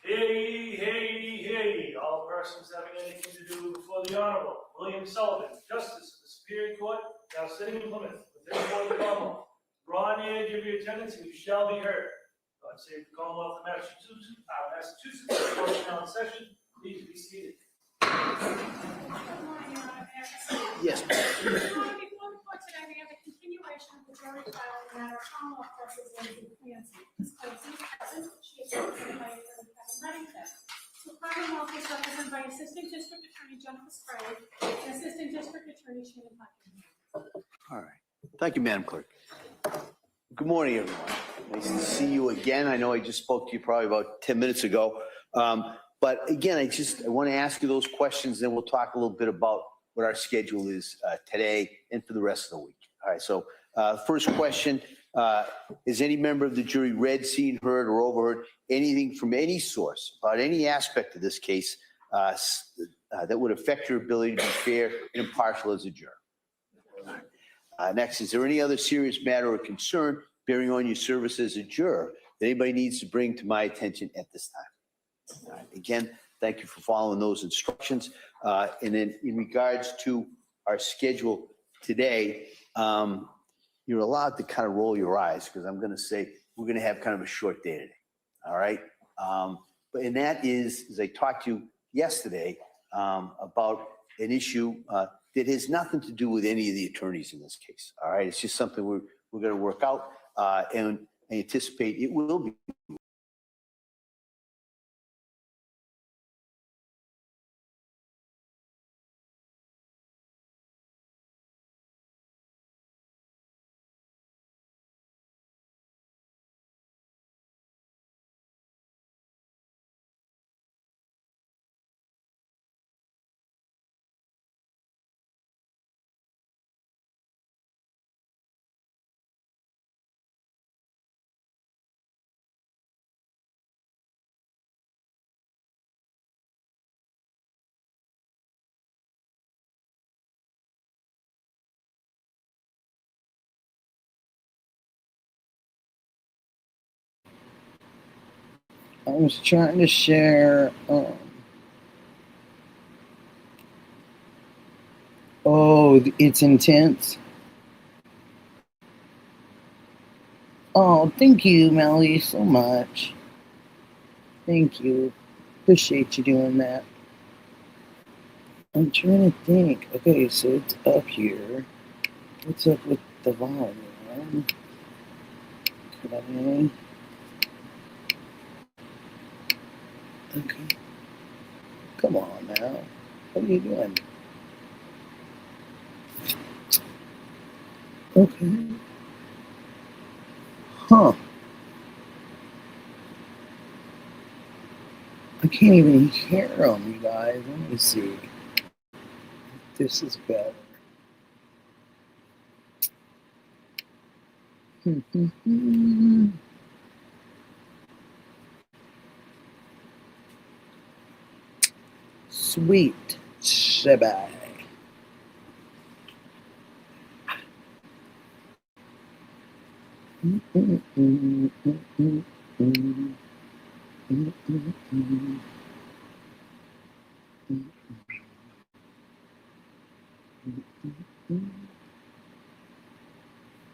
Hey, all persons having anything to do before the Honorable William Sullivan, Justice of the Superior Court, now sitting in Plymouth, within the court of the Commonwealth. Draw near, give your attendance, and you shall be heard. God save the Commonwealth of Massachusetts, court is now in session. Please be seated. Yes. Before the court today, we have a continuation of the jury trial in the matter of Commonwealth versus Lindsay Clancy. Ms. Clancy is present. She is represented by Attorney Kevin Reddington. The Commonwealth is represented by Assistant District Attorney Jennifer Sprague and Assistant District Attorney Shane Montgomery. All right. Thank you, Madam Clerk. Good morning, everyone. Nice to see you again. I know I just spoke to you probably about 10 minutes ago. But again, I want to ask you those questions, then we'll talk a little bit about what our schedule is today and for the rest of the week. All right, so first question, has any member of the jury read, seen, heard, or overheard anything from any source about any aspect of this case that would affect your ability to be fair and impartial as a juror? Next, is there any other serious matter or concern bearing on your service as a juror that anybody needs to bring to my attention at this time? All right. Again, thank you for following those instructions. And then in regards to our schedule today, you're allowed to kind of roll your eyes because I'm going to say we're going to have kind of a short day today. All right. And that is, as I talked to you yesterday about an issue that has nothing to do with any of the attorneys in this case. All right. It's just something we're going to work out and I anticipate it will be I was trying to share. Oh, it's intense. Oh, thank you, Melly, so much. Thank you. Appreciate you doing that. I'm trying to think. Okay, so it's up here. What's up with the volume? Could I? Okay. Come on now. What are you doing? Okay. Huh. I can't even hear them, you guys. Let me see. This is better. Sweet Shabbat.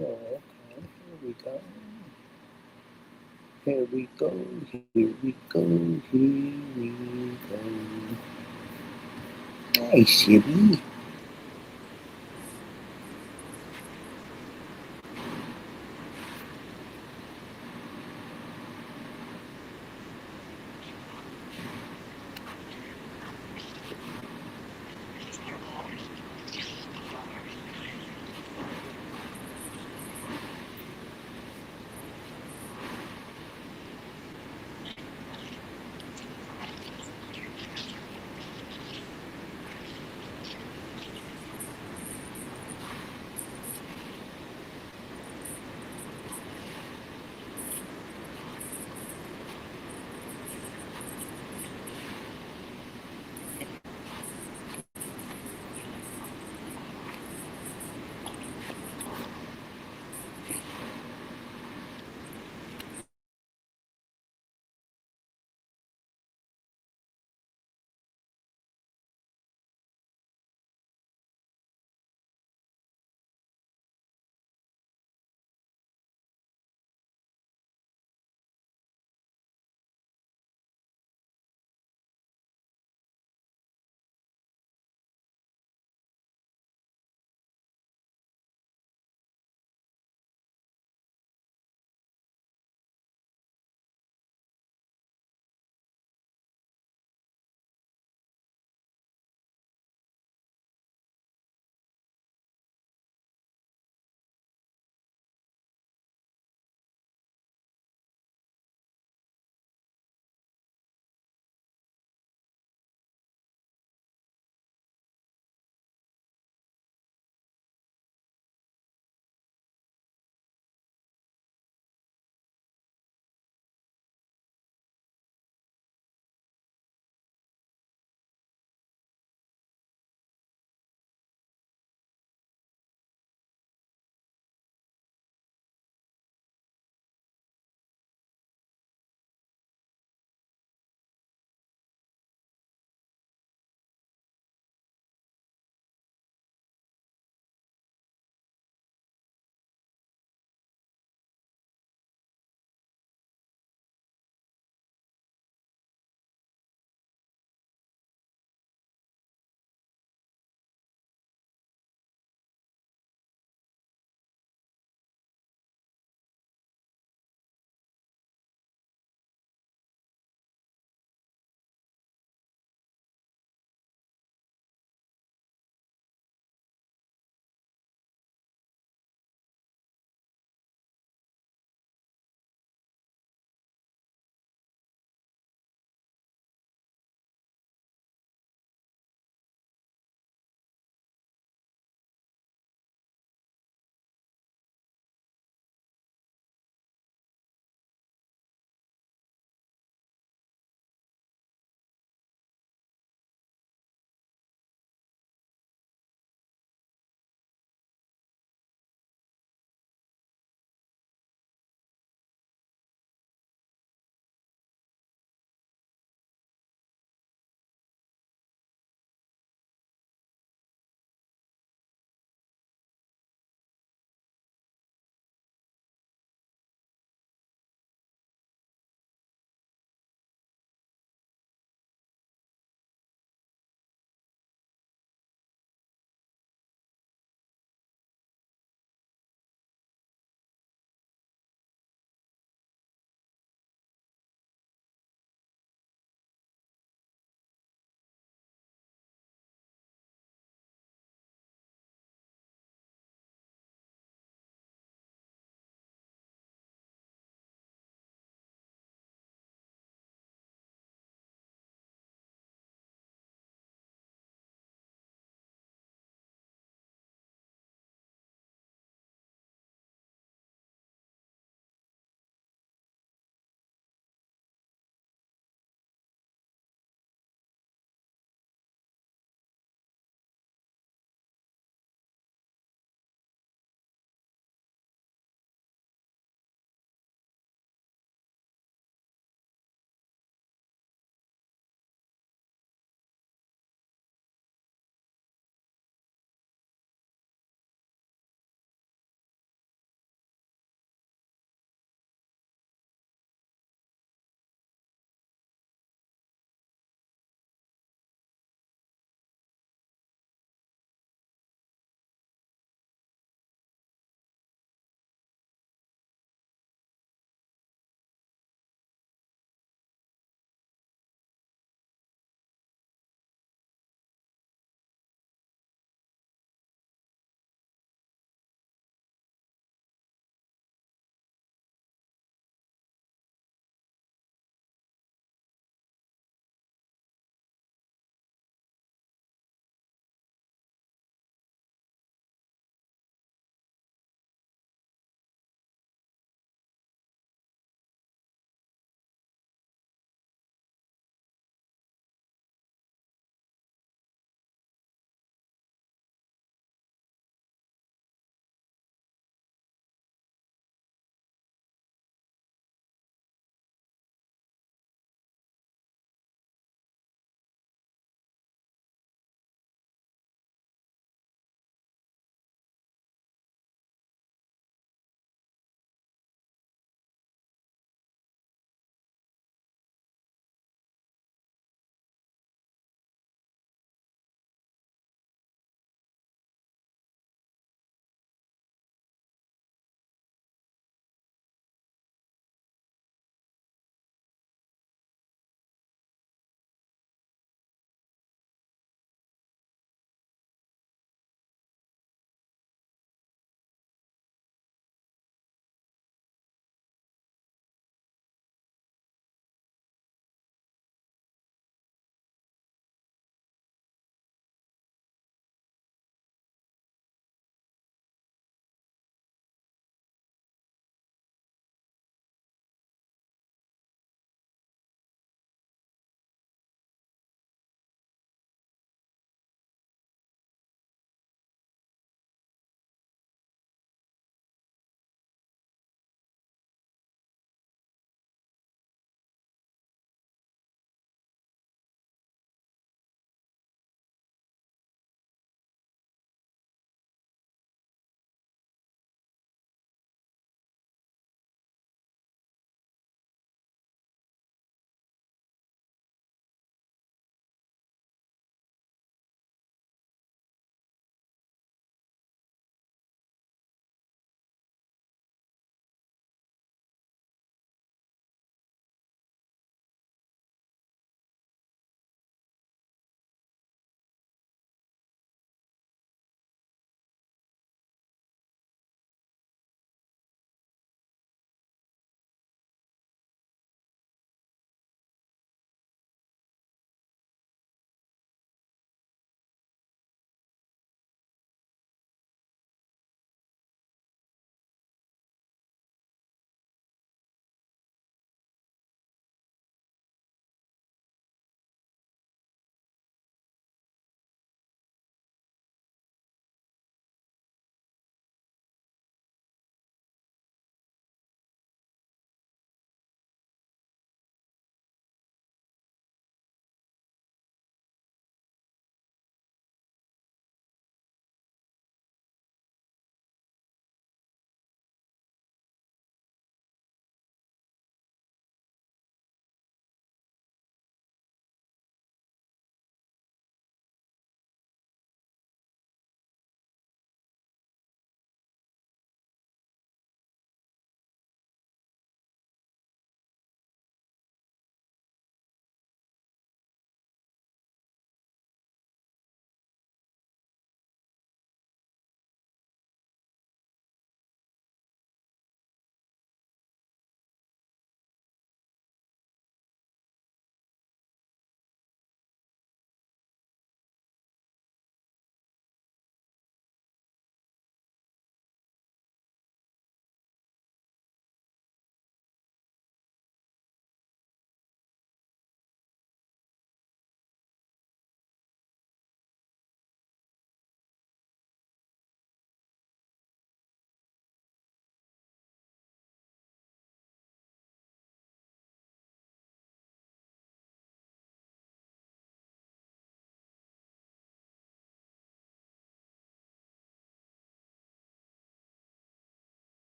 Oh, okay. Here we go. Here we go. Here we go. Here we go. Hi, Shibby.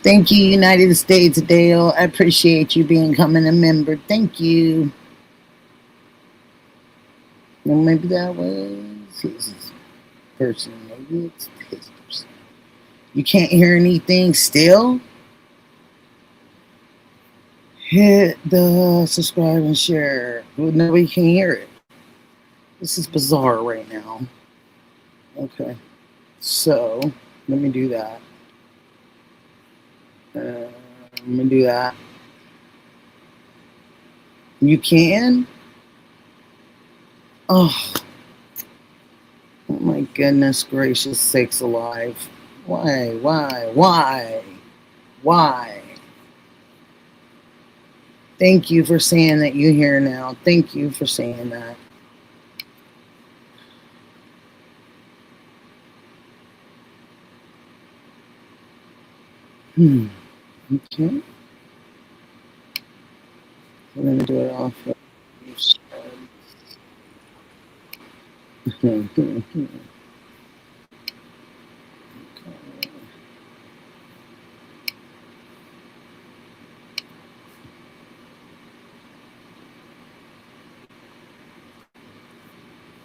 Thank you, United States, Dale. I appreciate you becoming a member. Thank you. Well, maybe that was his person. Maybe it's his person. You can't hear anything still? Hit the subscribe and share. Well, nobody can hear it. This is bizarre right now. Okay. So, let me do that. Let me do that. You can? Oh my goodness gracious sakes alive. Why? Thank you for saying that you're here now. Thank you for saying that. Okay. We're going to do it off of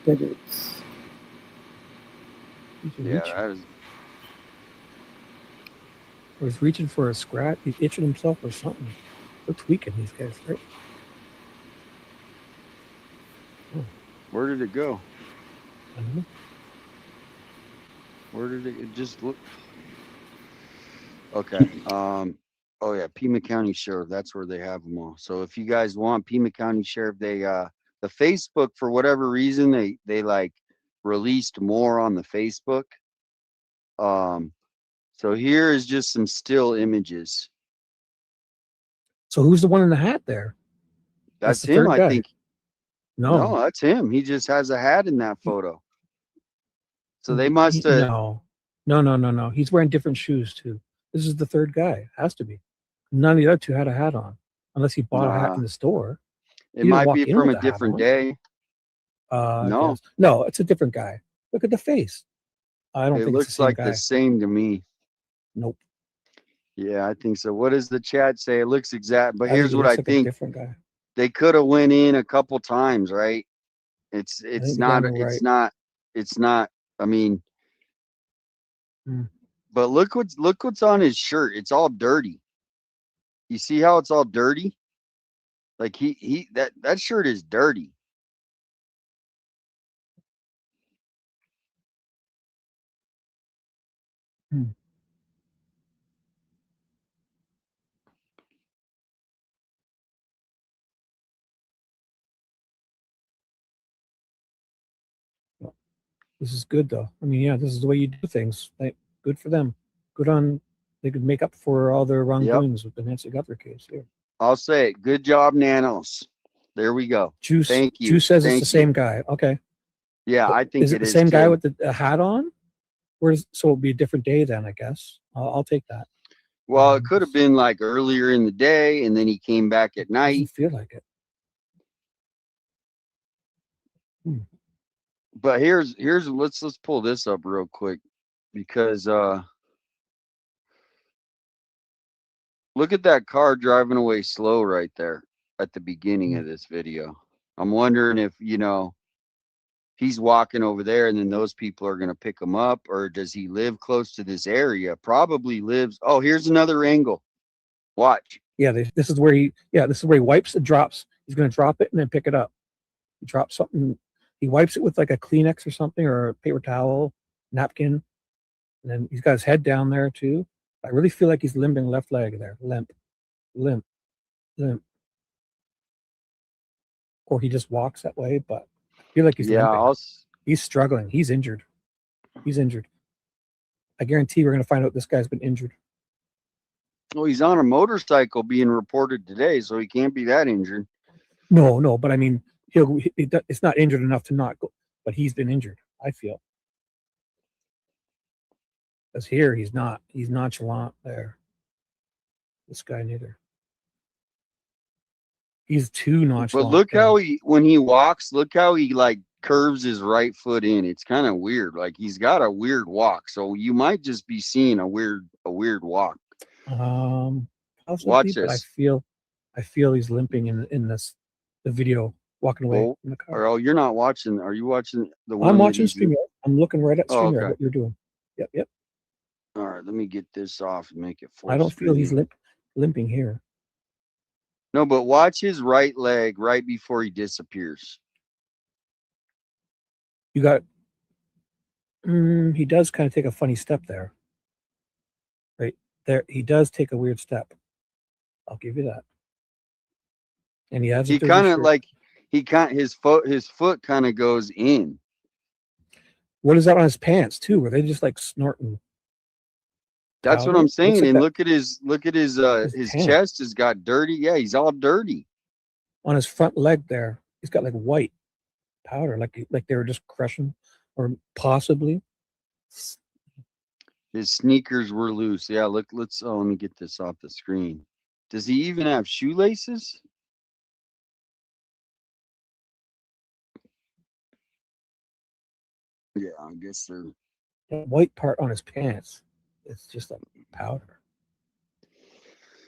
but it's Yeah, I was reaching for a scratch. He's itching himself or something. They're tweaking these guys, right? Where did it go? I don't know. Where did it just look? Okay. Oh yeah, Pima County Sheriff. That's where they have them all. So if you guys want Pima County Sheriff, they the Facebook, for whatever reason, they like released more on the Facebook. So here is just some still images. So who's the one in the hat there? That's the him, third I guy. think. No. No, that's him. He just has a hat in that photo. So they must have. No. He's wearing different shoes too. This is the third guy. Has to be. None of the other two had a hat on, unless he bought a hat in the store. It He didn't might walk be in from with a a hat different on. day. I No. guess. No, it's a different guy. Look at the face. I don't It think it's the looks same like guy. the same to me. Nope. Yeah, I think so. What does the chat say? It looks exact, but I think here's it what looks I like a think. different guy. They could have went in a couple times, right? It's think not you're right. it's not. I mean, Hmm. but look what's on his shirt. It's all dirty. You see how it's all dirty? Like that shirt is dirty. This is good though. I mean, yeah, this is the way you do things. Like, good for them. Good on. They could make up for all their wrongdoings with the Nancy Guthrie case here. I'll say it. Good job, Nanos. There we go. Thank you. Juice says it's Thank the same you. guy. Okay. Yeah, I think Is it the is same guy too. with the hat on? So it'll be a different day then, I guess. I'll take that. Well, it could have been like earlier in the day, and then he came back at night. Doesn't feel like it. But here's let's pull this up real quick, because look at that car driving away slow right there at the beginning of this video. I'm wondering if, he's walking over there and then those people are going to pick him up, or does he live close to this area? Probably lives. Oh, here's another angle. Watch. Yeah, this is where he wipes and drops. He's going to drop it and then pick it up. He drops something. He wipes it with like a Kleenex or something, or a paper towel, napkin. And then he's got his head down there too. I really feel like he's limping left leg there. Limp. Or he just walks that way, but I feel like he's limping. He's struggling. He's injured. I guarantee we're going to find out this guy's been injured. Oh, he's on a motorcycle being reported today, so he can't be that injured. No, but I mean, it's not injured enough to not go, but he's been injured, I feel. Because here he's not. He's nonchalant there. This guy neither. He's too nonchalant. But look how when he walks, look how he like curves his right foot in. It's kind of weird. Like he's got a weird walk. So you might just be seeing a weird walk. Possibly, Watch but this. I feel he's limping in the video, walking away Well, from the car. or oh, you're not watching. Are you watching the one I'm that watching he's? StreamYard. I'm looking right at Oh, StreamYard, okay. what you're doing. Yep, yep. All right, let me get this off and make it full I don't feel he's screen. limping here. No, but watch his right leg right before he disappears. You got. He does kind of take a funny step there. Right there, he does take a weird step. I'll give you that. And he has a He dirty kind of shirt. like his foot kind of goes in. What is that on his pants too? Were they just like snorting? That's what powder? I'm Looks saying. like And that look at his his pants. chest has got dirty. Yeah, he's all dirty. on his front leg there. He's got like white powder, like they were just crushing, or possibly. His sneakers were loose. Yeah, look, let me get this off the screen. Does he even have shoelaces? Yeah, I guess they're That white part on his pants. It's just like powder.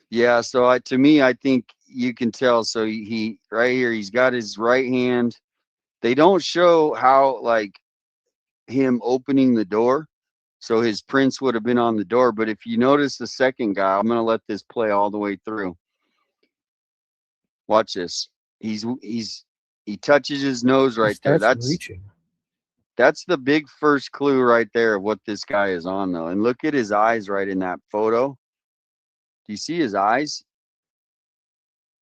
yeah, so to me, I think you can tell. So he right here, he's got his right hand. They don't show how like him opening the door. So his prints would have been on the door. But if you notice the second guy, I'm gonna let this play all the way through. Watch this. He touches his nose right there. Starts reaching. That's the big first clue right there of what this guy is on though. And look at his eyes right in that photo. Do you see his eyes?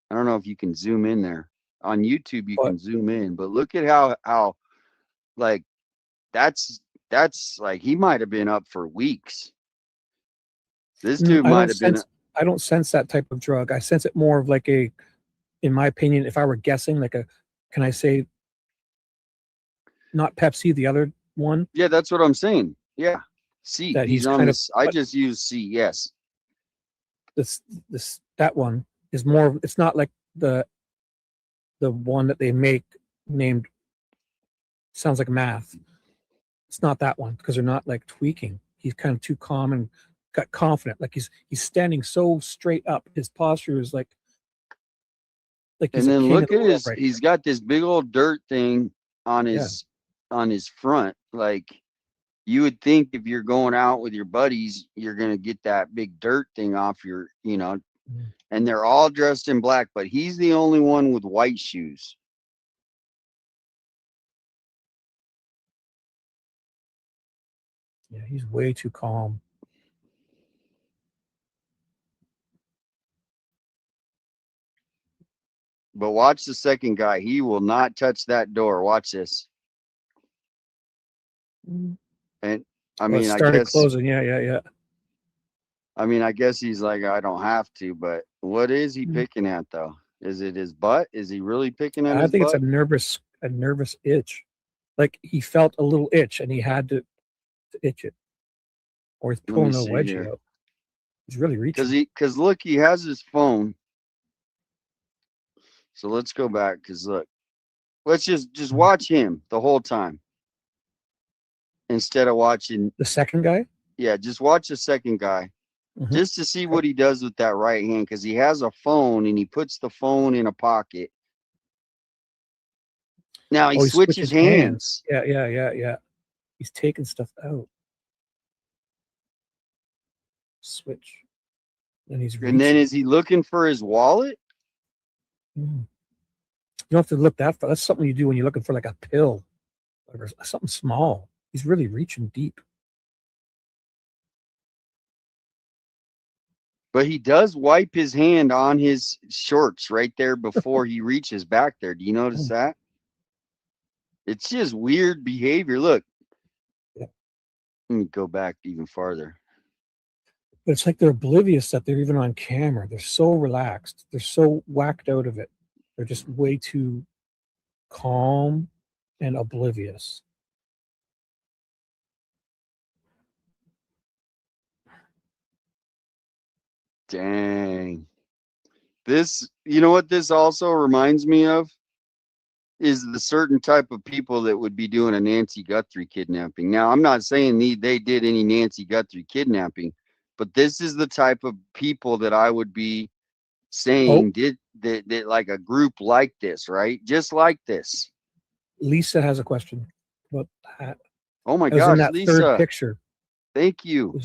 I don't know if you can zoom in there. On YouTube you can zoom in, but look at how like that's like he might have been up for weeks. This dude might have been. I don't sense that type of drug. I sense it more of like a, in my opinion, if I were guessing, like a, can I say, not Pepsi, the other one? Yeah, that's what I'm saying. Yeah, C. That He's on this. I just use C. Yes. That one is more. It's not like the one that they make named. Sounds like math. It's not that one because they're not like tweaking. He's kind of too calm and got confident. Like he's standing so straight up. His posture is like he's And a then king look of the at world his. right He's got this big old dirt thing on his front. Like you would think if you're going out with your buddies, you're gonna get that big dirt thing off your, And they're all dressed in black, but he's the only one with white shoes. Yeah, he's way too calm. But watch the second guy. He will not touch that door. Watch this. And I mean, I guess closing. Yeah. I mean, I guess he's like, I don't have to, but what is he picking at though? Is it his butt? Is he really picking at his butt? I think it's a nervous itch. Like he felt a little itch and he had to itch it. Or he's pulling a wedgie out. He's really reaching. Because look, he has his phone. So let's go back because look, let's just watch him the whole time. Instead of watching the second guy? Yeah, just watch the second guy. Just to see what he does with that right hand, because he has a phone and he puts the phone in a pocket. Now he switches hands. Yeah. He's taking stuff out. Switch. And he's reaching. And then is he looking for his wallet? You don't have to look that far. That's something you do when you're looking for like a pill or something small. He's really reaching deep. But he does wipe his hand on his shorts right there before he reaches back there. Do you notice that? It's just weird behavior. Look. Yeah. Let me go back even farther. But it's like they're oblivious that they're even on camera. They're so relaxed. They're so whacked out of it. They're just way too calm and oblivious. Dang. This, you know what this also reminds me of? Is the certain type of people that would be doing a Nancy Guthrie kidnapping. Now, I'm not saying they did any Nancy Guthrie kidnapping, But this is the type of people that I would be saying did that like a group like this, right? Just like this. Lisa has a question about the hat. Oh my It was in gosh, that Lisa. third picture. Thank you. It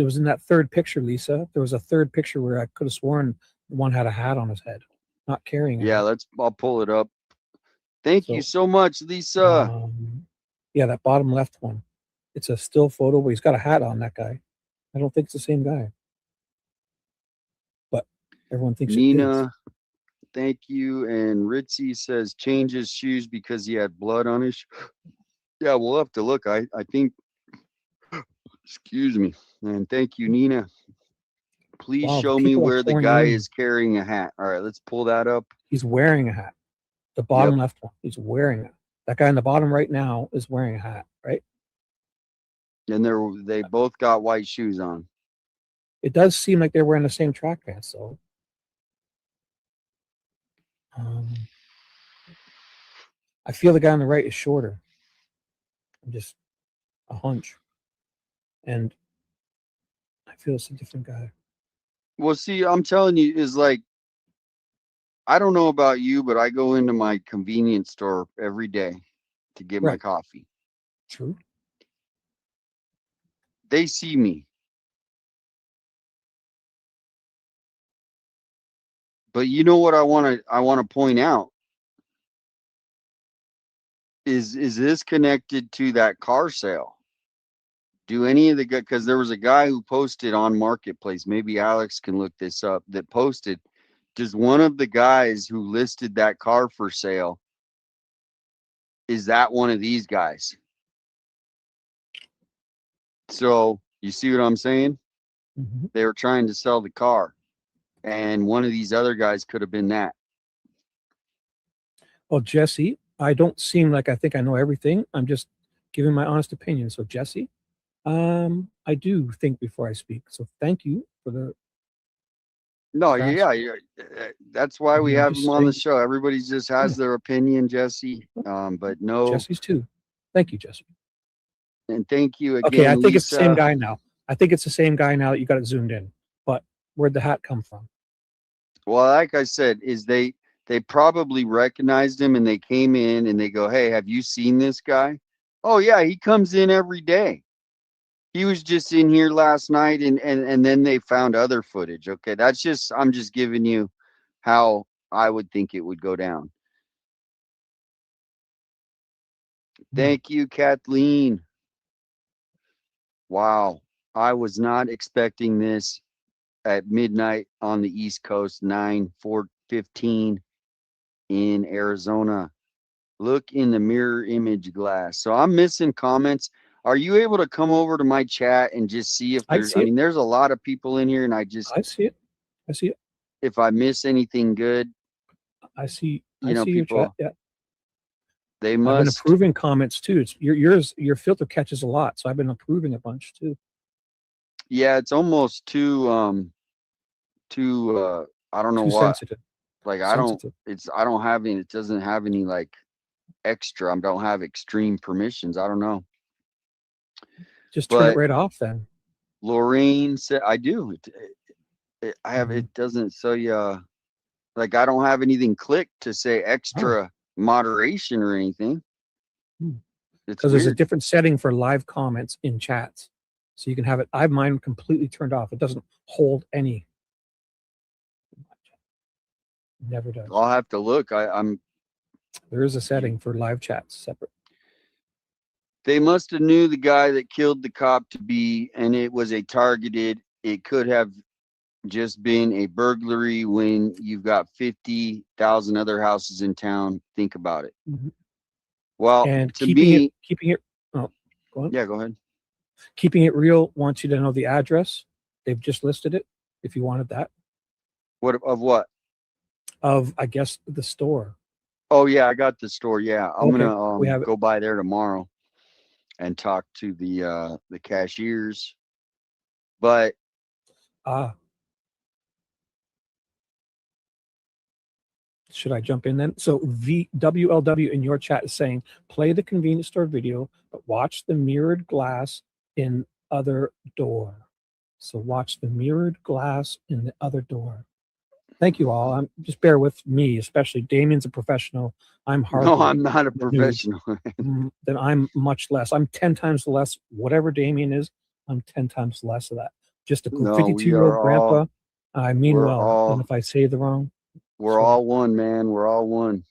was in that third picture, Lisa. There was a third picture where I could have sworn one had a hat on his head, not carrying a Yeah, hat. I'll pull it up. Thank you so much, Lisa. Yeah, that bottom left one. It's a still photo where he's got a hat on, that guy. I don't think it's the same guy. But everyone thinks it is. Nina, thank you. And Ritzy says change his shoes because he had blood on his Yeah, we'll have to look. I think excuse me. And thank you, Nina. Please Wow, the show me people are where the pouring guy in. is carrying a hat. All right, let's pull that up. He's wearing a hat. The bottom left one. He's wearing it. That guy in the bottom right now is wearing a hat, right? And they both got white shoes on. It does seem like they're wearing the same track pants, though. I feel the guy on the right is shorter. Just a hunch. And I feel it's a different guy. Well, see, I'm telling you, is like, I don't know about you, but I go into my convenience store every day to get my coffee. True. They see me. But you know what I want to point out is this connected to that car sale? Do any of the guys, because there was a guy who posted on Marketplace, maybe Alex can look this up, that posted, does one of the guys who listed that car for sale, is that one of these guys? So you see what I'm saying? Mm-hmm. They were trying to sell the car, and one of these other guys could have been that. Well, Jesse, I don't seem like I think I know everything. I'm just giving my honest opinion. So, Jesse, I do think before I speak. So, thank you for the. No, yeah, that's why we have him on the show. Everybody just has their opinion, Jesse. But no. Jesse's too. Thank you, Jesse. And thank you again. Okay, I think Lisa. it's the same guy now. I think it's the same guy now that you got it zoomed in. But where'd the hat come from? Well, like I said, is they probably recognized him and they came in and they go, "Hey, have you seen this guy?" Oh yeah, he comes in every day. He was just in here last night, and then they found other footage. Okay, I'm just giving you how I would think it would go down. Thank you, Kathleen. Wow, I was not expecting this at midnight on the East Coast, 9/4/15 in Arizona. Look in the mirror image glass. So I'm missing comments. Are you able to come over to my chat and just see if there's, I mean, there's a lot of people in here and I see it. I see it. If I miss anything good. I see, you know, your people, chat. Yeah. They I've been must. approving comments too. It's your filter catches a lot. So I've been approving a bunch too. Yeah, it's almost too, I don't know Too what. sensitive. Like, Sensitive. I don't have any, it doesn't have any like extra. I don't have extreme permissions. I don't know. Just turn it right off then. Lorraine said, I do. I have, it doesn't, so yeah, like I don't have anything clicked to say extra moderation or anything. Because there's a different setting for live comments in chats. So you can have it, I have mine completely turned off. It doesn't hold any. Never does. I'll have to look. There is a setting for live chats separate. They must have knew the guy that killed the cop to be, and it was a targeted, it could have just been a burglary when you've got 50,000 other houses in town. Think about it. Mm-hmm. Well, and to me, keeping it, oh, go on. Yeah, go ahead. Keeping it real wants you to know the address. They've just listed it if you wanted that. What of what? Of, I guess, the store. Oh yeah, I got the store. Yeah, I'm we gonna have go by there tomorrow and talk to the cashiers. But should I jump in then? So WLW in your chat is saying, play the convenience store video, but watch the mirrored glass in other door. So watch the mirrored glass in the other door. Thank you all. Just bear with me, especially Damien's a professional. I'm hardly. No, I'm not a the nude. professional. Then I'm much less. I'm 10 times less. Whatever Damien is, I'm 10 times less of that. Just a No, we 52-year-old are grandpa. all. I mean We're well. all. And if I say the wrong, We're all one, man. We're all one.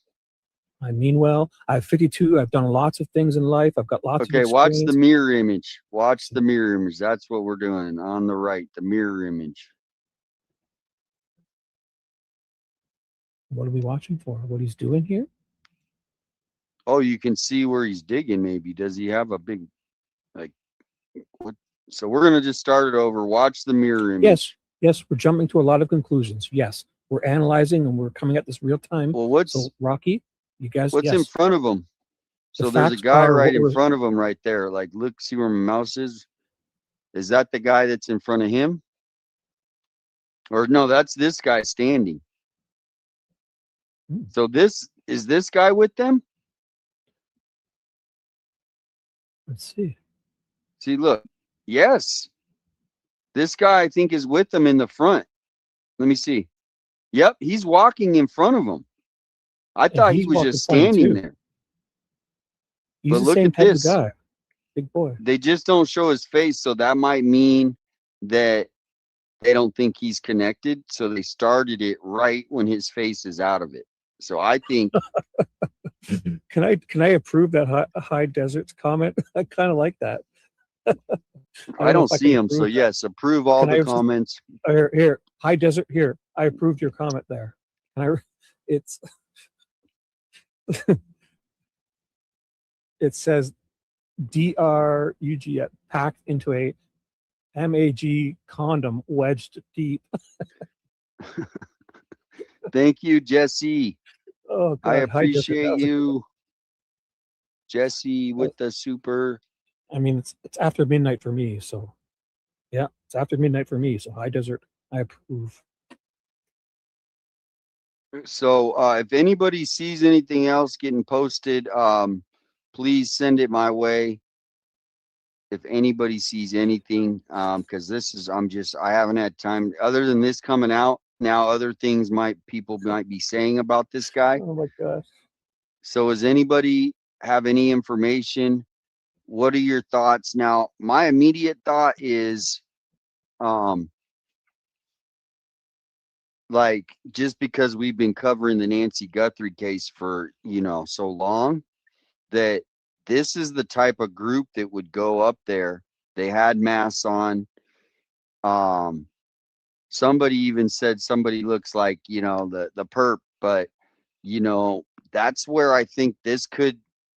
I mean well. I'm 52. I've done lots of things in life. I've got lots of Okay, watch the experience. mirror image. Watch the mirror image. That's what we're doing on the right, the mirror image. What are we watching for? What he's doing here? Oh, you can see where he's digging maybe. Does he have a big, like, what? So we're going to just start it over. Watch the mirror image. Yes. Yes, we're jumping to a lot of conclusions. Yes, we're analyzing and we're coming at this real time. Well, what's so Rocky? You guys, what's yes. in front of him? So The there's a facts guy are right what in we're- front of him right there. Like, look, see where my mouse is? Is that the guy that's in front of him? Or no, that's this guy standing. So is this guy with them? Let's see. See, look. Yes. This guy, I think, is with them in the front. Let me see. Yep, he's walking in front of them. I thought he he's was walking just funny, standing too. there. He's But the look same at type this. of guy. Big boy. They just don't show his face, so that might mean that they don't think he's connected. So they started it right when his face is out of it. So I think Can I approve that high deserts comment? I kind of like that. I don't if I see can him. So approve that. yes, approve all Can the I- comments. Here, high desert. Here, I approved your comment there. It's it says DRUG packed into a MAG condom wedged deep. Thank you, Jesse. Oh, God. I High desert, appreciate that was a- you, Jesse, with the super. I mean, it's after midnight for me, so yeah, it's after midnight for me. So high desert, I approve. So if anybody sees anything else getting posted, please send it my way. If anybody sees anything, because I haven't had time. Other than this coming out now, other things people might be saying about this guy. Oh my gosh. So does anybody have any information? What are your thoughts? Now, my immediate thought is, like, just because we've been covering the Nancy Guthrie case for, so long, that this is the type of group that would go up there. They had masks on. Somebody even said somebody looks like, the perp, but, that's where I think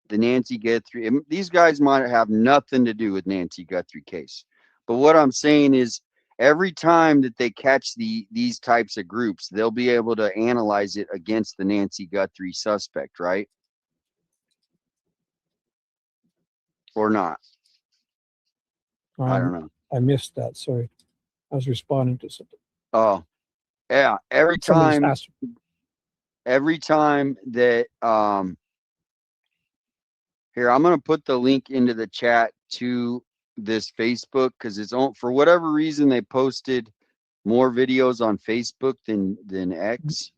the Nancy Guthrie, these guys might have nothing to do with Nancy Guthrie case. But what I'm saying is, every time that they catch these types of groups, they'll be able to analyze it against the Nancy Guthrie suspect, right? Or not? I don't know. I missed that. Sorry, I was responding to something. Oh, yeah. Every Somebody's time asked. that here, I'm gonna put the link into the chat to this Facebook, because it's on, for whatever reason they posted more videos on Facebook than X.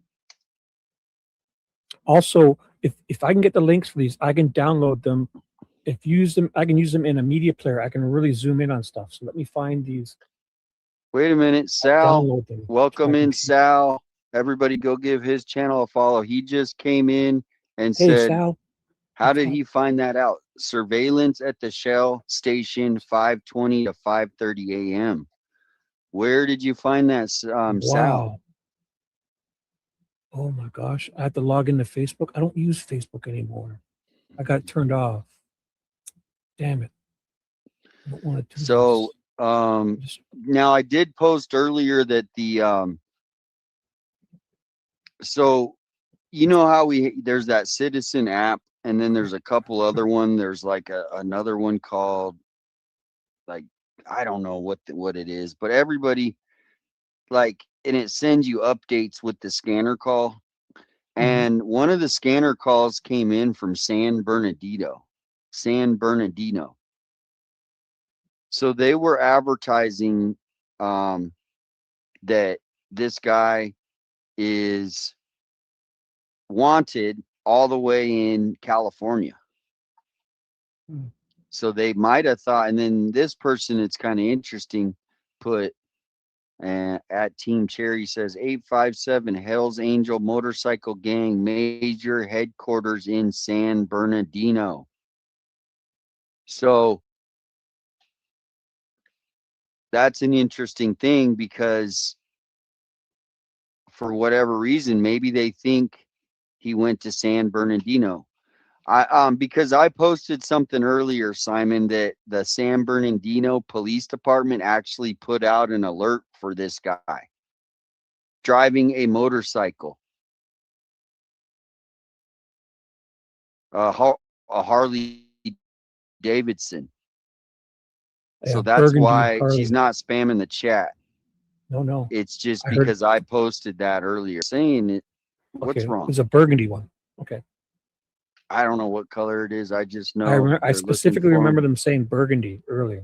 Also, if I can get the links for these, I can download them. I can use them in a media player. I can really zoom in on stuff. So let me find these. Wait a minute, Sal. download them. Welcome in, Sal. Everybody go give his channel a follow. He just came in and Hey, said, Sal. how did he find that out? Surveillance at the Shell station, 5:20 to 5:30 a.m. Where did you find that, Sal? Wow. Oh my gosh. I have to log into Facebook. I don't use Facebook anymore. I got it turned off. Damn it. I don't want to do So now I did post earlier that so how there's that Citizen app, and then there's a couple other one. There's like another one called, like, I don't know what it is, but everybody, like, and it sends you updates with the scanner call. And one of the scanner calls came in from San Bernardino. So they were advertising that this guy is wanted all the way in California. Hmm. So they might have thought, and then this person, it's kind of interesting, put at Team Cherry says 857 Hells Angel Motorcycle Gang major headquarters in San Bernardino. So that's an interesting thing because for whatever reason, maybe they think he went to San Bernardino. Because I posted something earlier, Simon, that the San Bernardino Police Department actually put out an alert for this guy driving a motorcycle, a Harley Davidson. So Yeah, that's Burgundy why she's Harley. not spamming the chat. No. It's just I heard. because I posted that earlier saying it. What's Okay, wrong? it's a burgundy one. Okay. I don't know what color it is. I just I know remember. I they're looking specifically for remember him. them saying burgundy earlier.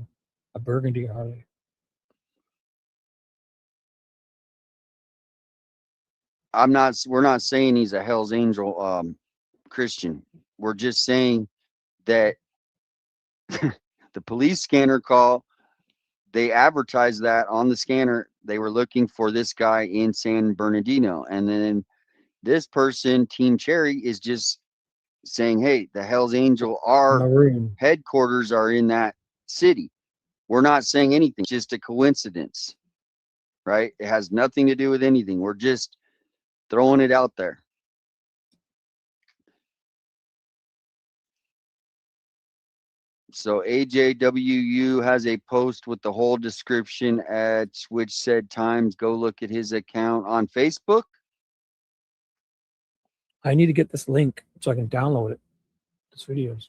A burgundy Harley. We're not saying he's a Hell's Angel Christian. We're just saying that the police scanner call, they advertised that on the scanner. They were looking for this guy in San Bernardino. And then this person, Team Cherry, is just saying, hey, the Hell's Angel, our Maroon. headquarters are in that city. We're not saying anything, it's just a coincidence, right? It has nothing to do with anything. We're just throwing it out there. So AJWU has a post with the whole description at which said times. Go look at his account on Facebook. I need to get this link so I can download it. This videos.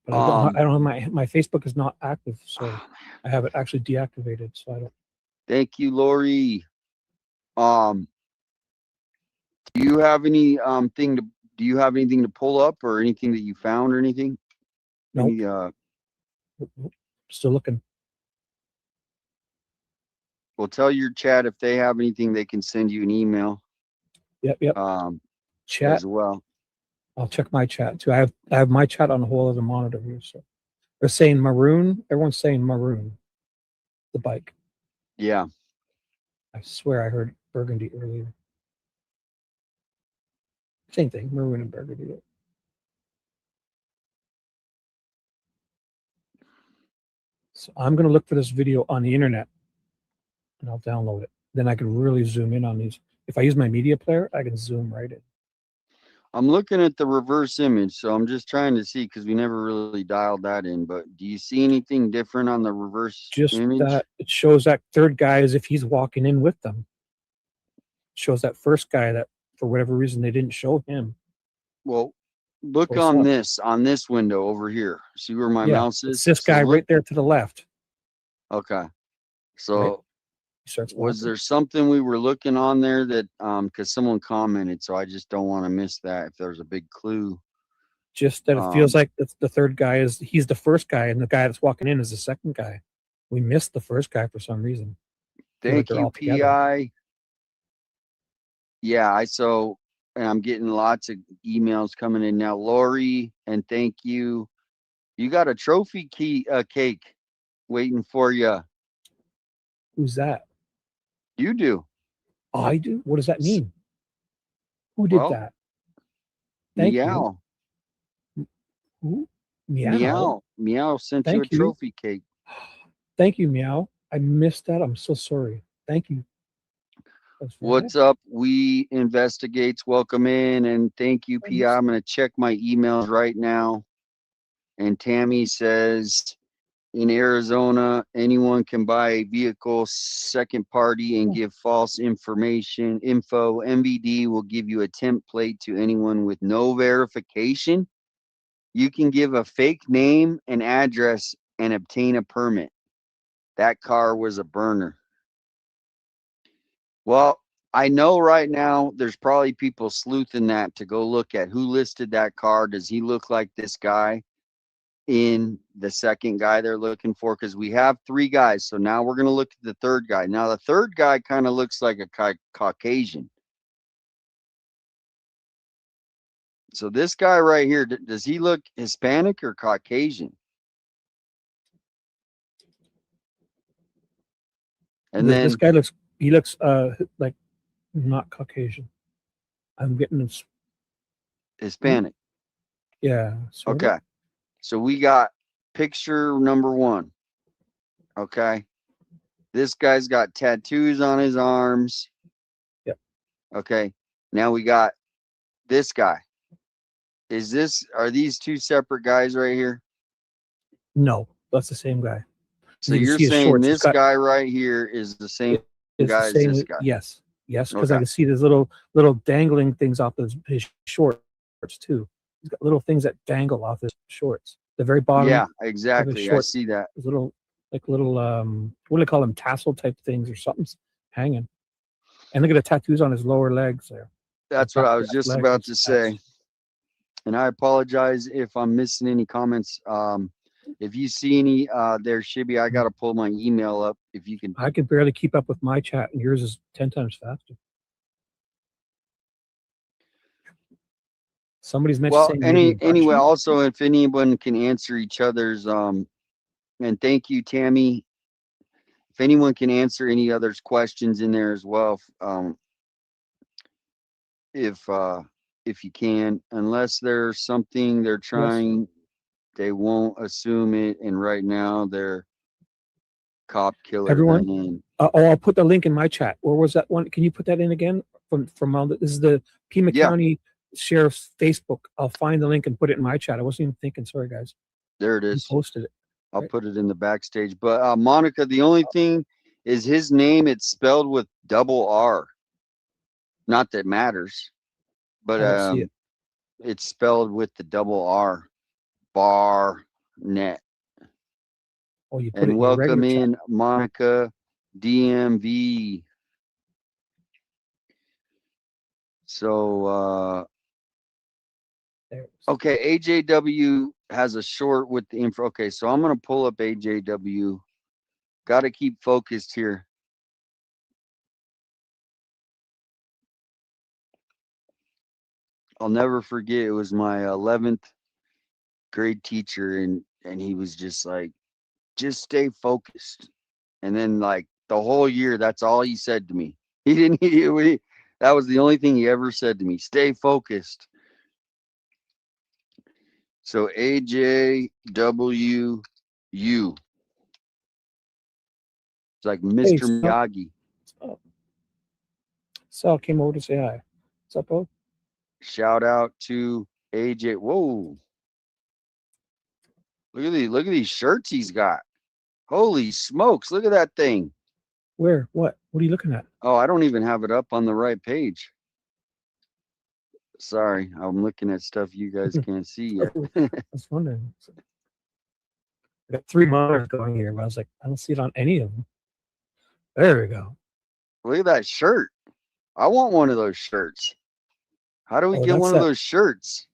But I don't have my Facebook is not active, so I have it actually deactivated. So I don't. Thank you, Lori. Do you have any do you have anything to pull up or anything that you found or anything? Nope. Still looking. Well, tell your chat if they have anything, they can send you an email. Yep. Chat as well. I'll check my chat too. I have my chat on a whole other monitor here. So they're saying maroon. Everyone's saying maroon. The bike. Yeah. I swear I heard burgundy earlier. Same thing, maroon and burgundy. So I'm going to look for this video on the internet and I'll download it. Then I can really zoom in on these. If I use my media player, I can zoom right in. I'm looking at the reverse image, so I'm just trying to see because we never really dialed that in. But do you see anything different on the reverse Just image? that it shows that third guy as if he's walking in with them. It shows that first guy that for whatever reason they didn't show him. Well, look Close on up. this window over here. See where my Yeah, mouse is? it's this So guy look- right there to the left. Okay. So Right. He starts was walking. there something we were looking on there that because someone commented, so I just don't want to miss that if there's a big clue. Just that it feels like the third guy he's the first guy and the guy that's walking in is the second guy. We missed the first guy for some reason. Feel like Thank they're you, all together. PI. Yeah, and I'm getting lots of emails coming in now. Lori, and thank you. You got a trophy cake waiting for you. Who's that? You do. Oh, I do. What does that mean? Who did Well, that? Thank Meow. you. Who? Meow. Meow sent you a Thank you. trophy cake. Thank you, Meow. I missed that. I'm so sorry. Thank you. That's very What's up? We investigates. Welcome in and thank you, PI. I'm going to check my emails right now. And Tammy says, in Arizona, anyone can buy a vehicle second party and give false info. MVD will give you a template to anyone with no verification. You can give a fake name and address and obtain a permit. That car was a burner. Well, I know right now there's probably people sleuthing that to go look at who listed that car. Does he look like this guy? in the second guy they're looking for, because we have 3 guys. So now we're going to look at the third guy. Now the third guy kind of looks like a Caucasian. So this guy right here, does he look Hispanic or Caucasian? And then this guy looks, he looks like not Caucasian. I'm getting this. Hispanic. Yeah. Sort of. Okay. So we got picture number 1. Okay. This guy's got tattoos on his arms. Yep. Okay. Now we got this guy. Are these 2 separate guys right here? No, that's the same guy. So You can you're see his saying shorts. He's this got- guy right here is the same It's guy the same. as this guy? Yes, yes, because I Okay. can see there's little dangling things off his shorts too. He's got little things that dangle off his shorts. The very bottom. Yeah, of his exactly. I shorts, do they call them, tassel type things or something hanging. And look at the tattoos on his lower legs there. That's what I was just about to say. And I apologize if I'm missing any comments. If you see any there, Shibby, I got to pull my email up. If you can. I can barely keep up with my chat, and yours is 10 times faster. Somebody's mentioned. Well, anyway, also if anyone can answer each other's, and thank you, Tammy. If anyone can answer any other's questions in there as well, if you can, unless there's something they're trying, they won't assume it. And right now they're cop killer. Everyone, I'll put the link in my chat. Where was that one? Can you put that in again? This is the Pima County Sheriff's Facebook. I'll find the link and put it in my chat. I wasn't even thinking. Sorry, guys. There it is. You posted it. I'll put it in the backstage. But Monica, the only thing is his name. It's spelled with double R. Not that matters, but I don't see it. it's spelled with the double R. Barnett. Oh, you put it And in your welcome regular in chat. Monica DMV. So okay, AJW has a short with the info. Okay, so I'm gonna pull up AJW. Got to keep focused here. I'll never forget. It was my 11th grade teacher, and he was just like, just stay focused. And then like the whole year, that's all he said to me. He didn't. That was the only thing he ever said to me. Stay focused. So AJWU. It's like Mr. Miyagi. Sal came over to say hi. What's up, bro? Shout out to AJ. Whoa. Look at these shirts he's got. Holy smokes, look at that thing. Where? What? What are you looking at? Oh, I don't even have it up on the right page. Sorry, I'm looking at stuff you guys can't see yet. I was wondering. I got 3 monitors going here, but I was like, I don't see it on any of them. There we go. Look at that shirt. I want one of those shirts. How do we get one of those shirts?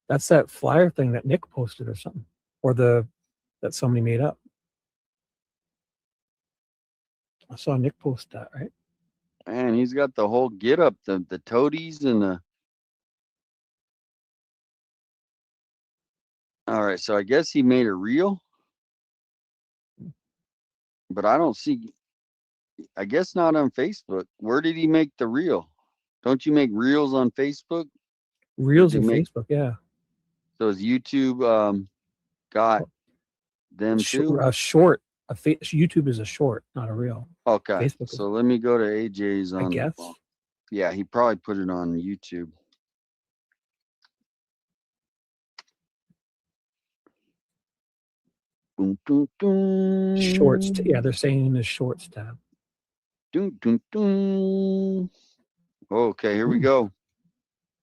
That's that flyer thing that Nick posted or something, or that somebody made up. I saw Nick post that, right? Man, he's got the whole get up, the toadies and the. All right, so I guess he made a reel, but I don't see. I guess not on Facebook. Where did he make the reel? Don't you make reels on Facebook? Reels on Facebook, yeah. So is YouTube got them too? A short. YouTube is a short, not a reel. Okay. Facebook So let me go to AJ's on. I guess. Yeah, he probably put it on YouTube. Dun, dun, dun. Shorts. Yeah, they're saying in the shorts tab. Dun, dun, dun. Okay, here we go.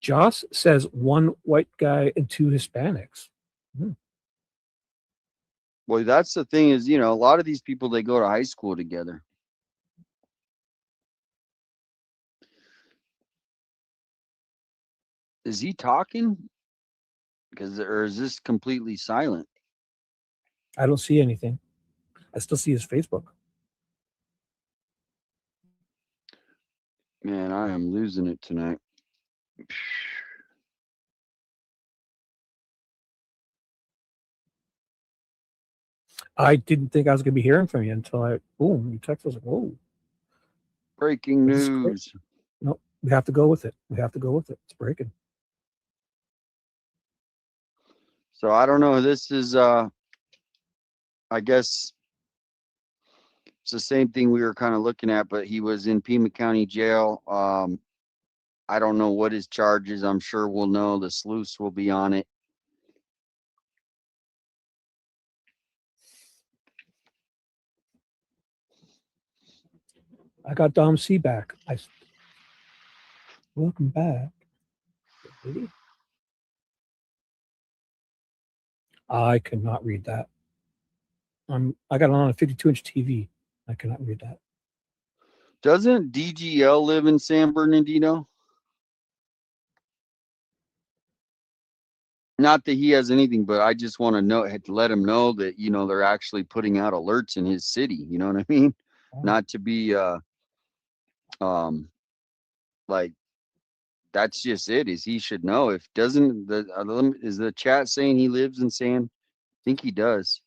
Joss says 1 white guy and 2 Hispanics. Well, that's the thing is, a lot of these people, they go to high school together. Is he talking? Or is this completely silent? I don't see anything. I still see his Facebook. Man, I am losing it tonight. I didn't think I was going to be hearing from you until boom, you text. I was like, whoa. Breaking This is crazy. news. No, we have to go with it. We have to go with it. It's breaking. So I don't know. This is, I guess it's the same thing we were kind of looking at, but he was in Pima County Jail. I don't know what his charge is. I'm sure we'll know. The sleuths will be on it. I got Dom C back. Welcome back. Did he? I cannot read that. I got it on a 52-inch TV. I cannot read that. Doesn't DGL live in San Bernardino? Not that he has anything, but I just want to know, to let him know that, you know, they're actually putting out alerts in his city. You know what I mean? Oh. Not to be, like, that's just it, is he should know. If doesn't, is the chat saying he lives in San? I think he does.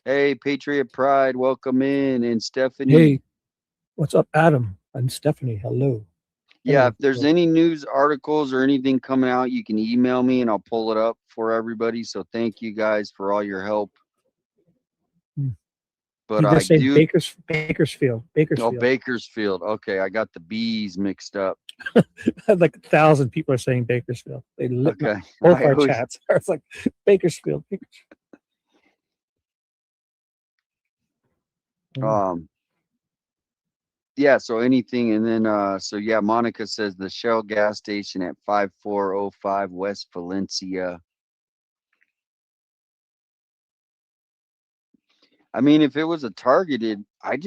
Hey, Patriot Pride, welcome in. And Stephanie. Hey, what's up, Adam and Stephanie? Hello. Yeah, Hello. if there's any news articles or anything coming out, you can email me and I'll pull it up for everybody. So thank you guys for all your help. But They're I saying do. Bakersfield. Oh, Bakersfield. Okay, I got the B's mixed up. Like 1,000 people are saying Bakersfield. They lit Okay. both our chats. It's like Bakersfield. Yeah, so anything, and then so yeah, Monica says the Shell gas station at 5405 West Valencia. I mean, if it was a targeted, I'm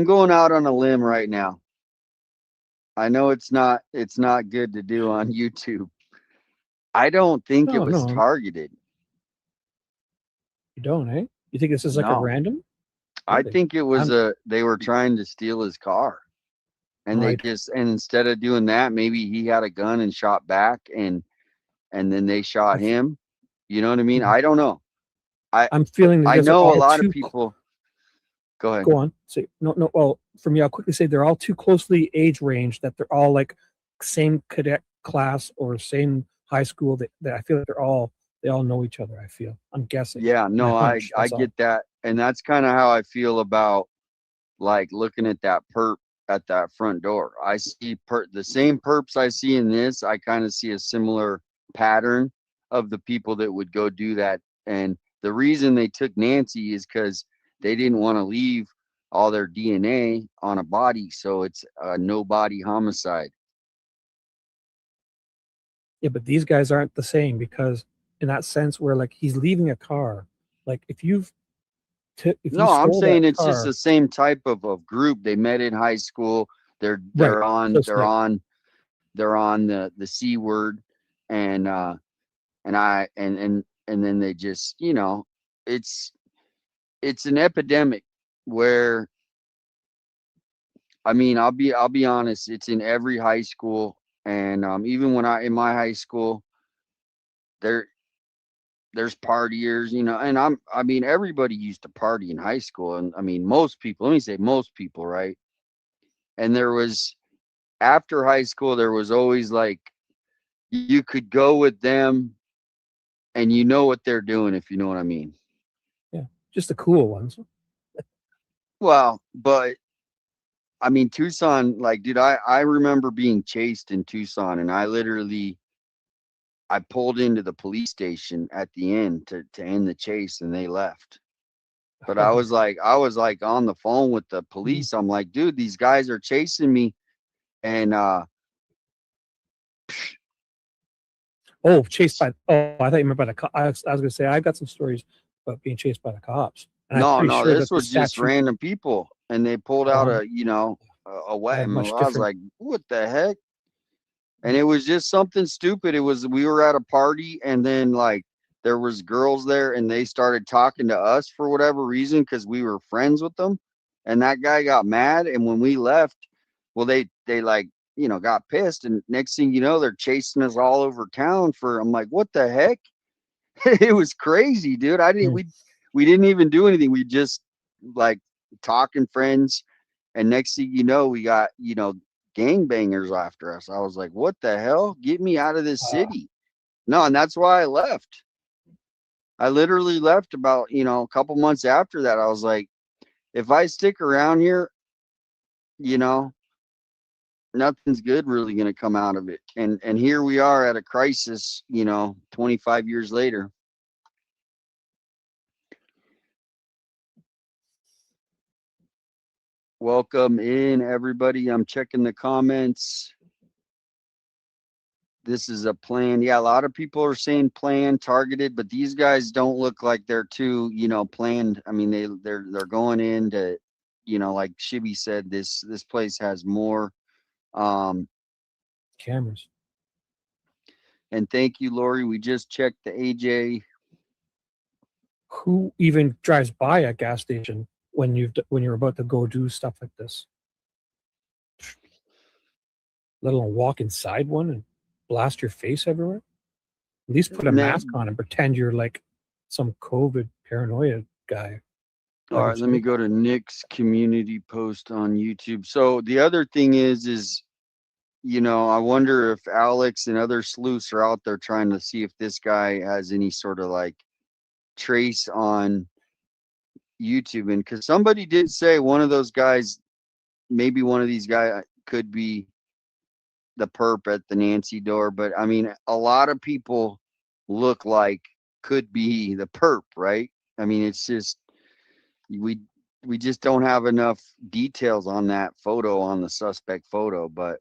going out on a limb right now. I know it's not good to do on YouTube. I don't think it was targeted. You don't, eh? You think this is like a random? I think it was they were trying to steal his car. And they and instead of doing that, maybe he had a gun and shot back and then they shot him. You know what I mean? I don't know. I'm feeling I know a lot of people. Go ahead. Go on. Say no. Well, for me, I'll quickly say they're all too closely age range that they're all like same cadet class or same high school. That I feel like they all know each other. I feel. I'm guessing. Yeah, no, I get that, and that's kind of how I feel about like looking at that perp at that front door. I see the same perps I see in this. I kind of see a similar pattern of the people that would go do that. And the reason they took Nancy is because they didn't want to leave all their DNA on a body, so it's a no body homicide. Yeah, but these guys aren't the same because in that sense where like he's leaving a car. Like if I'm saying it's just the same type of group. They met in high school. They're on the C word, and then they just, you know, it's an epidemic where, I mean, I'll be honest, it's in every high school, and even when in my high school, there's partiers, you know, and I mean, everybody used to party in high school. And I mean, most people, right? And there was, after high school, there was always like, you could go with them and you know what they're doing, if you know what I mean. Yeah, just the cool ones. Well, but I mean, Tucson, like, dude, I remember being chased in Tucson, and I pulled into the police station at the end to end the chase, and they left. But I was like on the phone with the police. I'm like, dude, these guys are chasing me. And chased by I thought you meant by the cops. I was gonna say I've got some stories about being chased by the cops. And no, this was just random people, and they pulled out a weapon. I was like, what the heck? And it was just something stupid. We were at a party, and then like there was girls there and they started talking to us for whatever reason because we were friends with them. And that guy got mad. And when we left, well, they like, you know, got pissed. And next thing you know, they're chasing us all over town I'm like, what the heck? It was crazy, dude. We didn't even do anything. We just like talking friends. And next thing you know, we got, you know, gangbangers after us. I was like, what the hell? Get me out of this city. No, and that's why I left. I literally left about, you know, a couple months after that. I was like, if I stick around here, you know, nothing's good really going to come out of it. And here we are at a crisis, you know, 25 years later. Welcome in, everybody. I'm checking the comments. This is a plan. Yeah, a lot of people are saying planned, targeted, but these guys don't look like they're too, you know, planned. I mean, they're going into, you know, like Shibby said, this place has more cameras. And thank you, Lori. We just checked the AJ. Who even drives by a gas station when you're about to go do stuff like this? Let alone walk inside one and blast your face everywhere. At least put a mask on and pretend you're like some COVID paranoia guy. All right, let me go to Nick's community post on YouTube. So the other thing is, you know, I wonder if Alex and other sleuths are out there trying to see if this guy has any sort of like trace on YouTube. And because somebody did say one of those guys, maybe one of these guys could be the perp at the Nancy door. But I mean, a lot of people look like could be the perp, right? I mean, it's just, we just don't have enough details on that photo, on the suspect photo. But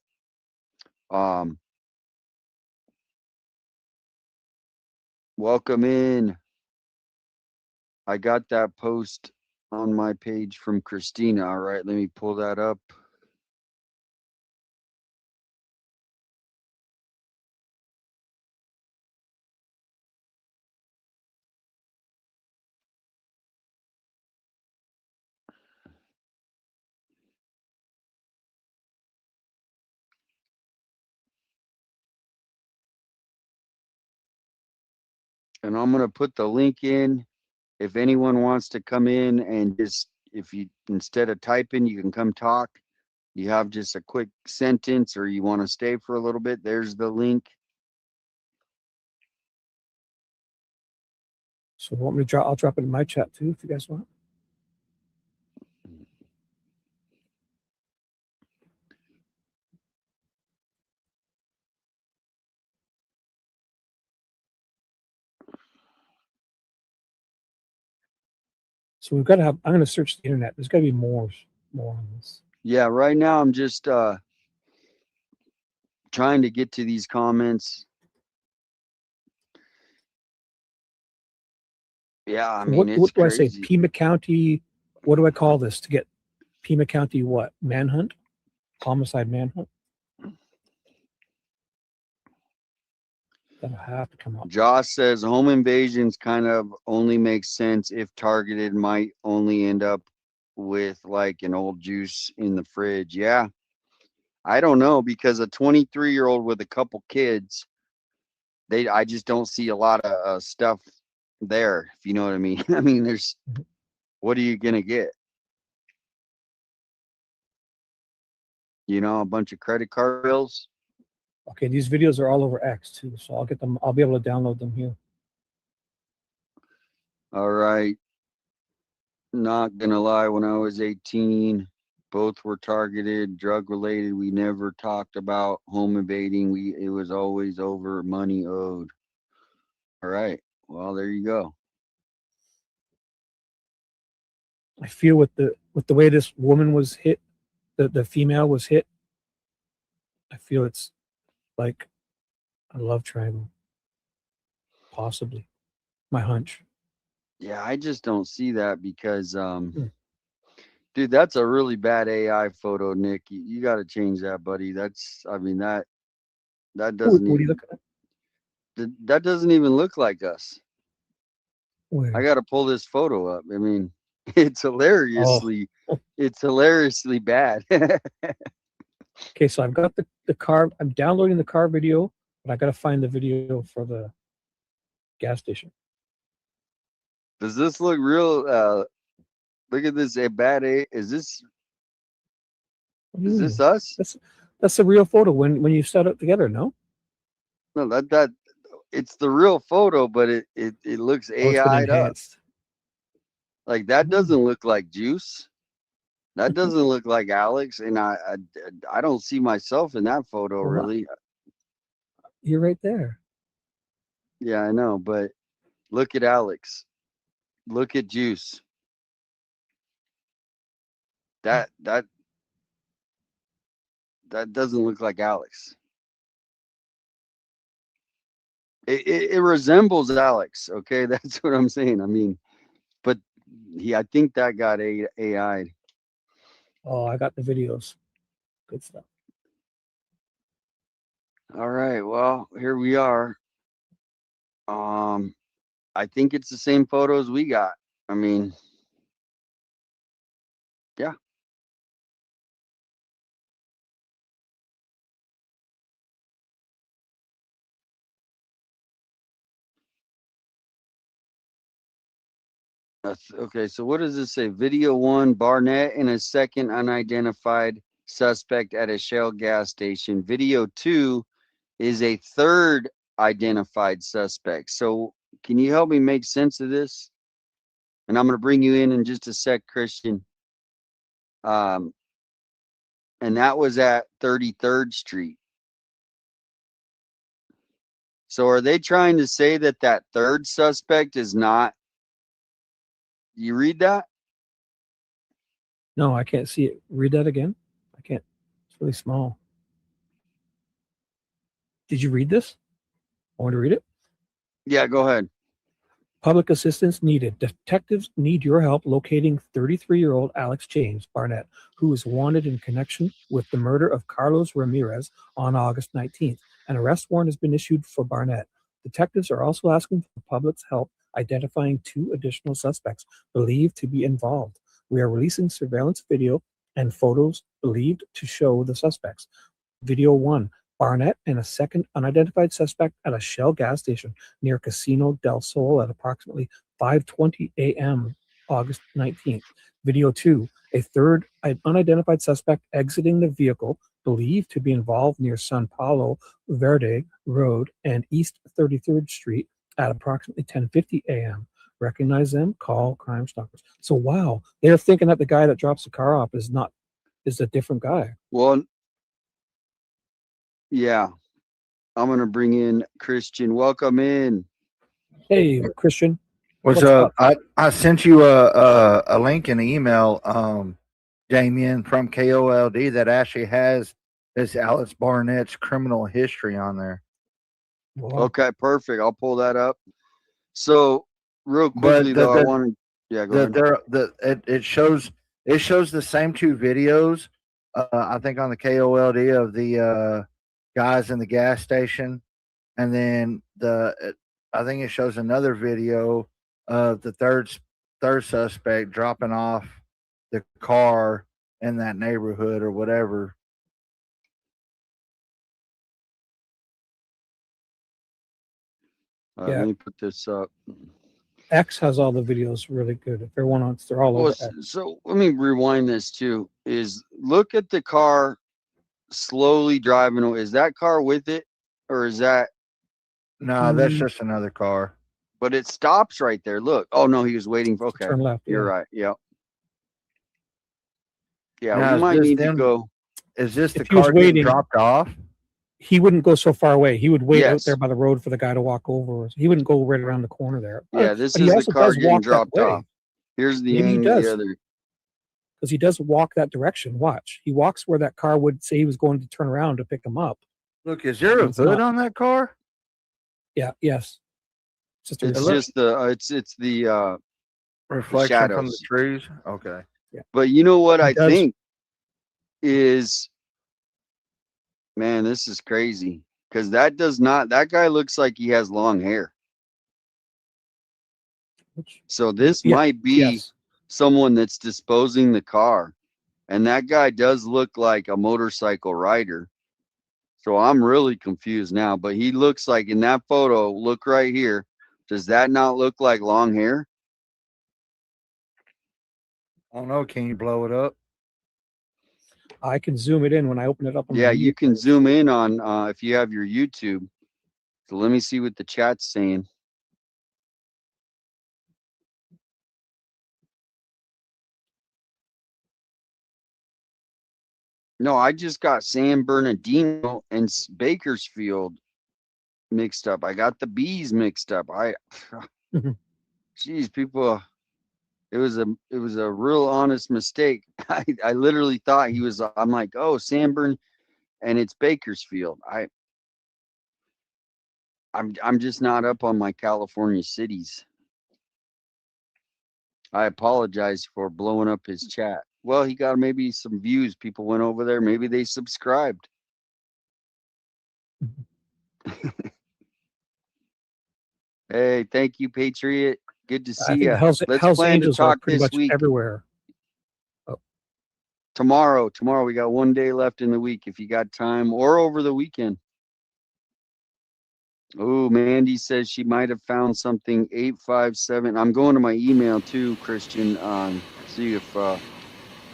welcome in. I got that post on my page from Christina. All right, let me pull that up. And I'm going to put the link in. If anyone wants to come in and just, if you, instead of typing, you can come talk. You have just a quick sentence or you want to stay for a little bit, there's the link. So want me to drop? I'll drop it in my chat too if you guys want. So we've got to have, I'm going to search the internet. There's got to be more on this. Yeah, right now I'm just trying to get to these comments. Yeah, I mean, it's what do crazy. I say? Pima County, what do I call this to get Pima County what? Manhunt? Homicide manhunt? That'll have to come up. Josh says home invasions kind of only makes sense if targeted, might only end up with like an old juice in the fridge. Yeah. I don't know, because a 23-year-old with a couple kids, I just don't see a lot of stuff there, if you know what I mean. I mean, what are you going to get? You know, a bunch of credit card bills. Okay, these videos are all over X too, so I'll get them. I'll be able to download them here. All right. Not gonna lie, when I was 18, both were targeted, drug related. We never talked about home invading. It was always over money owed. All right. Well, there you go. I feel with the way this woman was hit, the female was hit, I feel it's like a love triangle. Possibly. My hunch. Yeah, I just don't see that because dude, that's a really bad AI photo, Nick. You got to change that, buddy. That's, I mean, that doesn't What are you even, looking at? that doesn't even look like us. Wait. I got to pull this photo up. I mean, it's Oh. hilariously bad. Okay, so I've got the car. I'm downloading the car video, but I got to find the video for the gas station. Does this look real? Look at this. Is this What do you mean? us? That's a real photo when you set it together. No, No, that it's the real photo, but it looks oh, it's been AI'd up. enhanced. Like that doesn't look like Juice. That doesn't look like Alex, and I don't see myself in that photo Well, really. You're right there. Yeah, I know, but look at Alex. Look at Juice. That doesn't look like Alex. It resembles Alex. Okay, that's what I'm saying. I mean, but I think that got AI'd. Oh, I got the videos. Good stuff. All right, well, here we are. I think it's the same photos we got. I mean, yeah. Okay, so what does this say? Video 1, Barnett and a second unidentified suspect at a Shell gas station. Video 2 is a third identified suspect. So can you help me make sense of this? And I'm going to bring you in just a sec, Christian. And that was at 33rd Street. So are they trying to say that that third suspect is not? You read that? No, I can't see it. Read that again. I can't. It's really small. Did you read this? I want to read it. Yeah, go ahead. Public assistance needed. Detectives need your help locating 33-year-old Alex James Barnett, who is wanted in connection with the murder of Carlos Ramirez on August 19th. An arrest warrant has been issued for Barnett. Detectives are also asking for the public's help identifying 2 additional suspects believed to be involved. We are releasing surveillance video and photos believed to show the suspects. Video 1. Barnett and a second unidentified suspect at a Shell gas station near Casino del Sol at approximately 5:20 a.m. August 19th. Video 2, a third unidentified suspect exiting the vehicle believed to be involved near San Paulo Verde Road and East 33rd Street at approximately 10:50 a.m. Recognize them? Call Crime Stoppers. So wow, they're thinking that the guy that drops the car off is a different guy. Well, yeah. I'm going to bring in Christian. Welcome in. Hey, Christian. What's up? I sent you a link in the email, Damien, from KOLD that actually has this Alex Barnett's criminal history on there. Okay, perfect. I'll pull that up. So real quickly though, I want to go ahead. It shows the same 2 videos. I think on the KOLD of the guys in the gas station, and then I think it shows another video of the third suspect dropping off the car in that neighborhood or whatever. Let me put this up. X has all the videos really good. If everyone wants, they're all over X. So let me rewind this too. Look at the car slowly driving away. Is that car with it, or is that? No, that's just another car. But it stops right there. Look. Oh no, he was waiting for. Okay, turn left. You're right. Yep. Yeah, now, we might need to go. Is this the If he was car getting waiting, dropped off? He wouldn't go so far away. He would wait out Yes. there by the road for the guy to walk over. He wouldn't go right around the corner there. Yeah, this But he is the also car does getting walk that dropped way. off. Here's the Maybe he angle. does. The other. Because he does walk that direction. Watch. He walks where that car would say he was going to turn around to pick him up. Look, is there a It's hood not. on that car? Yeah. Yes. It's just the Reflection from the shadows. trees. Okay. Yeah. But you know what He I does- think is, man, this is crazy because that guy looks like he has long hair. So this Yeah, might be yes. someone that's disposing the car. And that guy does look like a motorcycle rider. So I'm really confused now, but he looks like in that photo, look right here. Does that not look like long hair? I don't know. Can you blow it up? I can zoom it in when I open it up on my Yeah, you can media. zoom in on if you have your YouTube. So let me see what the chat's saying. No, I just got San Bernardino and Bakersfield mixed up. I got the bees mixed up. Geez, people, it was a real honest mistake. I literally thought he was. I'm like, oh, San Bern, and it's Bakersfield. I'm just not up on my California cities. I apologize for blowing up his chat. Well, he got maybe some views. People went over there. Maybe they subscribed. Hey, thank you, Patriot. Good to I see think you. Hell's, Let's Hell's plan to Angels are talk pretty this much week. everywhere. Tomorrow, we got one day left in the week if you got time, or over the weekend. Oh, Mandy says she might have found something 857. I'm going to my email too, Christian. See if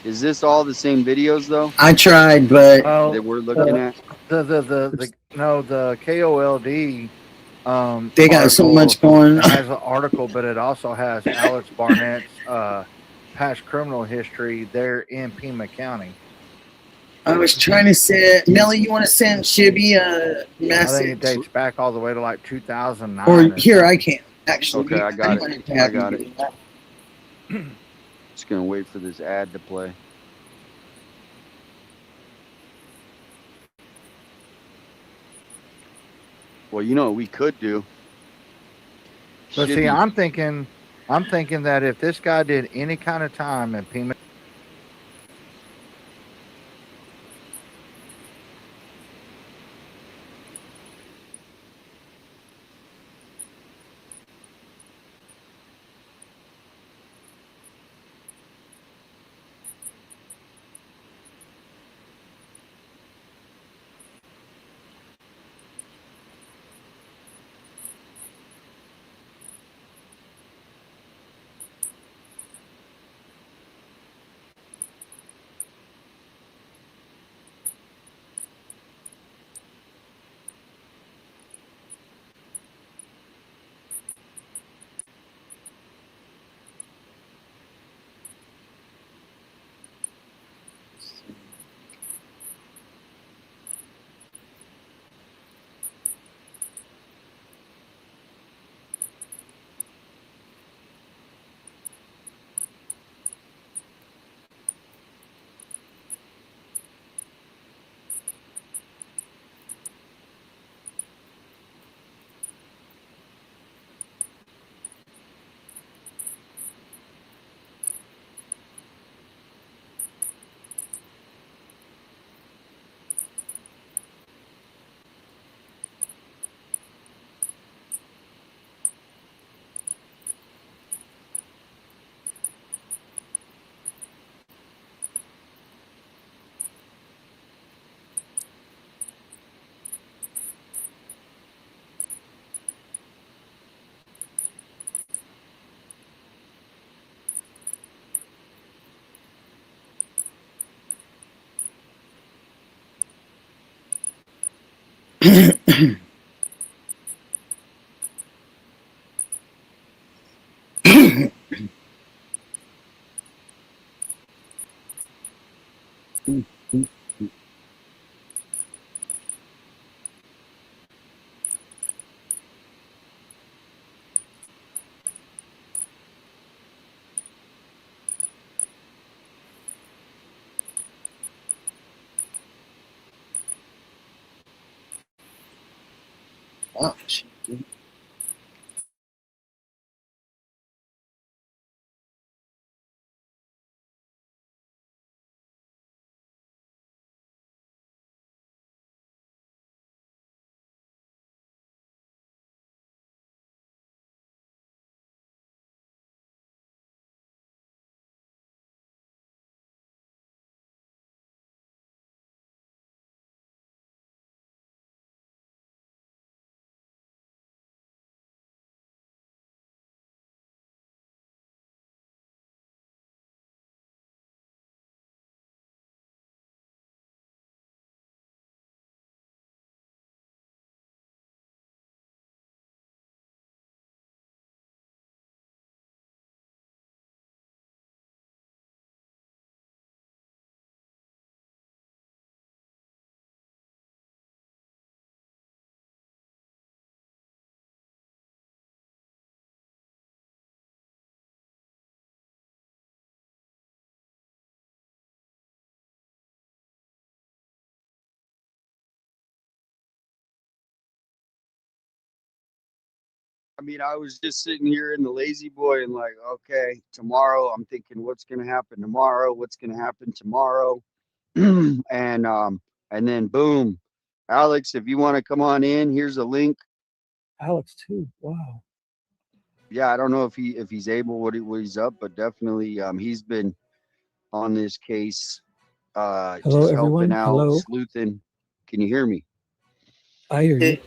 is this all the same videos though I tried, but that we're looking at? The KOLD they got so article, much going it on. has an article, but it also has Alex Barnett's past criminal history there in Pima County. I was trying to send Melly. You want to send Shibby a I think it message? dates back all the way to like 2009. Or here, I something. can actually. Okay, I got it. I got it. it. Just gonna wait for this ad to play. Well, you know what we could do. But see, I'm thinking that if this guy did any kind of time in Pima, Oh, shit. I mean, I was just sitting here in the lazy boy and like, okay, tomorrow I'm thinking what's going to happen tomorrow? What's going to happen tomorrow? And then boom, Alex, if you want to come on in, here's a link. Alex too. Wow. Yeah, I don't know if he's able what he's up, but definitely he's been on this case, Hello, just everyone. helping out, Hello. sleuthing. Can you hear me? I hear you.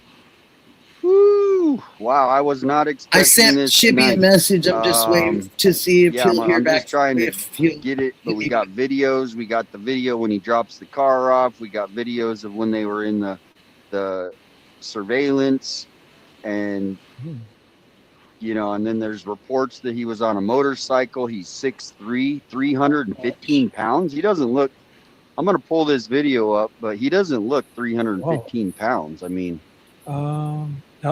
Woo! Wow, I was not I expecting sent this Chippy a tonight. message. I'm just waiting to see if Yeah, he'll hear I'm back. just trying to If he'll get it, but we got videos. We got the video when he drops the car off. We got videos of when they were in the surveillance, and you know, and then there's reports that he was on a motorcycle. He's 6'3", 315 pounds. He doesn't look. I'm gonna pull this video up, but he doesn't look 315 pounds. I mean,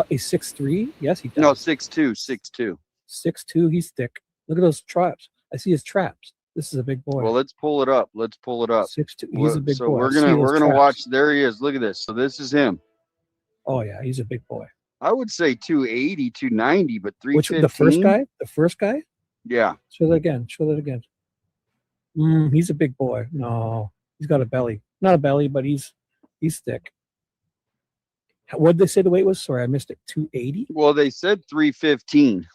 He's 6'3". Yes, he does. no, 6'2", 6'2". 6'2". He's thick. Look at those traps. I see his traps. This is a big boy. Well, let's pull it up. Let's pull it up. 6'2". He's a big So boy. we're I see gonna those watch. traps. There he is. Look at this. So this is him. Oh yeah, he's a big boy. I would say 280, 290, but 315. The first guy? The first guy? Yeah. Show that again. Show that again. He's a big boy. No, he's got a belly. Not a belly, but he's thick. What did they say the weight was? Sorry, I missed it. 280? Well, they said 315.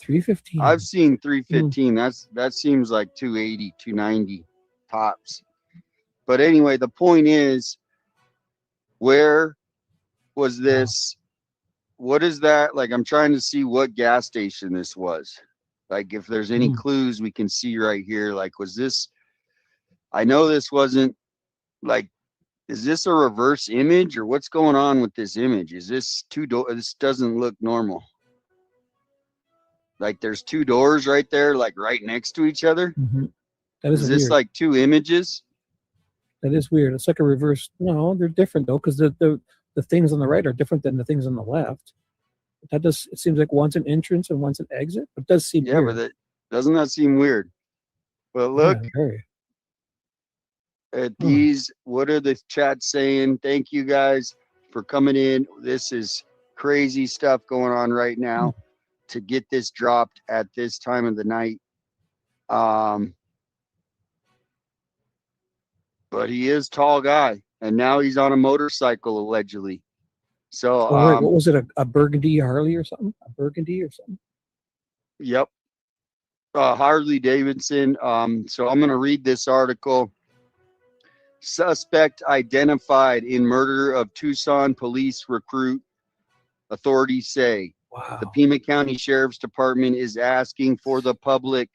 315. I've seen 315. That seems like 280, 290 tops. But anyway, the point is, where was this? What is that? Like, I'm trying to see what gas station this was. Like, if there's any clues we can see right here. Like, was this? I know this wasn't like. Is this a reverse image or what's going on with this image? Is this two doors? This doesn't look normal. Like there's two doors right there, like right next to each other. That is this weird. like two images? That is weird. It's like a reverse. No, they're different though, because the things on the right are different than the things on the left. That does. It seems like one's an entrance and one's an exit. But it does seem weird. But doesn't that seem weird? But look. Yeah, very. At these, what are the chats saying? Thank you guys for coming in. This is crazy stuff going on right now to get this dropped at this time of the night. But he is tall guy, and now he's on a motorcycle allegedly. So right. What was it? A burgundy Harley or something? A burgundy or something? Yep. Harley Davidson. So I'm going to read this article. Suspect identified in murder of Tucson police recruit, authorities say. Wow. The Pima County Sheriff's Department is asking for the public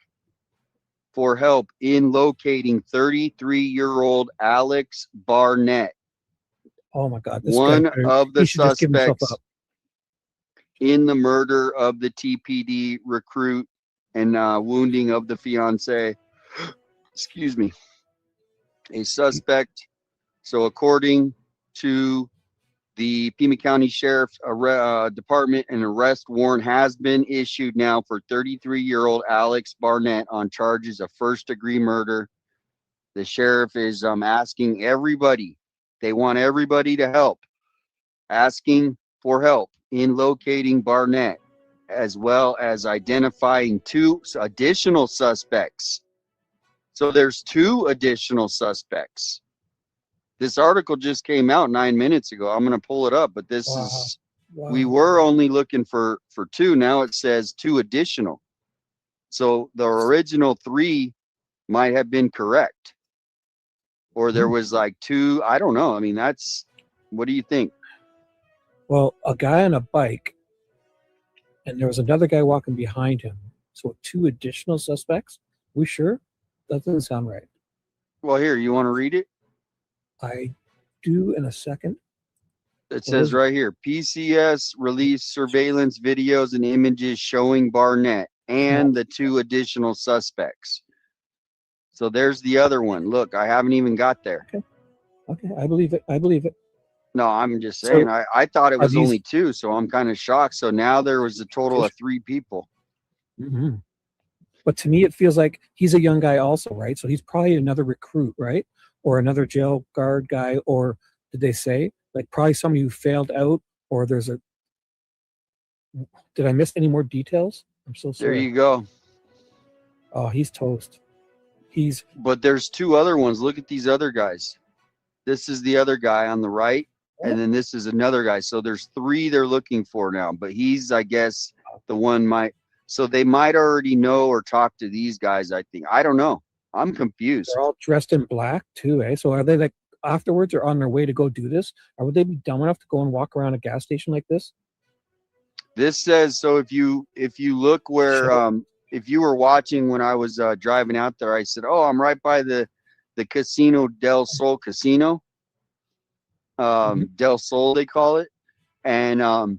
for help in locating 33-year-old Alex Barnett. Oh my God. One of the suspects in the murder of the TPD recruit and wounding of the fiance. Excuse me. A suspect. So according to the Pima County Sheriff's Department, an arrest warrant has been issued now for 33-year-old Alex Barnett on charges of first-degree murder. The sheriff is asking everybody, they want everybody to help, asking for help in locating Barnett, as well as identifying 2 additional suspects. So there's 2 additional suspects. This article just came out 9 minutes ago. I'm going to pull it up, but this is, we were only looking for 2. Now it says 2 additional. So the original 3 might have been correct. Or there was like 2, I don't know. I mean, what do you think? Well, a guy on a bike, and there was another guy walking behind him. So 2 additional suspects? We sure? That doesn't sound right. Well, here, you want to read it? I do in a second. It says right here, PCS released surveillance videos and images showing Barnett and the 2 additional suspects. So there's the other one. Look, I haven't even got there. Okay, I believe it. I believe it. No, I'm just saying, I thought it was these- only 2, so I'm kind of shocked. So now there was a total of 3 people. But to me, it feels like he's a young guy also, right? So he's probably another recruit, right? Or another jail guard guy, or did they say like probably somebody who failed out, or there's Did I miss any more details? I'm so There sorry. you go. Oh, he's toast. But there's two other ones. Look at these other guys. This is the other guy on the right, and then this is another guy. So there's three they're looking for now. But he's, I guess, the one so they might already know or talk to these guys, I think. I don't know. I'm confused. They're all dressed in black too, eh? So are they like afterwards or on their way to go do this? Or would they be dumb enough to go and walk around a gas station like this? This says, so if you look where if you were watching when I was driving out there, I said, oh, I'm right by the Casino del Sol Casino. Del Sol they call it. And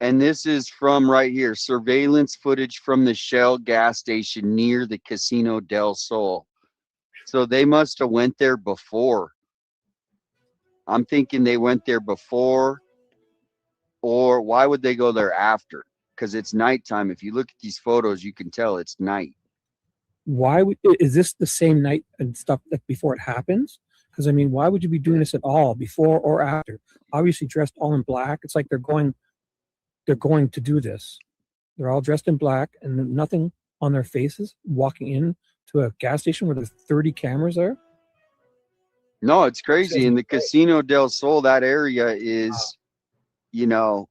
this is from right here, surveillance footage from the Shell gas station near the Casino del Sol. So they must have went there before. I'm thinking they went there before, or why would they go there after? Because it's nighttime. If you look at these photos, you can tell it's night. Is this the same night and stuff like before it happens? Because I mean, why would you be doing this at all, before or after? Obviously dressed all in black. It's like they're going to do this. They're all dressed in black and nothing on their faces, walking in to a gas station where there's 30 cameras there. No, it's crazy. In the Casino del Sol, that area is, I don't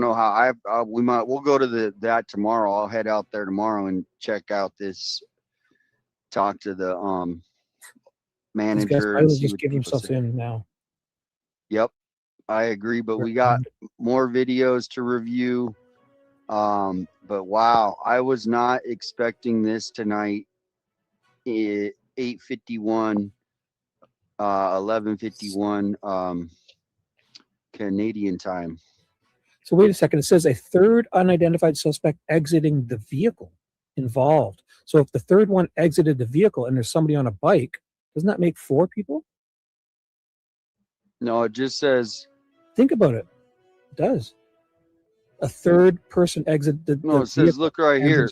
know how we'll go to that tomorrow. I'll head out there tomorrow and check out this, talk to the manager. I will just give themselves in now. Yep, I agree. But we got more videos to review. But wow, I was not expecting this tonight. 8:51, 11:51 Canadian time. So wait a second. It says a third unidentified suspect exiting the vehicle involved. So if the third one exited the vehicle and there's somebody on a bike, doesn't that make 4 people? No, it just says. Think about it. It does. A third person exited. No, it says, look right here.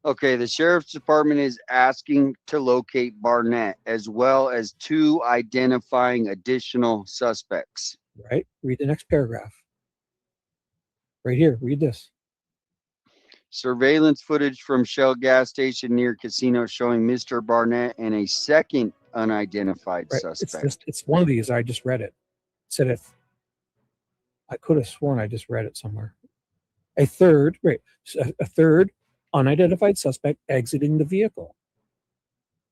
Okay, the sheriff's department is asking to locate Barnett as well as 2 identifying additional suspects. Right. Read the next paragraph. Right here. Read this. Surveillance footage from Shell gas station near casino showing Mr. Barnett and a second unidentified suspect. It's one of these. I just read it. It said if I could have sworn I just read it somewhere. A third unidentified suspect exiting the vehicle.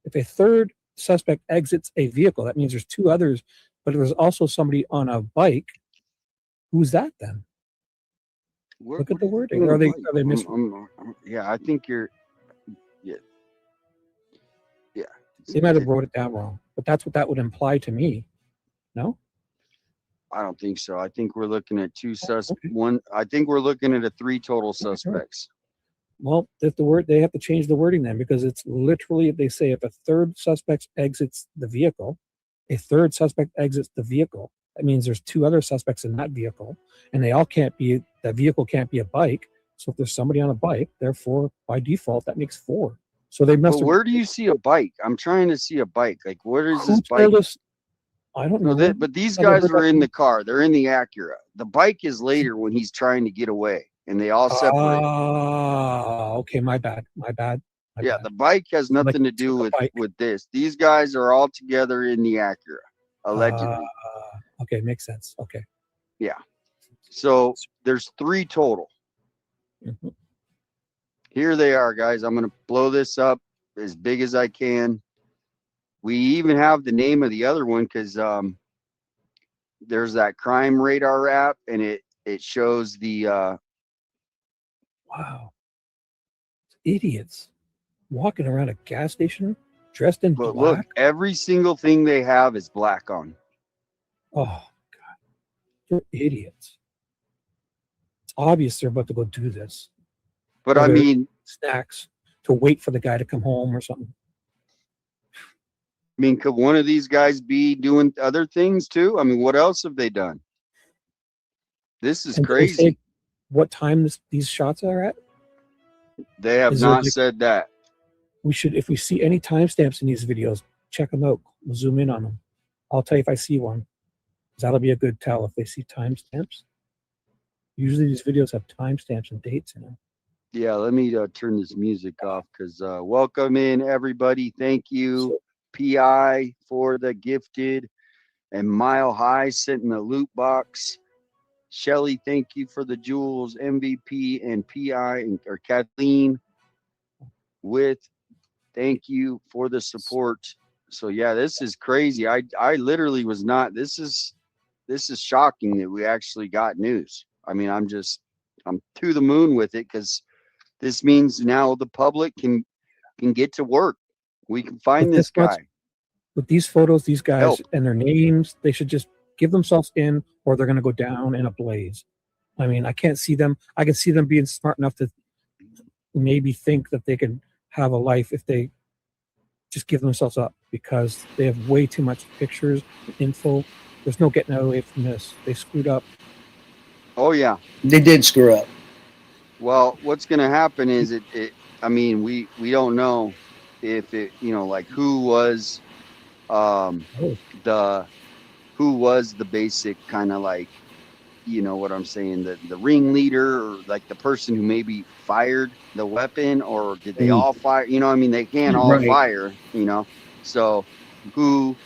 If a third suspect exits a vehicle, that means there's 2 others, but there's also somebody on a bike. Who's that then? Look at the wording. Are they missing? Yeah, I think you're. Yeah. They might have wrote it down wrong, but that's what that would imply to me. No? I don't think so. I think we're looking at 2 suspects. I think we're looking at 3 total suspects. Well, if they have to change the wording then, because it's literally, they say if a third suspect exits the vehicle, a third suspect exits the vehicle, that means there's 2 other suspects in that vehicle, and that vehicle can't be a bike. So if there's somebody on a bike, therefore, by default, that makes 4. So they must. But where do you see a bike? I'm trying to see a bike. Like, where is this bike? I don't know. But these guys are in the car. They're in the Acura. The bike is later when he's trying to get away, and they all separate. Okay, my bad. Yeah, the bike has nothing to do with this. These guys are all together in the Acura, allegedly. Okay, makes sense. Okay. Yeah. So there's 3 total. Mm-hmm. Here they are, guys. I'm going to blow this up as big as I can. We even have the name of the other one because there's that crime radar app, and it shows the. Wow. Idiots walking around a gas station dressed in black. Look, every single thing they have is black on. Oh, God. They're idiots. It's obvious they're about to go do this. But I mean, snacks to wait for the guy to come home or something. I mean, could one of these guys be doing other things too? I mean, what else have they done? This is crazy. What time these shots are at? They have not said that. We should, if we see any timestamps in these videos, check them out. We'll zoom in on them. I'll tell you if I see one. That'll be a good tell if they see timestamps. Usually these videos have timestamps and dates in them. Yeah, let me turn this music off because welcome in everybody. Thank you, PI, for the gifted, and Mile High sent in the loot box. Shelly, thank you for the jewels. MVP and PI or Kathleen with thank you for the support. So yeah, this is crazy. I literally was not. This is shocking that we actually got news. I mean, I'm to the moon with it because this means now the public can get to work. We can find this guy. With these photos, these guys Help. and their names, they should just give themselves in, or they're going to go down in a blaze. I mean, I can't see them. I can see them being smart enough to maybe think that they can have a life if they just give themselves up, because they have way too much pictures, info. There's no getting away from this. They screwed up. Oh yeah, They did screw up. well, what's going to happen is I mean, we don't know if it, like who was the basic kind of like, what I'm saying, the ringleader, or like the person who maybe fired the weapon, or did they all fire? I mean, they can't all fire, so who,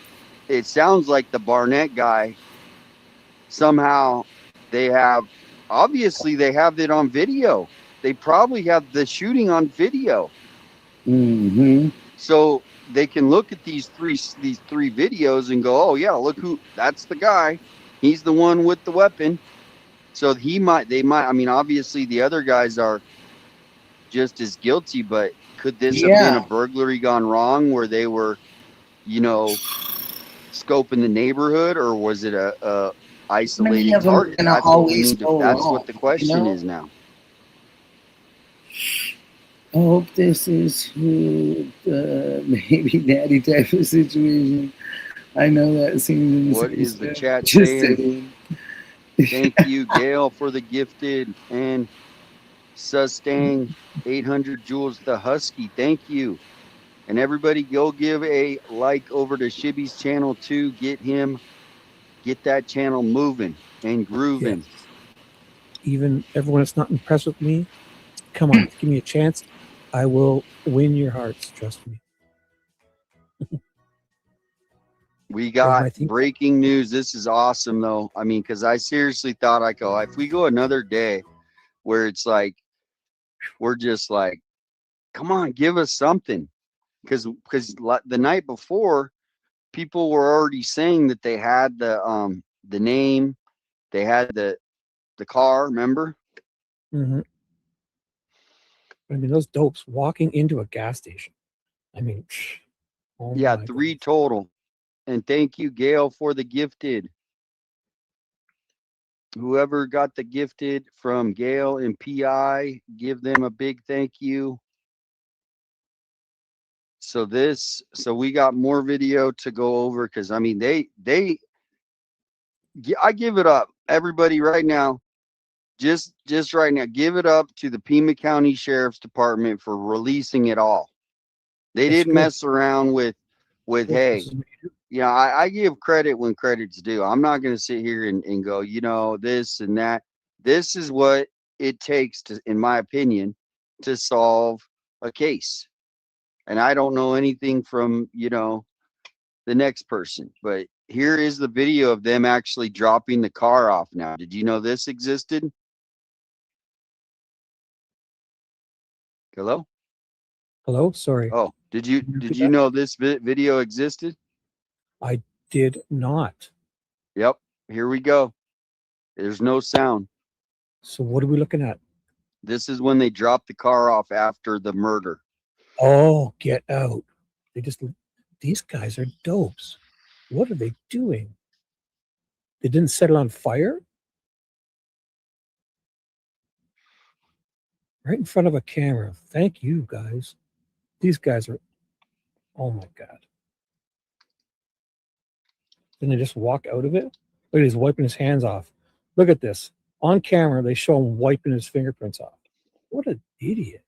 it sounds like the Barnett guy, somehow obviously they have it on video. They probably have the shooting on video. Mm-hmm. So they can look at these three videos and go, oh yeah, look that's the guy. He's the one with the weapon. So they might, I mean, obviously the other guys are just as guilty, but could this have been a burglary gone wrong where they were, scoping the neighborhood, or was it a isolated target? That's what we need to, that's what the question is now. I hope this is who maybe daddy type of situation. I know that seems. What is the chat saying? Thank you, Gail, for the gifted, and Sustang 800 Jules the Husky. Thank you. And everybody go give a like over to Shibby's channel too. Get that channel moving and grooving. Yes. Even everyone that's not impressed with me, come on, give me a chance. I will win your hearts. Trust me. We got breaking news. This is awesome though. I mean, because I seriously thought if we go another day where it's like, we're just like, come on, give us something. Because the night before, people were already saying that they had the name, they had the car, remember? Mm-hmm. I mean, those dopes walking into a gas station. I mean, oh yeah, 3 total. And thank you, Gail, for the gifted. Whoever got the gifted from Gail and PI, give them a big thank you. So we got more video to go over, because I mean, I give it up, everybody, right now. Just right now, give it up to the Pima County Sheriff's Department for releasing it all. They didn't mess around with hey, I give credit when credit's due. I'm not going to sit here and go, this and that. This is what it takes to, in my opinion, to solve a case. And I don't know anything from, the next person, but here is the video of them actually dropping the car off now. Did you know this existed? Hello? Hello? Sorry. Oh, did you know this video existed? I did not. Yep. Here we go. There's no sound. So what are we looking at? This is when they dropped the car off after the murder. Oh, get out. These guys are dopes. What are they doing? They didn't set it on fire? Right in front of a camera. Thank you, guys. These guys are, oh my God. Then they just walk out of it? Look, he's wiping his hands off. Look at this. On camera, they show him wiping his fingerprints off. What an idiot.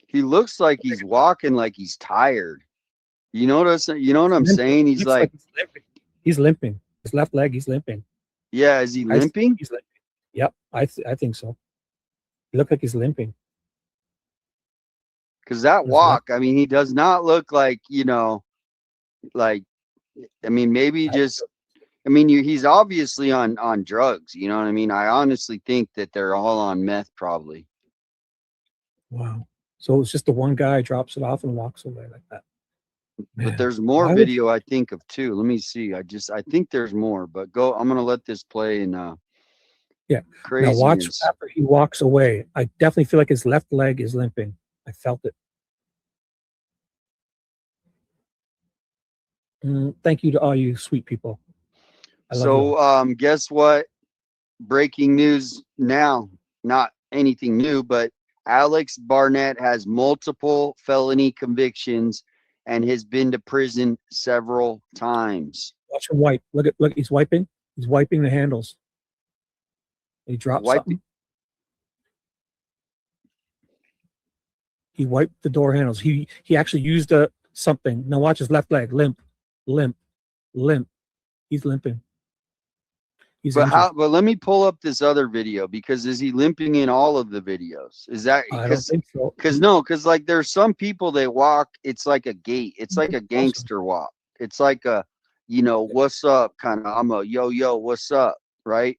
He looks like he's walking like he's tired. You notice? You know what I'm Limping. saying? He's Looks like, he's limping. He's limping. His left leg, he's limping. yeah, is he limping? He's limping. Yep, I think so. He looked like he's limping. Because that His walk, I mean, he does not look like, like, I mean, maybe just, I mean, he's obviously on drugs. You know what I mean? I honestly think that they're all on meth, probably. Wow. So it's just the one guy drops it off and walks away like that. Man, but there's more why would- video I think of too. Let me see. I think there's more, but I'm gonna let this play and Yeah. crazy. Now watch after he walks away. I definitely feel like his left leg is limping. I felt it. Thank you to all you sweet people. I love you all. So guess what? Breaking news now. Not anything new, but Alex Barnett has multiple felony convictions and has been to prison several times. Watch him wipe. Look, he's wiping. He's wiping the handles. He dropped something. He wiped the door handles. He actually used something. Now watch his left leg. Limp. He's limping. But let me pull up this other video, because is he limping in all of the videos? Is that I don't think so. Because like there's some people they walk, it's like a gait, it's like a gangster walk. It's like a, what's up kind of, I'm a yo, what's up, right?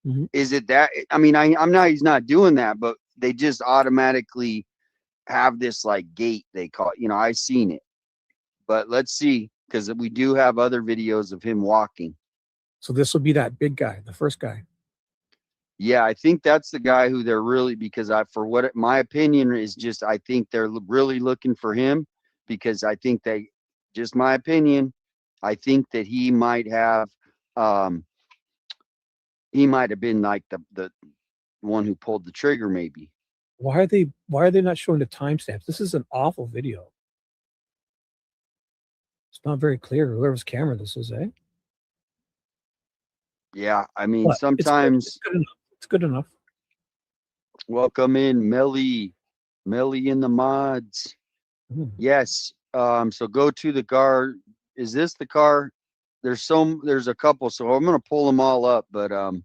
Mm-hmm. Is it that? I mean, he's not doing that, but they just automatically have this like gait they call it. I seen it. But let's see, because we do have other videos of him walking. So this will be that big guy, the first guy. Yeah, I think that's the guy who they're really, because my opinion is just, I think they're really looking for him, because I think just my opinion, I think that he might have been like the one who pulled the trigger, maybe. Why are they not showing the timestamps? This is an awful video. It's not very clear. Whoever's camera this is, eh? Yeah, I mean, But sometimes it's good enough. Welcome in, Melly in the mods. Yes. So go to the car. Is this the car? There's a couple, so I'm gonna pull them all up, but I'm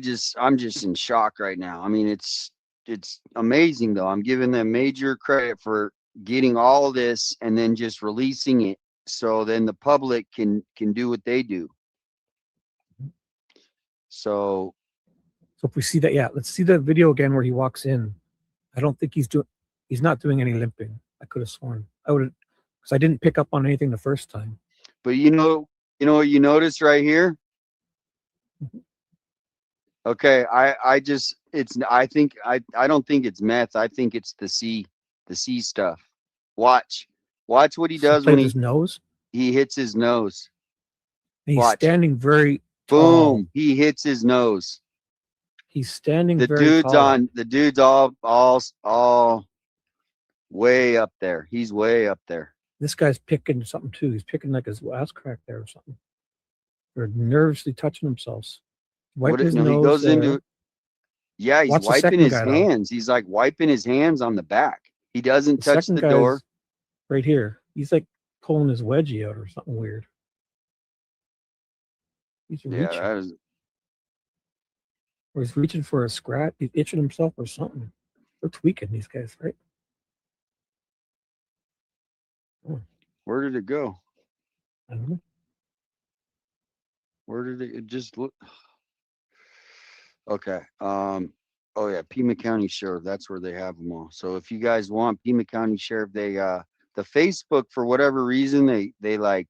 just in shock right now. I mean, it's amazing though. I'm giving them major credit for getting all of this and then just releasing it, so then the public can do what they do. So if we see that, yeah, let's see the video again where he walks in. I don't think he's not doing any limping. I could have sworn. I would have, because I didn't pick up on anything the first time. But you know what you notice right here? Okay, I don't think it's meth. I think it's the C stuff. Watch what he does when his nose. He hits his nose. And he's standing very tall. Boom! He hits his nose. He's standing. The very tall. dude's all way up there. He's way up there. This guy's picking something too. He's picking like his ass crack there or something. They're nervously touching themselves. Wiping his nose. He goes into. Yeah, he's wiping his hands. Though. He's like wiping his hands on the back. He doesn't touch the door. Right here. He's like pulling his wedgie out or something weird. He's reaching. Or he's reaching for a scratch. He's itching himself or something. They're tweaking, these guys, right? Oh. Where did it go? I don't know. Where did it just look? Okay. Oh yeah, Pima County Sheriff. That's where they have them all. So if you guys want Pima County Sheriff, they the Facebook, for whatever reason, they like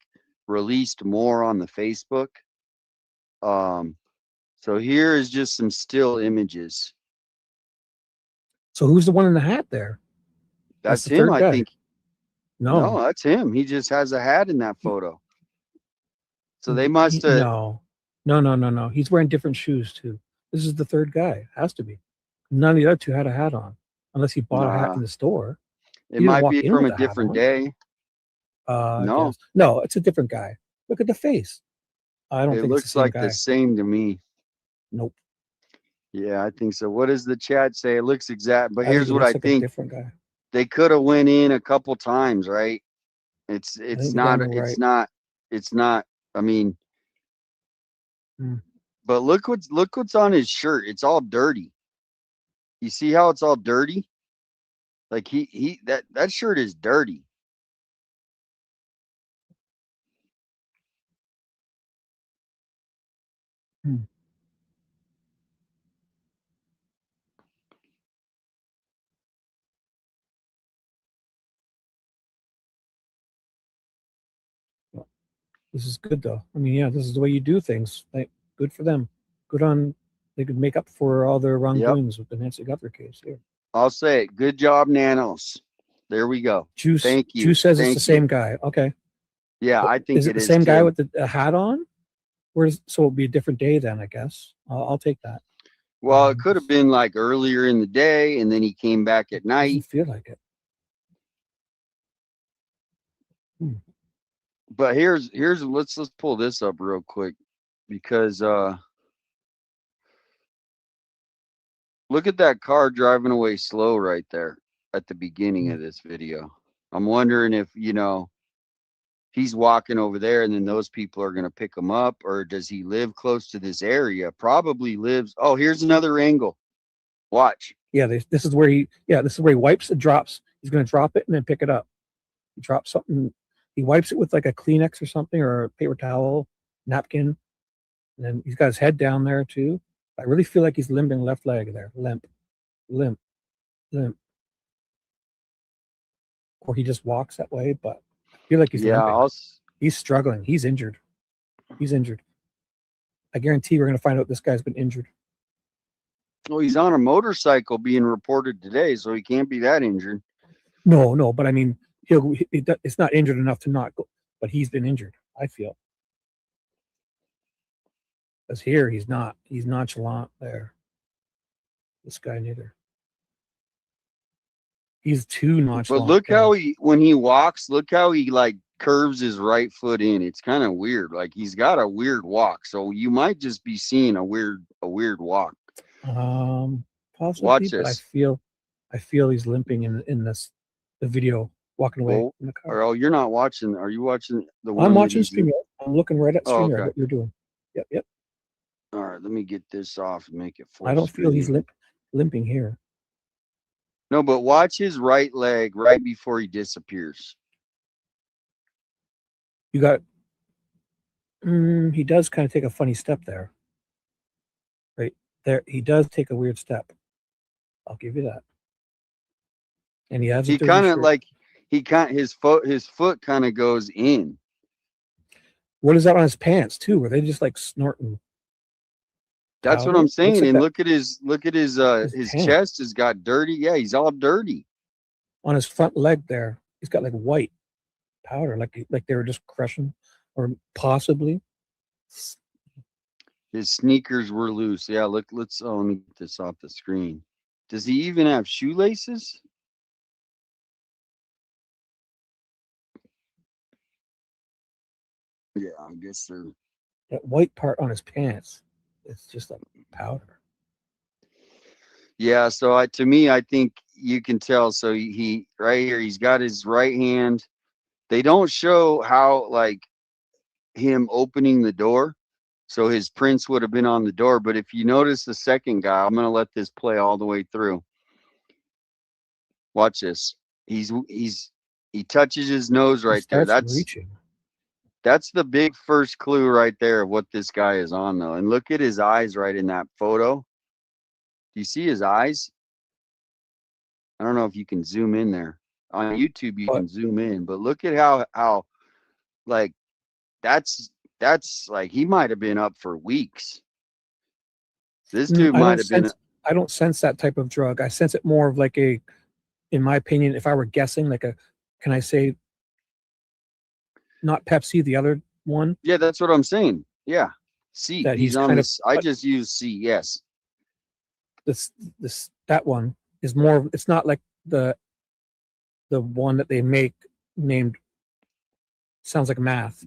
released more on the Facebook. So here is just some still images. So who's the one in the hat there? That's him, I think. No, that's him. He just has a hat in that photo. So they must have. No. He's wearing different shoes too. This is the third guy. Has to be. None of the other two had a hat on, unless he bought a hat in the store. It might be from a different day. No, it's a different guy. Look at the face. I don't think it looks like the same to me. Nope. Yeah, I think so. What does the chat say? It looks exact, but here's what I think. Different guy. They could have went in a couple times, right? It's think the guy on the right. it's not. I mean, Hmm. but look what's on his shirt. It's all dirty. You see how it's all dirty? Like that shirt is dirty. Hmm. This is good though. I mean, yeah, this is the way you do things. Like, good for them. Good on. They could make up for all their wrongdoings with the Nancy Guthrie case here. I'll say it. Good job, Nanos. There we go. Juice. Thank you. Juice says Thank it's the you. same guy. Okay. Yeah, But I think is it it the is same guy too. with the hat on? Where's so it'll be a different day then, I guess. I'll take that. Well, it could have been like earlier in the day, and then he came back at night. Doesn't feel like it. But here's let's pull this up real quick, because look at that car driving away slow right there at the beginning of this video. I'm wondering if, he's walking over there and then those people are going to pick him up, or does he live close to this area? Probably lives. Oh, here's another angle. Watch. Yeah, this is where he wipes and drops. He's going to drop it and then pick it up. He drops something. He wipes it with like a Kleenex or something, or a paper towel, napkin. And then he's got his head down there too. I really feel like he's limping left leg there. Limp. Or he just walks that way, but I feel like he's limping. He's struggling. He's injured. I guarantee we're going to find out this guy's been injured. Oh, he's on a motorcycle being reported today, so he can't be that injured. No, but I mean, it's not injured enough to not go, but he's been injured, I feel. Because here he's not. He's nonchalant there. This guy neither. He's too nonchalant. But look how when he walks, look how he like curves his right foot in. It's kind of weird. Like he's got a weird walk. So you might just be seeing a weird walk. Possibly. Watch but this. I feel he's limping in the video, walking away in the car. Oh, you're not watching. Are you watching the one? I'm watching StreamYard. I'm looking right at StreamYard. Okay. What you're doing. Yep. All right, let me get this off and make it full I don't feel he's screen. limping here. No, but watch his right leg right before he disappears. You got. He does kind of take a funny step there. Right there, he does take a weird step. I'll give you that. And he has. He kind of like his foot kind of goes in. What is that on his pants too? Were they just like snorting? That's what powder? I'm saying. Looks like And that. his pants. chest has got dirty. Yeah, he's all dirty. On his front leg there, he's got like white powder, like they were just crushing, or possibly. His sneakers were loose. Yeah, look. Let me get this off the screen. Does he even have shoelaces? Yeah, I guess they're. That white part on his pants, it's just like powder. Yeah, so to me, I think you can tell. So he right here, he's got his right hand. They don't show how like him opening the door. So his prints would have been on the door. But if you notice the second guy, I'm gonna let this play all the way through. Watch this. He touches his nose right there. Starts reaching. That's the big first clue right there of what this guy is on, though. And look at his eyes right in that photo. Do you see his eyes? I don't know if you can zoom in there. On YouTube, you can zoom in, but look at how like that's like he might have been up for weeks. This dude might have been. I don't sense that type of drug. I sense it more of like in my opinion, if I were guessing, like can I say, not Pepsi, the other one? Yeah, that's what I'm saying. Yeah, C. That He's on this. I just use C. Yes. That one is more. It's not like the one that they make named. Sounds like math.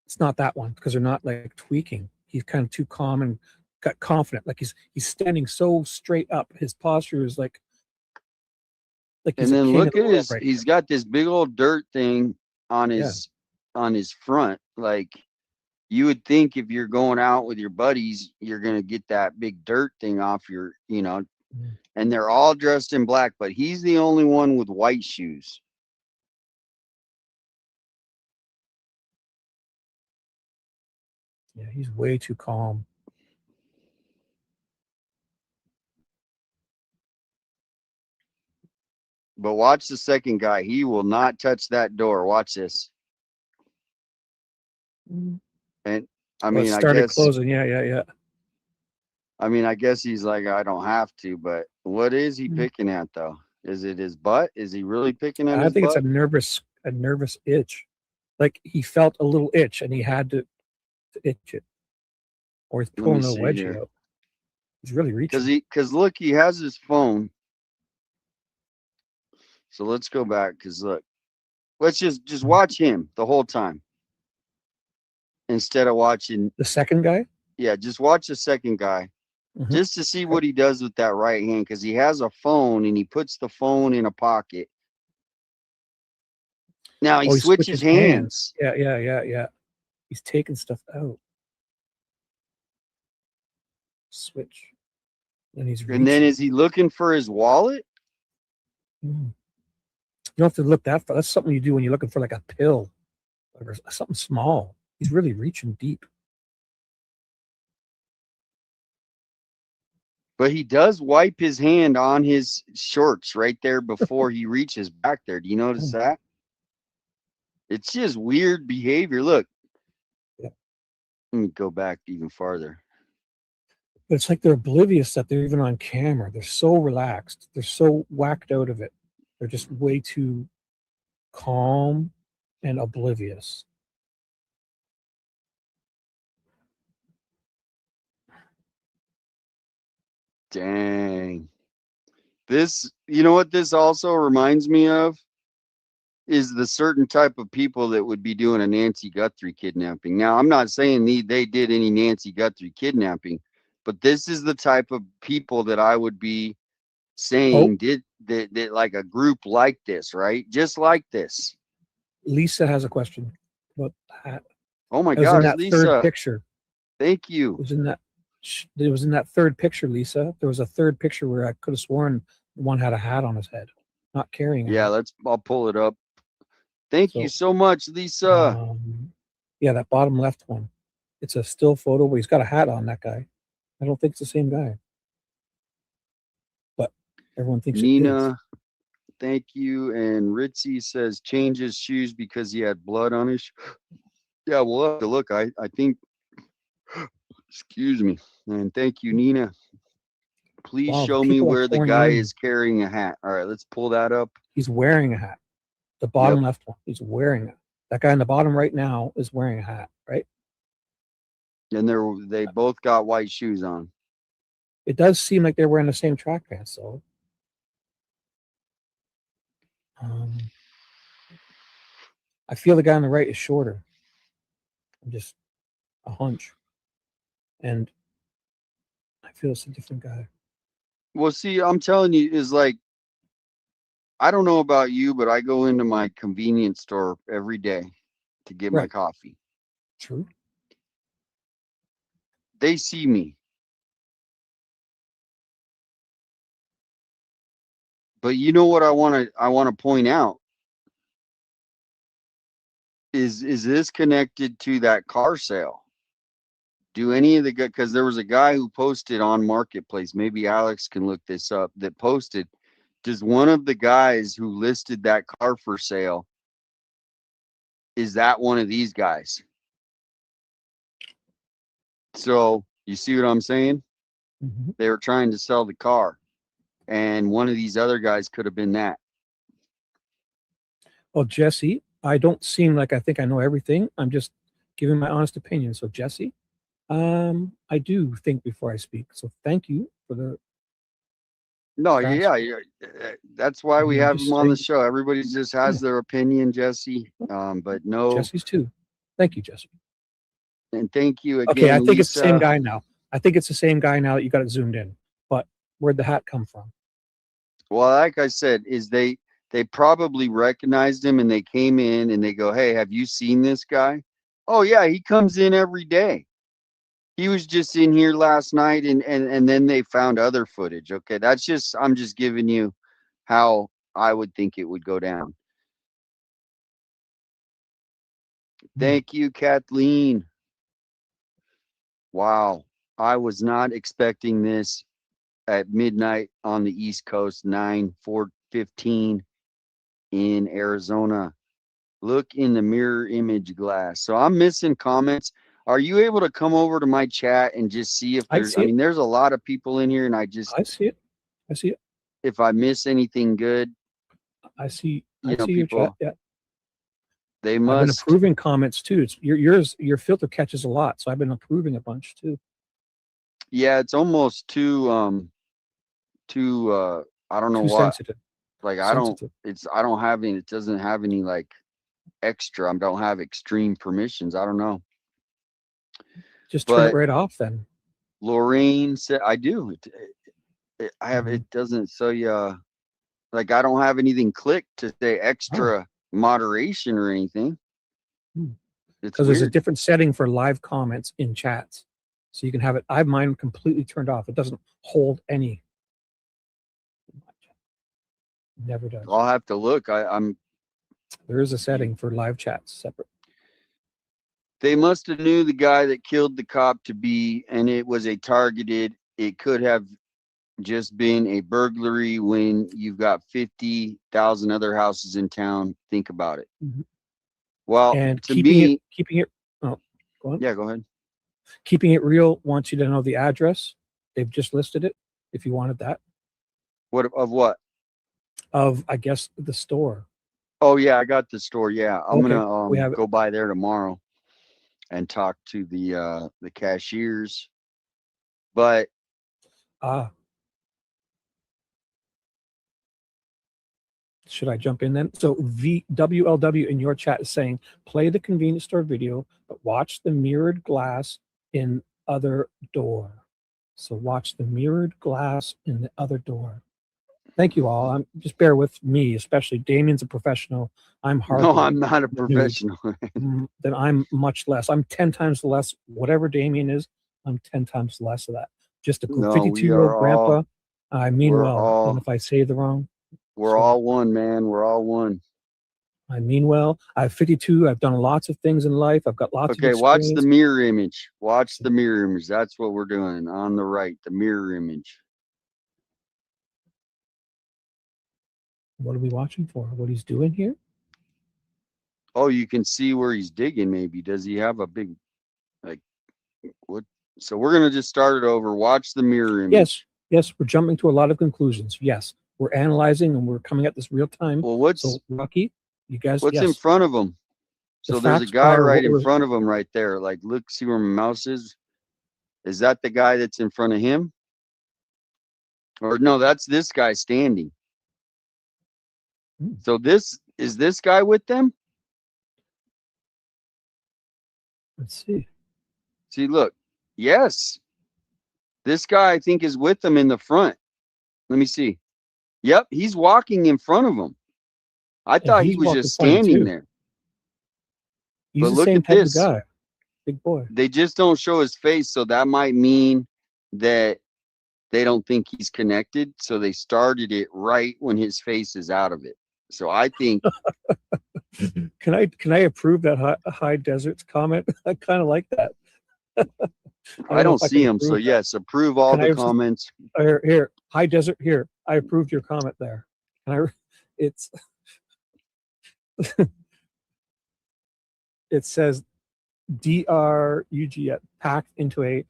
It's not that one because they're not like tweaking. He's kind of too calm and got confident. Like he's standing so straight up. His posture is like Like And he's a then king look of the at world his, right he's got this big old dirt thing on his front. Like you would think if you're going out with your buddies, you're gonna get that big dirt thing off your, and they're all dressed in black, but he's the only one with white shoes. Yeah, he's way too calm. But watch the second guy. He will not touch that door. Watch this. And I Well, it mean, started closing. Yeah. I mean, I guess he's like, I don't have to, but what is he picking at though? Is it his butt? Is he really picking at I his think it's butt? a nervous itch. Like he felt a little itch and he had to itch it. Or he's Let me pulling a see wedgie here. out. He's really reaching. Because look, he has his phone. So let's go back. Because look, let's just watch him the whole time instead of watching the second guy. Yeah, just watch the second guy, just to see what he does with that right hand. Because he has a phone and he puts the phone in a pocket. Now he switches hands. Yeah. He's taking stuff out. Switch. And he's reaching. And then is he looking for his wallet? You don't have to look that far. That's something you do when you're looking for like a pill or something small. He's really reaching deep. But he does wipe his hand on his shorts right there before he reaches back there. Do you notice that? It's just weird behavior. Look. Yeah. Let me go back even farther. But it's like they're oblivious that they're even on camera. They're so relaxed. They're so whacked out of it. They're just way too calm and oblivious. Dang. This, you know what this also reminds me of? Is the certain type of people that would be doing a Nancy Guthrie kidnapping. Now, I'm not saying they did any Nancy Guthrie kidnapping, but this is the type of people that I would be saying did that like a group like this, right? Just like this. Lisa has a question about that. Oh my gosh, gosh, in that Lisa. third picture. Thank you. It was in that third picture, Lisa. There was a third picture where I could have sworn one had a hat on his head, not carrying a hat. I'll pull it up. Thank you so much, Lisa. Yeah, that bottom left one. It's a still photo where he's got a hat on, that guy. I don't think it's the same guy. But everyone thinks Nina, it is. thank you. And Ritzy says change his shoes because he had blood on his Yeah, we'll have to look. I think excuse me. And thank you, Nina. Please show me where the guy is carrying a hat. All right, let's pull that up. He's wearing a hat. The bottom left one. He's wearing it. That guy in the bottom right now is wearing a hat, right? And they both got white shoes on. It does seem like they're wearing the same track pants, though. I feel the guy on the right is shorter. Just a hunch. And I feel it's a different guy. Well, see, I'm telling you, is like, I don't know about you, but I go into my convenience store every day to get my coffee. True. They see me. But you know what I want to point out is this connected to that car sale? Do any of the guys, because there was a guy who posted on Marketplace, maybe Alex can look this up, that posted, does one of the guys who listed that car for sale, is that one of these guys? So you see what I'm saying? Mm-hmm. They were trying to sell the car, and one of these other guys could have been that. Well, Jesse, I don't seem like I think I know everything. I'm just giving my honest opinion. So, Jesse, I do think before I speak. So, thank you for the. No, yeah, that's why we have him on the show. Everybody just has their opinion, Jesse. But no, Jesse's too. Thank you, Jesse. And thank you again. Okay, I think Lisa. it's the same guy now. I think it's the same guy now that you got it zoomed in. But where'd the hat come from? Well, like I said, is they probably recognized him and they came in and they go, "Hey, have you seen this guy?" "Oh yeah, he comes in every day. He was just in here last night," and then they found other footage. Okay, I'm just giving you how I would think it would go down. Thank you, Kathleen. Wow, I was not expecting this at midnight on the East Coast, 9/4/15 in Arizona. Look in the mirror image glass. So I'm missing comments. Are you able to come over to my chat and just see if there's, I mean, there's a lot of people in here and I see it. I see it. If I miss anything good. I see You know, your chat. people, Yeah. they I've been must. approving comments too. It's your filter catches a lot, so I've been approving a bunch too. Yeah, it's almost too I don't know Too what. sensitive. Like Sensitive. I don't have any, it doesn't have any like extra. I don't have extreme permissions. I don't know. Just turn it But right off then. Lorraine said I do. I have it doesn't, so yeah, like I don't have anything clicked to say extra moderation or anything. It's Because there's a weird. different setting for live comments in chats. So you can have it. I have mine completely turned off. It doesn't hold any. Never does. I'll have to look. I'm There is a setting for live chats separate. They must have knew the guy that killed the cop to be, and it was a targeted. It could have just been a burglary when you've got 50,000 other houses in town. Think about it. Well, And to keeping me, it. Oh, go on. Yeah, go ahead. Keeping it real wants you to know the address. They've just listed it. If you wanted that. What of what? Of I guess the store. Oh yeah, I got the store. Yeah, I'm Okay, gonna we have it. go by there tomorrow and talk to the cashiers. But should I jump in then? So WLW in your chat is saying play the convenience store video, but watch the mirrored glass in other door. So watch the mirrored glass in the other door. Thank you all. Just bear with me, especially Damien's a professional. I'm hard. No, I'm not a professional. Then I'm much less. I'm 10 times less. Whatever Damien is, I'm 10 times less of that. Just a 52-year-old grandpa. I mean well. And if I say the wrong, we're all one, man. We're all one. I mean well. I'm 52. I've done lots of things in life. I've got lots of experience. Watch the mirror image. Watch the mirror image. That's what we're doing on the right, the mirror image. What are we watching for? What he's doing here? Oh, you can see where he's digging maybe. Does he have a big, like, what? So we're going to just start it over. Watch the mirror image. Yes, we're jumping to a lot of conclusions. Yes, we're analyzing and we're coming at this real time. Well, so Rocky, you guys, what's in front of him? So there's a guy right in front of him right there. Like, look, see where my mouse is? Is that the guy that's in front of him? Or no, that's this guy standing. So is this guy with them? Let's see. See, look. Yes. This guy, I think, is with them in the front. Let me see. Yep, he's walking in front of them. I thought he was just standing there. He's but the look same at type this. of guy. Big boy. They just don't show his face, so that might mean that they don't think he's connected. So they started it right when his face is out of it. So I think. Can I approve that high deserts comment? I kind of like that. I don't see him, so yes, approve all the comments. Here, high desert. Here, I approved your comment there. It's it says DRUG packed into a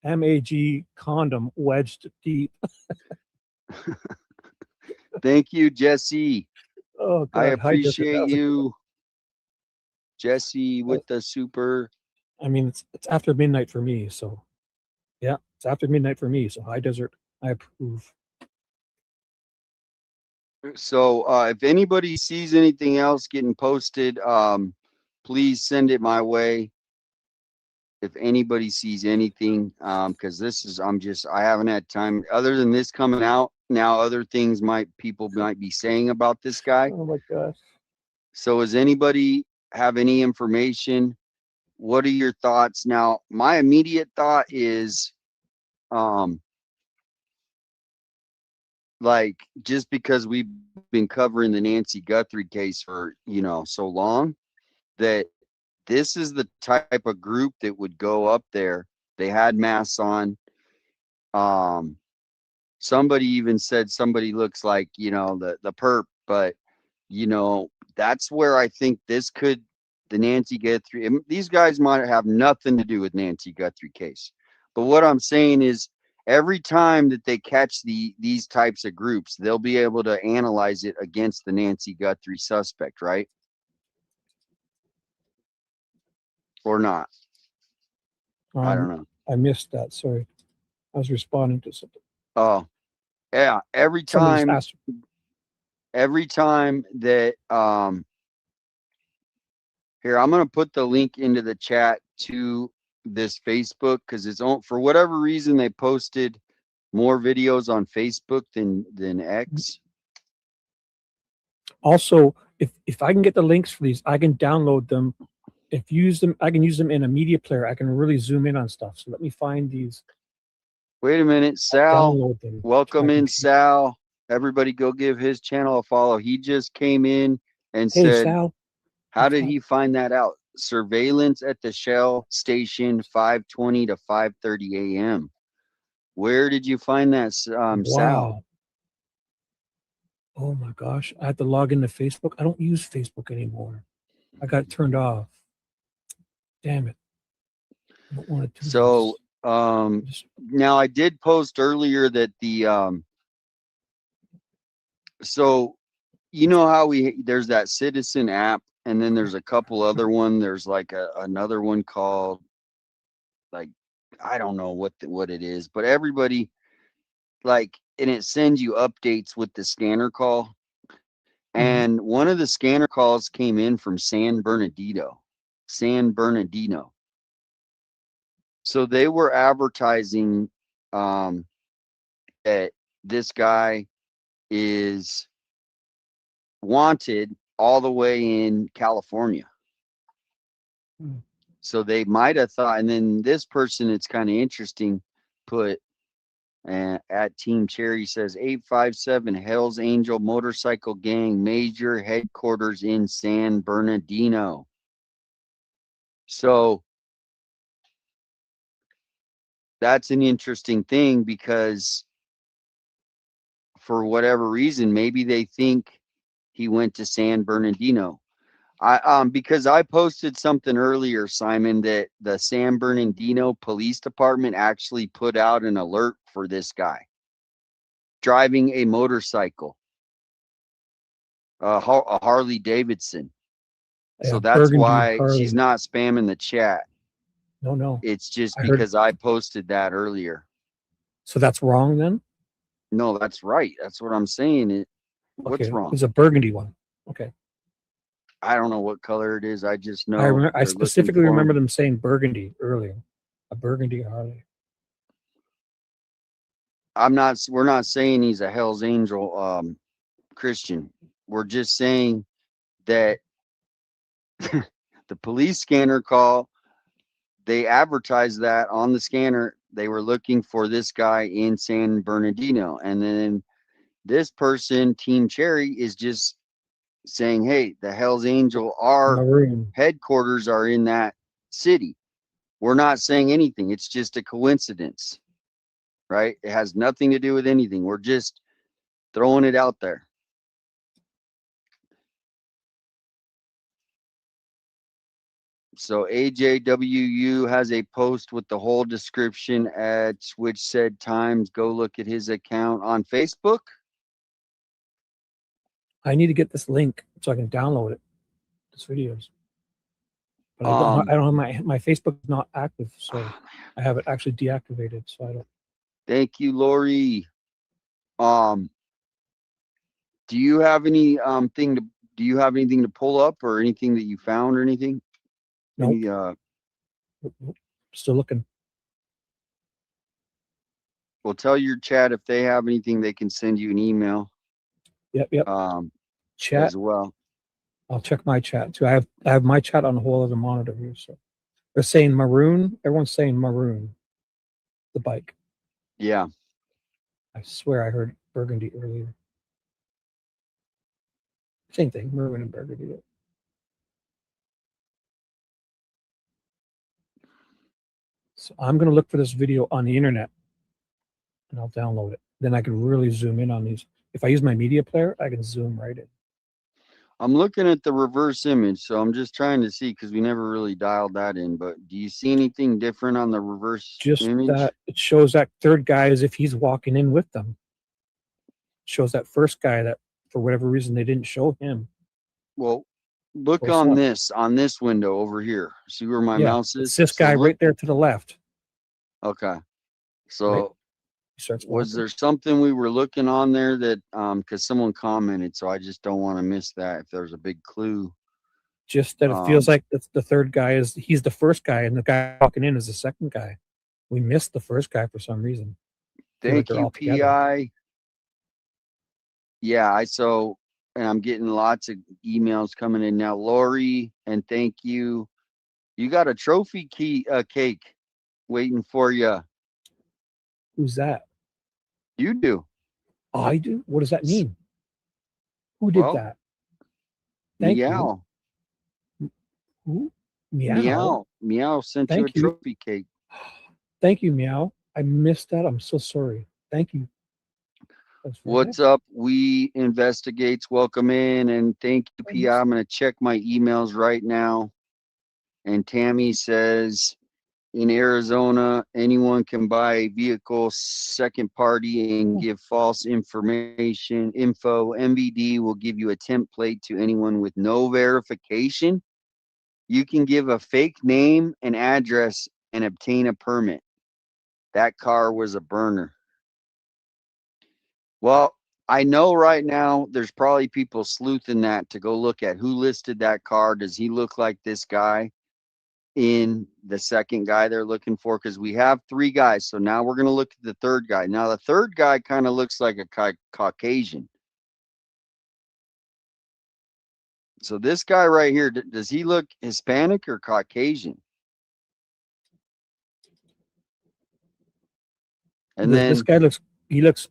MAG condom wedged deep. Thank you, Jesse. Oh, God. I appreciate you, Jesse, with the super. I mean, it's after midnight for me, so yeah, it's after midnight for me. So high desert, I approve. So if anybody sees anything else getting posted, please send it my way. If anybody sees anything, because I haven't had time other than this coming out. now other things people might be saying about this guy. Oh my gosh. So does anybody have any information? What are your thoughts? Now, my immediate thought is, like, just because we've been covering the Nancy Guthrie case for, so long, that this is the type of group that would go up there. They had masks on. Somebody even said somebody looks like, the perp, but that's where I think the Nancy Guthrie, these guys might have nothing to do with Nancy Guthrie case. But what I'm saying is every time that they catch these types of groups, they'll be able to analyze it against the Nancy Guthrie suspect, right? Or not? I don't know. I missed that. Sorry. I was responding to something. Oh, yeah. Every Somebody's time asked. that here, I'm going to put the link into the chat to this Facebook, because it's on, for whatever reason, they posted more videos on Facebook than X. Also, if I can get the links for these, I can download them. I can use them in a media player. I can really zoom in on stuff. So let me find these. Wait a minute, Sal. Download them. Welcome in, Sal. Everybody go give his channel a follow. He just came in and Hey, said, Sal. how did he find that out? Surveillance at the Shell station, 5:20 to 5:30 a.m. Where did you find that, Sal? Wow. Oh my gosh. I have to log into Facebook. I don't use Facebook anymore. I got it turned off. Damn it. I don't want to do So now I did post earlier that so how there's that Citizen app, and then there's a couple other one. There's like another one called, like, I don't know what it is, but everybody, like, and it sends you updates with the scanner call. And one of the scanner calls came in from San Bernardino. So they were advertising that this guy is wanted all the way in California. So they might have thought, and then this person, it's kind of interesting, put at Team Cherry says 857 Hells Angel motorcycle gang major headquarters in San Bernardino. So that's an interesting thing, because for whatever reason, maybe they think he went to San Bernardino. Because I posted something earlier, Simon, that the San Bernardino Police Department actually put out an alert for this guy driving a motorcycle, a Harley Davidson. Yeah, So that's Burgundy why Harley. she's not spamming the chat. No. It's just I heard- because I posted that earlier. So that's wrong then? No, that's right. That's what I'm saying. What's Okay, wrong? it's a burgundy one. Okay. I don't know what color it is. I just know. I they're specifically looking for remember him. them saying burgundy earlier. A burgundy Harley. We're not saying he's a Hell's Angel Christian. We're just saying that the police scanner call, they advertised that on the scanner. They were looking for this guy in San Bernardino. And then this person, Team Cherry, is just saying, hey, the Hell's Angel, our Maroon. headquarters are in that city. We're not saying anything. It's just a coincidence, right? It has nothing to do with anything. We're just throwing it out there. So AJWU has a post with the whole description at which said times. Go look at his account on Facebook. I need to get this link so I can download it. This videos. But I don't have my Facebook is not active, so I have it actually deactivated. So I don't. Thank you, Lori. Do you have any do you have anything to pull up, or anything that you found, or anything? Nope. Any, Still looking. Well, tell your chat if they have anything, they can send you an email. Yep. Chat. As well. I'll check my chat too. I have my chat on the whole other monitor here. So they're saying maroon. Everyone's saying maroon. The bike. Yeah. I swear I heard burgundy earlier. Same thing, maroon and burgundy. So I'm going to look for this video on the internet and I'll download it. Then I can really zoom in on these. If I use my media player, I can zoom right in. I'm looking at the reverse image, so I'm just trying to see because we never really dialed that in. But do you see anything different on the reverse Just image? that it shows that third guy as if he's walking in with them. It shows that first guy that for whatever reason they didn't show him. Well, look Close on up. this window over here. See where my Yeah, mouse is? it's this So guy look- right there to the left. Okay. So Right. He starts was walking. there something we were looking on there that because someone commented, so I just don't want to miss that if there's a big clue. Just that it feels like the third guy he's the first guy and the guy walking in is the second guy. We missed the first guy for some reason. Feel like Thank they're you, all together. PI. Yeah, and I'm getting lots of emails coming in now. Lori, and thank you. You got a trophy cake waiting for you. Who's that? You do. I do? What does that mean? Who did Well, that? Thank Meow. you. Who? Meow. Meow sent Thank you a you. trophy cake. Thank you, Meow. I missed that. I'm so sorry. Thank you. That's very What's nice. up? We investigates. Welcome in and thank you, PI. I'm going to check my emails right now. And Tammy says, in Arizona, anyone can buy a vehicle second party and give false info. MVD will give you a template to anyone with no verification. You can give a fake name and address and obtain a permit. That car was a burner. Well, I know right now there's probably people sleuthing that to go look at who listed that car. Does he look like this guy in the second guy they're looking for? Because we have 3 guys. So now we're going to look at the third guy. Now, the third guy kind of looks like a Caucasian. So this guy right here, does he look Hispanic or Caucasian? And This then guy looks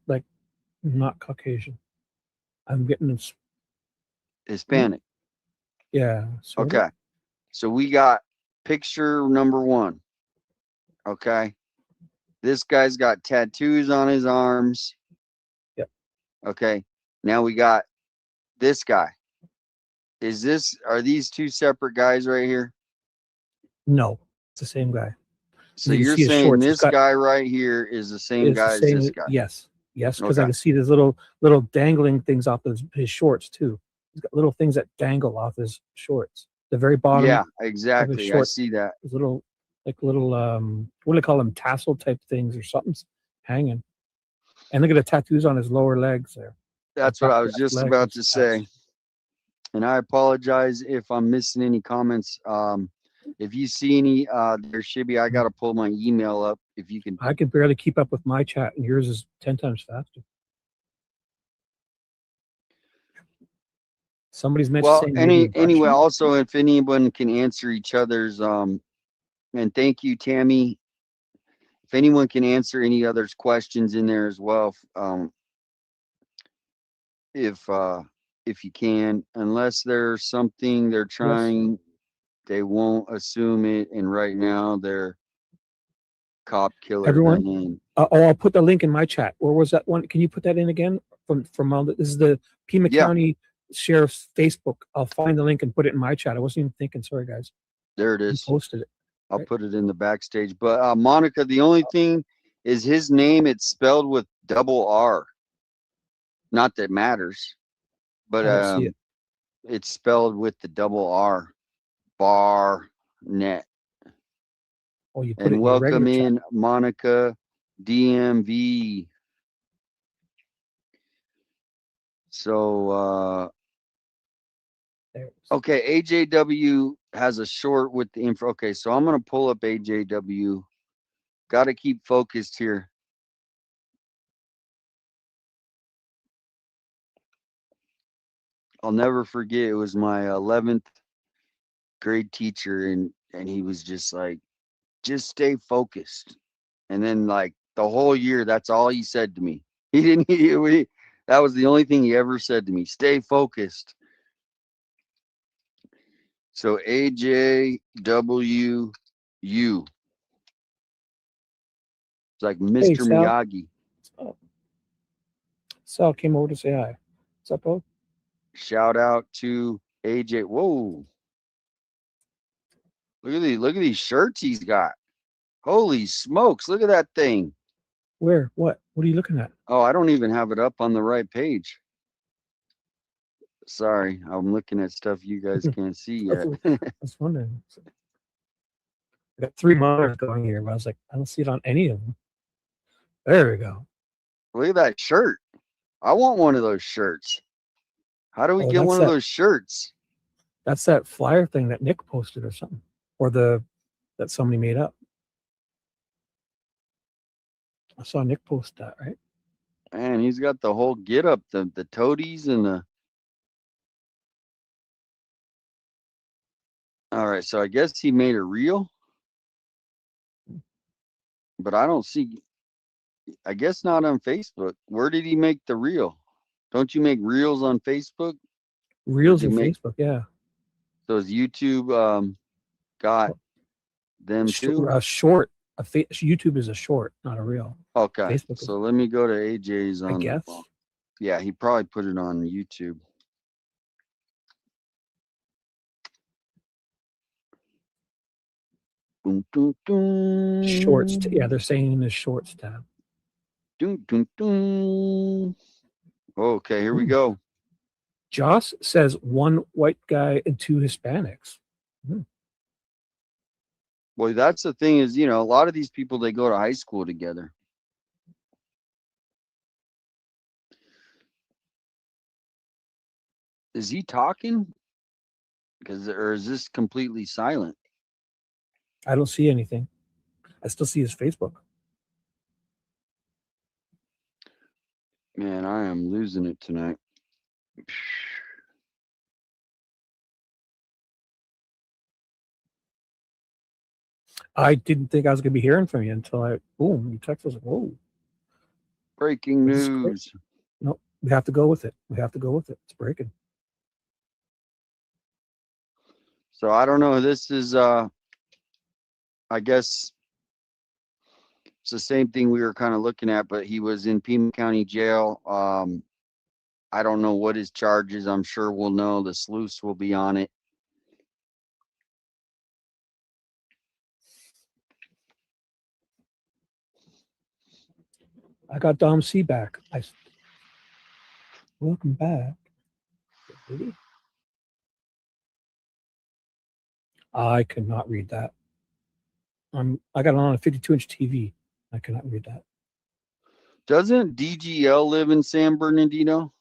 like not Caucasian. I'm getting this. Hispanic. Yeah. Sort of. Okay. So we got picture number 1. Okay. This guy's got tattoos on his arms. Yep. Okay. Now we got this guy. Are these 2 separate guys right here? No, it's the same guy. So You can you're see his saying shorts. this guy right here is the same It's the guy as same- this guy? Yes, because I Okay. can see these little dangling things off his shorts too. He's got little things that dangle off his shorts. The very bottom. Yeah, of his exactly. I shorts, see that. Those little what do they call them? Tassel type things or something's hanging. And look at the tattoos on his lower legs there. That's what I was just about to say. And I apologize if I'm missing any comments. If you see any there, Shibby, I got to pull my email up. If you can. I can barely keep up with my chat, and yours is 10 times faster. Somebody's mentioned. Well, anyway, also if anyone can answer each other's and thank you, Tammy. If anyone can answer any other's questions in there as well, if you can, unless there's something they're trying, they won't assume it. And right now they're cop killer. Everyone, I'll put the link in my chat. Where was that one? Can you put that in again? From all this is the Pima County Sheriff's Facebook. I'll find the link and put it in my chat. I wasn't even thinking. Sorry, guys. There it is. You posted it. I'll put it in the backstage. But Monica, the only thing is his name. It's spelled with double R. Not that matters, but I don't see it. it's spelled with the double R. Barnett. Oh, you put it And in your welcome regular in chat. Monica DMV. So okay, AJW has a short with the info. Okay, so I'm gonna pull up AJW. Got to keep focused here. I'll never forget. It was my 11th grade teacher, and he was just like, just stay focused. And then like the whole year, that's all he said to me. He didn't. That was the only thing he ever said to me. Stay focused. So AJWU. It's like Hey, Mr. Sal. Miyagi. Oh. Sal came over to say hi. What's up, bro? Shout out to AJ. Whoa. Look at these shirts he's got. Holy smokes, look at that thing. Where? What? What are you looking at? Oh, I don't even have it up on the right page. Sorry, I'm looking at stuff you guys can't see yet. I was wondering. I got 3 monitors going here, but I was like, I don't see it on any of them. There we go. Look at that shirt. I want one of those shirts. How do we Oh, get that's one of those shirts? That's that flyer thing that Nick posted or something, or that somebody made up. I saw Nick post that, right? Man, he's got the whole get up, the toadies and the. All right, so I guess he made a reel, but I don't see. I guess not on Facebook. Where did he make the reel? Don't you make reels on Facebook? Reels and Facebook, yeah. So is YouTube got them too? Short. YouTube is a short, not a reel. Okay, Facebook so let me go to AJ's on. I guess. Yeah, he probably put it on YouTube. Dun, dun, dun. Shorts. Yeah, they're saying in the shorts tab. Dun, dun, dun. Okay, here we go. Joss says 1 white guy and 2 Hispanics. Well, that's the thing is, a lot of these people, they go to high school together. Is he talking? Or is this completely silent? I don't see anything. I still see his Facebook. Man, I am losing it tonight. I didn't think I was going to be hearing from you until you text us. Whoa. Breaking news. No, we have to go with it. It's breaking. So I don't know. This is, I guess it's the same thing we were kind of looking at, but he was in Pima County Jail. I don't know what his charge is. I'm sure we'll know. The sleuths will be on it. I got Dom C back. Welcome back. I cannot read that. I got it on a 52-inch TV. I cannot read that. Doesn't DGL live in San Bernardino?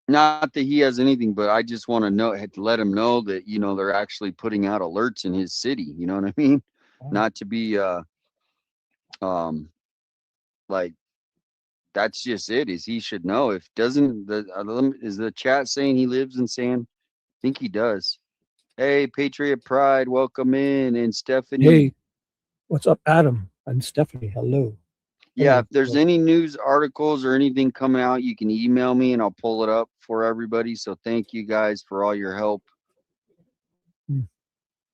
Not that he has anything, but I just want to let him know that, they're actually putting out alerts in his city. You know what I mean? Oh. Not to be, like, that's just it, is he should know. If doesn't, is the chat saying he lives in San? I think he does. Hey, Patriot Pride, welcome in. And Stephanie. Hey, what's up, Adam and Stephanie? Hello. Yeah, Hello. if there's any news articles or anything coming out, you can email me and I'll pull it up for everybody. So thank you guys for all your help.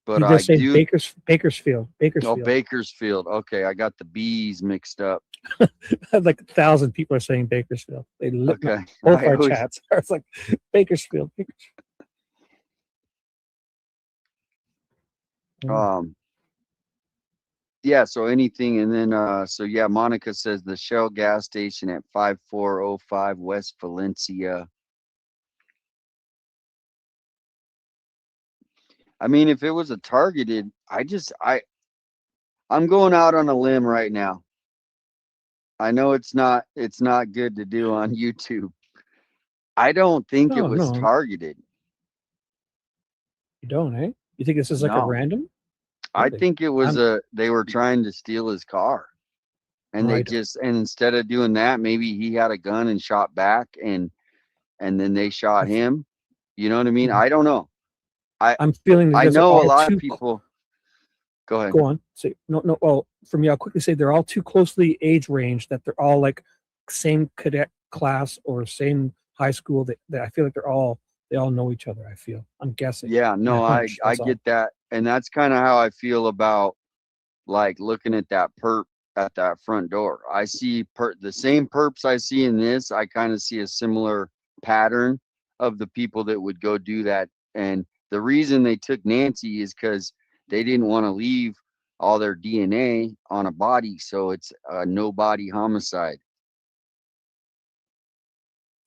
But you just say Bakersfield. Oh, Bakersfield. Okay, I got the B's mixed up. Like 1,000 people are saying Bakersfield. They lit Okay. both our chats. It's like Bakersfield. Yeah, so anything, and then so yeah, Monica says the Shell gas station at 5405 West Valencia. I mean, if it was a targeted, I'm going out on a limb right now. I know it's not good to do on YouTube. I don't think it was targeted. You don't, eh? You think this is like a random? I think it was they were trying to steal his car. And I they don't. just, and instead of doing that, maybe he had a gun and shot back, and then they shot him. You know what I mean? I don't know. I'm feeling these I guys are know a all lot of too. people. Go ahead. Go on. Say no, no. Well, for me, I'll quickly say they're all too closely age range that they're all like same cadet class or same high school. That I feel like they all know each other. I feel. I'm guessing. Yeah, My no, hunch, I that's all. get that. And that's kind of how I feel about like looking at that perp at that front door. I see the same perps I see in this. I kind of see a similar pattern of the people that would go do that. And the reason they took Nancy is because they didn't want to leave all their DNA on a body. So it's a no body homicide.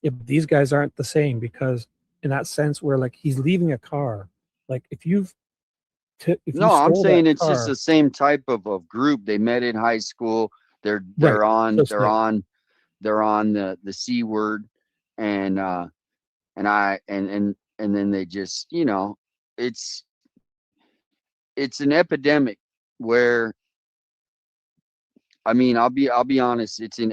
Yeah, but these guys aren't the same because in that sense where like he's leaving a car. Like if you No, I'm stole that saying it's just car, the same type of group. They met in high school. They're right? they're on Close they're knit. on they're on the C word, and and then they just, it's it's an epidemic where, I mean, I'll be honest, it's in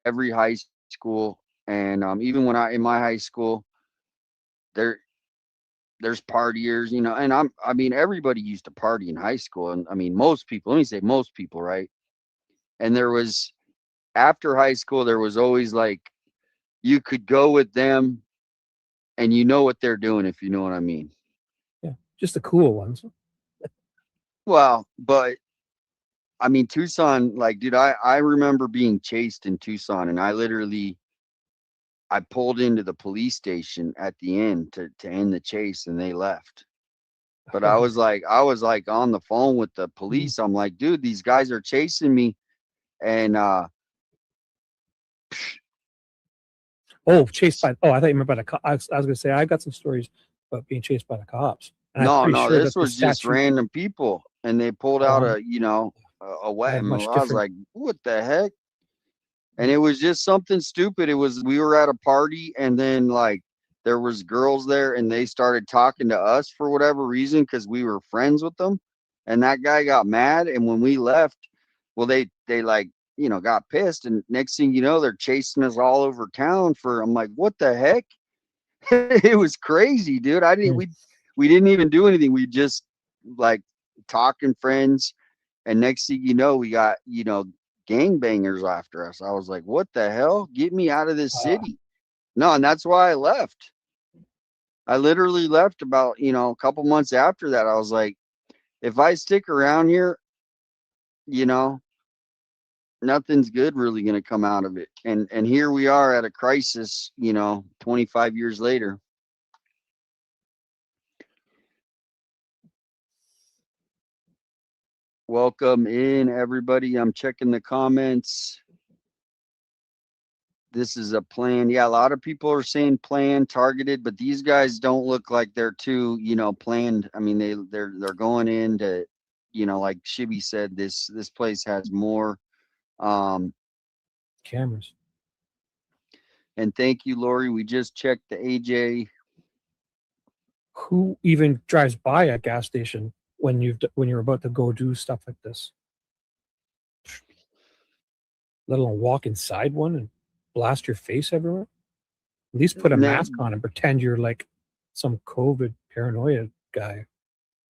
every high school, and even when I in my high school, there there's partiers, and I mean everybody used to party in high school, and I mean most people, let me say most people, right? And there was, after high school, there was always like, you could go with them and you know what they're doing, if you know what I mean. Yeah, just the cool ones. Well, but I mean, Tucson, like, dude, I remember being chased in Tucson, and I pulled into the police station at the end to end the chase, and they left. But I was like on the phone with the police. I'm like, dude, these guys are chasing me. And Oh, chased by. Oh, I thought you meant by the cops. I was gonna say I've got some stories about being chased by the cops, and I'm pretty no, sure this that the was just statute. random people, and they pulled out Um, a I have weapon. much I was different. like, what the heck? And it was just something stupid. It was, we were at a party, and then like there was girls there, and they started talking to us for whatever reason because we were friends with them. And that guy got mad, and when we left, well, they like, got pissed, and next thing you know, they're chasing us all over town for. I'm like, what the heck? It was crazy, dude. We didn't even do anything. We just like talking friends, and next thing you know, we got, gangbangers after us. I was like, what the hell? Get me out of this city. No, and that's why I left. I literally left about, a couple months after that. I was like, if I stick around here, you know, nothing's good really going to come out of it. And here we are at a crisis, 25 years later. Welcome in, everybody. I'm checking the comments. This is a plan. Yeah, a lot of people are saying planned, targeted, but these guys don't look like they're too, planned. I mean, they're going into, like Shibby said, this place has more cameras. And thank you, Lori. We just checked the AJ. Who even drives by a gas station when you're about to go do stuff like this? Let alone walk inside one and blast your face everywhere. At least put a mask on and pretend you're like some COVID paranoia guy.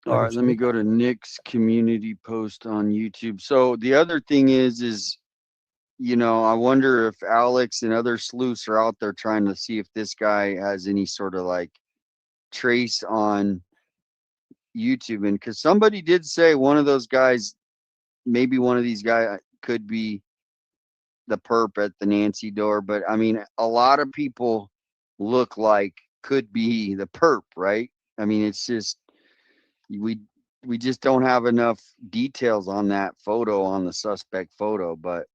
All right, let me go to Nick's community post on YouTube. So the other thing is, I wonder if Alex and other sleuths are out there trying to see if this guy has any sort of like trace on YouTube. And because somebody did say one of those guys, maybe one of these guys could be the perp at the Nancy door. But I mean, a lot of people look like could be the perp, right? I mean, it's just, we just don't have enough details on that photo, on the suspect photo. But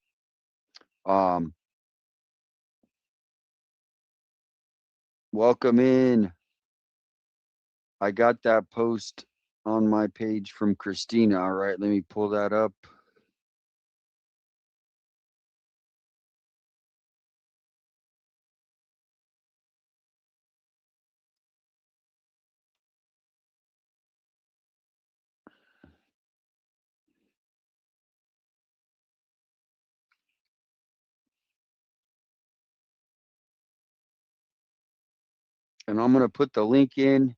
welcome in. I got that post on my page from Christina. All right, let me pull that up. And I'm going to put the link in.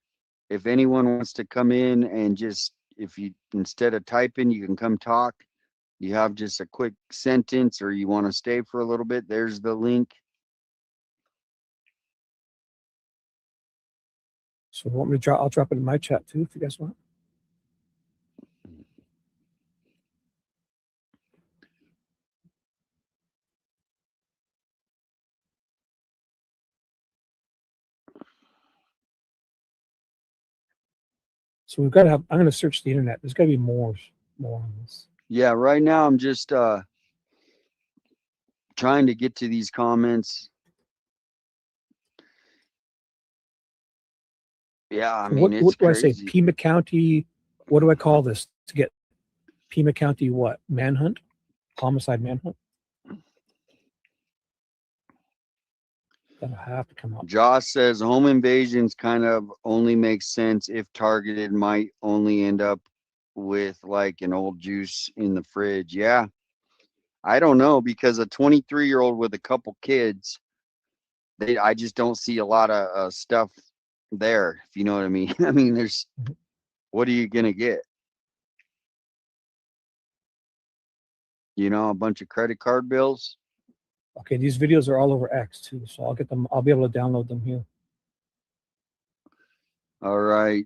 If anyone wants to come in and just, if you, instead of typing, you can come talk. You have just a quick sentence or you want to stay for a little bit, there's the link. So want me to drop? I'll drop it in my chat too, if you guys want. So we've got to have, I'm going to search the internet. There's got to be more on this. Yeah, right now I'm just trying to get to these comments. Yeah, I So mean, what it's do I say? crazy. Pima County, what do I call this to get Pima County what? Manhunt? Homicide manhunt? That'll have to come up. Josh says home invasions kind of only makes sense if targeted, might only end up with like an old juice in the fridge. Yeah. I don't know, because a 23-year-old with a couple kids, I just don't see a lot of stuff there, if you know what I mean. I mean, there's, what are you going to get? You know, a bunch of credit card bills. Okay, these videos are all over X too, so I'll get them. I'll be able to download them here. All right.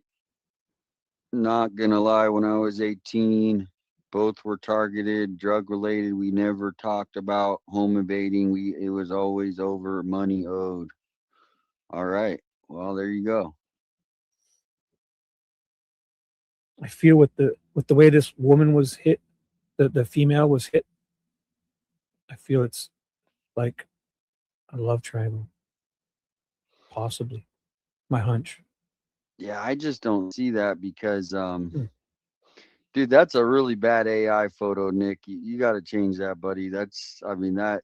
Not gonna lie, when I was 18, both were targeted, drug related. We never talked about home invading. It was always over money owed. All right. Well, there you go. I feel with the way this woman was hit, the female was hit, I feel it's like a love triangle. Possibly. My hunch. Yeah, I just don't see that because dude, that's a really bad AI photo, Nick. You got to change that, buddy. That's, I mean, that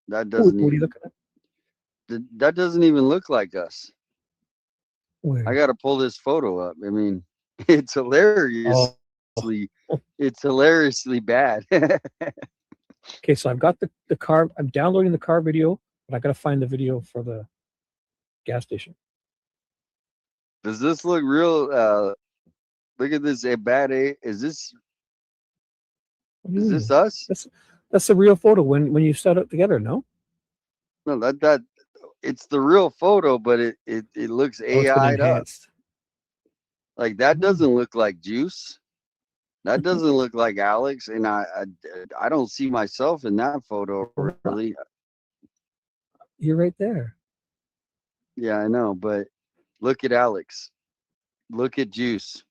doesn't What are you even, looking at? that doesn't even look like us. Where? I got to pull this photo up. I mean, it's hilariously, it's hilariously bad. Okay, so I've got the car. I'm downloading the car video, but I got to find the video for the gas station. Does this look real? Look at this. A bad A. Is this us? That's the real photo when you set it together. No, No, that it's the real photo, but it looks oh, it's been AI'd up. enhanced. Like that doesn't look like Juice. That doesn't look like Alex, and I don't see myself in that photo really. You're right there. Yeah, I know, but look at Alex. Look at Juice.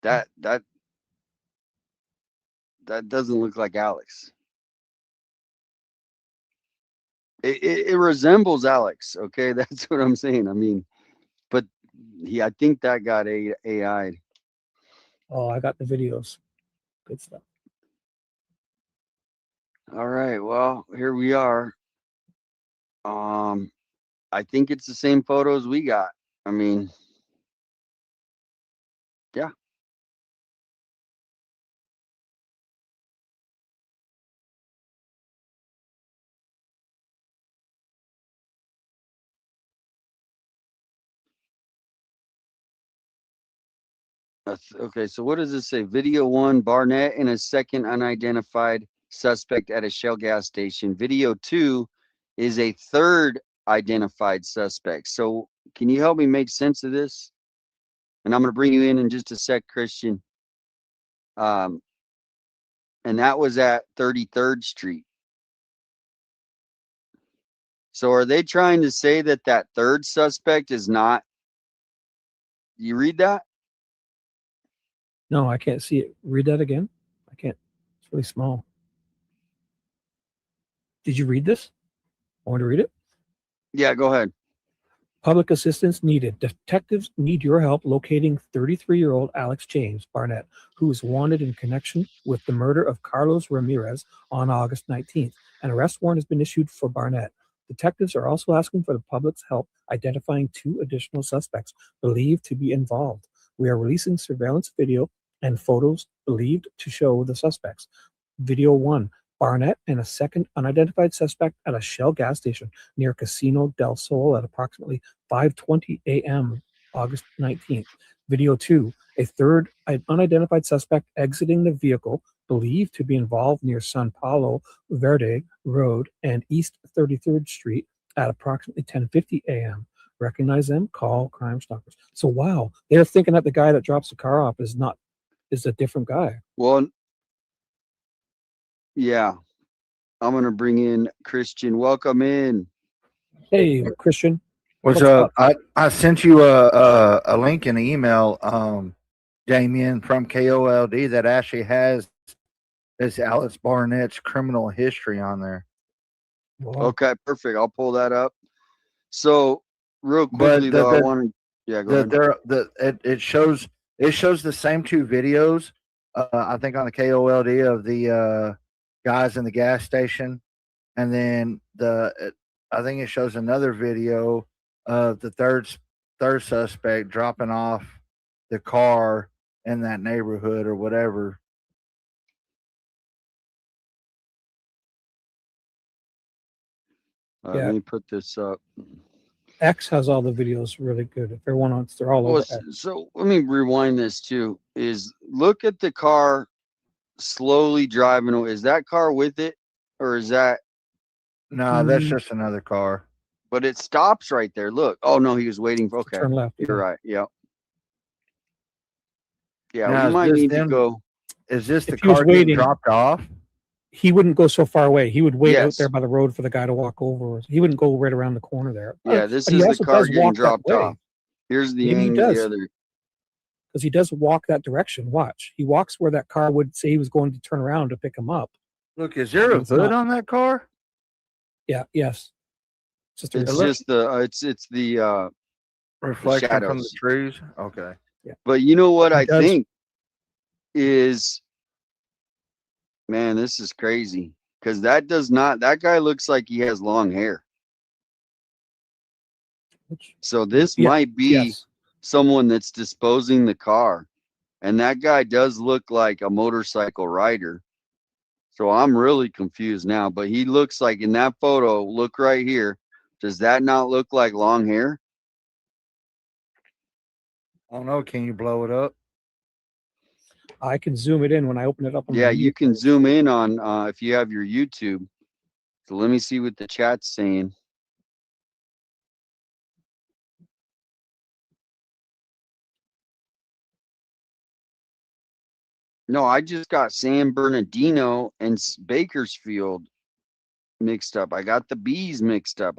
That doesn't look like Alex. It resembles Alex. Okay, that's what I'm saying. I mean, but I think that got AI'd. Oh, I got the videos. Good stuff. All right, well, here we are. I think it's the same photos we got. I mean, yeah. Okay, so what does this say? Video 1, Barnett and a second unidentified suspect at a Shell gas station. Video 2 is a third identified suspect. So can you help me make sense of this? And I'm going to bring you in just a sec, Christian. And that was at 33rd Street. So are they trying to say that that third suspect is not? You read that? No, I can't see it. Read that again. I can't. It's really small. Did you read this? I want to read it. Yeah, go ahead. Public assistance needed. Detectives need your help locating 33-year-old Alex James Barnett, who is wanted in connection with the murder of Carlos Ramirez on August 19th. An arrest warrant has been issued for Barnett. Detectives are also asking for the public's help identifying 2 additional suspects believed to be involved. We are releasing surveillance video and photos believed to show the suspects. Video 1. Barnett and a second unidentified suspect at a Shell gas station near Casino del Sol at approximately 5:20 a.m. August 19th. Video 2, a third unidentified suspect exiting the vehicle believed to be involved near San Paulo Verde Road and East 33rd Street at approximately 10:50 a.m. Recognize them? Call Crime Stoppers. So wow, they're thinking that the guy that drops the car off is a different guy. Well, yeah, I'm gonna bring in Christian. Welcome in. Hey, Christian. What's up? I sent you a link in the email, Damien, from KOLD that actually has this Alex Barnett's criminal history on there. Okay, perfect. I'll pull that up. So real quickly though, I want to go ahead. It shows the same two videos, I think on the KOLD of the guys in the gas station, and then I think it shows another video of the third suspect dropping off the car in that neighborhood or whatever. Let me put this up. X has all the videos really good. If everyone wants, they're all over X. So let me rewind this too. Look at the car slowly driving away. Is that car with it, or is that? No, that's just another car. But it stops right there. Look. Oh no, he was waiting for. Okay, turn left. You're right. Yep. Yeah, now, we might need to go. Is this the If he was car getting waiting, dropped off? He wouldn't go so far away. He would wait out Yes. there by the road for the guy to walk over. He wouldn't go right around the corner there. Yeah, this But is he the also car does getting walk that dropped way. off. Here's the Maybe he end. does. The other. Because he does walk that direction. Watch. He walks where that car would say he was going to turn around to pick him up. Look, is there a It's hood not. on that car? Yeah. Yes. It's just the reflection from the shadows. trees. Okay. Yeah. But you know what He I does- think is, man, this is crazy because that guy looks like he has long hair. So this Yeah, might be yes. someone that's disposing the car. And that guy does look like a motorcycle rider. So I'm really confused now, but he looks like in that photo, look right here. Does that not look like long hair? Oh no, can you blow it up? I can zoom it in when I open it up. On Yeah, my you media can page. zoom in on if you have your YouTube. So let me see what the chat's saying. No, I just got San Bernardino and Bakersfield mixed up. I got the bees mixed up.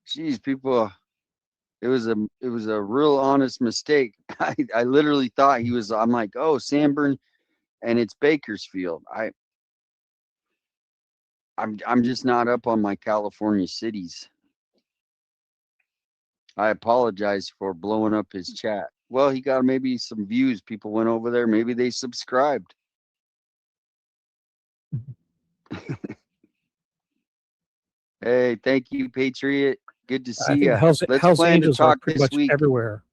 Geez, people, it was a real honest mistake. I literally thought I'm like, oh, San Bern, and it's Bakersfield. I'm just not up on my California cities. I apologize for blowing up his chat. Well, he got maybe some views. People went over there. Maybe they subscribed. Hey, thank you, Patriot. Good to I see think you. Hell's plan Angels to are talk pretty this much week. everywhere.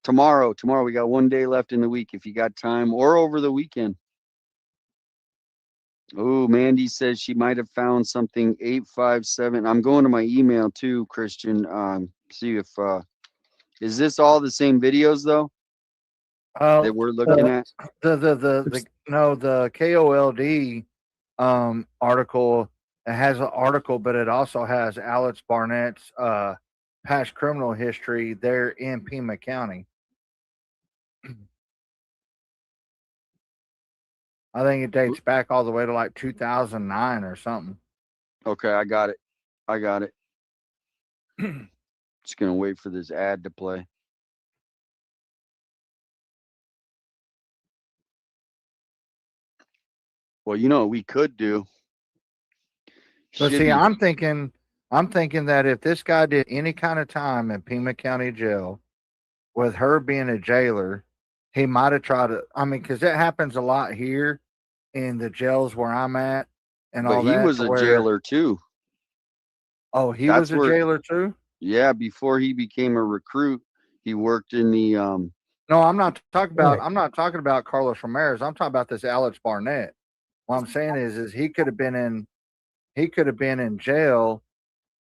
Tomorrow, we got 1 day left in the week if you got time, or over the weekend. Oh, Mandy says she might have found something 857. I'm going to my email too, Christian. See if is this all the same videos though that we're looking at? The KOLD article. It has an article, but it also has Alex Barnett's past criminal history there in Pima County. I think it dates back all the way to like 2009 or something. Okay, I got it. Just gonna wait for this ad to play. Well, you know what we could do. But see, I'm thinking that if this guy did any kind of time in Pima County Jail, with her being a jailer, he might have tried to. I mean, because it happens a lot here in the jails where I'm at, and all But that. he was a jailer too. Oh, he was a jailer too. Yeah, before he became a recruit, he worked in the No, I'm not talking about. Right. I'm not talking about Carlos Ramirez. I'm talking about this Alex Barnett. What I'm saying is he could have been in. He could have been in jail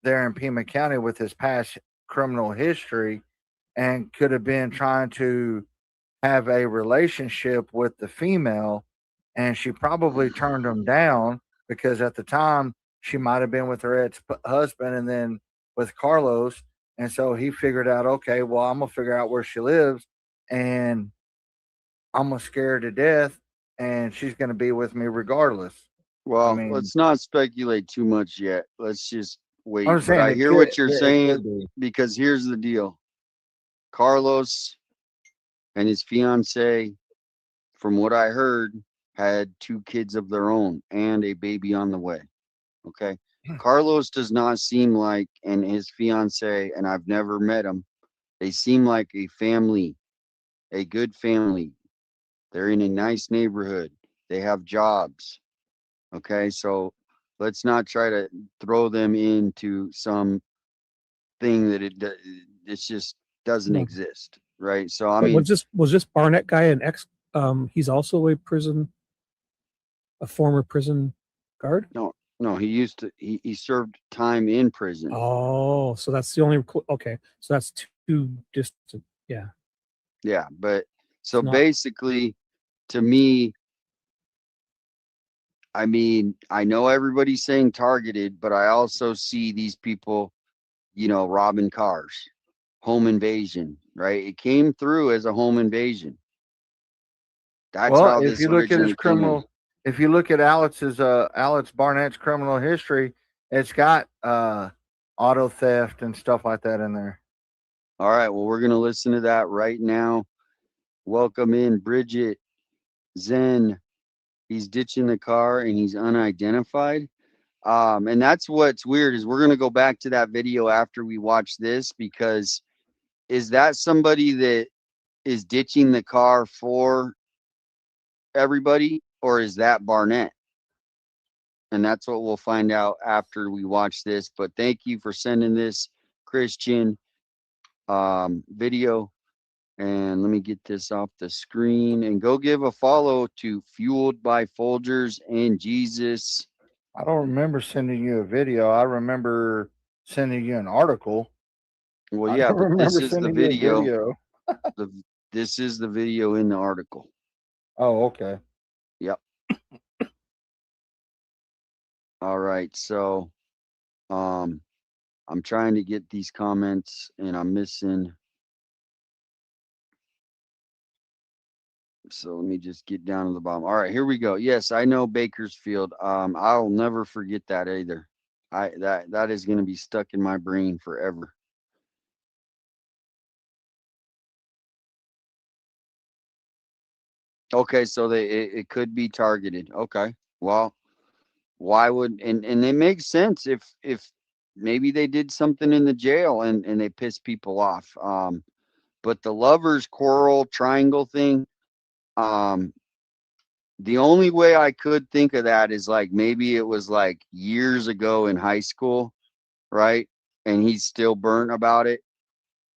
there in Pima County with his past criminal history, and could have been trying to have a relationship with the female, and she probably turned him down because at the time she might have been with her ex-husband and then with Carlos, and so he figured out, okay, well, I'm gonna figure out where she lives, and I'm gonna scare her to death, and she's gonna be with me regardless. I Well, mean, let's not speculate too much yet. Let's just wait. I'm But saying I it hear could, what you're it saying could be. because here's the deal. Carlos and his fiance, from what I heard, had 2 kids of their own and a baby on the way. Okay. Carlos does not seem like, and his fiance, and I've never met him, they seem like a family, a good family. They're in a nice neighborhood. They have jobs. Okay. So let's not try to throw them into some thing that it just doesn't No. exist. Right. So, I But mean, was this Barnett guy an ex? He's also a former prison guard. no, he used to, he served time in prison. Oh, so that's the only. Okay, so that's too distant. Yeah. Yeah. But so It's not. basically, to me, I mean, I know everybody's saying targeted, but I also see these people, robbing cars, home invasion, right? It came through as a home invasion. That's Well, how if this you look at his originally came in. if you look at Alex Barnett's criminal history, it's got auto theft and stuff like that in there. All right. Well, we're going to listen to that right now. Welcome in Bridget Zen. He's ditching the car and he's unidentified. And that's what's weird is we're going to go back to that video after we watch this, because is that somebody that is ditching the car for everybody, or is that Barnett? And that's what we'll find out after we watch this. But thank you for sending this Christian video. And let me get this off the screen and go give a follow to Fueled by Folgers and Jesus. I don't remember sending you a video. I remember sending you an article. Well, I yeah, don't but this remember is the sending you a video. video. This is the video in the article. Oh, okay. Yep. All right. So, I'm trying to get these comments and I'm missing. So let me just get down to the bottom. All right, here we go. Yes, I know Bakersfield. I'll never forget that either. That is going to be stuck in my brain forever. Okay, so it could be targeted. Okay. Well, why would and it makes sense if maybe they did something in the jail and they pissed people off. But the lovers quarrel triangle thing, the only way I could think of that is like maybe it was like years ago in high school, right? And he's still burnt about it.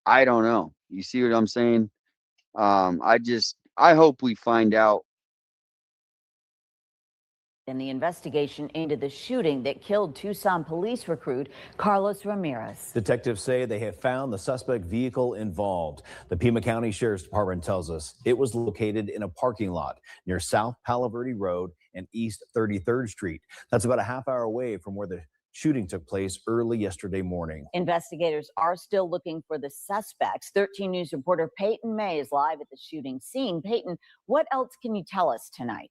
I don't know. You see what I'm saying? I hope we find out. In the investigation into the shooting that killed Tucson police recruit Carlos Ramirez. Detectives say they have found the suspect vehicle involved. The Pima County Sheriff's Department tells us it was located in a parking lot near South Palo Verde Road and East 33rd Street. That's about a half hour away from where the shooting took place early yesterday morning. Investigators are still looking for the suspects. 13 News reporter Peyton May is live at the shooting scene. Peyton, what else can you tell us tonight?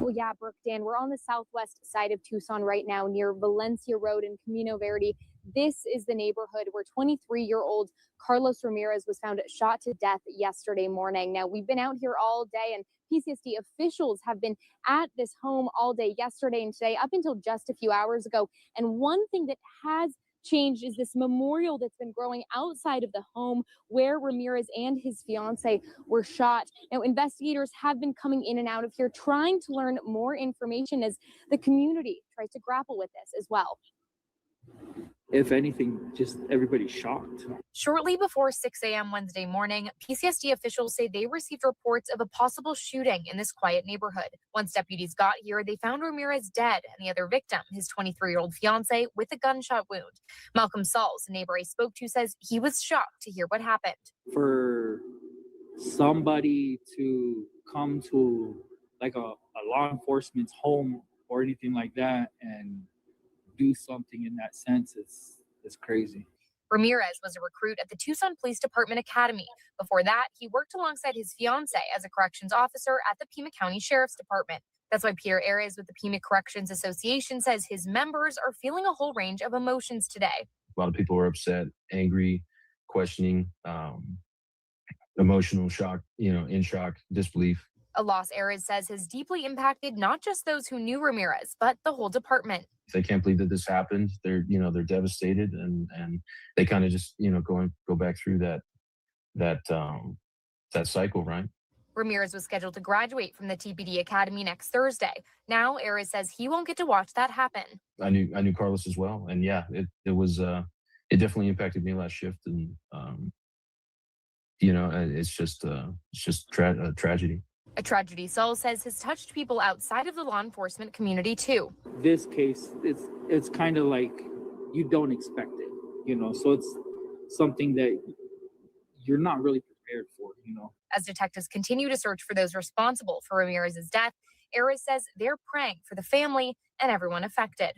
Well, yeah, Brooke, Dan, we're on the southwest side of Tucson right now near Valencia Road and Camino Verde. This is the neighborhood where 23-year-old Carlos Ramirez was found shot to death yesterday morning. Now, we've been out here all day, and PCSD officials have been at this home all day yesterday and today up until just a few hours ago. And one thing that has changed is this memorial that's been growing outside of the home where Ramirez and his fiance were shot. Now, investigators have been coming in and out of here trying to learn more information as the community tries to grapple with this as well. if anything, just everybody's shocked. Shortly before 6 a.m. Wednesday morning, PCSD officials say they received reports of a possible shooting in this quiet neighborhood. Once deputies got here, they found Ramirez dead and the other victim, his 23-year-old fiance, with a gunshot wound. Malcolm Sauls, a neighbor I spoke to, says he was shocked to hear what happened. For somebody to come to like a law enforcement's home or anything like that and do something in that sense is crazy. Ramirez was a recruit at the Tucson Police Department Academy. Before that, he worked alongside his fiance as a corrections officer at the Pima County Sheriff's Department. That's why Pierre Ares with the Pima Corrections Association says his members are feeling a whole range of emotions today. A lot of people were upset, angry, questioning, emotional shock, in shock, disbelief. A loss Ares says has deeply impacted not just those who knew Ramirez, but the whole department. They can't believe that this happened. They're devastated, and they kind of just go back through that cycle, right? Ramirez was scheduled to graduate from the TPD Academy next Thursday. Now Ares says he won't get to watch that happen. I knew Carlos as well, and yeah, it was it definitely impacted me last shift, and it's just a tragedy. A tragedy Saul says has touched people outside of the law enforcement community too. This case, it's kind of like you don't expect it, so it's something that you're not really prepared for, As detectives continue to search for those responsible for Ramirez's death, Ares says they're praying for the family and everyone affected.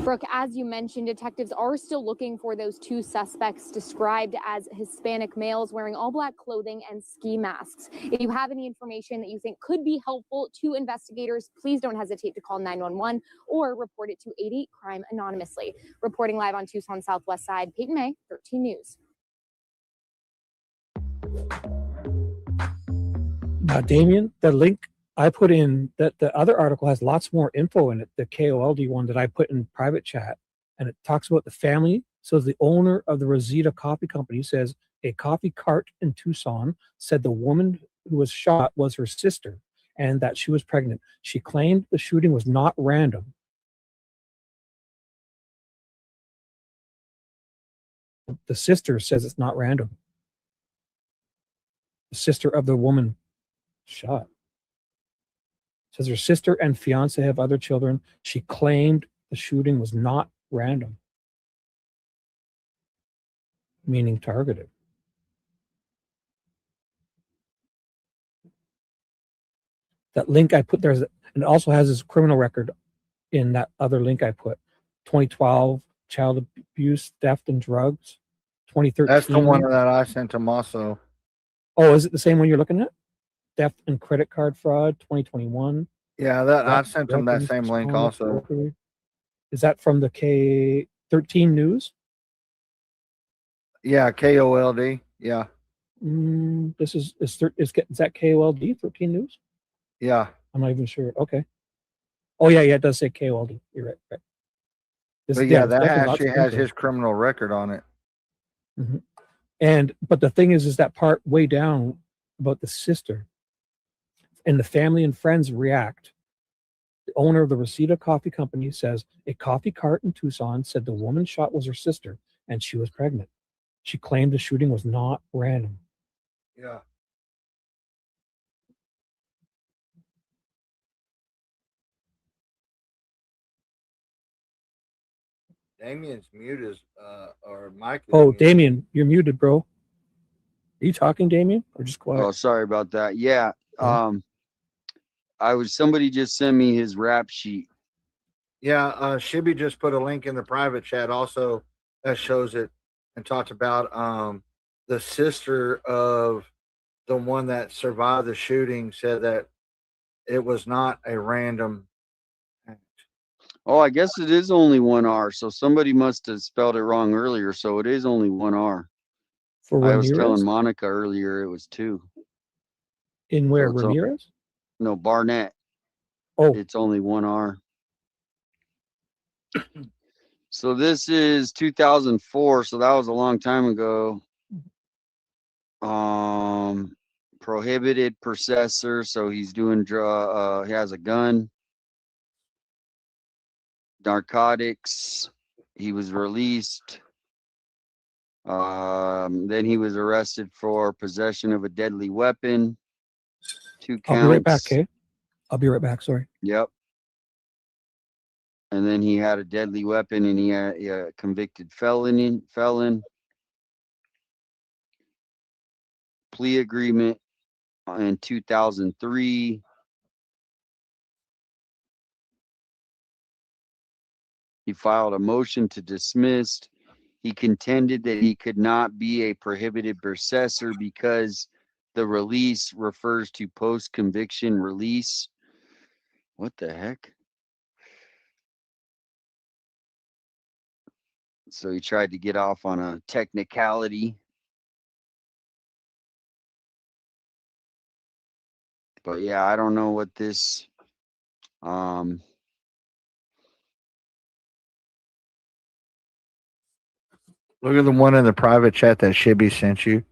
Brooke, as you mentioned, detectives are still looking for those two suspects described as Hispanic males wearing all black clothing and ski masks. If you have any information that you think could be helpful to investigators, please don't hesitate to call 911 or report it to 88 Crime anonymously. Reporting live on Tucson Southwest Side, Peyton May, 13 News. Now, Damien, the link I put in, that the other article has lots more info in it, the KOLD one that I put in private chat, and it talks about the family. So the owner of the Rosita Coffee Company says a coffee cart in Tucson said the woman who was shot was her sister and that she was pregnant. She claimed the shooting was not random. The sister says it's not random. The sister of the woman shot. Says her sister and fiance have other children. She claimed the shooting was not random, meaning targeted. That link I put there, and it also has his criminal record in that other link I put. 2012, child abuse, theft, and drugs. 2013. That's the one that I sent him also. Oh, is it the same one you're looking at? Theft and credit card fraud, 2021. Yeah, I sent him that same link also. Is that from the K13 News? Yeah, KOLD. Yeah. Is that KOLD 13 News? Yeah. I'm not even sure. Okay. Oh yeah, it does say KOLD. You're right. But yeah, that actually has his criminal record on it. Mm-hmm. But the thing is that part way down about the sister. And the family and friends react. The owner of the Rosita Coffee Company says a coffee cart in Tucson said the woman shot was her sister and she was pregnant. She claimed the shooting was not random. Yeah. Damien's muted, or Mike. Oh, Damien, you're muted, bro. Are you talking, Damien, or just quiet? Oh, sorry about that. Yeah. Somebody just sent me his rap sheet. Yeah, Shibby just put a link in the private chat also that shows it and talked about the sister of the one that survived the shooting said that it was not a random act. Oh, I guess it is only one R. So somebody must have spelled it wrong earlier. So it is only one R. I was telling Monica earlier it was two. In where, Ramirez? No, Barnett. Oh. It's only one R. So this is 2004. So that was a long time ago. Prohibited possessor. So he's doing he has a gun. narcotics. He was released. Then he was arrested for possession of a deadly weapon. 2 counts. I'll be right back, okay? I'll be right back. Sorry. Yep. And then he had a deadly weapon, and he had a convicted felon. Plea agreement in 2003. He filed a motion to dismiss. He contended that he could not be a prohibited possessor because the release refers to post-conviction release. What the heck? So he tried to get off on a technicality. But yeah, I don't know what this Look at the one in the private chat that Shibby sent you.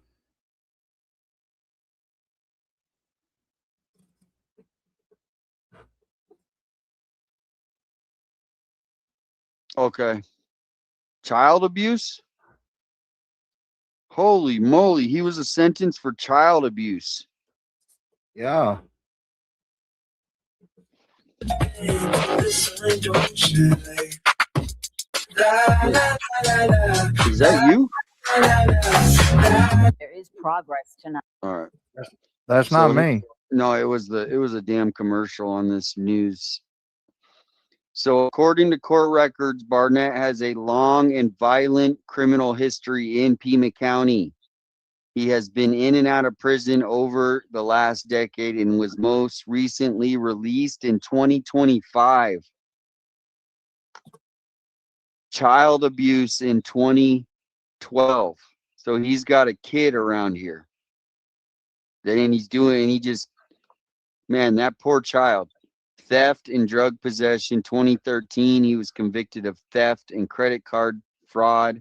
okay. Child abuse? Holy moly, he was sentenced for child abuse. Yeah. Is that you? There is progress tonight. All right. That's not me. No, it was a damn commercial on this news. So according to court records, Barnett has a long and violent criminal history in Pima County. He has been in and out of prison over the last decade and was most recently released in 2025. Child abuse in 2012. So he's got a kid around here. Then man, that poor child. Theft and drug possession, 2013. He was convicted of theft and credit card fraud.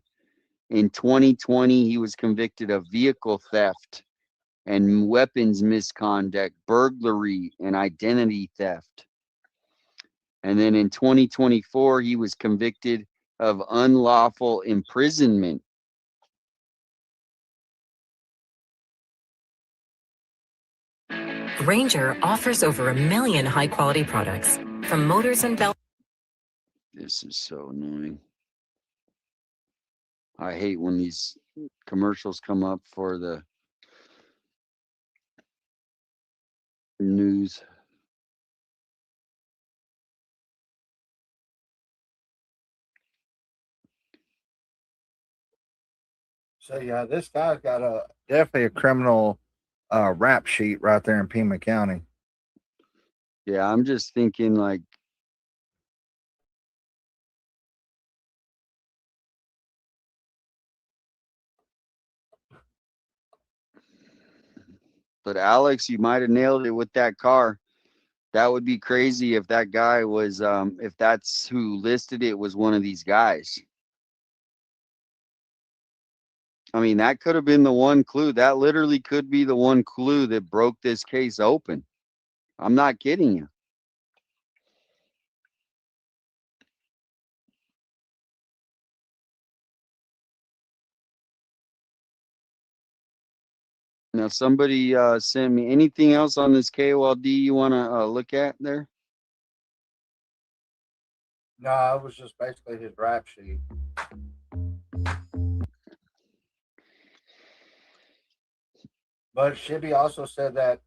In 2020, he was convicted of vehicle theft and weapons misconduct, burglary, and identity theft. And then in 2024, he was convicted of unlawful imprisonment. Ranger offers over 1 million high-quality products, from motors and belts. This is so annoying. I hate when these commercials come up for the news. So yeah, this guy's got definitely a criminal rap sheet right there in Pima County. Yeah, I'm just thinking like, but Alex, you might have nailed it with that car. That would be crazy if that guy was, if that's who listed it was one of these guys. I mean, that could have been the one clue. That literally could be the one clue that broke this case open. I'm not kidding you. Now, somebody sent me anything else on this KOLD you want to look at there? No, it was just basically his rap sheet. But Shibby also said that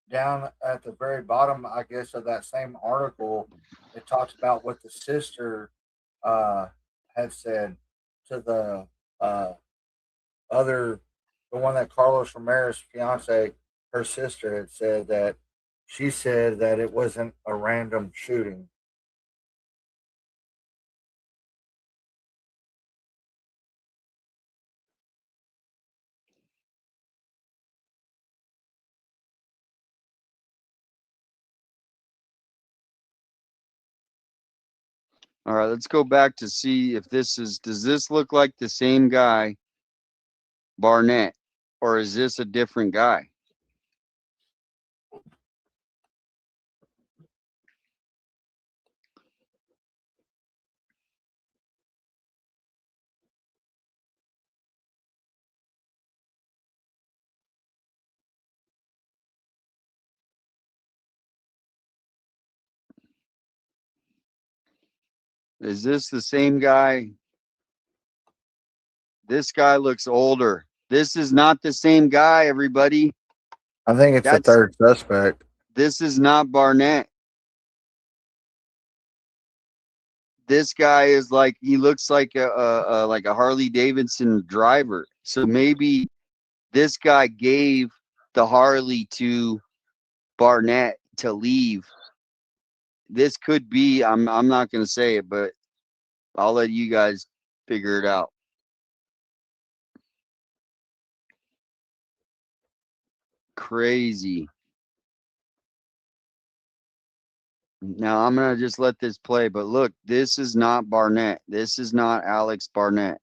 down at the very bottom, I guess, of that same article, it talks about what the sister had said to the the one that Carlos Ramirez's fiance, her sister had said that she said that it wasn't a random shooting. All right, let's go back to see if does this look like the same guy, Barnett, or is this a different guy? Is this the same guy? This guy looks older. This is not the same guy, everybody. I think it's the third suspect. This is not Barnett. This guy is like, he looks like a Harley Davidson driver. So maybe this guy gave the Harley to Barnett to leave. This could be, I'm not going to say it, but I'll let you guys figure it out. Crazy. Now I'm going to just let this play, but look, this is not Barnett. This is not Alex Barnett.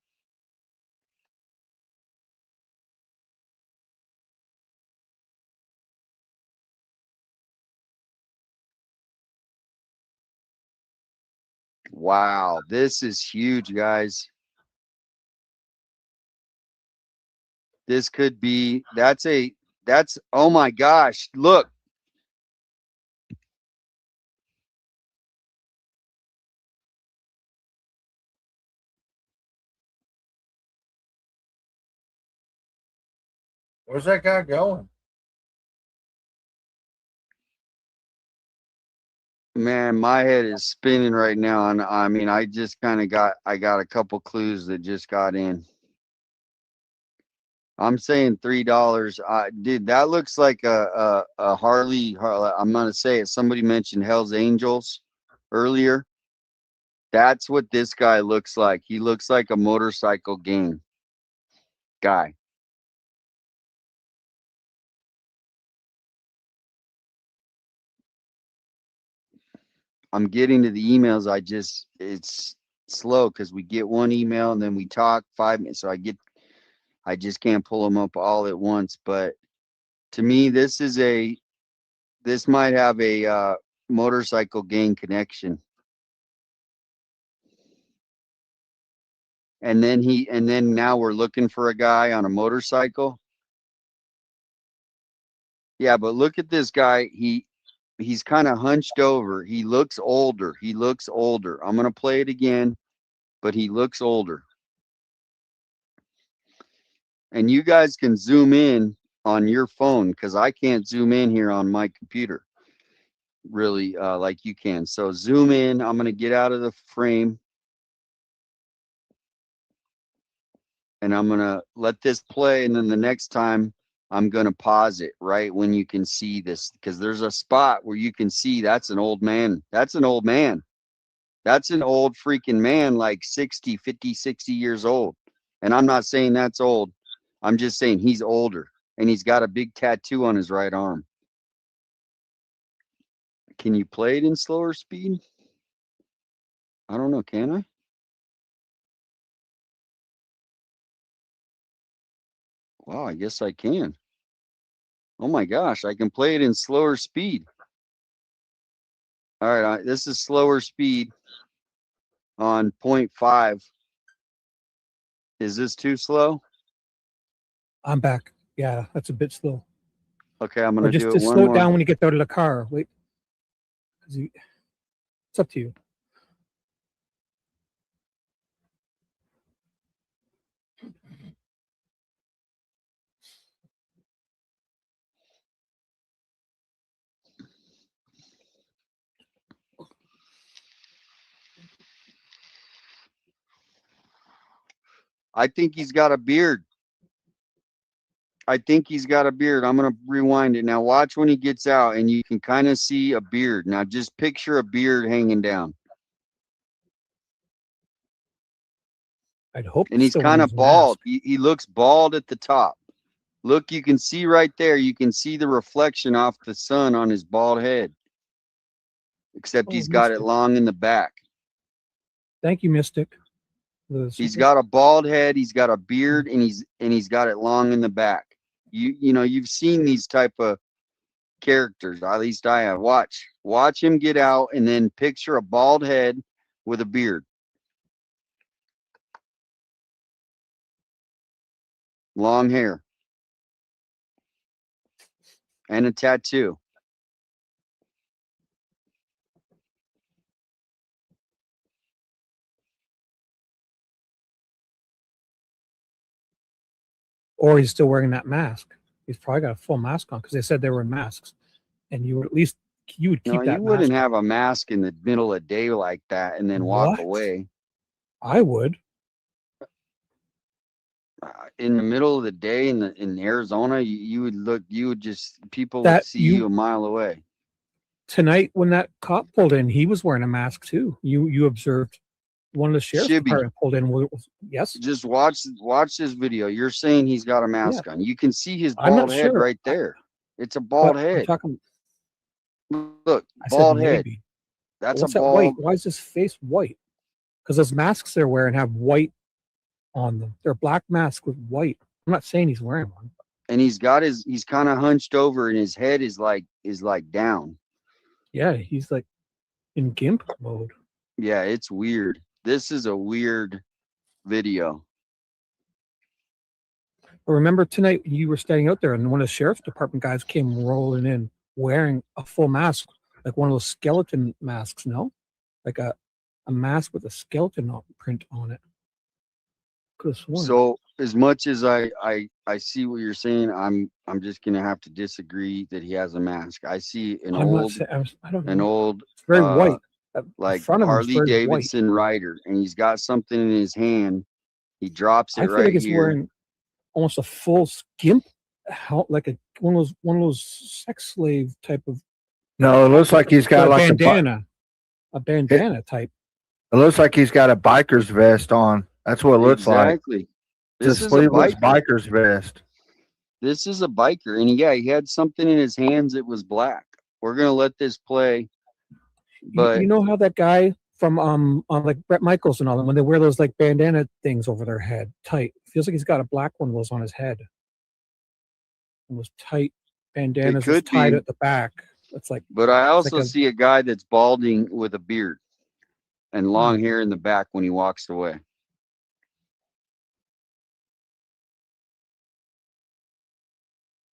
Wow, this is huge, guys. This could be, that's, oh my gosh, look. Where's that guy going? Man, my head is spinning right now. And I mean, I just kind of got a couple clues that just got in. I'm saying $3. Dude, that looks like a Harley. I'm going to say it. Somebody mentioned Hell's Angels earlier. That's what this guy looks like. He looks like a motorcycle gang guy. I'm getting to the emails. It's slow because we get one email and then we talk 5 minutes. So I just can't pull them up all at once. But to me, this might have a motorcycle gang connection. And then now we're looking for a guy on a motorcycle. Yeah, but look at this guy. He's kind of hunched over. He looks older. He looks older. I'm going to play it again, but he looks older. And you guys can zoom in on your phone because I can't zoom in here on my computer really like you can. So zoom in. I'm going to get out of the frame. And I'm going to let this play. And then the next time I'm going to pause it right when you can see this, because there's a spot where you can see that's an old man. That's an old man. That's an old freaking man, like 60, 50, 60 years old. And I'm not saying that's old. I'm just saying he's older and he's got a big tattoo on his right arm. Can you play it in slower speed? I don't know. Can I? Wow, I guess I can. Oh my gosh, I can play it in slower speed. All right, this is slower speed on 0.5. Is this too slow? I'm back. Yeah, that's a bit slow. Okay, I'm going to do it just one slow it more. down when you get out of the car. Wait. It's up to you. I think he's got a beard. I think he's got a beard. I'm going to rewind it. Now watch when he gets out and you can kind of see a beard. Now just picture a beard hanging down. I'd hope. And he's kind of bald. He looks bald at the top. Look, you can see right there. You can see the reflection off the sun on his bald head. Except he's got it long in the back. Thank you, Mystic. He's got a bald head, he's got a beard, and he's got it long in the back. You know, you've seen these type of characters. At least I have. Watch him get out and then picture a bald head with a beard. Long hair. And a tattoo. or he's still wearing that mask. He's probably got a full mask on because they said they were in masks, and you would keep No, that you wouldn't mask. have a mask in the middle of day like that and then walk What? away. I would. In the middle of the day in Arizona, you would just people would That see you a mile away. Tonight when that cop pulled in, he was wearing a mask too. You observed one of the sheriff's Shibby. department pulled in. Yes. Just watch this video. You're saying he's got a mask on. You can see his I'm not bald head sure. right there. It's a bald But I'm head. talking. Look, I said bald head. maybe. That's What's a that bald. white? Why is his face white? Because those masks they're wearing have white on them. They're black masks with white. I'm not saying he's wearing one. And he's kind of hunched over and his head is like down. Yeah, he's like in GIMP mode. Yeah, it's weird. This is a weird video. But remember tonight you were standing out there and one of the sheriff's department guys came rolling in wearing a full mask, like one of those skeleton masks, no? Like a mask with a skeleton print on it. Could have sworn. So as much as I see what you're saying, I'm just gonna have to disagree that he has a mask. I see an I'm not old saying, I don't an know. old It's very white. like The front of him is Harley very white. Davidson rider, and he's got something in his hand. He drops it I feel right like he's here. wearing almost a full skimp, like one of those sex slave type of. No, it looks like he's got like a bandana type. It looks like he's got a biker's vest on. That's what it looks like. Exactly. It's a sleeveless biker's vest. This is a biker, and he had something in his hands that was black. We're gonna let this play, but You know how that guy from on like Bret Michaels and all them, when they wear those like bandana things over their head, tight. Feels like he's got a black one of those on his head. And those tight bandanas could that's tied be. at the back. It's like. But I it's also like see a guy that's balding with a beard and long hair in the back when he walks away.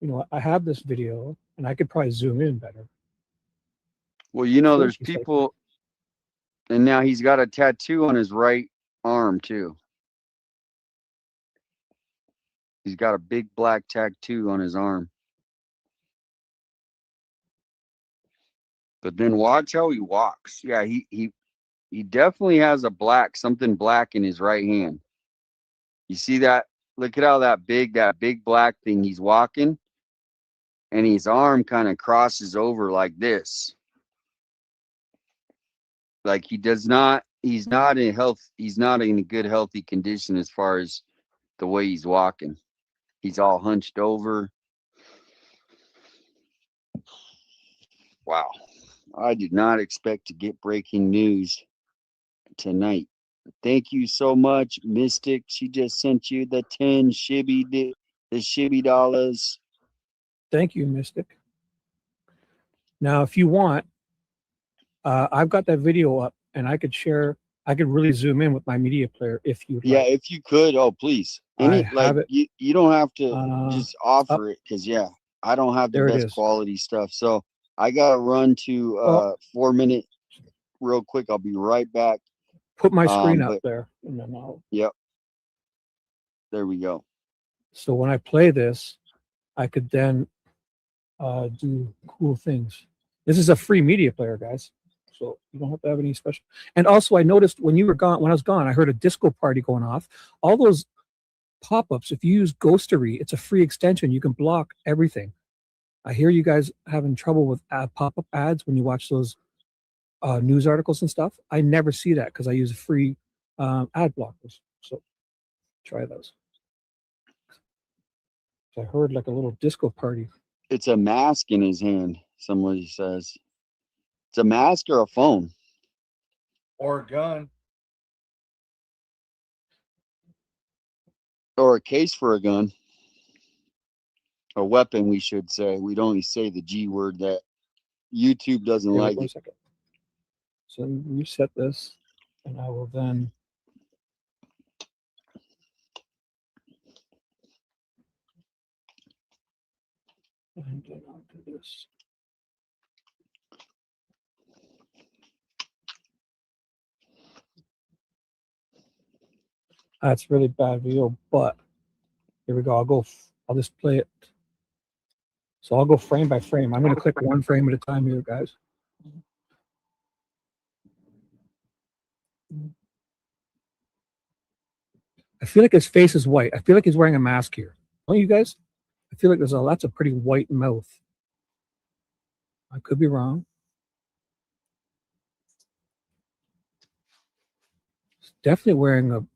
You know, I have this video, and I could probably zoom in better. Well, you know, there's He's like- people, and now he's got a tattoo on his right arm too. He's got a big black tattoo on his arm. But then watch how he walks. Yeah, he definitely has something black in his right hand. You see that? Look at how that big black thing he's walking, and his arm kind of crosses over like this. Like he's not in a good healthy condition as far as the way he's walking. He's all hunched over. Wow. I did not expect to get breaking news tonight. Thank you so much, Mystic. She just sent you the 10 shibby dollars. Thank you, Mystic. Now, if you want, I've got that video up, and I could really zoom in with my media player if you. Yeah, if you could, oh please. I have it. You don't have to just offer it because I don't have the There it best is. quality stuff. So I gotta run to 4 minute real quick. I'll be right back. Put my screen up but- there, and then Yep. There we go. so when I play this, I could then do cool things. This is a free media player, guys, so you don't have to have any special. And also, I noticed when I was gone, I heard a disco party going off. All those pop-ups, if you use Ghostery, it's a free extension. You can block everything. I hear you guys having trouble with pop-up ads when you watch those news articles and stuff. I never see that because I use free ad blockers. So try those. So I heard like a little disco party. It's a mask in his hand, somebody says. It's a mask or a phone. Or a gun. Or a case for a gun. A weapon, we should say. We'd only say the G word that YouTube doesn't Here, like wait a it. second. So reset this, and I will then. And then I'll do this. That's really bad video, but Here we go. I'll just play it. So I'll go frame by frame. I'm going to click one frame at a time here, guys. I feel like his face is white. I feel like he's wearing a mask here. Don't you guys? I feel like that's a pretty white mouth. I could be wrong. He's definitely wearing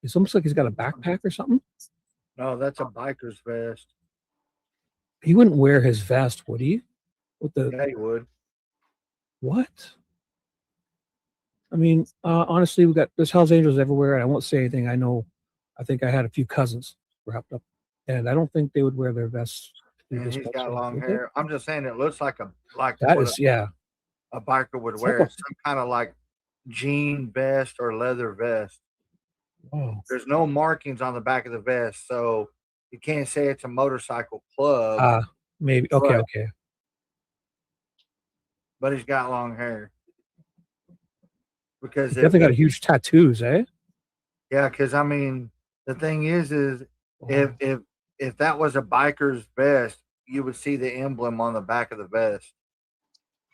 it's almost like he's got a backpack or something. No, that's a biker's vest. He wouldn't wear his vest, would he? Yeah, he would. What? I mean, honestly, there's Hells Angels everywhere, and I won't say anything. I think I had a few cousins wrapped up, and I don't think they would wear their vests. And he's got long hair. I'm just saying it looks like that is, yeah. A biker would It's wear like some kind of like jean vest or leather vest. Oh. There's no markings on the back of the vest, so you can't say it's a motorcycle club. Maybe. Okay, okay. But he's got long hair. Because He's definitely got huge tattoos, eh? Yeah, because I mean, the thing is if that was a biker's vest, you would see the emblem on the back of the vest,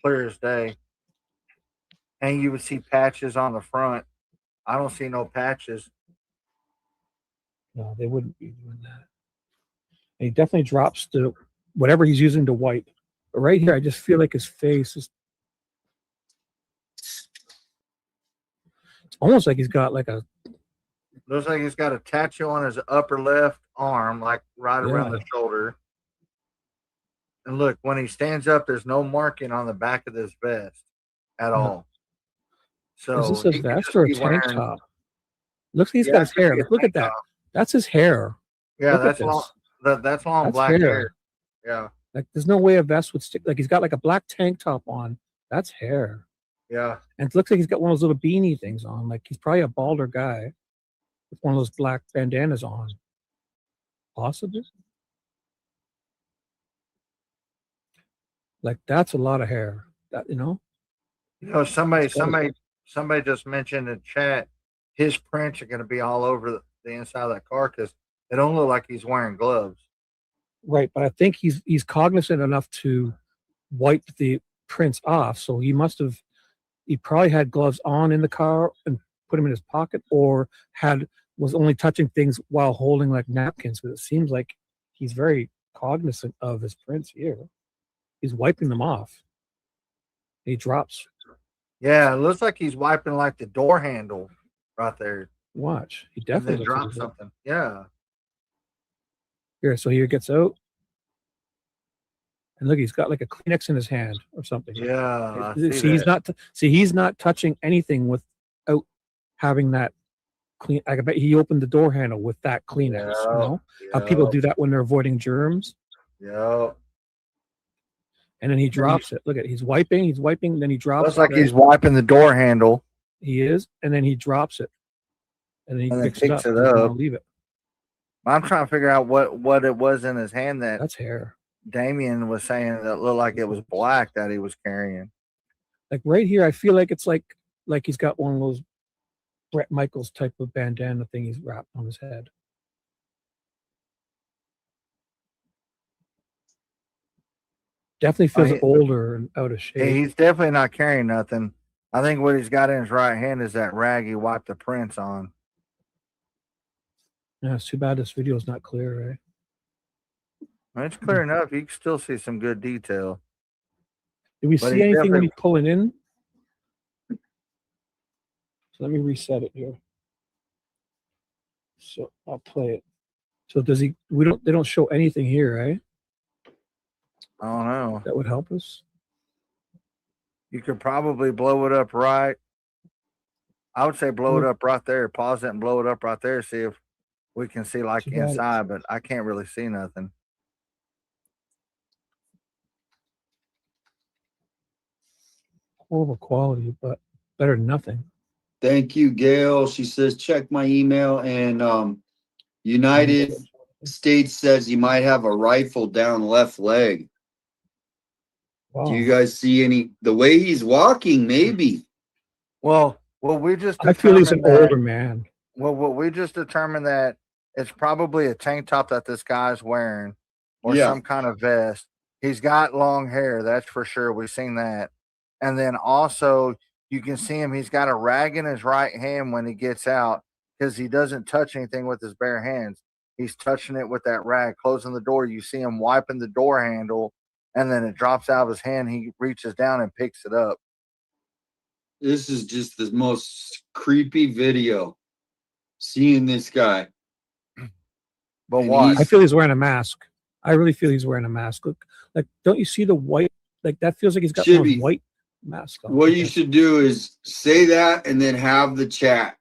clear as day, and you would see patches on the front. I don't see no patches. No, they wouldn't be doing that. And he definitely drops whatever he's using to wipe. But right here, I just feel like his face is. It's almost like he's got like a. Looks like he's got a tattoo on his upper left arm, like right around the shoulder. And look, when he stands up, there's no marking on the back of this vest at all. So is this a vest or a tank top? Looks like he's got his hair. Look at that. That's his hair. Yeah, Look at that's this. long. That's long That's black hair. Yeah. Like there's no way a vest would stick. Like he's got like a black tank top on. That's hair. Yeah. And it looks like he's got one of those little beanie things on. Like he's probably a balder guy with one of those black bandanas on. Possibly. Like that's a lot of hair. That You know, somebody just mentioned in chat his prints are going to be all over the inside of that car because it don't look like he's wearing gloves. Right, but I think he's cognizant enough to wipe the prints off. So he probably had gloves on in the car and put them in his pocket, or was only touching things while holding like napkins. Because it seems like he's very cognizant of his prints here. He's wiping them off. He drops. Yeah, it looks like he's wiping like the door handle right there. Watch, he definitely dropped something. Yeah. Here, so here it gets out. And look, he's got like a Kleenex in his hand or something. Yeah. He's not touching anything without having that clean. I bet he opened the door handle with that Kleenex. You know how people do that when they're avoiding germs. Yeah. And then he drops it. Look at he's wiping, then he drops Looks like he's wiping the door handle. He is, and then he drops it. And then he picks it up. It up. Leave it. I'm trying to figure out what it was in his hand that's hair. Damien was saying that looked like it was black that he was carrying. Like right here, I feel like it's like he's got one of those Bret Michaels type of bandana thing he's wrapped on his head. Definitely feels older and out of shape. He's definitely not carrying nothing. I think what he's got in his right hand is that rag he wiped the prints on. Yeah, it's too bad this video is not clear, eh? Well, it's clear enough. You can still see some good detail. Did we see anything when he's pulling in? So let me reset it here. So I'll play it. So they don't show anything here, eh? I don't know. That would help us. You could probably blow it up right. I would say blow it up right there. Pause it and blow it up right there. See if we can see like inside, but I can't really see nothing. Horrible quality, but better than nothing. Thank you, Gail. She says, check my email, and United States says he might have a rifle down left leg. Wow. Do you guys see the way he's walking? Maybe. Well, we just. I feel he's an older man. Well, we just determined that it's probably a tank top that this guy's wearing, or Yeah. some kind of vest. He's got long hair, that's for sure. We've seen that. And then also, you can see him. He's got a rag in his right hand when he gets out because he doesn't touch anything with his bare hands. He's touching it with that rag, closing the door. You see him wiping the door handle, and then it drops out of his hand. He reaches down and picks it up. This is just the most creepy video. Seeing this guy. But And what? I feel he's wearing a mask. I really feel he's wearing a mask. Look, like, don't you see the white? Like, that feels like he's got one of those Shibby, white masks on. what you should do is say that and then have the chat,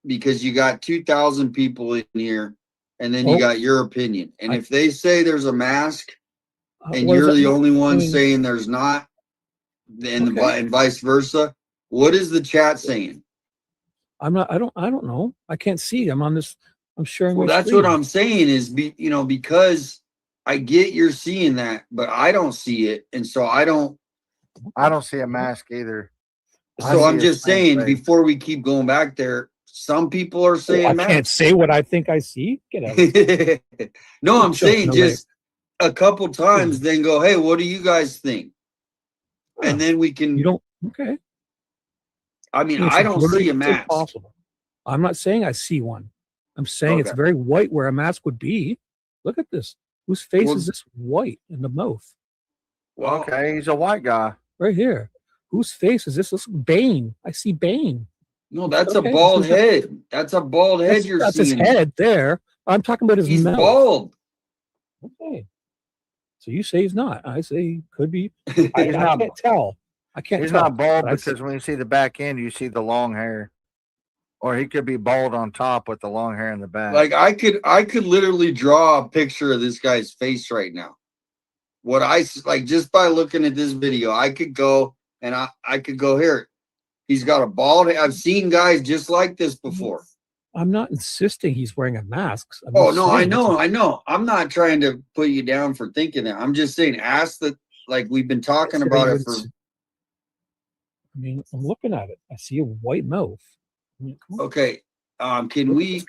because you got 2,000 people in here, and then you Oh. got your opinion. And if they say there's a mask and what does you're that the mean? only one I mean- saying there's not, and, Okay. and vice versa, what is the chat saying? I'm not. I don't know. I can't see. I'm on this. I'm sharing Well, my that's screen. what I'm saying is, because I get you're seeing that, but I don't see it. And so I don't see a mask either. So I'm just saying, before we keep going back there, some people are saying I can't say what I think I see. Get out of here. No, I'm You're joking saying away. just a couple times, then go, hey, what do you guys think? And then we can. You don't. Okay. I mean, It's I don't blurry, see a it's mask. impossible. I'm not saying I see one. I'm saying it's Okay. very white where a mask would be. Look at this. Whose face Well- is this white in the mouth? Well, okay, he's a white guy. Right here. Whose face is this? This is Bane. I see Bane. No, that's Okay, a bald this is- head. That's a bald head That's, you're that's seeing. his head there. I'm talking about his He's mouth. bald. Okay. So you say he's not. I say he could be. He's I not- can't tell. I can't He's tell. not bald but I see- because when you see the back end, you see the long hair. Or he could be bald on top with the long hair in the back. Like I could literally draw a picture of this guy's face right now. What like just by looking at this video, I could go and I could go here. He's got a bald head. I've seen guys just like this before. I'm not insisting he's wearing a mask. I'm Oh just no, I saying know, it's- I know. I'm not trying to put you down for thinking that. I'm just saying, ask that. Like we've been talking said about he it would for. s- I mean, I'm looking at it. I see a white mouth. I mean, come on. Okay, can Look at we? this,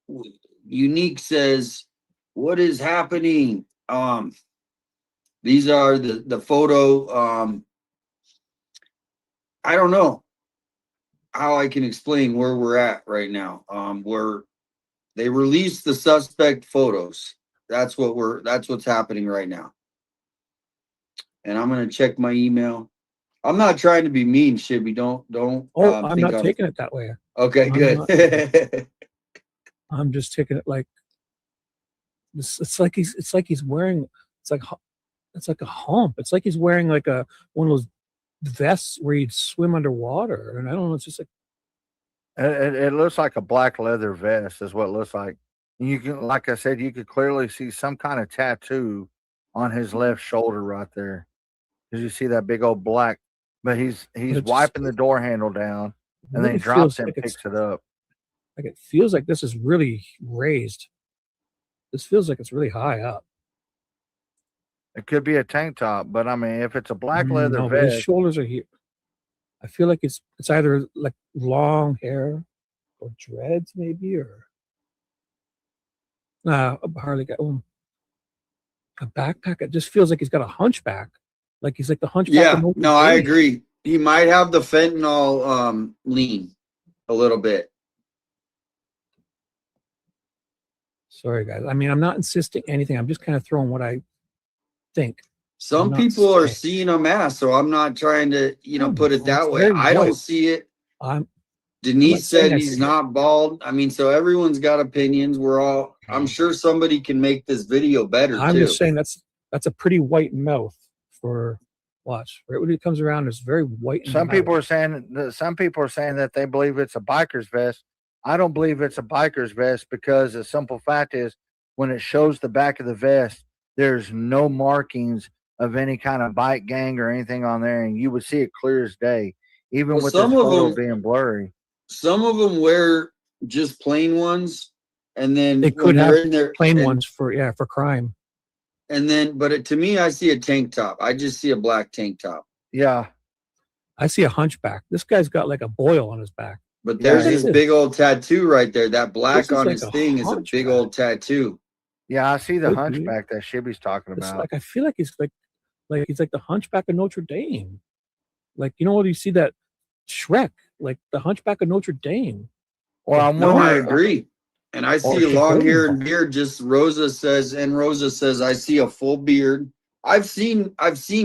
guys. Unique says, "What is happening?" These are the photo. I don't know how I can explain where we're at right now. Where they released the suspect photos. That's what's happening right now. And I'm gonna check my email. I'm not trying to be mean, Shibby. Don't. Oh, I'm think not taking it that way. Okay, I'm good. I'm just taking it like it's like he's wearing it's like a hump. It's like he's wearing like one of those vests where you'd swim underwater. And I don't know. It's just like It looks like a black leather vest is what it looks like. And you can, like I said, you could clearly see some kind of tattoo on his left shoulder right there. Because you see that big old black, but he's just- wiping the door handle down and then he really drops feels it and like it's- picks it up. like it feels like this is really raised. This feels like it's really high up. It could be a tank top, but I mean, if it's a black leather No, but his vest, shoulders are here. I feel like it's either like long hair or dreads, maybe, or hardly got a backpack. It just feels like he's got a hunchback, like he's like the hunchback. Yeah, of Notre no, I Dame. agree. He might have the fentanyl lean a little bit. Sorry, guys. I mean, I'm not insisting anything. I'm just kind of throwing what I think. Some I'm not people are saying- seeing a mask, so I'm not trying to, put it that it's way. very I don't white. see it. I'm not Denise saying said I he's see not bald. I mean, so everyone's got opinions. I'm sure somebody can make this video better I'm too. just saying that's a pretty white mouth for watch. Right when it comes around, it's very white. in the some people mouth. are saying that they believe it's a biker's vest. I don't believe it's a biker's vest because the simple fact is when it shows the back of the vest, there's no markings of any kind of bike gang or anything on there, and you would see it clear as day, even Well, with this some of photo them- being blurry. Some of them wear just plain ones, and then They when could have they're in there, plain and- ones for crime. And then, but to me, I see a tank top. I just see a black tank top. Yeah, I see a hunchback. This guy's got like a boil on his back. But there's Yeah, this big old tattoo right there. That black This is on like his a thing is a big old tattoo. Yeah, I see the Could be. hunchback that Shibby's talking It's about. like I feel like he's like he's like the Hunchback of Notre Dame. Like, you know what, you see that Shrek, like the Hunchback of Notre Dame. Well, I'm No, I wondering. agree. And I see a long hair and beard. Just Rosa says, I see a full beard. I've seen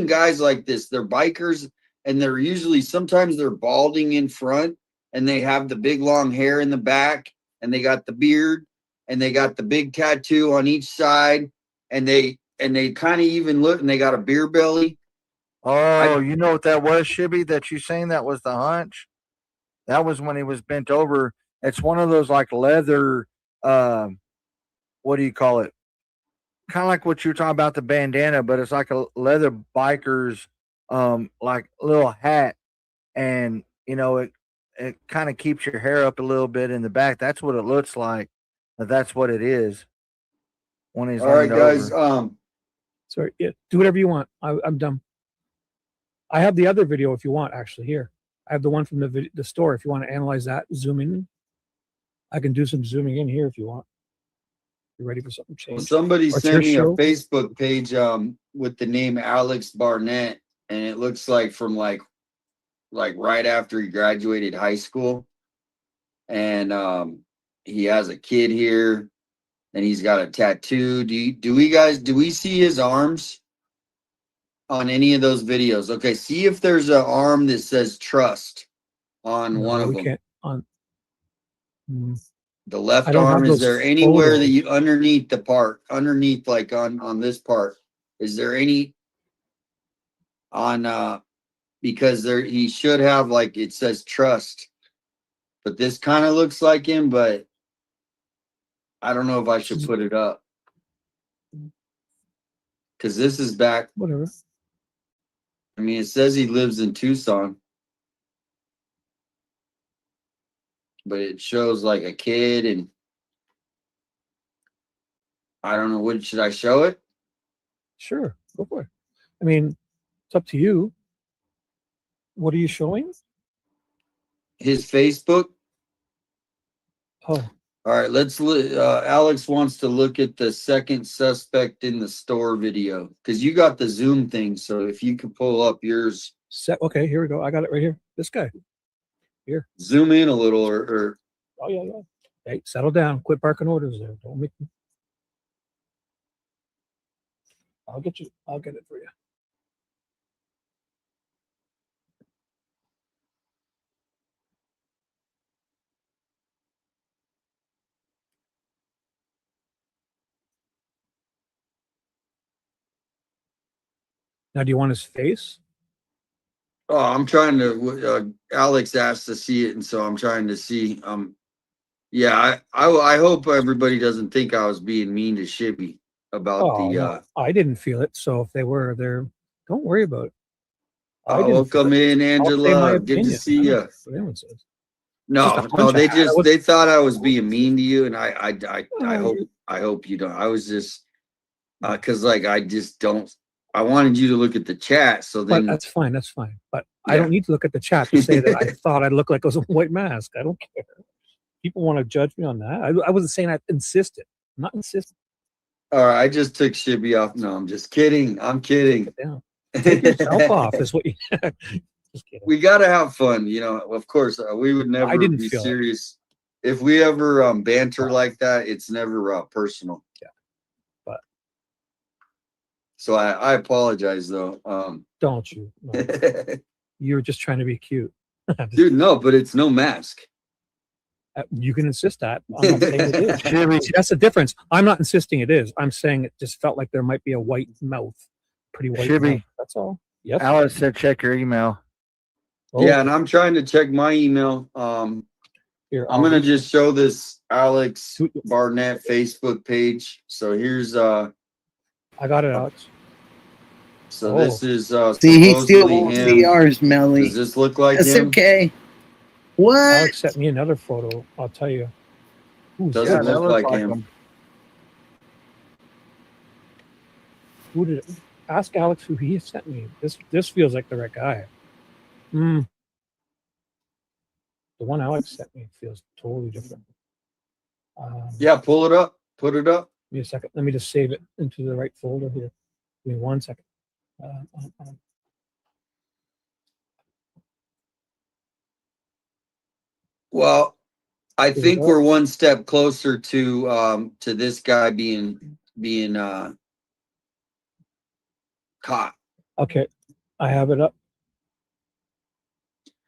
guys like this. They're bikers, and they're usually sometimes they're balding in front, and they have the big long hair in the back, and they got the beard, and they got the big tattoo on each side, and they kind of even look, and they got a beer belly. Oh, you know what that was, Shibby? That you saying that was the hunch? That was when he was bent over. It's one of those like leather. What do you call it? Kind of like what you're talking about, the bandana, but it's like a leather biker's like little hat, and you know it kind of keeps your hair up a little bit in the back. That's what it looks like. But that's what it is when he's All right, leaned guys. over. Sorry, yeah, do whatever you want. I'm done. I have the other video if you want. Actually, here I have the one from the store. If you want to analyze that, zoom in. I can do some zooming in here if you want. You ready for something change? Well, somebody Or it's sent me your a show? Facebook page with the name Alex Barnett, and it looks like from like right after he graduated high school, and he has a kid here, and he's got a tattoo. Do we see his arms on any of those videos? Okay, see if there's an arm that says trust on one of we them. can't on. The left I don't have arm, is those there anywhere that photos. you underneath the part, underneath like on this part, is there any on because there he should have like it says trust, but this kind of looks like him, but I don't know if I should put it up because this is back. Whatever. I mean, it says he lives in Tucson, but it shows like a kid, and I don't know. What should I show it? Sure, go for it. I mean, it's up to you. What are you showing? His Facebook. Oh, all right. Alex wants to look at the second suspect in the store video because you got the Zoom thing. So if you could pull up yours. Okay, here we go. I got it right here. This guy. Here. Zoom in a little, or. Oh yeah. Hey, settle down. Quit barking orders there. Don't make me. I'll get it for you. Now, do you want his face? Oh, I'm trying to. Alex asked to see it, and so I'm trying to see. Yeah, I hope everybody doesn't think I was being mean to Shibby about the. No, I didn't feel it. So if they were there, don't worry about it. Welcome in, Angela. Good to see you. No, they thought I was being mean to you, and I hope you don't. I was just because I just don't. I wanted you to look at the chat, so then that's fine. But I don't need to look at the chat to say that I thought I looked like I was a white mask. I don't care. People want to judge me on that. I wasn't saying I insisted. I'm not insisting. All right, I just took Shibby off. No, I'm just kidding. I'm kidding. Take yourself off is what you. Just kidding. We got to have fun, of course. We would never be serious if we ever banter like that. It's never personal. Yeah, but so I apologize though. Don't you? No. You were just trying to be cute. Dude, no, but it's no mask. You can insist that. I'm not saying it is. See, that's the difference. I'm not insisting it is. I'm saying it just felt like there might be a white mouth. Pretty white mouth. That's all. Yes. Alice said check your email. Yeah, and I'm trying to check my email. Here, I'm gonna just show this Alex Barnett Facebook page. So here's I got it, Alex. So this is see, he still won't see ours, Melly. Does this look like That's him? okay. What? Alex sent me another photo. I'll tell you. Doesn't look like him. Who did it? Ask Alex who he sent me. This feels like the right guy. Don't The one Alex sent me feels totally different. Yeah, pull it up. Put it up. Give me a second. Let me just save it into the right folder here. Give me 1 second. Well, I Here we think go. we're one step closer to this guy being caught. Okay, I have it up.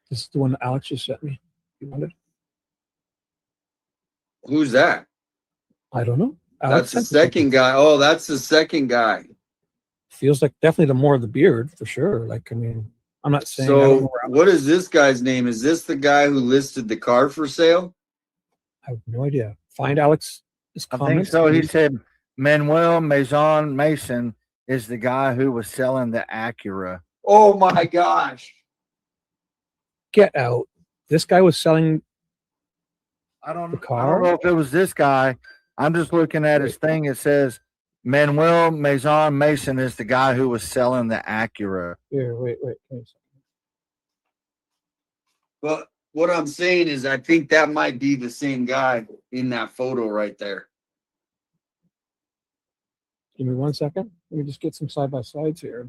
This is the one that Alex just sent me. You want it? Who's that? I don't know. That's Alex the sent me something. second guy. Oh, that's the second guy. Feels like definitely the more of the beard for sure. Like, I mean, I'm not saying. I don't know So where what is this guy's name? Is this the guy who listed the car for sale? I have no idea. Find Alex. I think so. He said Manuel Mason is the guy who was selling the Acura. Oh my gosh. Get out. This guy was selling I don't the car. know if it was this guy. I'm just looking at his thing. It says Manuel Mason is the guy who was selling the Acura. Here, wait. Give me a second. But what I'm saying is I think that might be the same guy in that photo right there. Give me 1 second. Let me just get some side by sides here.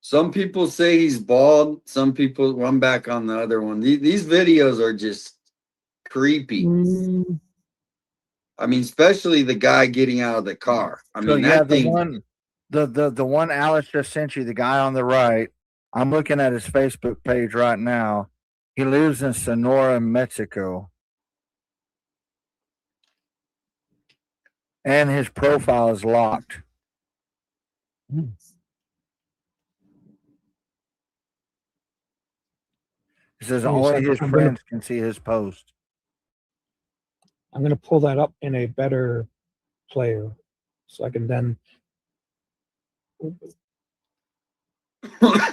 Some people say he's bald. Some people run back on the other one. These videos are just creepy. I mean, especially the guy getting out of the car. I mean, that the thing. one Alex just sent you, the guy on the right. I'm looking at his Facebook page right now. He lives in Sonora, Mexico. And his profile is locked. It says Give me a only second. his friends can see his post. I'm going to pull that up in a better player so I can then.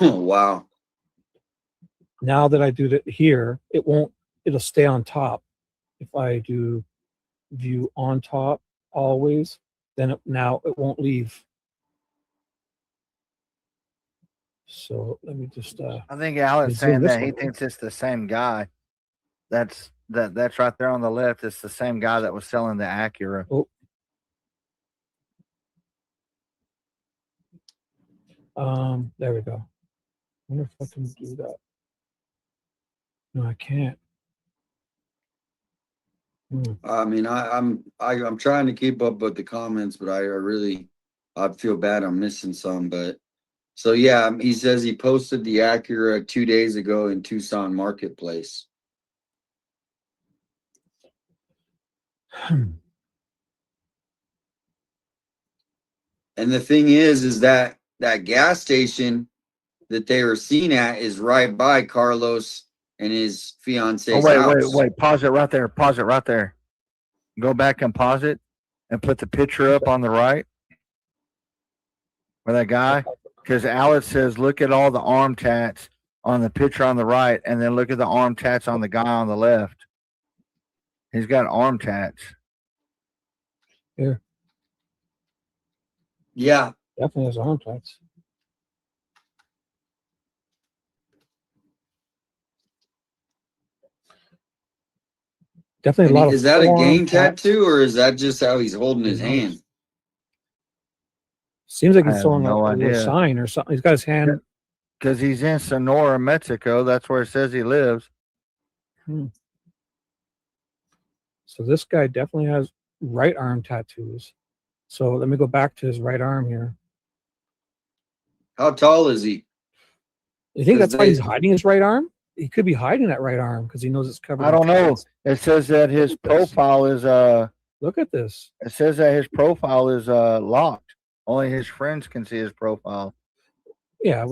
Wow. Now that I do that here, it'll stay on top. If I do view on top always, then now it won't leave. So let me just. I think Alex zoom saying this that he one. thinks it's the same guy. That's right there on the left. It's the same guy that was selling the Acura. Oh. There we go. I wonder if I can do that. No, I can't. I mean, I'm trying to keep up with the comments, but I feel bad I'm missing some. But so yeah, he says he posted the Acura 2 days ago in Tucson Marketplace. And the thing is that gas station that they were seen at is right by Carlos and his fiance's house. Wait. Pause it right there. Pause it right there. Go back and pause it and put the picture up on the right. Where that guy, because Alex says, look at all the arm tats on the picture on the right, and then look at the arm tats on the guy on the left. He's got arm tats. Here. Yeah. Definitely has arm tats. Definitely a lot of. Is that a gang tats. tattoo or is that just how he's holding his hand? Seems like I he's have throwing no a little idea. sign or something. He's got his hand. Because he's in Sonora, Mexico. That's where it says he lives. So this guy definitely has right arm tattoos. So let me go back to his right arm here. How tall is he? You think that's why he's hiding his right arm? He could be hiding that right arm because he knows it's covered. I don't know. It says that his profile is Look at this. It says that his profile is locked. Only his friends can see his profile. Yeah.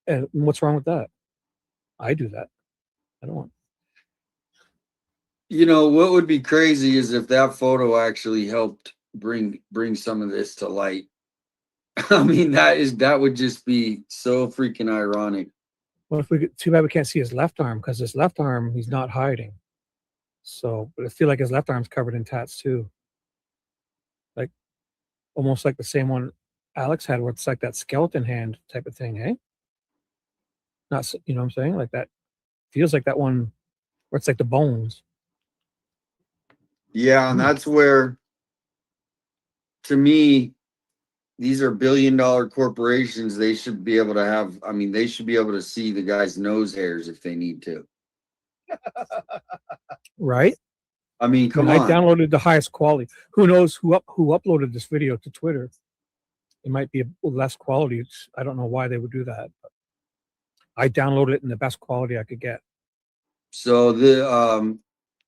And what's wrong with that? I do that. I don't want. You know what would be crazy is if that photo actually helped bring some of this to light. I mean, that would just be so freaking ironic. Well, too bad we can't see his left arm because his left arm he's not hiding. So, but I feel like his left arm's covered in tats too. Like, almost like the same one Alex had, where it's like that skeleton hand type of thing, eh? Not, you know what I'm saying? Like that feels like that one where it's like the bones. Yeah, and that's where, to me, these are billion-dollar corporations. They should be able to have, I mean, they should be able to see the guy's nose hairs if they need to. Right? I mean, come I on. downloaded the highest quality. Who knows who uploaded this video to Twitter? It might be less quality. I don't know why they would do that. But I downloaded it in the best quality I could get. So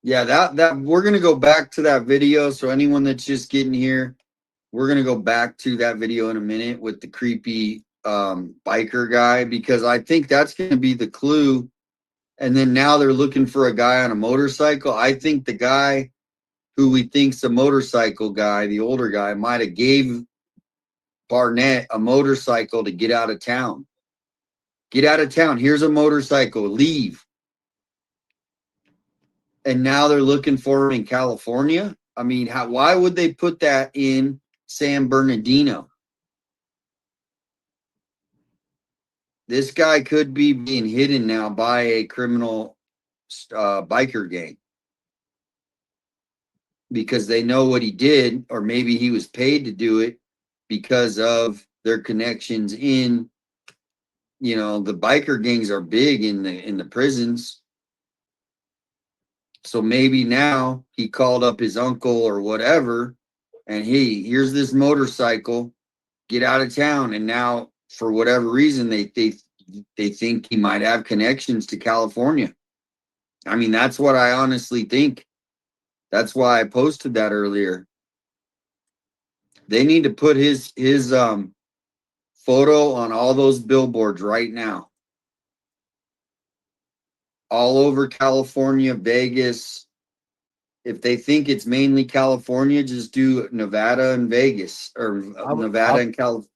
yeah, that we're gonna go back to that video. So anyone that's just getting here, we're gonna go back to that video in a minute with the creepy biker guy, because I think that's gonna be the clue. And then now they're looking for a guy on a motorcycle. I think the guy who we think's a motorcycle guy, the older guy, might have gave Barnett a motorcycle to get out of town. Get out of town. Here's a motorcycle. Leave. And now they're looking for him in California. I mean, why would they put that in San Bernardino? This guy could be being hidden now by a criminal biker gang, because they know what he did, or maybe he was paid to do it because of their connections in, you know, the biker gangs are big in the prisons. So maybe now he called up his uncle or whatever, and hey, here's this motorcycle, get out of town. And now, for whatever reason, they think he might have connections to California. I mean, that's what I honestly think. That's why I posted that earlier. They need to put his photo on all those billboards right now. All over California, Vegas. If they think it's mainly California, just do Nevada and Vegas, or Nevada and California.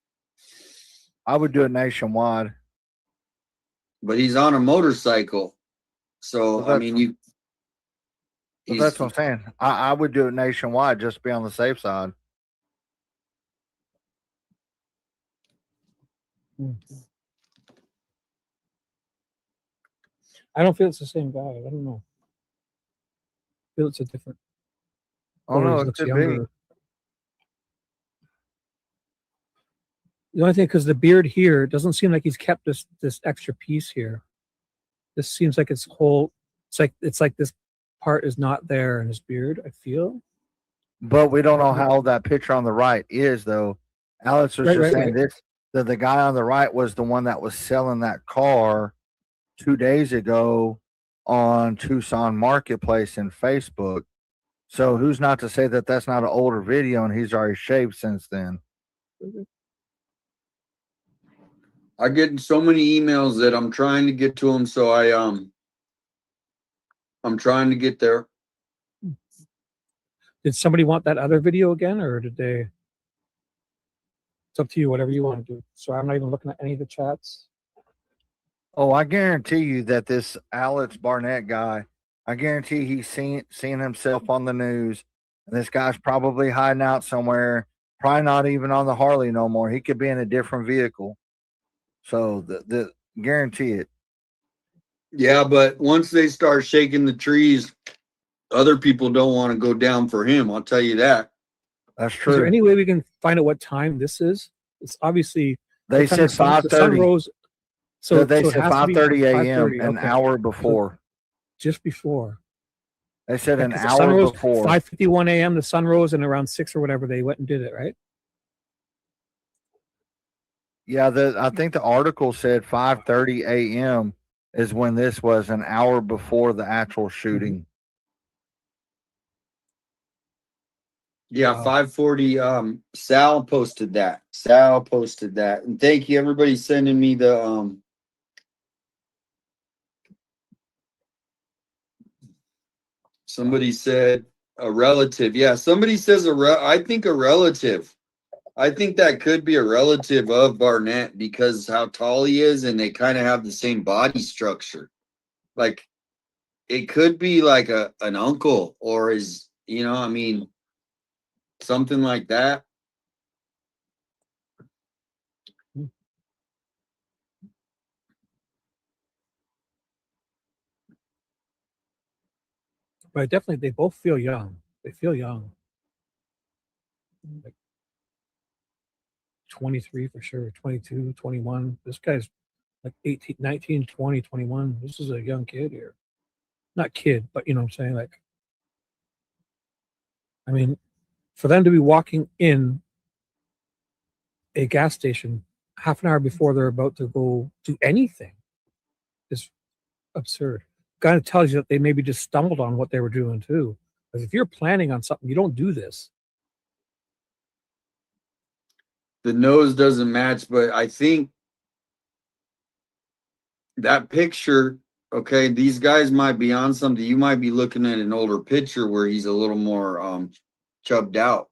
I would do it nationwide. But he's on a motorcycle. So, Well, I mean, that's what I'm saying. I would do it nationwide just to be on the safe side. I don't feel it's the same guy. I don't know. I feel it's a different. Oh no, it looks could younger. be. The only thing, because the beard here doesn't seem like he's kept this extra piece here. This seems like it's whole. It's like this part is not there in his beard, I feel. But we don't know how that picture on the right is, though. Alex was just saying this, that the guy on the right was the one that was selling that car 2 days ago on Tucson Marketplace in Facebook. So who's not to say that that's not an older video and he's already shaved since then? I get so many emails that I'm trying to get to them. So I'm trying to get there. Did somebody want that other video again, or did they? It's up to you, whatever you want to do. So I'm not even looking at any of the chats. Oh, I guarantee you that this Alex Barnett guy, I guarantee he's seen himself on the news. And this guy's probably hiding out somewhere, probably not even on the Harley no more. He could be in a different vehicle. So the guarantee it. Yeah, but once they start shaking the trees, other people don't want to go down for him. I'll tell you that. That's true. Is there any way we can find out what time this is? It's obviously they said 5:30. The sun rose. So they said 5:30 a.m. 5:30, an okay. hour before. So just before. They said an 'cause the sun hour rose before. 5:51 a.m. The sun rose, and around 6 or whatever they went and did it, right? Yeah, I think the article said 5:30 a.m. is when this was, an hour before the actual shooting. Yeah, 540. Sal posted that. And thank you, everybody sending me the somebody said a relative. Yeah, somebody says I think a relative. I think that could be a relative of Barnett because how tall he is, and they kind of have the same body structure. Like it could be like an uncle or his, I mean, something like that. But definitely, they both feel young. They feel young. Like 23 for sure, 22, 21. This guy's like 18, 19, 20, 21. This is a young kid here. Not kid, but you know what I'm saying? Like, I mean, for them to be walking in a gas station half an hour before they're about to go do anything is absurd. Kind of tells you that they maybe just stumbled on what they were doing too. Because if you're planning on something, you don't do this. The nose doesn't match, but I think that picture, okay, these guys might be on something. You might be looking at an older picture where he's a little more chubbed out.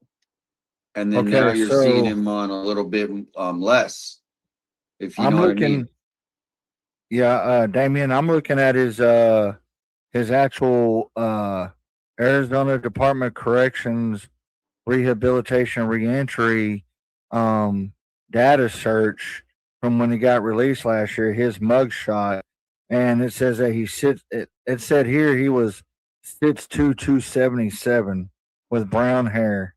And then now Okay, you're so seeing him on a little bit less. If you I'm know what I looking. mean. Yeah, Damien, I'm looking at his actual Arizona Department of Corrections Rehabilitation Reentry data search from when he got released last year, his mugshot, and it says that he sits. It said here he was 6'2", 277 with brown hair.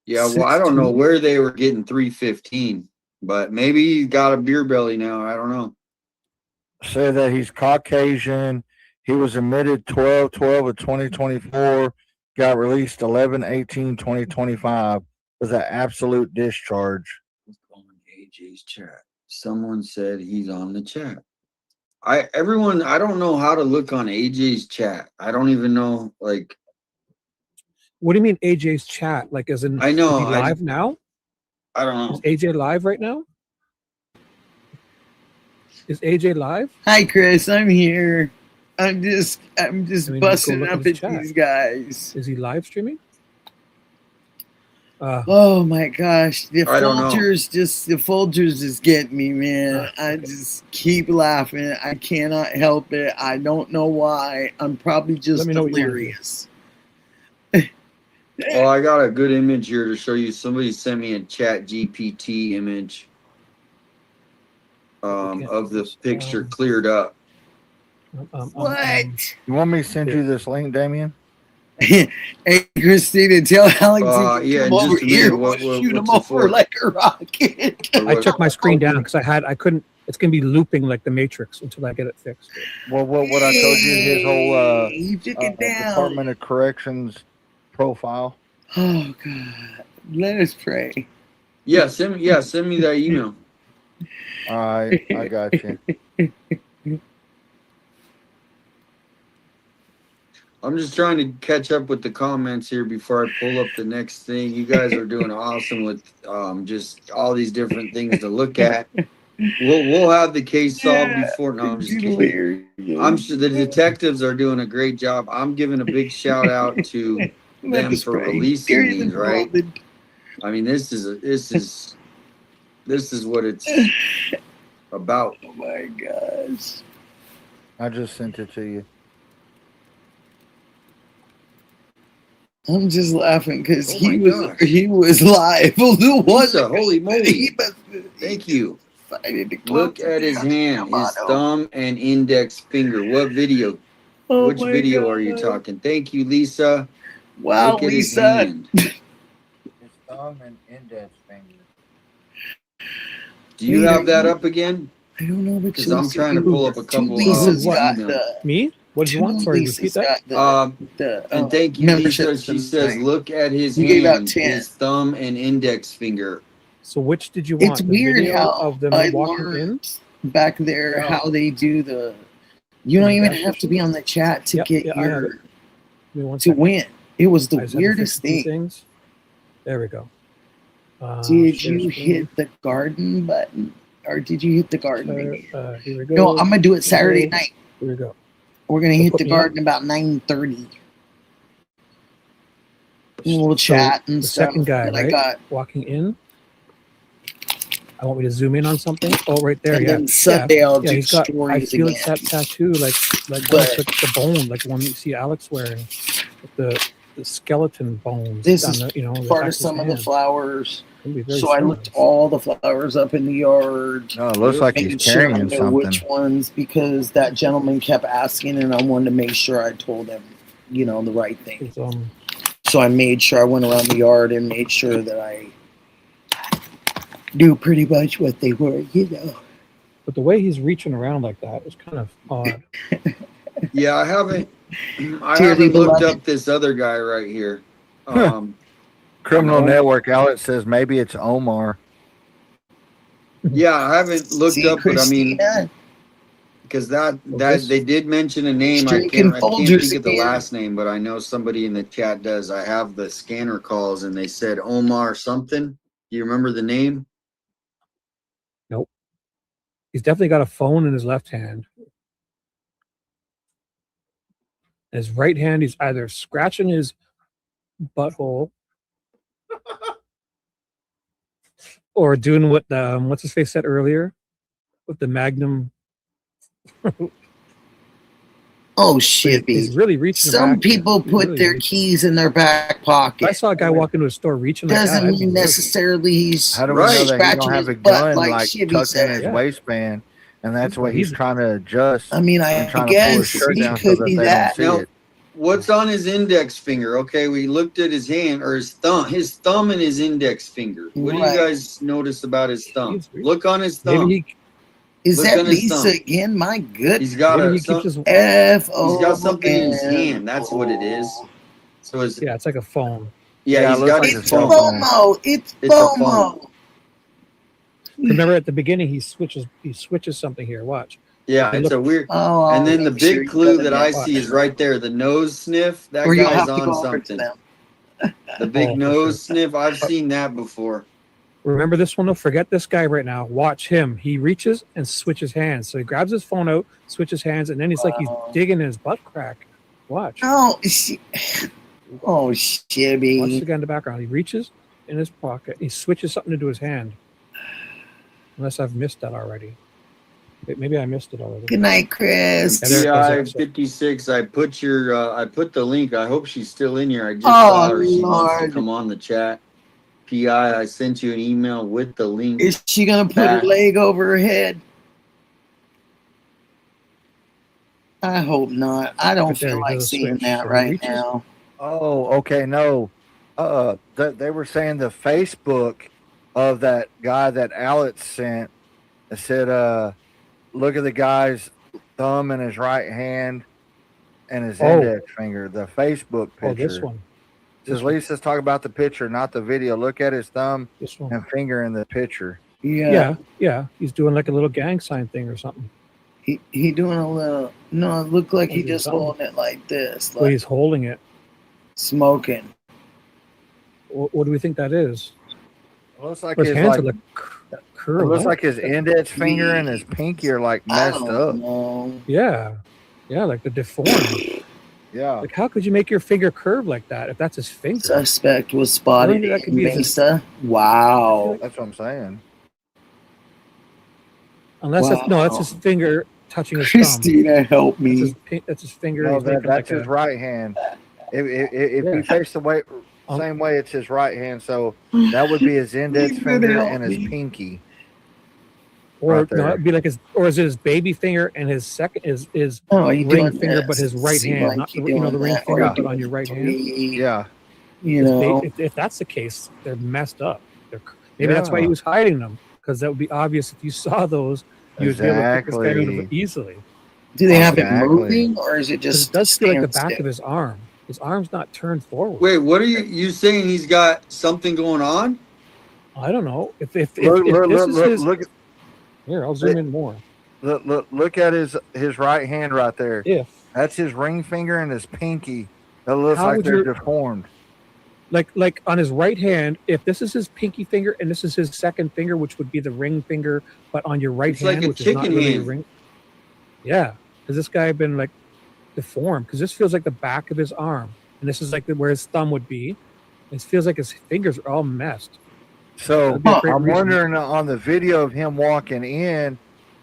Yeah, well, I don't know where they were getting 315, but maybe he got a beer belly now. I don't know. Say that he's Caucasian. He was admitted 12/12 of 2024, got released 11/18/2025 with an absolute discharge. AJ's chat. Someone said he's on the chat. I don't know how to look on AJ's chat. I don't even know, like. What do you mean AJ's chat? Like, as in, I know, is he live now? I don't know. Is AJ live right now? Is AJ live? Hi, Chris. I'm here. I'm just I mean, just go busting look up at at his chat. these guys. Is he live streaming? Oh my gosh, the I don't know. Folgers is getting me, man. I just keep laughing. I cannot help it. I don't know why. I'm probably just Let me know what you wanna do. delirious. Well, I got a good image here to show you. Somebody sent me a chat GPT image of the picture cleared up. What? You want me to send you this link, Damien? Hey, Christina, tell Alex yeah, to in come over just a minute, here. We'll shoot him what's it over for? like a rocket. I took my screen down because I couldn't. It's gonna be looping like the Matrix until I get it fixed. Well, what I told you, his whole You took it down. Department of Corrections profile. Oh God, let us pray. Yeah, send me that email. All right, I got you. I'm just trying to catch up with the comments here before I pull up the next thing. You guys are doing awesome with just all these different things to look at. We'll have the case solved before. No, I'm just kidding. I'm sure the detectives are doing a great job. I'm giving a big shout out to them for releasing these. Right? I mean, this is what it's about. Oh my gosh! I just sent it to you. I'm just laughing because he was live. Lisa, holy moly! Thank you. Look at his hand, his thumb and index finger. What video? Oh Which my video are you God. talking? Thank you, Lisa. Wow, Look at his Lisa. hand. His thumb and index finger. Do you Wait, have are that you- up again? I don't know, but Because I'm trying to pull up a couple Lisa's of got emails. Me? What did you want? Sorry, repeat that. And thank you, Lisa. She says, look at his You gave out hand, 10. his thumb and index finger. So which did you want? It's The weird video how of them I walking in. learned back there Yeah. how they do the. You don't In the even gas have to station? be on the chat to Yep, get yeah, I have your it. Give me one to second. win. It was the I just had to weirdest fix a few thing. things. There we go. Did Share you screen. hit the garden button, or did you hit the garden? Maybe? Here we go. No, I'm gonna do it Here we Saturday go. night. Here we go. We're gonna So hit put the me up. garden about 9:30. And we'll So chat and the stuff. second guy, that I right? got. Walking in. I want me to zoom in on something. Oh, right there. And Yeah. then Sunday yeah. I'll yeah, do he's got. I stories feel again. it's that tattoo, like But- almost like the bone, like the one you see Alex wearing, with the skeleton bones. This on is the, the part back of his some of the hand. flowers. It'll be very So I similar. looked all the flowers up in the yard. No, it looks like he's making sure I carrying know which something. ones, because that gentleman kept asking and I wanted to make sure I told him. the right thing. It's, So I made sure I went around the yard and made sure that I knew pretty much what they were. But the way he's reaching around like that is kind of odd. Yeah, I haven't Dearly looked beloved. up this other guy right here. Criminal Omar. Network. Alex says maybe it's Omar. Yeah, I haven't looked See, up, but I mean, Christina? because that this- they did mention a name. Sure I you can't can fold think of the yourself. last name, but I know somebody in the chat does. I have the scanner calls, and they said Omar something. Do you remember the name? Nope. He's definitely got a phone in his left hand. His right hand, he's either scratching his butthole or doing what what's his face said earlier with the Magnum. Oh, He's shit. really reaching. Some back there. people He's put really their reaching. keys in their back pocket. I saw a guy walk into a store reaching like that. Doesn't I'd be mean worried. necessarily he's How do we know that he scratching don't have his a butt gun like like Shibby tucked in said. his Yeah. waistband, and that's what he's He's- trying to adjust? I mean, I and trying to pull his guess shirt he down so could that be they that. don't see Now, it. what's on his index finger? Okay, we looked at his hand or his thumb and his index finger. What do you Right. guys notice about his thumb? He's- Look on his thumb. Maybe he Is Look that on his Lisa thumb. again? My goodness. He's got maybe a he keeps his he's F-O-M. got something in his hand. That's what it is. So his yeah, it's like a phone. yeah, Yeah, it he's looks got like his It's a cell phone. phone. FOMO. It's It's a phone. FOMO. Remember at the beginning he switches something here. Watch. Yeah, Hey, it's a look. weird. Oh, And then the make sure big you clue got that it I next. see is right there. The nose sniff. That Or you'll guy's have to on go over to something. them. The big Oh, for nose sure. sniff. I've seen that before. Remember this one though? Forget this guy right now. Watch him. He reaches and switches hands. So he grabs his phone out, switches hands, and then he's like he's Wow. digging in his butt crack. Watch. Oh, oh, Watch Shibby. the guy in the background. He reaches in his pocket. He switches something into his hand. Unless I've missed that already. Maybe I missed it already. Good night, Chris. Yeah, there it goes. PI 56. I put the link. I hope she's still in here. I just Oh, saw her. She wants to Lord. come on the chat. PI, I sent you an email with the link. Is she going to put back. her leg over her head? I hope not. I don't Right there, feel he like does a seeing switch. that So he right reaches. now. Oh, okay, no. They were saying the Facebook of that guy that Alex sent. It said, look at the guy's thumb in his right hand and his Oh. index finger. The Facebook picture. Oh, this one. Says Lisa's talking about the picture, not the video. Look at his thumb This one. and finger in the picture. Yeah. Yeah. He's doing like a little gang sign thing or something. He doing a little. No, it looked like he Holding just his thumb. holding it like this, Well, like he's holding it. smoking. What do we think that is? It looks like His his hands like, are like it curled looks up. like his index finger and his pinky are like I messed don't up. know. Yeah. Yeah, like the deformed. Yeah. Like, how could you make your finger curve like that if that's his finger? Suspect was spotted That could in be his- Mesa. Wow. That's what I'm saying. Unless that's, no, that's his finger touching his Christina, help thumb. me. That's his finger. No, He's making that's like his a- right hand. If Yeah. you face the way same way, it's his right hand. So that would be his index You finger better help and his me. pinky. Or right no, there. it'd be like his, or is it his baby finger and his second his Oh, you ring doing finger, this? but his right Seem hand, like not you the, you know, the doing ring that, or finger, you but doing on your right hand. three, Yeah. You know. If that's the case, they're messed up. Maybe that's why he Yeah. was hiding them, because that would be obvious if you saw those. You would be able to pick this guy out of it Exactly. easily. Do they have it Exactly. moving, or is it 'Cause just it does feel like the back standstill? of his arm. His arm's not turned forward. Wait, what are you saying? He's got something going on? I don't know if Look, this look, is look, his. look, Here, I'll zoom in more. look at his right hand right there. If That's his ring finger and his pinky. That looks How like would they're you- deformed. like on his right hand, if this is his pinky finger and this is his second finger, which would be the ring finger, but on your right It's like hand, a which is not chicken really a hand. ring. Yeah, because this guy had been like deformed, because this feels like the back of his arm, and this is like where his thumb would be. It feels like his fingers are all messed. So That'd be a great I'm reason. wondering on the video of him walking in,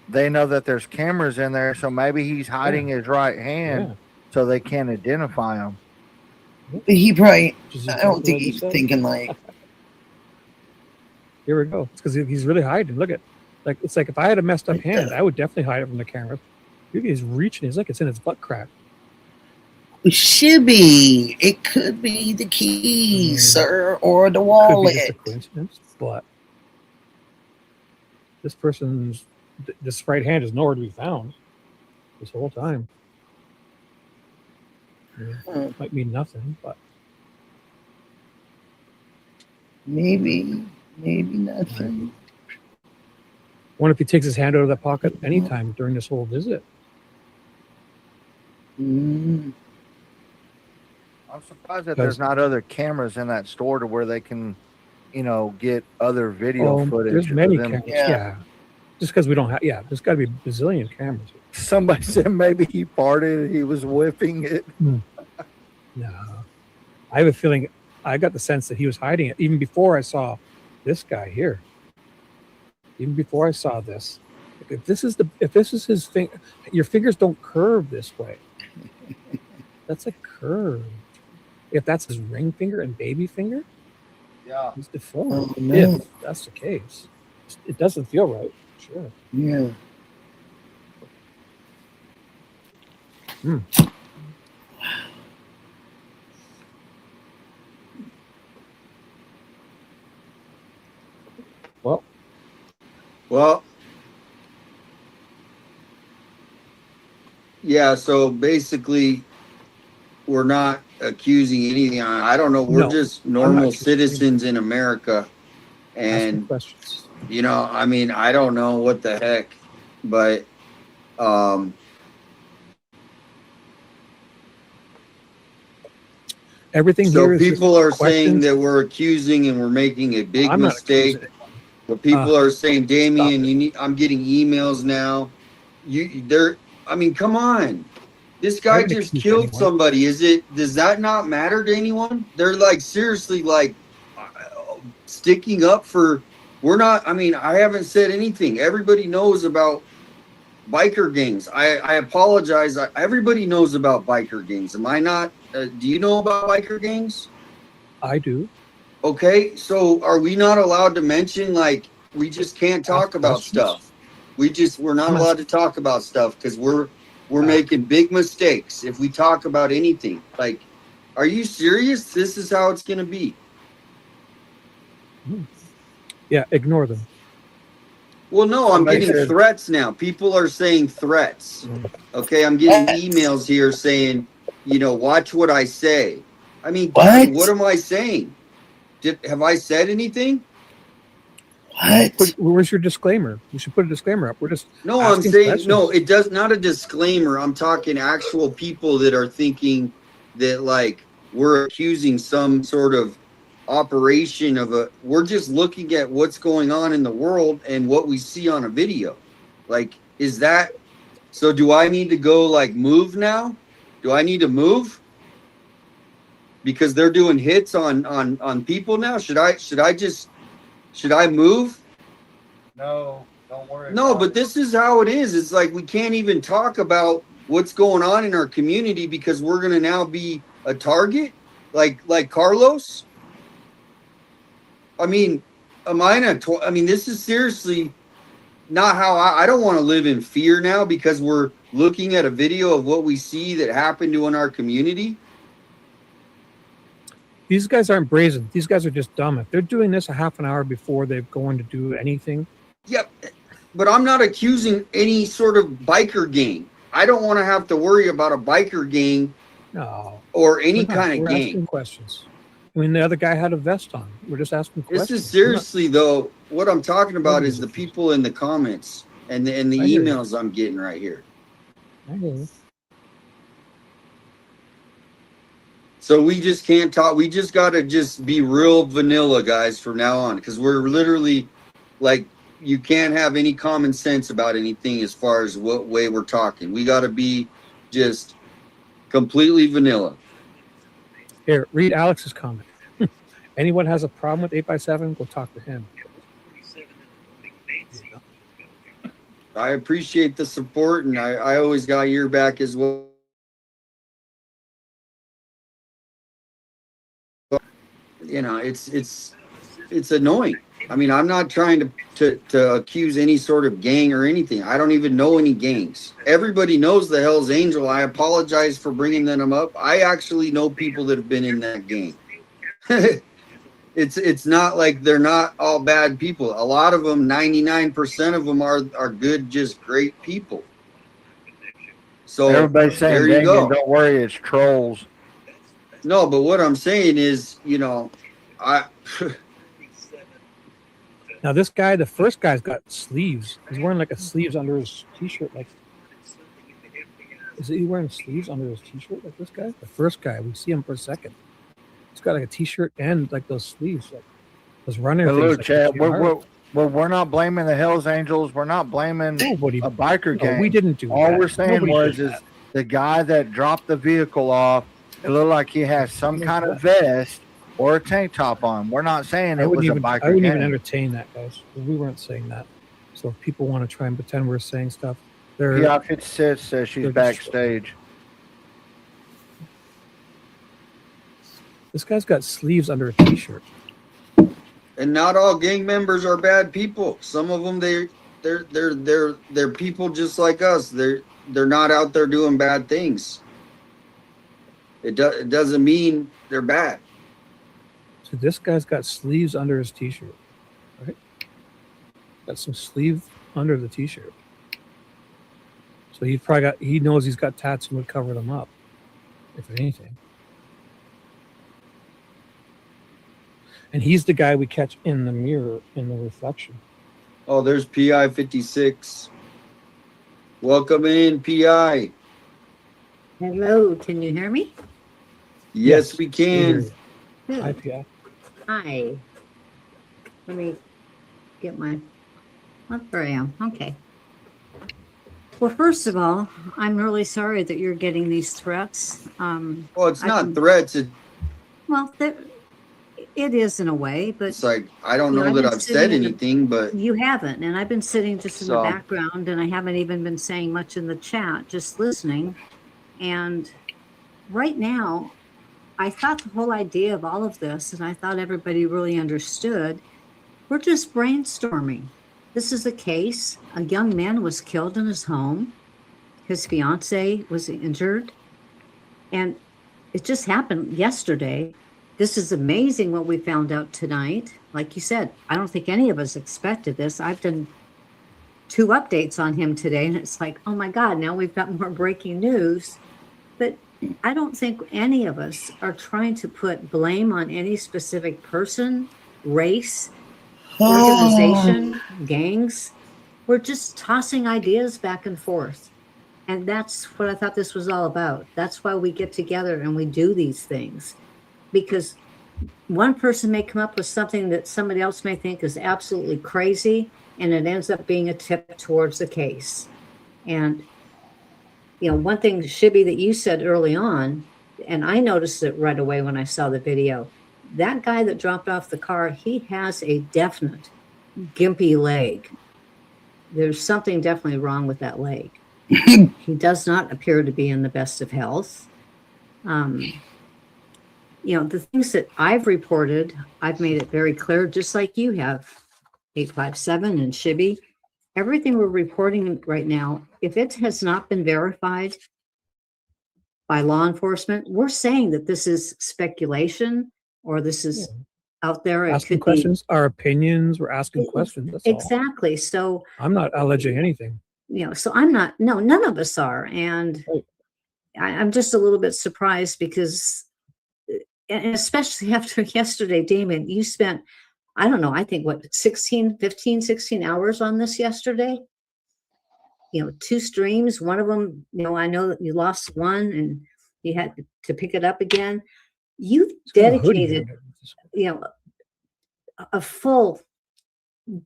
they know that there's cameras in there, so maybe he's hiding his right hand Yeah. so they can't identify him. He probably. Which is I don't exactly think what you he's said. thinking like. Here we go. It's because he's really hiding. Look at, like, it's like if I had a messed up hand, I would definitely hide it from the camera. Look, he's reaching. He's like it's in his butt crack. It should be. It could be the keys, sir, or the Could be wallet. just a coincidence, but this person's this right hand is nowhere to be found this whole time. It might mean nothing, but maybe nothing. wonder if he takes his hand out of that pocket anytime during this whole visit. Mm. I'm surprised that there's not other cameras in that store to where they can, get other video footage. There's many of them. cameras. Yeah. Just because we don't have, there's got to be a bazillion cameras. Somebody said maybe he farted. He was whipping it. No, I have a feeling. I got the sense that he was hiding it even before I saw this guy here. Even before I saw this, if this is his finger, your fingers don't curve this way. That's a curve. If that's his ring finger and baby finger, yeah, he's deformed. Oh, no. If that's the case, it doesn't feel right. Sure. Yeah. Well, yeah. So basically, we're not accusing anything. I don't know. We're No, just I'm normal not citizens in America, and questions. I mean, I don't know what the heck, but Everything so here is just people are saying questions. that we're accusing and we're making a big I'm not mistake. accusing But people are saying, Damien, I'm getting emails now. I mean, come on. This guy haven't just accused killed anyone. somebody. Does that not matter to anyone? They're like seriously sticking up for, I haven't said anything. Everybody knows about biker gangs. I apologize. Everybody knows about biker gangs. Am I not? Do you know about biker gangs? I do. Okay, so are we not allowed to mention, we just can't talk about questions? stuff? We're not allowed to talk about stuff because we're making big mistakes if we talk about anything. Are you serious? This is how it's gonna be. Yeah, ignore them. Well, no, I'm Somebody getting said- threats now. People are saying threats. Okay, I'm getting emails here saying, watch what I say. I mean, God, what am I saying? Have I said anything? Where's your disclaimer? You should put a disclaimer up. We're just No, I'm asking saying questions. no. It does not a disclaimer. I'm talking actual people that are thinking that we're accusing some sort of operation of we're just looking at what's going on in the world and what we see on a video. Is that so? Do I need to go move now? Do I need to move? Because they're doing hits on people now. Should I move? No, don't worry. No, but this is how it is. It's we can't even talk about what's going on in our community because we're going to now be a target like Carlos. I mean, this is seriously not how I don't want to live in fear now because we're looking at a video of what we see that happened to in our community. These guys aren't brazen. These guys are just dumb. If they're doing this a half an hour before they're going to do anything. Yep. But I'm not accusing any sort of biker gang. I don't want to have to worry about a biker gang. No. Or any We're not. kind of We're gang. asking questions. I mean, the other guy had a vest on. We're just asking questions. This is seriously though. What I'm talking about is the people in the comments and the emails I'm getting right here. I hear you. So we just can't talk. We just got to just be real vanilla, guys, from now on, because we're literally you can't have any common sense about anything as far as what way we're talking. We got to be just completely vanilla. Here, read Alex's comment. Anyone has a problem with 8x7, go talk to him. I appreciate the support, and I always got your back as well. It's annoying. I mean, I'm not trying to accuse any sort of gang or anything. I don't even know any gangs. Everybody knows the Hell's Angel. I apologize for bringing them up. I actually know people that have been in that gang. It's not like they're not all bad people. A lot of them, 99% of them are good, just great people. So Everybody's saying, there you go. don't worry, it's trolls. No, but what I'm saying is, you know, Now this guy, the first guy's got sleeves. He's wearing like a sleeves under his t-shirt. Like, is he wearing sleeves under his t-shirt like this guy? The first guy, we see him for a second. He's got like a t-shirt and like those sleeves, like those running But things. look, like Chad, Jim Hart. we're not blaming the Hells Angels. We're not blaming a biker gang. We didn't do All that. we're saying Nobody did is that. the guy that dropped the vehicle off, it looked like he had some kind of vest or a tank top on. We're not saying I it was wouldn't a even. biker I wouldn't gang. even entertain that, guys. We weren't saying that. So if people want to try and pretend we're saying stuff, they're. PI-56 says she's backstage. This guy's got sleeves under a t-shirt. and not all gang members are bad people. Some of them they're people just like us. They're not out there doing bad things. It doesn't mean they're bad. So this guy's got sleeves under his t-shirt, right? Got some sleeve under the t-shirt. So he knows he's got tats and would cover them up, if anything. And he's the guy we catch in the mirror in the reflection. Oh, there's PI 56. Welcome in, PI. Hello, can you hear me? Yes, we can. Good. Hi, PI. Hi. Let me get my. Oh, there I am. Okay. Well, first of all, I'm really sorry that you're getting these threats. Well, it's not threats. Well, it is in a way, but It's like I don't know that I've said anything, but you haven't. And I've been sitting just in the So- background, and I haven't even been saying much in the chat, just listening. And right now, I thought the whole idea of all of this, and I thought everybody really understood, we're just brainstorming. This is a case. A young man was killed in his home. His fiance was injured. And it just happened yesterday. This is amazing what we found out tonight. Like you said, I don't think any of us expected this. I've done 2 updates on him today, and it's like, oh my God, now we've got more breaking news. But I don't think any of us are trying to put blame on any specific person, race, organization, gangs. We're just tossing ideas back and forth. And that's what I thought this was all about. That's why we get together and we do these things. Because one person may come up with something that somebody else may think is absolutely crazy, and it ends up being a tip towards the case. And, you know, one thing, Shibby, that you said early on, and I noticed it right away when I saw the video, that guy that dropped off the car, he has a definite gimpy leg. There's something definitely wrong with that leg. He does not appear to be in the best of health. You know, the things that I've reported, I've made it very clear, just like you have, 857 and Shibby. Everything we're reporting right now, if it has not been verified by law enforcement, we're saying that this is speculation or this is out there. It Asking could questions, our opinions, we're asking questions. That's all. Exactly. So I'm not alleging anything. you know, so I'm not, no, none of us are. And I'm just a little bit surprised because, and especially after yesterday, Damon, you spent, I don't know, I think what, 16 hours on this yesterday? You know, 2 streams, one of them, you know, I know that you lost one and you had to pick it up again. You dedicated, you know, a full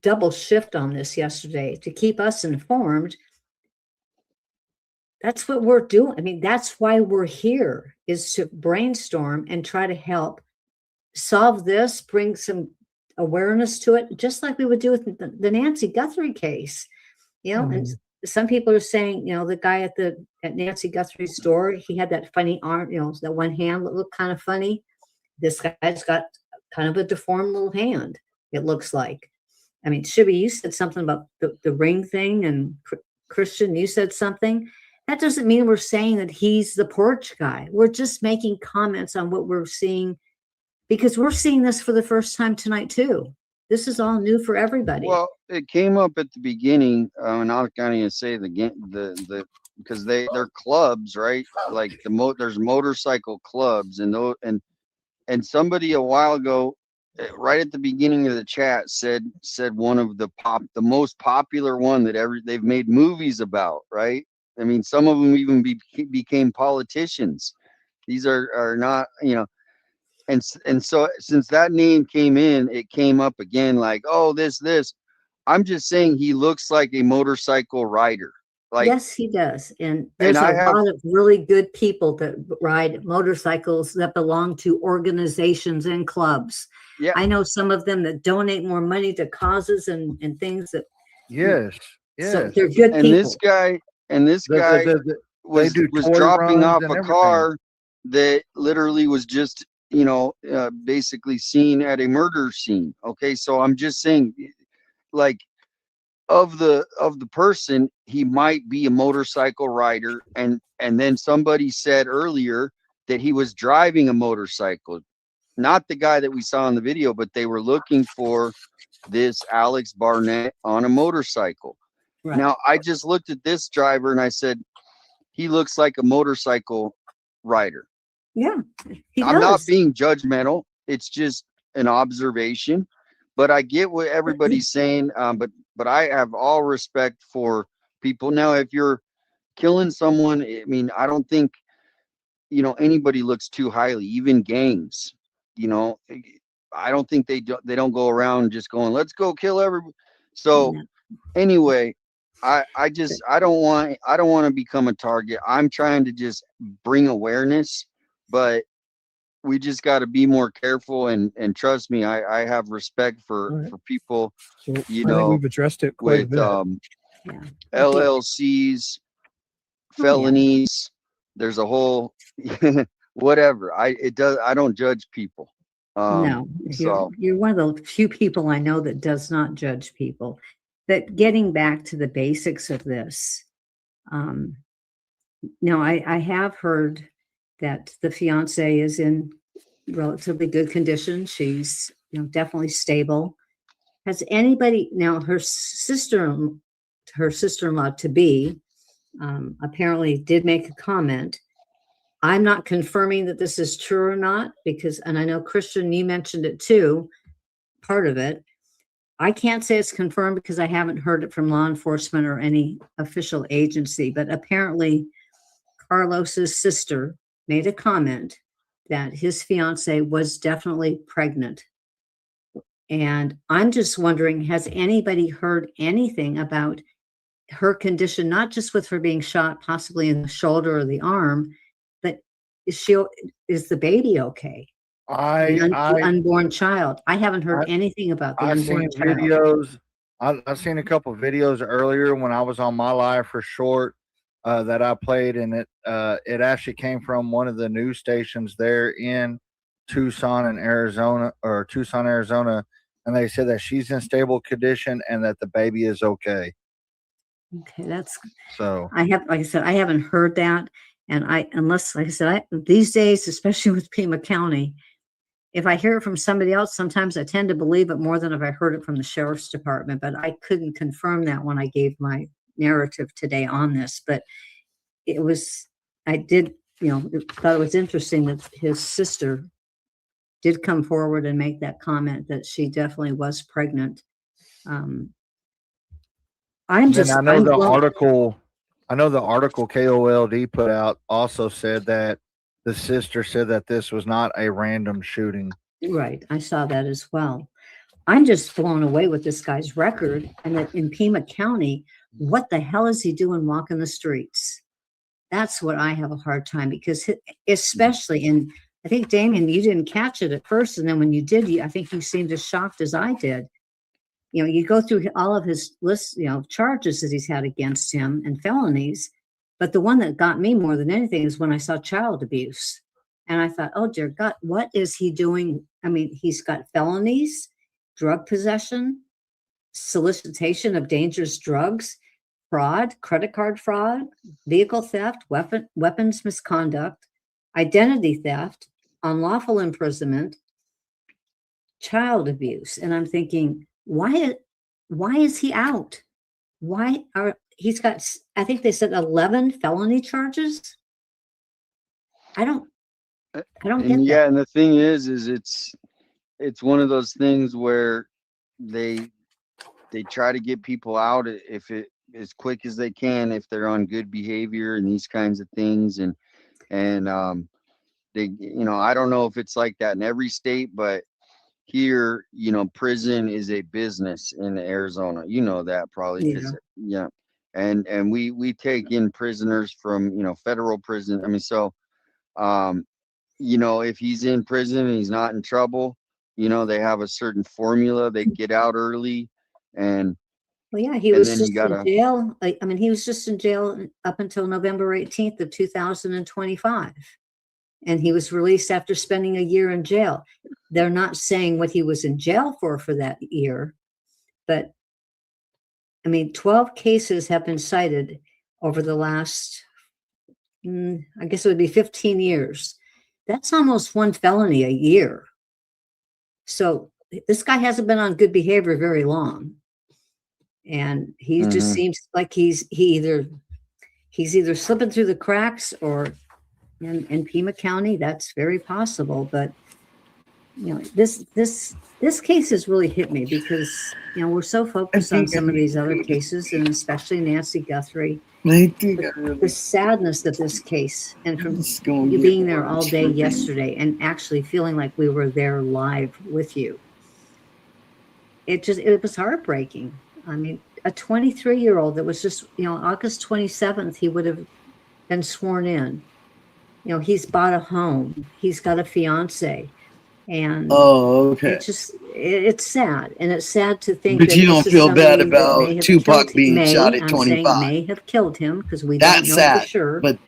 double shift on this yesterday to keep us informed. That's what we're doing. I mean, that's why we're here, is to brainstorm and try to help solve this, bring some awareness to it, just like we would do with the Nancy Guthrie case. You know, and some people are saying, you know, the guy at Nancy Guthrie's store, he had that funny arm, you know, that one hand that looked kind of funny. This guy's got kind of a deformed little hand, it looks like. I mean, Shibby, you said something about the ring thing, and Christian, you said something. That doesn't mean we're saying that he's the porch guy. We're just making comments on what we're seeing, because we're seeing this for the first time tonight too. This is all new for everybody. Well, it came up at the beginning, and I'm not gonna say the because they're clubs, right? Like there's motorcycle clubs, and somebody a while ago, right at the beginning of the chat, said one of the most popular one that they've made movies about, right? I mean, some of them even became politicians. These are not, and so since that name came in, it came up again, like, oh, this. I'm just saying he looks like a motorcycle rider. Like, yes, he does. And there's a lot of really good people that ride motorcycles that belong to organizations and clubs. Yeah. I know some of them that donate more money to causes and things that. Yes. So they're good people. This guy was dropping off a car that literally was just, basically seen at a murder scene. Okay. So I'm just saying, like, of the person, he might be a motorcycle rider, and then somebody said earlier that he was driving a motorcycle, not the guy that we saw in the video, but they were looking for this Alex Barnett on a motorcycle. Right. Now, I just looked at this driver and I said, he looks like a motorcycle rider. Yeah, I'm not being judgmental. It's just an observation, but I get what everybody's saying. But I have all respect for people. Now, if you're killing someone, I mean, I don't think, anybody looks too highly, even gangs, I don't think they don't go around just going, let's go kill everybody. So anyway, I don't want to become a target. I'm trying to just bring awareness, but we just got to be more careful, and trust me, I have respect for people, So I think we've addressed it quite a bit. LLCs, felonies. There's a whole whatever. I don't judge people. No, you're one of the few people I know that does not judge people. But getting back to the basics of this, no, I have heard that the fiance is in relatively good condition. She's definitely stable. Has anybody, now her sister-in-law to be apparently did make a comment. I'm not confirming that this is true or not, because, and I know Christian, you mentioned it too, part of it. I can't say it's confirmed because I haven't heard it from law enforcement or any official agency, but apparently Carlos's sister made a comment that his fiance was definitely pregnant. And I'm just wondering, has anybody heard anything about her condition, not just with her being shot possibly in the shoulder or the arm, but is the baby okay? The unborn child. I haven't heard anything about the unborn child. Videos. I've seen a couple of videos earlier when I was on my live for short that I played, and it actually came from one of the news stations there in Tucson, Arizona, and they said that she's in stable condition and that the baby is okay. Okay, that's so. Like I said, I haven't heard that, and unless, like I said, these days, especially with Pima County, if I hear it from somebody else, sometimes I tend to believe it more than if I heard it from the sheriff's department. But I couldn't confirm that when I gave my narrative today on this. But I did, thought it was interesting that his sister did come forward and make that comment that she definitely was pregnant. I know the article KOLD put out also said that the sister said that this was not a random shooting. Right. I saw that as well. I'm just blown away with this guy's record, and that in Pima County, what the hell is he doing walking the streets? That's what I have a hard time, because especially in, I think, Damien, you didn't catch it at first. And then when you did, I think you seemed as shocked as I did. You go through all of his list, charges that he's had against him and felonies. But the one that got me more than anything is when I saw child abuse. And I thought, oh, dear God, what is he doing? I mean, he's got felonies, drug possession, solicitation of dangerous drugs, fraud, credit card fraud, vehicle theft, weapons misconduct, identity theft, unlawful imprisonment, child abuse. And I'm thinking, why is he out? He's got, I think they said 11 felony charges. I don't get And that. and the thing is it's one of those things where they try to get people out if it as quick as they can if they're on good behavior and these kinds of things, and they, I don't know if it's like that in every state, but here, prison is a business in Arizona. You know that probably, Yeah. and we take in prisoners from federal prison. I mean, so if he's in prison and he's not in trouble, they have a certain formula. They get out early, and Well, yeah, he and was then just you gotta. in jail. I mean, he was just in jail up until November 18th of 2025. And he was released after spending a year in jail. They're not saying what he was in jail for that year, but I mean, 12 cases have been cited over the last, I guess it would be 15 years. That's almost one felony a year. So this guy hasn't been on good behavior very long. And he just seems like he's either slipping through the cracks or in Pima County. That's very possible. But this case has really hit me because we're so focused on some of these other cases, and especially Nancy Guthrie. The sadness of this case, and from you being there all day yesterday and actually feeling like we were there live with you. It was heartbreaking. I mean, a 23-year-old that was just, August 27th, he would have been sworn in. He's bought a home. He's got a fiance. And it's sad. And it's sad to think But that you don't this is feel bad somebody that about may have Tupac killed- being may, shot at I'm 25. saying may have killed him because we don't That's know sad, for sure. but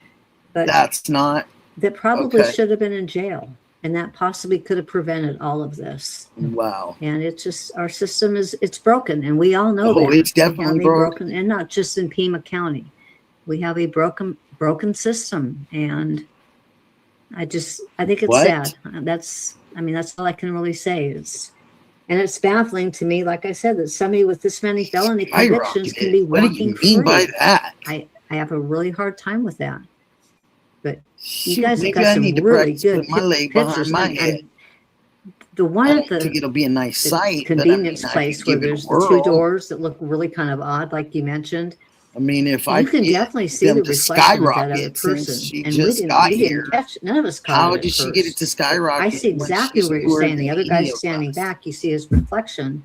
that's not. That probably okay. should have been in jail. And that possibly could have prevented all of this. Wow. And it's just, our system it's broken. And we all know that. It's We have definitely a broken. And not just in Pima County. We have a broken system. And I think it's sad. That's all I can really say. And it's baffling to me, like I said, that somebody with this many felony convictions can be What do walking you mean free. by that? I have a really hard time with that. But you Shoot, guys have maybe got I some need to really practice good with my leg pictures. behind my And head. the one I at don't the think it'll be a nice sight, but I convenience mean, I place could where give it a there's the two whirl. doors that look really kind of odd, like you mentioned. I mean, if I You can get definitely see them the to reflection of that other skyrocket since person. she And just got we here, didn't catch, none of us caught how it at did she get it first. to skyrocket? I see when exactly she's what you're lower saying. The than other any guy's of standing us? back. You see his reflection.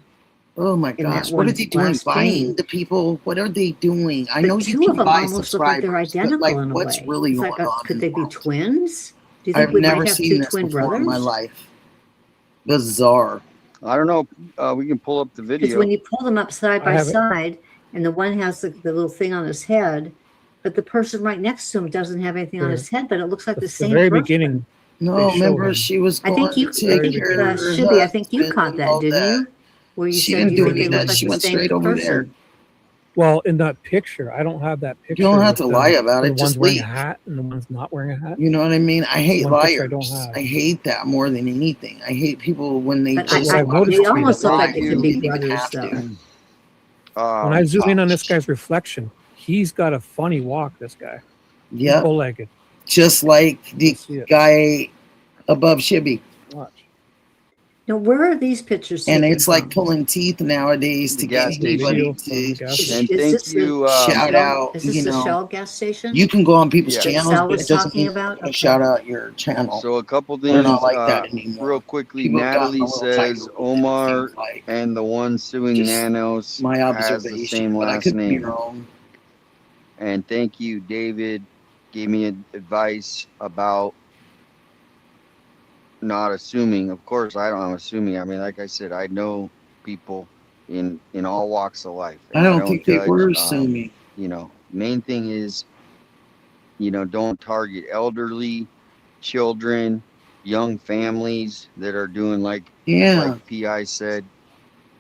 Oh my in that gosh, what are one they doing? last Buying pane. the people? What are they doing? I But know you two of can them buy almost look like they're subscribers, but identical like, in a what's way. really It's going like, on? could they be twins? Do you think I've we never might have seen two this twin before in my brothers? life. Bizarre. I don't know. We can pull up the Because video. when you pull them up side I by have it. side, and the one has the little thing on his head, but the person right next to him doesn't have anything on The- his head, but it looks like the The same very person. beginning, No, they show remember him. she was I going think you, to I take think care of her Shibby, I think you husband caught and that, all didn't that. you? Where you She said didn't you do think any they of look that. like She the went same straight over there. person. Well, in that picture, I don't have that picture. You don't have with to lie about the it. one's Just wearing leave. a hat and the one's not wearing a hat. You know what I mean? I hate One picture I don't liars. have. I hate that more than anything. I hate people when they But just what I've lie noticed they between almost the look lie like they and could you be didn't even brothers, have though. to. When I zoom in on this Gosh. guy's reflection, he's got a funny walk. This guy, Yep. bow-legged. Just like the See it. guy above Shibby. Watch. Now, where are these pictures And taken it's like from? pulling teeth nowadays The to gas get anybody station. to Gas Is, And is thank this the you. shout Shell? out, Is this you the know. Shell gas station? You can go on people's Yeah. That channels, Sal but was it doesn't talking mean about? to Okay. shout out your channel. So a couple We're not things, like that anymore. real quickly. People have gotten a Natalie little tighter says with it, it Omar seems like. and the one suing Just Nanos my has the observation, same but I last could be name. wrong. And thank you, David. Gave me advice about not assuming. Of course, I'm assuming. I mean, like I said, I know people in all walks of life. I And don't think they judge. were assuming. Main thing is, don't target elderly, children, young families that are doing like Yeah. PI said.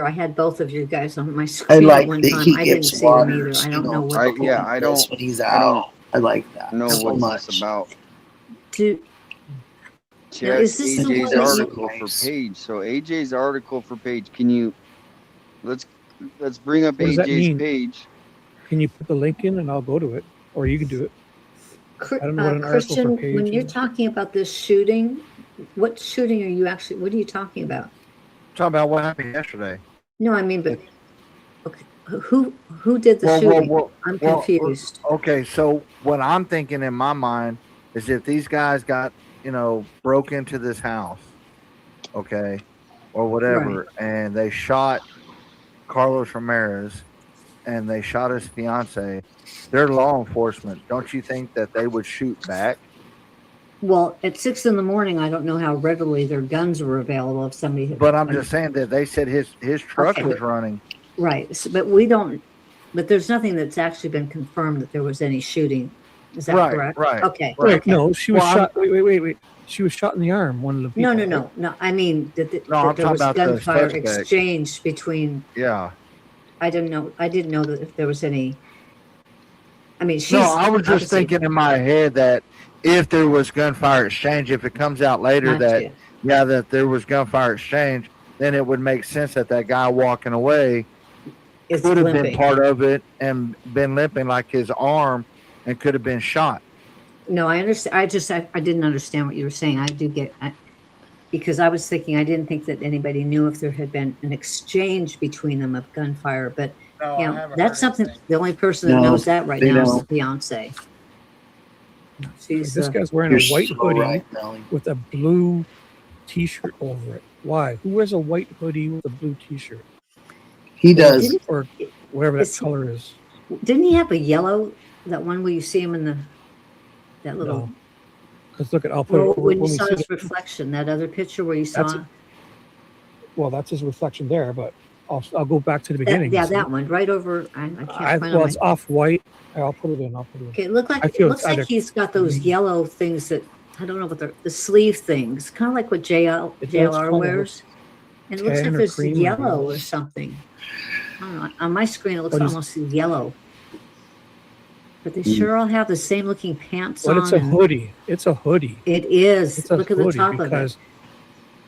clear. I had both of you guys on my screen like at one that time. he I didn't gets see them water, either. I you don't know, know to what. put in I this don't when he's I don't out. I like that know so what much. this is about. Do, now, Check is this the AJ's one that you, article for page. So AJ's article for page. Can you let's bring up What does that AJ's mean? page. Can you put the link in and I'll go to it, or you can do it? I don't know what an article for Christian, page when you're is. talking about this shooting, what shooting are you actually, what are you talking about? Talking about what happened yesterday. No, I mean, but okay, who did the shooting? I'm confused. Okay, so what I'm thinking in my mind is if these guys got, broke into this house, okay, or whatever, and they shot Carlos Ramirez and they shot his fiance, they're law enforcement. Don't you think that they would shoot back? Well, at 6 in the morning, I don't know how readily their guns were available if somebody had. But I'm just saying that they said his truck Okay, was but- running. Right, but we don't, but there's nothing that's actually been confirmed that there was any shooting. Is that Right, correct? right, Okay. Wait, okay. no, she was Well, shot. Wait. She was shot in the arm. One of the people. No. I mean that, No, I'm that there talking was about the gunfire suspect. exchanged between. Yeah. I didn't know that if there was any. I mean, she's. No, I was just obviously- thinking in my head that if there was gunfire exchange, if it comes out later Gotcha. that there was gunfire exchange, then it would make sense that that guy walking away Is could have been limping. part of it and been limping like his arm and could have been shot. No, I understand. I didn't understand what you were saying. I do get, because I was thinking, I didn't think that anybody knew if there had been an exchange between them of gunfire, but No, you I know, haven't that's heard something, the only person that No, knows that right they now is don't. the fiance. She's, This guy's wearing You're a white so hoodie right, Melly. with a blue T-shirt over it. Why? Who wears a white hoodie with a blue T-shirt? He does. Or whatever that Is he- color is. Didn't he have a yellow, that one where you see him in that little, No. Because look at, I'll put well, it over when you when we saw see his it. reflection, that other picture where you That's saw, Well, that's his reflection there, but I'll go back to the beginning. yeah, and see. that one, right over, I can't find Well, on it's my. off white. I'll put it in. Okay, it looked I like, feel it it's looks like either- he's got those yellow things that, I don't know what they're, the sleeve things, kind of like what It does JLR kinda wears. And it looks like tan or there's cream or yellow blue. or something. I don't know. On my screen, it looks What is- almost yellow. But they sure all have the same looking pants But on. it's a and- hoodie. It's a hoodie. It is. It's a Look at the hoodie top of it. because,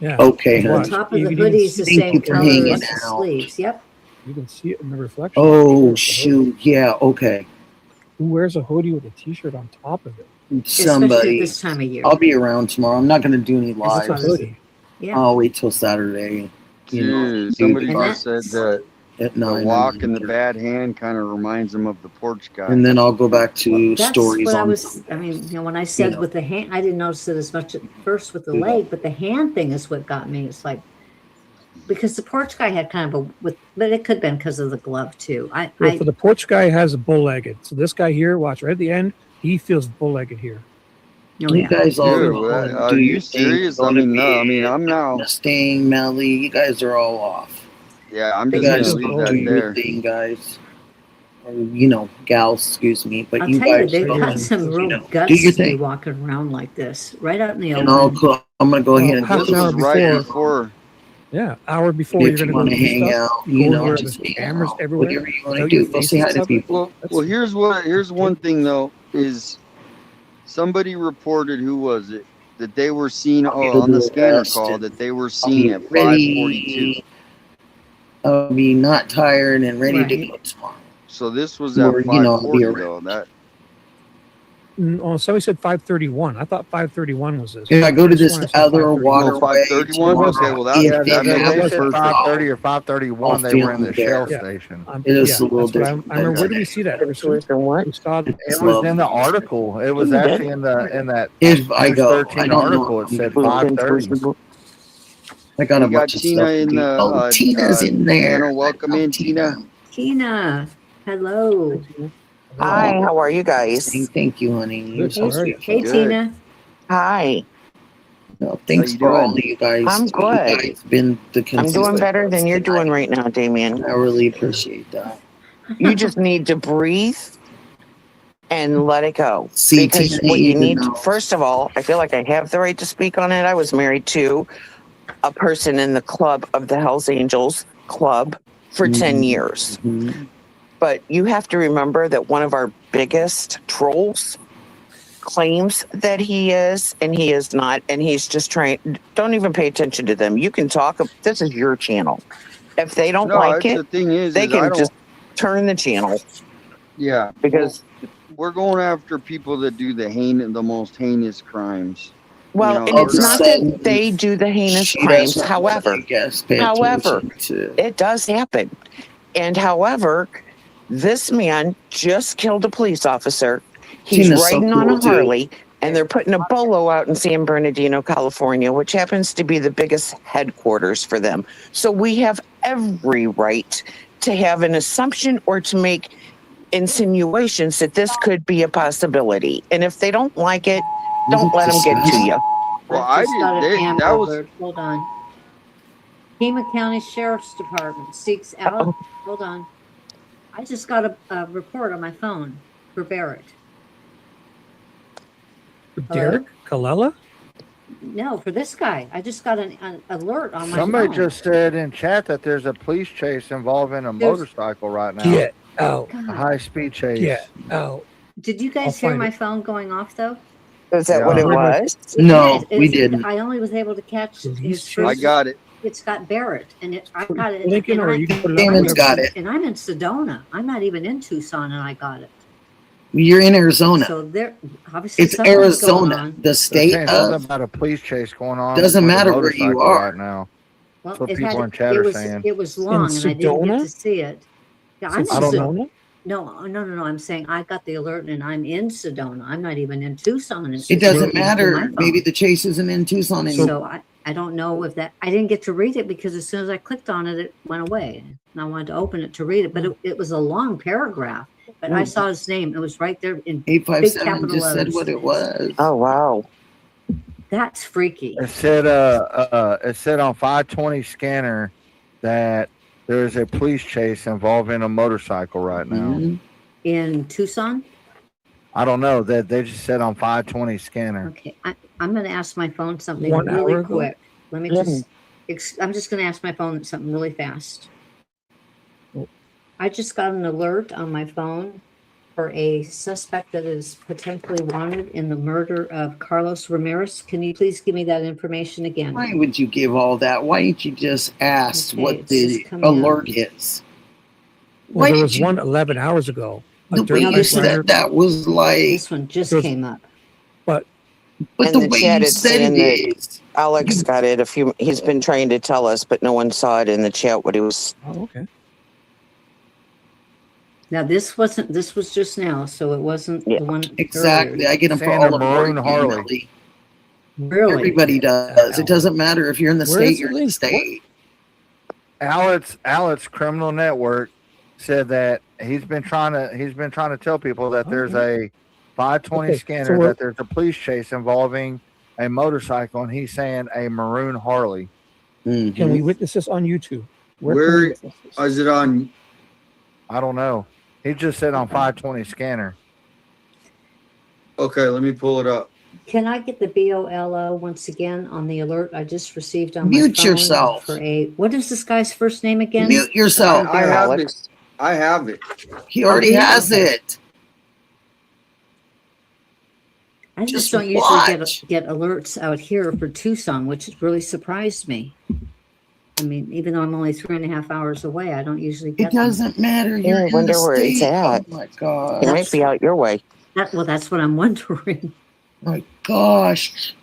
yeah. Okay, The honey. top of You the can even hoodie is the see- Thank same you for color hanging as the out. sleeves. Yep. You can see it in the reflection. Oh shoot! Yeah. Okay. Who wears a hoodie with a T-shirt on top of it? Especially Somebody. at this time of year. I'll be around tomorrow. I'm not going to do any It's a lives. hoodie. Yeah. I'll wait till Saturday. You know, Dude, somebody do just said that at the 9. walk and the bad hand kind of reminds him of the porch guy. And then I'll go back to That's stories what I on. was, I mean, you know, when I said know. with the hand, I didn't notice it as much at first with the Yeah. leg, but the hand thing is what got me. It's like, because the porch guy had kind of but it could have been because of the glove too. Well, for the porch guy has a bull-legged. So this guy here, watch right at the end, he feels bull-legged here. Oh, You yeah. guys all Dude, go what- and are do you your serious? thing. I mean, no, I mean, I'm now. Mustang, Melly, you guys are all off. Yeah, I'm You just guys gonna leave do that your there. thing, guys. Or, you know, gals, excuse me. But I'll you tell you, guys they've go got and, some real you know, do guts your to be thing. walking around like this, right out in the And I'll open. I'm going to go ahead and half This an hour was right before. before. Yeah, hour before If you're you going to go wanna do hang stuff. out, You you go know, where just there's hang cameras out. everywhere. Whatever you wanna without do, your go face say and hi to stuff. people. That's Well, here's one thing though is somebody reported, who was it, that they were seen on the scanner call that they were seen at 5:42. I'll be not tired and ready to Right. go tomorrow. So this was at Or, you know, I'll be 5:40 around. though. That Oh, somebody said 5:31. I thought 5:31 was this. If I go to This this one said other 5:31. waterway 5:31? tomorrow, Okay, well, that- if yeah, they that- They have that's said perfect. 5:30 or 5:31. I'll They were in film the there. Shell Yeah. station. It is Yeah, a little that's what different. I remember. Where than did we see that? Kristen? We saw it. It was in the article. It was actually in that If I News go, 13 I don't know. article. It said 5:30. I got a we got bunch of Tina stuff to in do. the Oh, Tina's in there. channel. Welcome in, Tina. Tina, hello. Hi, how are you guys? Thank you, honey. You're Good, so all right. sweet. Hey, Good. Tina. Hi, No, thanks you for all doing? of you guys. I'm You good. guys been the I'm consistent doing better than you're tonight. doing right now, Damien. I really appreciate that. You just need to breathe and let it go. See, Because Tina, what you even need, though- first of all, I feel like I have the right to speak on it. I was married to a person in the club of the Hells Angels club for 10 years. Mhm. But you have to remember that one of our biggest trolls claims that he is, and he is not. And he's just trying, don't even pay attention to them. You can talk, this is your channel. If they don't No, like it's it, the thing is they I can don't. just turn the channel Yeah, because, we're going after people that do the most heinous crimes. well, You know, and we're it's not that they do the heinous She crimes. doesn't However, really, I guess, pay however, attention to. it does happen. And however, this man just killed a police officer. He's Tina's so riding on cool, a too. Harley, and they're putting a bolo out in San Bernardino, California, which happens to be the biggest headquarters for them. So we have every right to have an assumption or to make insinuations that this could be a possibility. And if they don't like it, don't let them get to you. Well, I've I just got an didn't. Amber That was Alert. Hold on. Pima County Sheriff's Department seeks out. Hold on. I just got a report on my phone for Barrett. Derek Kalella? No, for this guy. I just got an alert on my Somebody phone. just said in chat that there's a police chase involving a There's- motorcycle right now. Get out. A high-speed chase. Get out. Did you guys I'll hear find my it. phone going off though? Is that Yeah. what it was? No, It we is. didn't. I only was able to catch his I first. got it. It's got Barrett, and I got it. Lincoln, and or I- you can put it I'm up Damon's in- got it. And I'm in Sedona. I'm not even in Tucson, and I got it. You're in Arizona. So there, obviously, It's something's going Arizona, on. the They're state saying something of. about a police chase going on. Doesn't with a matter where you motorcycle are. right now. Well, That's what it people had in chat it are was saying. it was long, and I didn't get Sedona? to see it. Yeah, I'm in I don't know. Sedona? No. I'm saying I got the alert, and I'm in Sedona. I'm not even in Tucson. It doesn't through my matter. phone. Maybe the chase isn't in Tucson anymore. So I don't know if that I didn't get to read it because as soon as I clicked on it, it went away. And I wanted to open it to read it, but it was a long paragraph. But I saw his name. It was right there in big 857 capital just said letters. what it was. Oh, wow. That's freaky. It said on 520 scanner that there's a police chase involving a motorcycle right now. Mhm. In Tucson? I don't know that they just said on 520 scanner. Okay. I'm going to ask my phone something 1 really hour ago? quick. Let me I'm just going to ask my phone something really fast. I just got an alert on my phone for a suspect that is potentially wanted in the murder of Carlos Ramirez. Can you please give me that information again? Why would you give all that? Why didn't you just ask Okay, what it's the just coming alert up. is? Well, there did was you- one 11 hours ago. A No, dirt but you bike said rider. that was like, This one just There's- came up. But but In the the way chat, you it's said saying it that is. Alex got it he's been trying to tell us, but no one saw it in the chat what he was. oh, okay. Now this was just now, so it wasn't Yeah. the one Exactly. I get them for Saying all a of our maroon Harley. Harley. Really? Everybody does. It doesn't matter if you're in the Where state, is you're the in the link? state. Alex Criminal Network said that he's been trying to tell people that there's a 520 Okay, so scanner we're- that there's a police chase involving a motorcycle, and he's saying a maroon Harley. Can we witness this on YouTube? Where can we Where witness this? is it on? I don't know. He just said on 520 scanner. Okay, let me pull it up. Can I get the BOLO once again on the alert I just received on Mute my phone yourself. for what is this guy's first name again? Mute yourself. I have Alex. it. I have it. He already has it. I just Just don't usually watch. get alerts out here for Tucson, which really surprised me. I mean, even though I'm only 3.5 hours away, I don't usually It get them. doesn't matter. Yeah, You're I in wonder the where it's state. at. Oh my god. It might be out your way. Well, that's what I'm wondering. My gosh.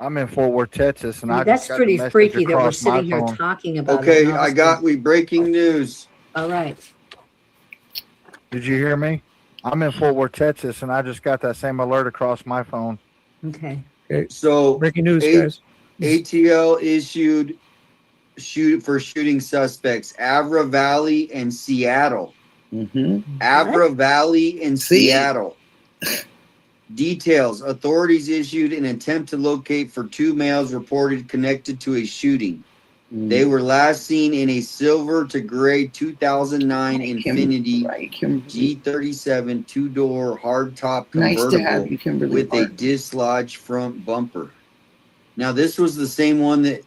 I'm in Fort Worth, Texas, and I That's just got pretty the message freaky that we're across my sitting here phone. talking about it. Okay, and all I this got stuff. we breaking news. All right. Did you hear me? I'm in Fort Worth, Texas, and I just got that same alert across my phone. Okay. Okay. So Breaking news, A- guys. ATL issued shooting suspects Avra Valley and Seattle. Mm-hmm. Avra Valley and See? Seattle. Details: authorities issued an attempt to locate for 2 males reported connected to a shooting. They were last seen in a silver to gray 2009 Infiniti G37 2-door hardtop Nice to have convertible you, Kimberly with a Martin. dislodged front bumper. Now, this was the same one that,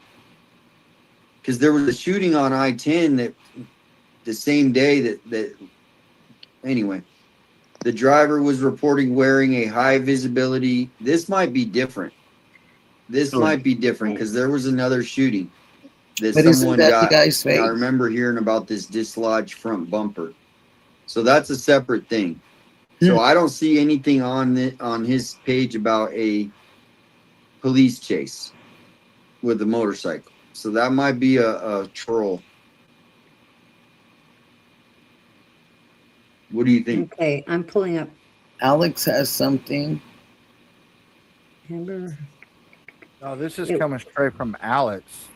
because there was a shooting on I-10 that the same day that anyway, the driver was reporting wearing a high visibility. This might be different. This might be different because there was another shooting that But isn't someone that the got. guy's and I face? remember hearing about this dislodged front bumper. So that's a separate thing. So I don't see anything on his page about a police chase with a motorcycle. So that might be a troll. What do you think? Okay, I'm pulling up. Alex has something. Amber. No, this is coming straight from Alex.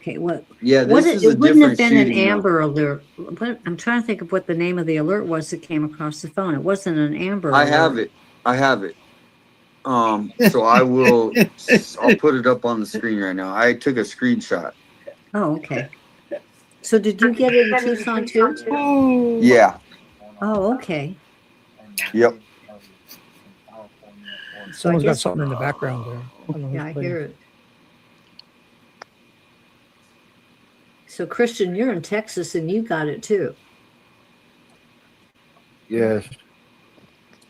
Okay, what? Yeah, Was this is it? a It wouldn't have different been an shooting, though. Amber Alert. I'm trying to think of what the name of the alert was that came across the phone. It wasn't an Amber I Alert. have it. I have it. So I'll put it up on the screen right now. I took a screenshot. Oh, okay. So did you get it in Tucson too? Yeah. Oh, okay. Yep. Someone's got guess- something in the background there. I don't know who's Yeah, I playing. hear it. So Christian, you're in Texas and you got it too. Yes.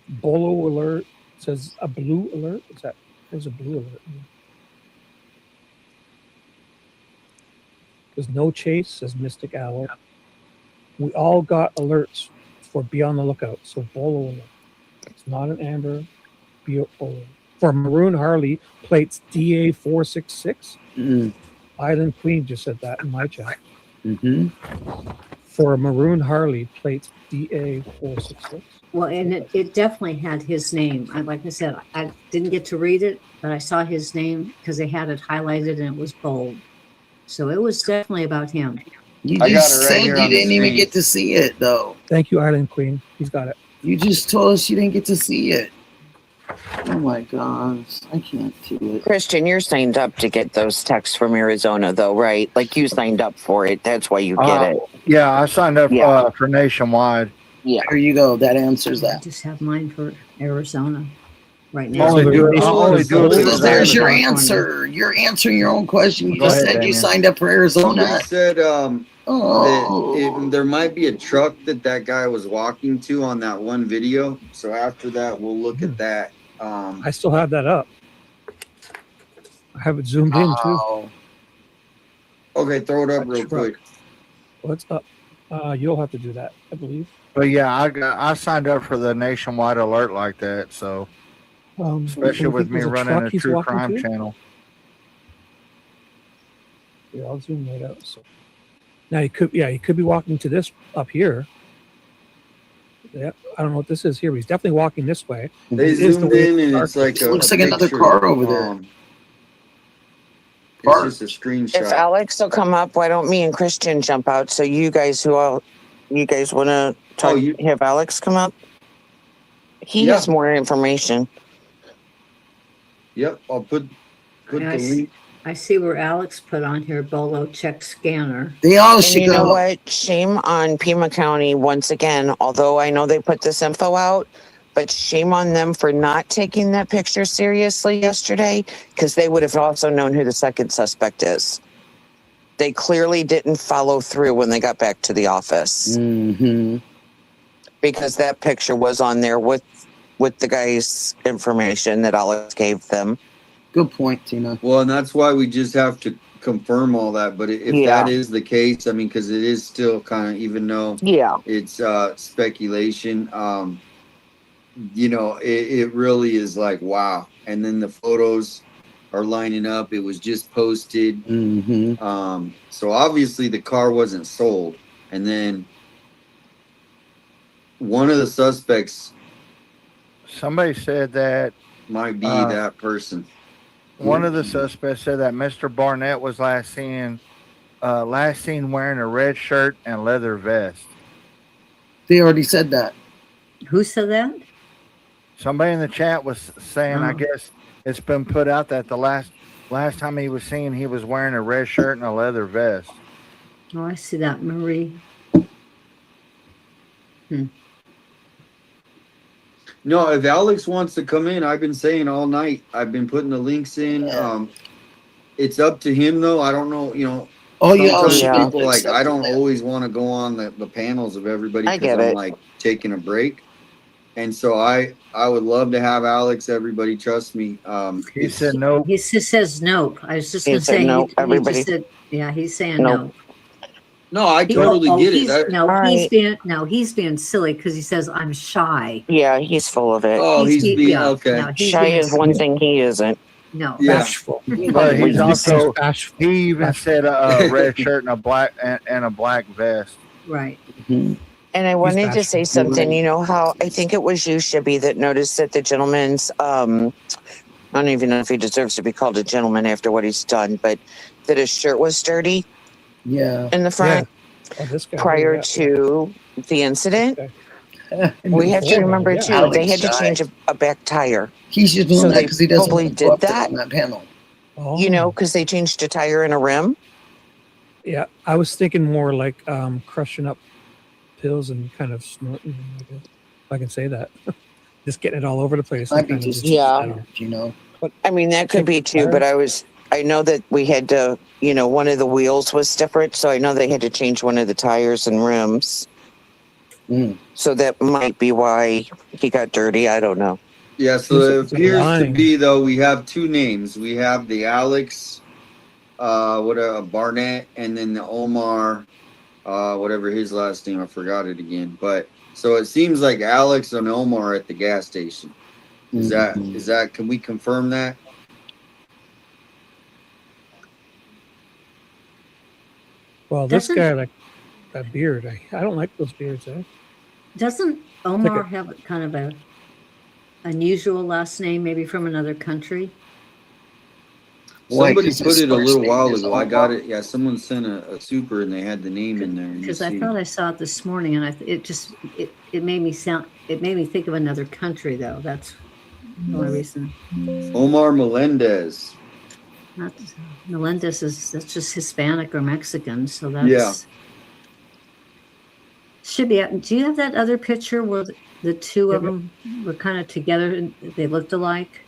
Bolo alert says a blue alert. Is that? There's a blue alert. There's no chase, says Mystic Owl. We all got alerts for be on the lookout. So Bolo alert. It's not an Amber. Be Bolo. For Maroon Harley, plates DA466. Island Queen just said that in my chat. For Maroon Harley, plates DA466. Well, and it definitely had his name. Like I said, I didn't get to read it, but I saw his name because they had it highlighted and it was bold. So it was definitely about him. You I got just it right said here you on the didn't even screen. get to see it, though. Thank you, Island Queen. He's got it. You just told us you didn't get to see it. Oh my gosh, I can't do it. Christian, you're signed up to get those texts from Arizona, though, right? Like you signed up for it. That's why you get it. Yeah, I signed up for nationwide. Yeah. There you go. That answers I that. just have mine for Arizona right now. Only do it because There's your California. answer. You're answering your own question. You Go just ahead, said you Damien. signed up for Arizona. Somebody said that there might be a truck that guy was walking to on that one video. So after that, we'll look at that. I still have that up. I have it zoomed in too. Okay, throw it up real quick. What's up? You'll have to do that, I believe. But yeah, I signed up for the nationwide alert like that. So especially with me running a true crime channel. Yeah, I'll zoom right out. So now he could be walking to this up here. Yeah, I don't know what this is here. But he's definitely walking this way. They It is the zoomed way in and dark. it's like Looks like another picture. car over there. It's just a screenshot. If Alex will come up, why don't me and Christian jump out? So you guys want to talk? Have Alex come up? He has more information. Yep, I'll put the link. I see where Alex put on here Bolo check scanner. They all And should you know go. what? Shame on Pima County once again. Although I know they put this info out, but shame on them for not taking that picture seriously yesterday, because they would have also known who the second suspect is. They clearly didn't follow through when they got back to the office. Because that picture was on there with the guy's information that Alex gave them. Good point, Tina. Well, and that's why we just have to confirm all that. But if that is the case, I mean, because it is still kind of, even though it's speculation, it really is like, wow. And then the photos are lining up. It was just posted. So obviously the car wasn't sold. And then one of the suspects, somebody said that might be that person. One of the suspects said that Mr. Barnett was last seen wearing a red shirt and leather vest. They already said that. Who said that? Somebody in the chat was saying, I guess it's been put out that the last time he was seen, he was wearing a red shirt and a leather vest. Oh, I see that, Marie. No, if Alex wants to come in, I've been saying all night. I've been putting the links in. It's up to him, though. I don't know, sometimes people like, I don't always want to go on the panels of everybody because I'm like taking a break. And so I would love to have Alex. Everybody, trust me. He said no. He just says nope. I was just He going to said say, nope, he everybody. just said, yeah, he's saying Nope. no. No, I totally get it. He's being silly because he says I'm shy. Yeah, he's full of it. Oh, he's being okay. No, he's Shy being is one thing he isn't. No, Bashful. But he's also he even said a red shirt and a black vest. Right. And I wanted to say something. You know how I think it was you, Shibby, that noticed that the gentleman's I don't even know if he deserves to be called a gentleman after what he's done, but that his shirt was dirty Yeah. in the front Oh, this guy. prior to the incident. And We have to before, remember yeah. too, they had to change a back tire. He's just doing So that they because he doesn't probably want to go did up there that, on that panel. you know, because they changed a tire and a rim. Yeah, I was thinking more like crushing up pills and kind of snorting, I guess, if I can say that. Just getting it all over the place. Might and be kind of just Yeah. you know. But I mean, that could be too, tire. but I know that we had to, you know, one of the wheels was different. So I know they had to change one of the tires and rims. So that might be why he got dirty. I don't know. Yeah, so it appears to be though we have two names. We have the Alex, Barnett, and then the Omar, whatever his last name. I forgot it again. But so it seems like Alex and Omar at the gas station. Is that? Can we confirm that? Well, this Doesn't- guy, like that beard, I don't like those beards, eh? Doesn't Omar have kind of a unusual last name, maybe from another country? Somebody his put it a first little name while is ago. I Omar? got it. Yeah, someone sent a super and they had the name in there. and you Because I see- thought I saw it this morning, and it made me think of another country, though. That's the only reason. Omar Melendez. Not Melendez that's just Hispanic or Mexican, so that's Yeah. should be. Do you have that other picture where the two of them were kind of together and they looked alike?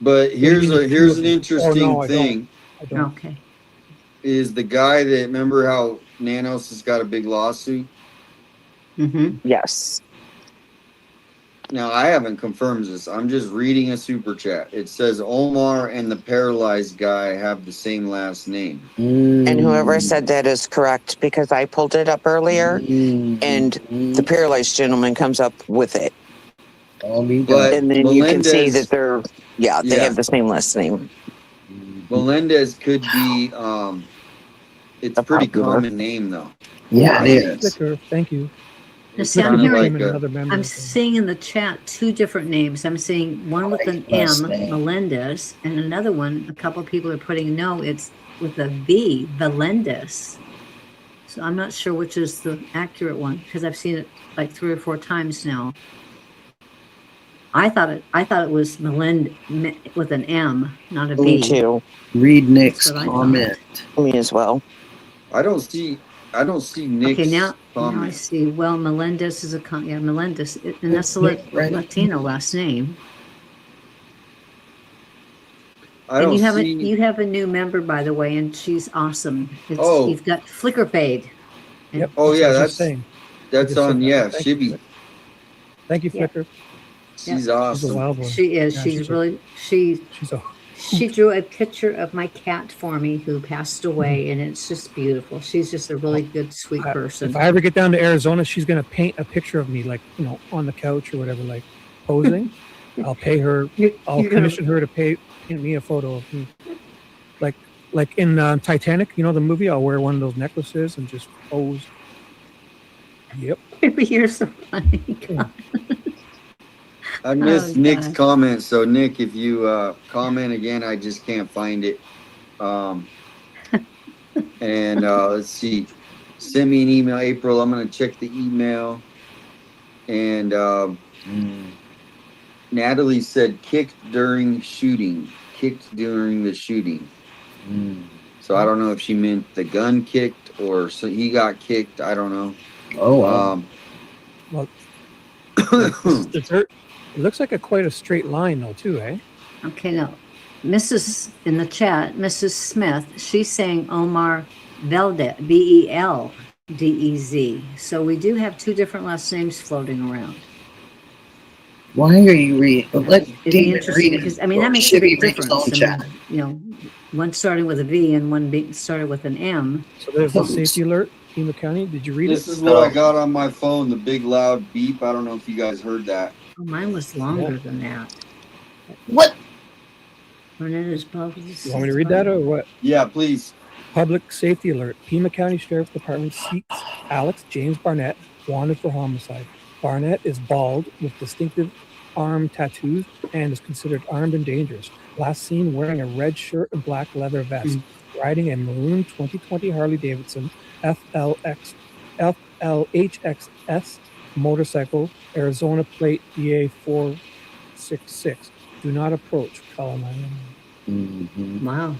But here's an interesting no, I don't. thing. I don't. Okay. Is the guy that remember how Nanos has got a big lawsuit? Mm-hmm. Yes. Now I haven't confirmed this. I'm just reading a super chat. It says Omar and the paralyzed guy have the same last name. And whoever said that is correct because I pulled it up earlier and the paralyzed gentleman comes up with it. But And then you can see Melendez- that they have the same last name. Melendez could be it's a pretty popular. common name though. Yeah, it is. Flicker, thank you. Now, see, I'm Kinda hearing. like a- Another member. I'm seeing in the chat two different names. I'm seeing one with an last M, name. Melendez, and another one. A couple of people are putting no. It's with a V, Valendez. So I'm not sure which is the accurate one because I've seen it like 3 or 4 times now. I thought it was with an M, not a Me B. too. Read Nick's That's what I comment. Me as well. I don't see Nick's Okay, now I comment. see. Well, Melendez is Melendez, and that's the right. Latino last name. I And don't you see have a new member, by the way, and she's awesome. Oh. You've got Flicker Fade. Yep. Oh yeah, what I was that's just saying. that's just on said that. yeah, Thank you, Shibby. Thank you, Yeah. Flicker. She's She's a awesome. wild one. She is. Yeah, she's a- really she drew a picture of my cat for me who passed away, and it's just beautiful. She's just a really good, sweet person. If I ever get down to Arizona, she's gonna paint a picture of me, like on the couch or whatever, like posing. I'll pay her. I'll you're gonna- commission her to paint me a photo of me, like in Titanic. The movie. I'll wear one of those necklaces and just pose. Yep. You're so funny. God. I missed Oh, Nick's God. comment, so Nick, if you comment again, I just can't find it. And let's see. Send me an email, April. I'm gonna check the email. And Natalie said kicked during the shooting. So I don't know if she meant the gun kicked or so he got kicked. I don't know. Oh, wow. Well, it looks like quite a straight line though, too, eh? Okay, now, Mrs. in the chat, Mrs. Smith, she's saying Omar Veldez, Beldez. So we do have 2 different last names floating around. Why are you reading? Let It'd be David interesting read because it. that makes a Shibby big read his difference. own chat. One starting with a V and one started with an M. So there's the safety alert, Pima County. Did you read This it? is what I got on my phone, the big loud beep. I don't know if you guys heard that. Oh, mine was longer than that. What? Bernard's public. You want me to read that or what? Yeah, please. Public safety alert. Pima County Sheriff's Department seeks Alex James Barnett wanted for homicide. Barnett is bald with distinctive arm tattoos and is considered armed and dangerous. Last seen wearing a red shirt and black leather vest, riding a maroon 2020 Harley Davidson FLHXS motorcycle, Arizona plate BA 466. Do not approach. Call 911. Wow.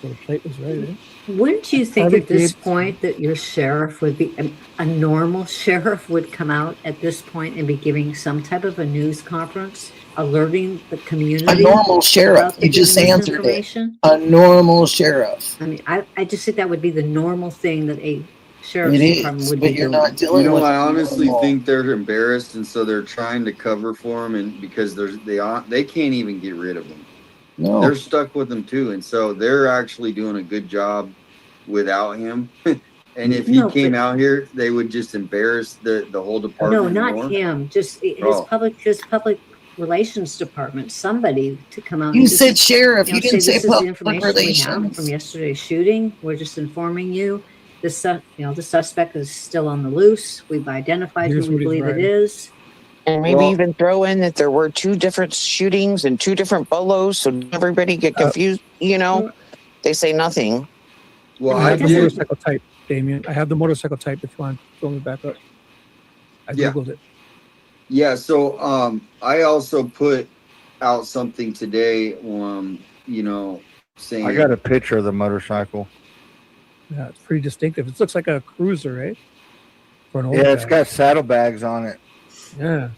So the plate was right, eh? Wouldn't you think Harley at this Davidson. point that your sheriff would be a normal sheriff would come out at this point and be giving some type of a news conference, alerting the community? A normal sheriff. about the You just good news answered it. information? A normal sheriff. I mean, I just think that would be the normal thing that a sheriff's It is, department would but be you're doing. not dealing You know, with I honestly normal. think they're embarrassed, and so they're trying to cover for him, and because they can't even get rid of him. No. They're stuck with him too, and so they're actually doing a good job without him. And if he No, came but- out here, they would just embarrass the whole department. No, not more. him. Just his Oh. public relations department. Somebody to come out. You and just, said sheriff. You say didn't say this is the public information we have relations. from yesterday's shooting. We're just informing you. The suspect is still on the loose. We've identified Here's who we what he's believe it riding. is. And maybe Well- even throw in that there were 2 different shootings and 2 different bolos, so everybody get confused. You know, they say nothing. Well, I I have the did. motorcycle type, Damien. I have the motorcycle type if you want to throw me back up. I Yeah. Googled it. Yeah, so I also put out something today, saying I got a picture of the motorcycle. Yeah, it's pretty distinctive. It looks like a cruiser, right? For an old Yeah, it's guy. got saddlebags on it. Yeah.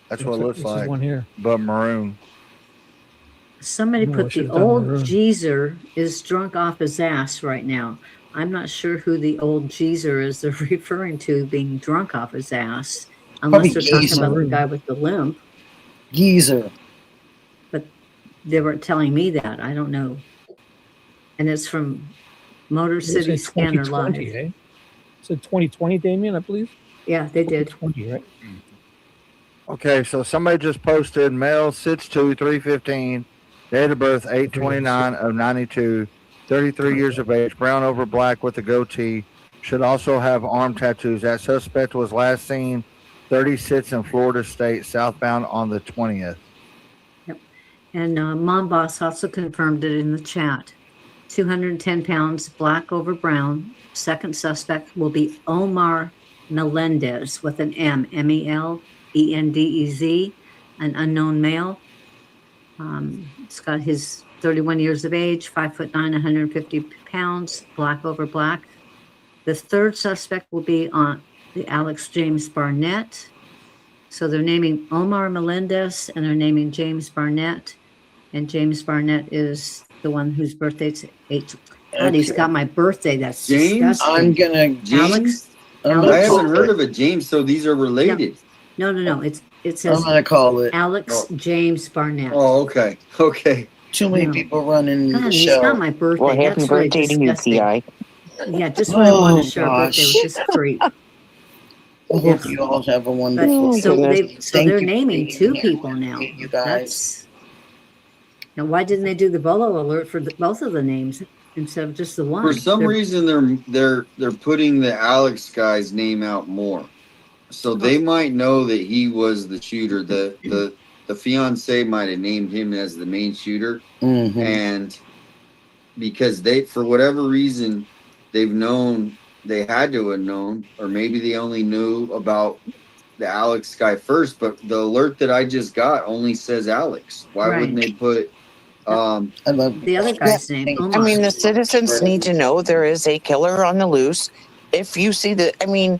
That's what it looks This like. is one here. But maroon. Somebody No, I put should the have done old maroon. geezer is drunk off his ass right now. I'm not sure who the old geezer is they're referring to being drunk off his ass, unless Probably they're talking geezer. about the guy with the limp. Geezer. But they weren't telling me that. I don't know. And it's from Motor It City said Scanner 2020, Live. eh? It said 2020, Damien, I believe. Yeah, they did. 2020, right? Okay, so somebody just posted male 6'2", 315, date of birth 8/29 of 92, 33 years of age, brown over black with a goatee, should also have arm tattoos. That suspect was last seen 36 in Florida State, southbound on the 20th. And Mom Boss also confirmed it in the chat. 210 pounds, black over brown. Second suspect will be Omar Melendez with an M, Melendez, an unknown male. It's got his 31 years of age, 5'9", 150 pounds, black over black. The third suspect will be on the Alex James Barnett. So they're naming Omar Melendez and they're naming James Barnett. And James Barnett is the one whose birthday's 8. God, he's got my birthday. That's James? disgusting. I'm gonna James? I Alex. haven't heard of a James, so these are related. No. It I'm says gonna call it. Alex James Barnett. Oh, okay. Okay. Too many No. people running God, the it's show. not my birthday. Well, happy That's really birthday to you, disgusting. T.I. Yeah, just when I want Oh, to share a birthday gosh. with this creep. I hope you all have a wonderful But, so day. they're you for naming being 2 here. people now. You guys. That's now. Why didn't they do the bolo alert for both of the names instead of just the one? For some They're- reason, they're putting the Alex guy's name out more, so they might know that he was the shooter. The fiance might have named him as the main shooter, Mhm. and because for whatever reason, they've known, they had to have known, or maybe they only knew about the Alex guy first. But the alert that I just got only says Alex. Why wouldn't they put? I love the other guy's name. I Omar. mean, the citizens need to know there is a killer on the loose. If you see that, I mean,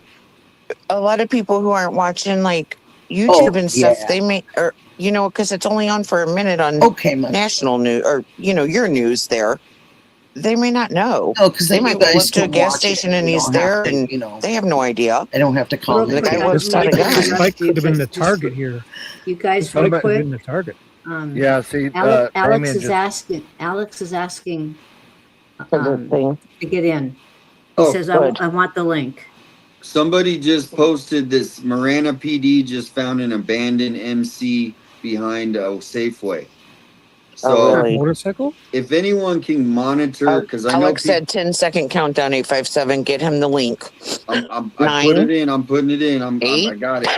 a lot of people who aren't watching like YouTube and stuff, yeah. they may, or because it's only on for a minute on national news or your news there. They may not know. No, because they then might you go guys up to a can gas watch it. station and You he's don't there, have to, and they have no idea. I don't have to call The guy was got a gun. This bike could have been the target here. You guys, This real bike could have quick. been the target. Yeah, see, Alex Damien is just- asking. Alex is asking For the thing. to get in. He Oh, says, good. I want the link. Somebody just posted this. Marana PD just found an abandoned MC behind a Safeway. So Oh, really? Motorcycle? if anyone can monitor, because I know Alex said 10-second countdown 857. Get him the link. I put 9, it in. I'm putting it in. I 8, got it.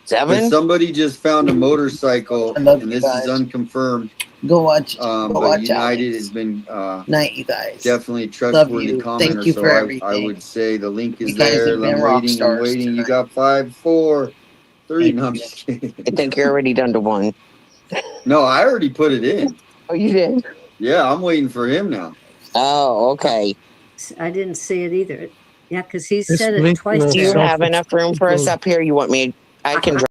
7? But somebody just found a motorcycle, I love and you this guys. is unconfirmed. Go watch. But watch United Alex. has been Night, you guys. definitely a Love trustworthy you. commenter. Thank you So for I everything. would say the link is You guys there. have been I'm rock waiting. I'm stars waiting. You tonight. got 5, 4, 3. No, I'm just kidding. I think you're already done to 1. No, I already put it in. Oh, you did? Yeah, I'm waiting for him now. Oh, okay. I didn't see it either. Yeah, because he This said it link twice. will Do you there. have enough room for us up here? You want me? I can drop